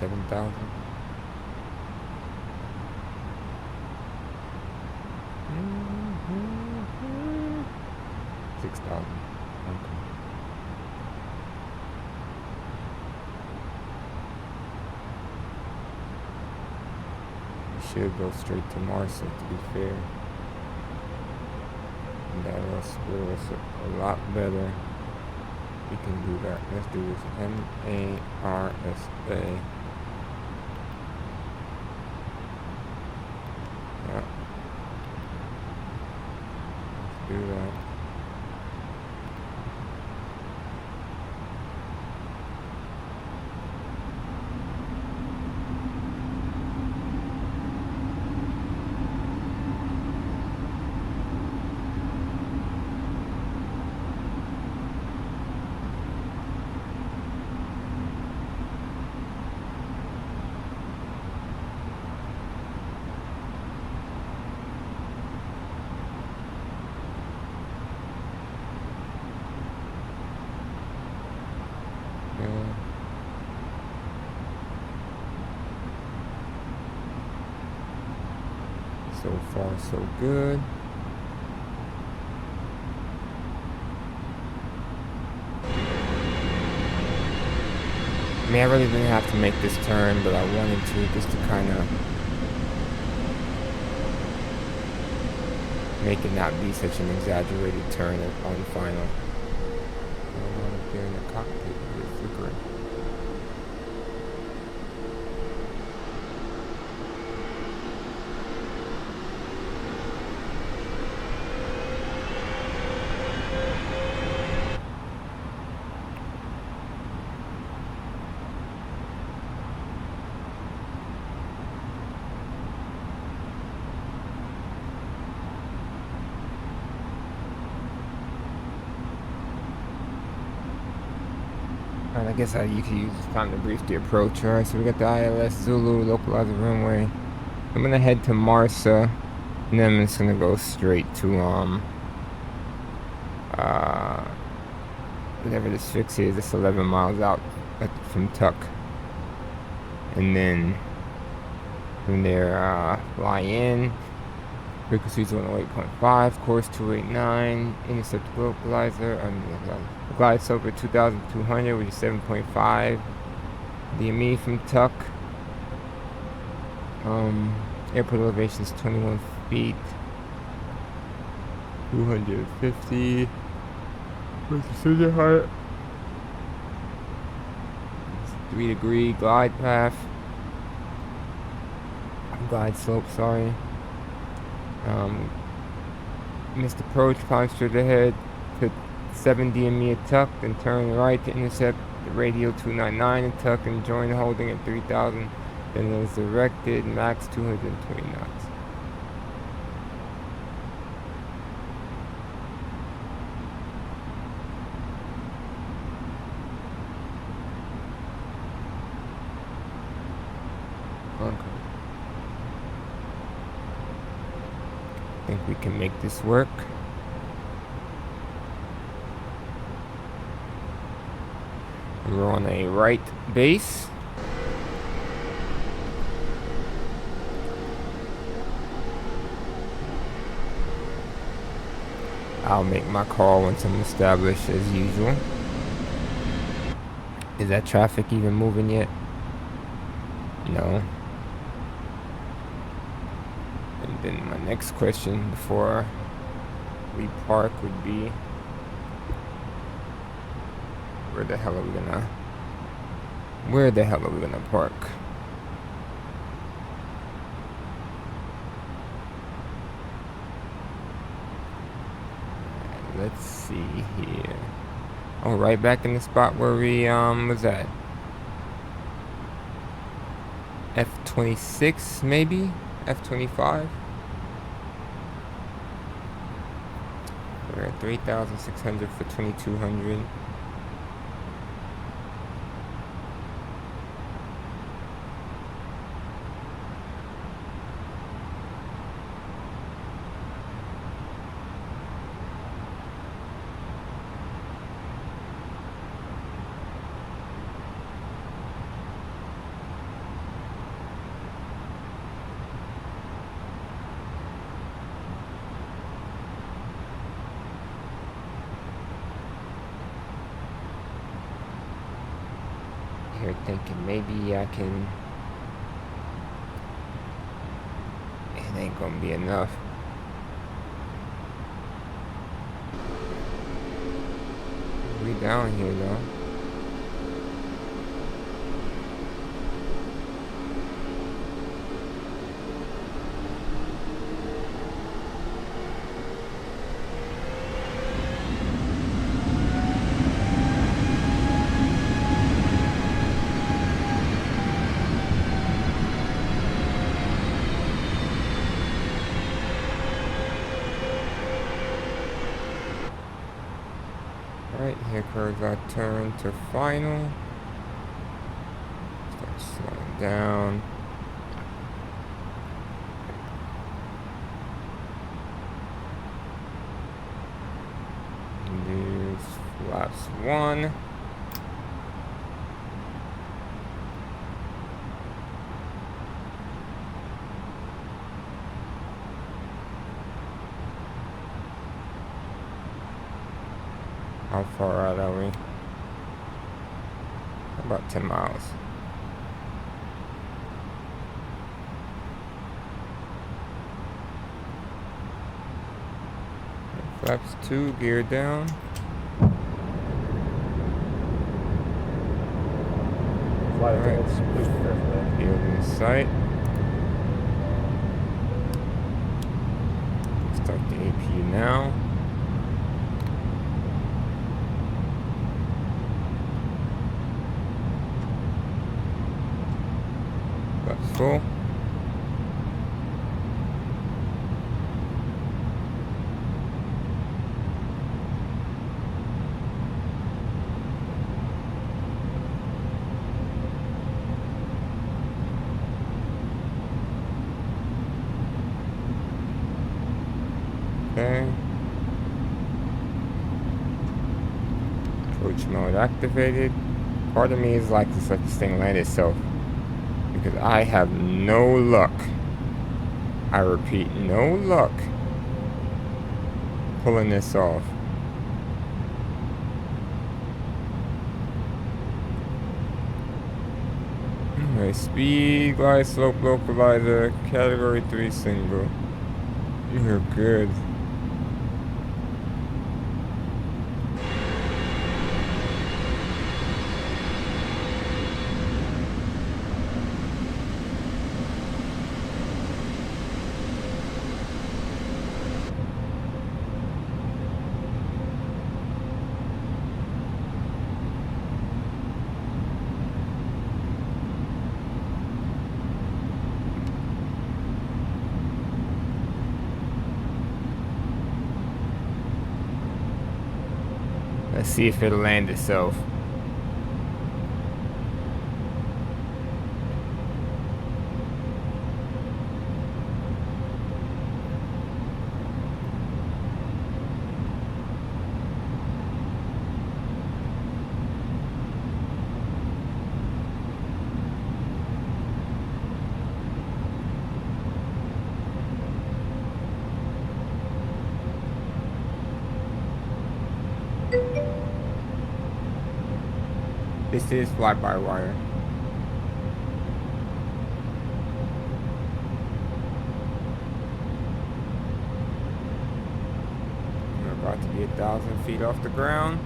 7,000. 6,000. Okay. Should go straight to Marsa, to be fair. And that will split us a lot better. We can do that. Let's do this. MARSA. Yeah. Let's do that. So far, so good. I mean, I really didn't have to make this turn, but I wanted to, just to kind of make it not be such an exaggerated turn on final. I don't want to get in the cockpit with it flickering. Alright, I guess you can use this time to brief the approach. Alright, so we got the ILS Zulu, localize the runway. I'm gonna head to Marsa, and then I'm just gonna go straight to whatever this fix is. It's 11 miles out from Tuck, and then from there fly in. Frequency is 108.5, course 289, intercept localizer, glide slope at 2,200, which is 7.5. DME from Tuck. Airport elevation is 21 feet. 250. Precision height. 3-degree glide path. Glide slope, sorry. Missed approach, climb straight ahead to 7 DME at Tuck, then turn right to intercept the radial 299 at Tuck and join holding at 3,000. Then it was directed, max 220 knots. Okay. I think we can make this work. We're on a right base. I'll make my call once I'm established as usual. Is that traffic even moving yet? No. And then my next question before we park would be, where the hell are we gonna park? Let's see here. Oh, right back in the spot where we was at. F26 maybe? F25? We're at 3,600 for 2,200. Thinking maybe I can. It ain't gonna be enough. We down here though. Right, here goes our turn to final. Start slowing down. Use flaps 1. How far out are we? About 10 miles. Flaps 2, gear down. Flight attendants, please prepare for that. Field in sight. Start the APU now. Flaps full. Okay. Approach mode activated. Part of me is like to let this thing land itself, because I have no luck. I repeat, no luck pulling this off. Alright, speed, glide, slope, localizer, category 3 single. You're good. Let's see if it'll land itself. This is fly-by-wire. We're about to be 1,000 feet off the ground.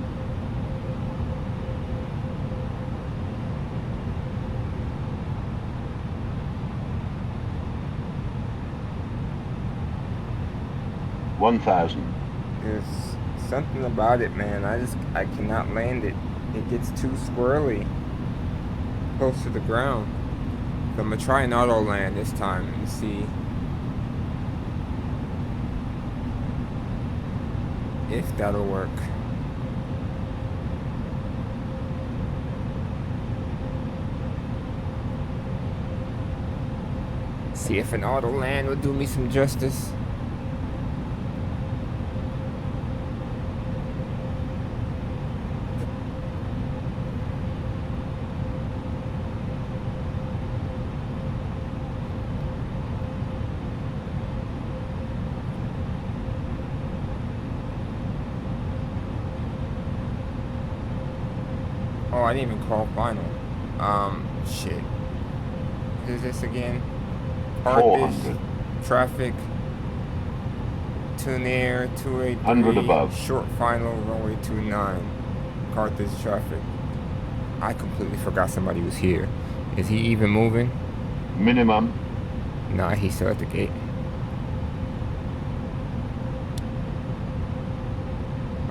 $1,000. There's something about it, man. I cannot land it. It gets too squirrely close to the ground. So I'm gonna try an auto land this time and see if that'll work. See if an auto land will do me some justice. Oh, I didn't even call final. Shit. What is this again? Carthage, traffic, Tunis 283, short final, runway 29, Carthage traffic. I completely forgot somebody was here. Is he even moving? Minimum. Nah, he's still at the gate.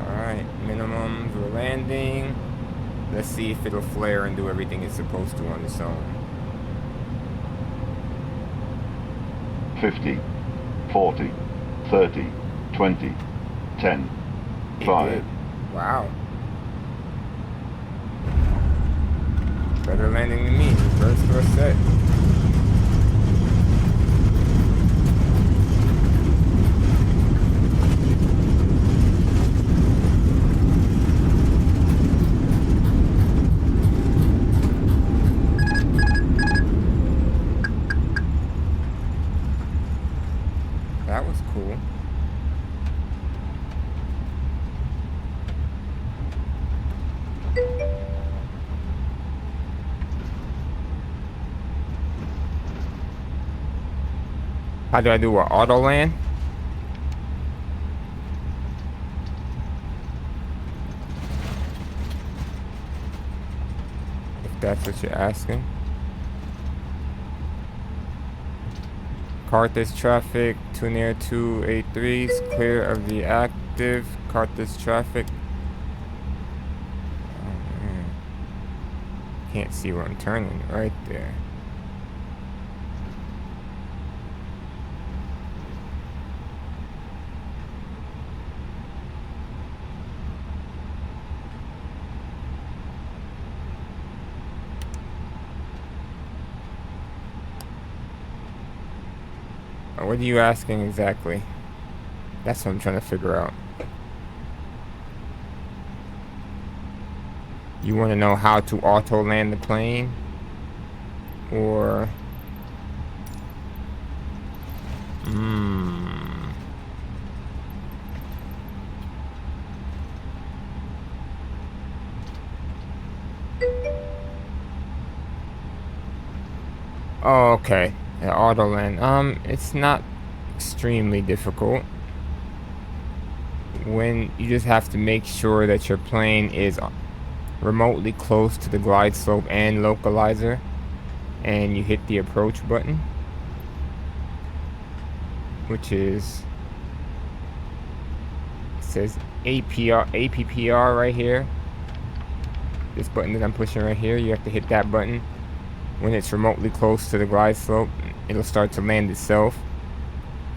Alright, minimums, we're landing. Let's see if it'll flare and do everything it's supposed to on its own. 50, 40, 30, 20, 10, 5. Wow. Better landing than me. First set. That was cool. How do I do an auto land? If that's what you're asking. Carthage traffic, Tunis 283 is clear of the active Carthage traffic. Oh, man. Can't see where I'm turning right there. What are you asking exactly? That's what I'm trying to figure out. You want to know how to auto land the plane? Or... Oh, okay. The auto land. It's not extremely difficult. When you just have to make sure that your plane is remotely close to the glide slope and localizer, and you hit the approach button, which is, it says APPR right here. This button that I'm pushing right here, you have to hit that button. When it's remotely close to the glide slope, it'll start to land itself.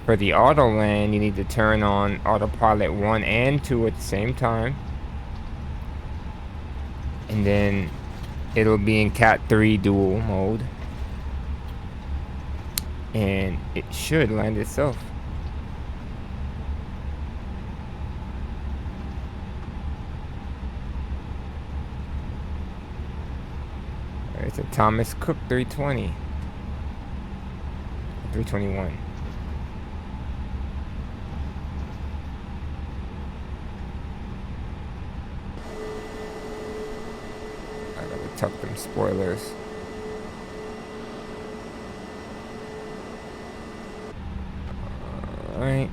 For the auto land, you need to turn on autopilot 1 and 2 at the same time. And then it'll be in Cat 3 dual mode. And it should land itself. It's a Thomas Cook 320. 321. I gotta tuck them spoilers. Alright.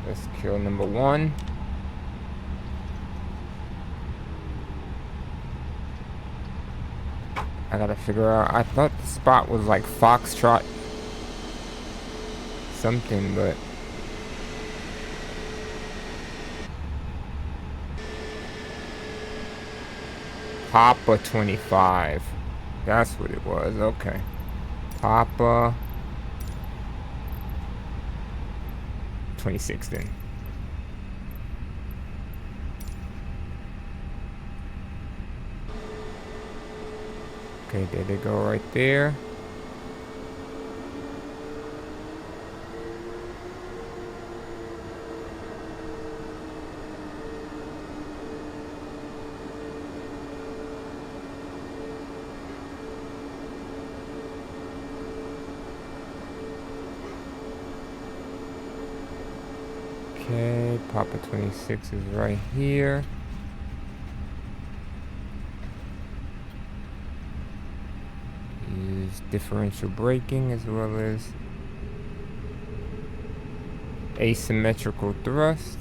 Let's kill number 1. I gotta figure out. I thought the spot was like Foxtrot something, but Papa 25. That's what it was. Okay. Papa 26 then. Okay, there they go right there. Okay, Papa 26 is right here. Use differential braking as well as asymmetrical thrust.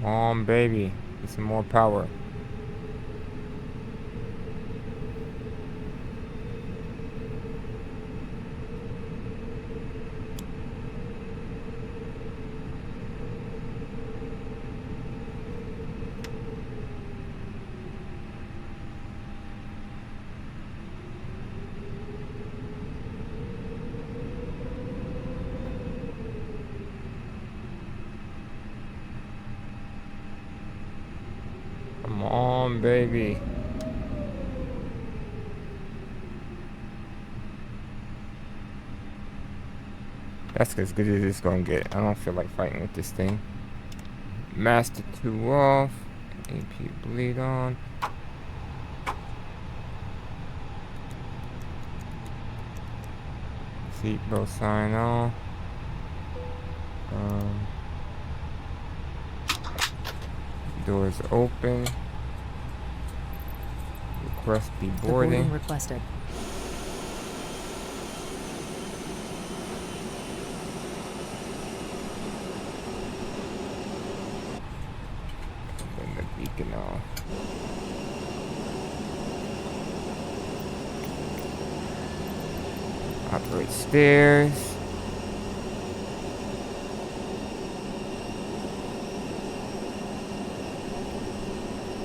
Come on, baby. Get some more power. Come on, baby. That's as good as it's gonna get. I don't feel like fighting with this thing. Master 2 off. AP bleed on. Seatbelt sign on. Doors open. Request be boarding. Boarding requested. And the beacon off. Operate stairs.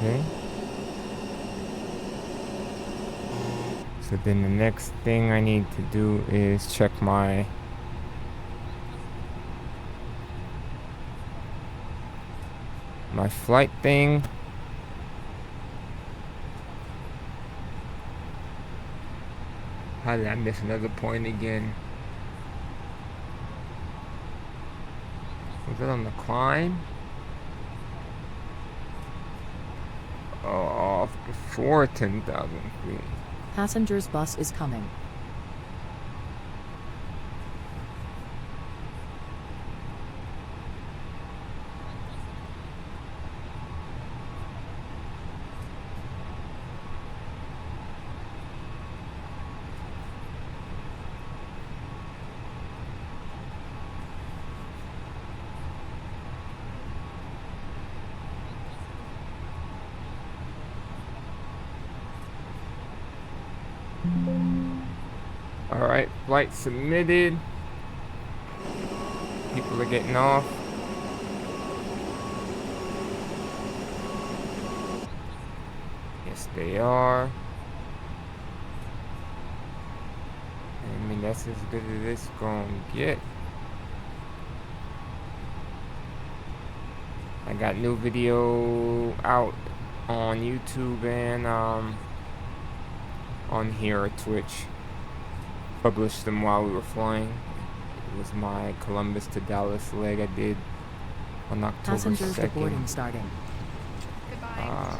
Okay. So then the next thing I need to do is check my flight thing. How did I miss another point again? Was that on the climb? Oh, off before 10,000 feet. Passenger's bus is coming. Alright, flight submitted. People are getting off. Yes, they are. I mean, that's as good as it's gonna get. I got new video out on YouTube and on here at Twitch. Published them while we were flying. It was my Columbus to Dallas leg I did on October 2nd. Passengers boarding starting. Goodbye.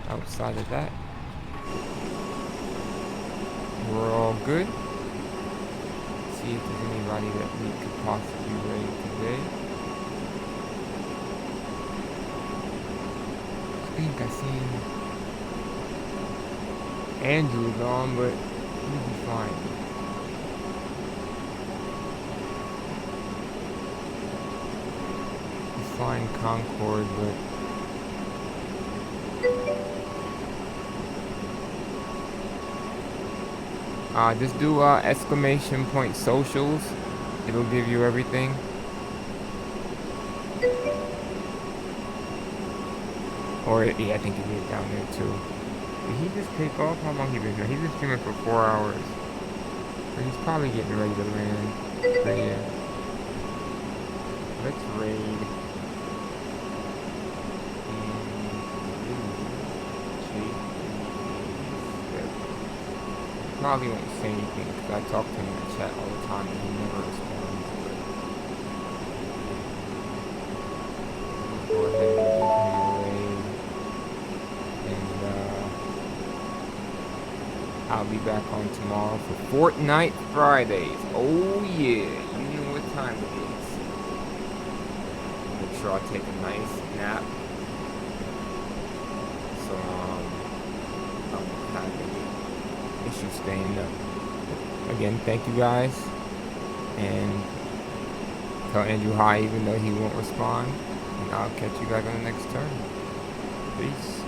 Outside of that, we're all good. See if there's anybody that we could possibly raid today. I think I seen Andrew's on, but he'll be fine. He's flying Concorde, but just do exclamation point socials. It'll give you everything. Or yeah, I think it is down there too. Did he just take off? How long he been here? He's been streaming for 4 hours. So he's probably getting ready to land. But yeah. Let's raid. probably won't say anything because I talk to him in the chat all the time and he never responds. Go ahead and give him away. And I'll be back on tomorrow for Fortnite Fridays. Oh yeah, you know what time it is. Make sure I take a nice nap. So I won't have any issues staying up. Again, thank you guys. And tell Andrew hi even though he won't respond. And I'll catch you guys on the next turn. Peace.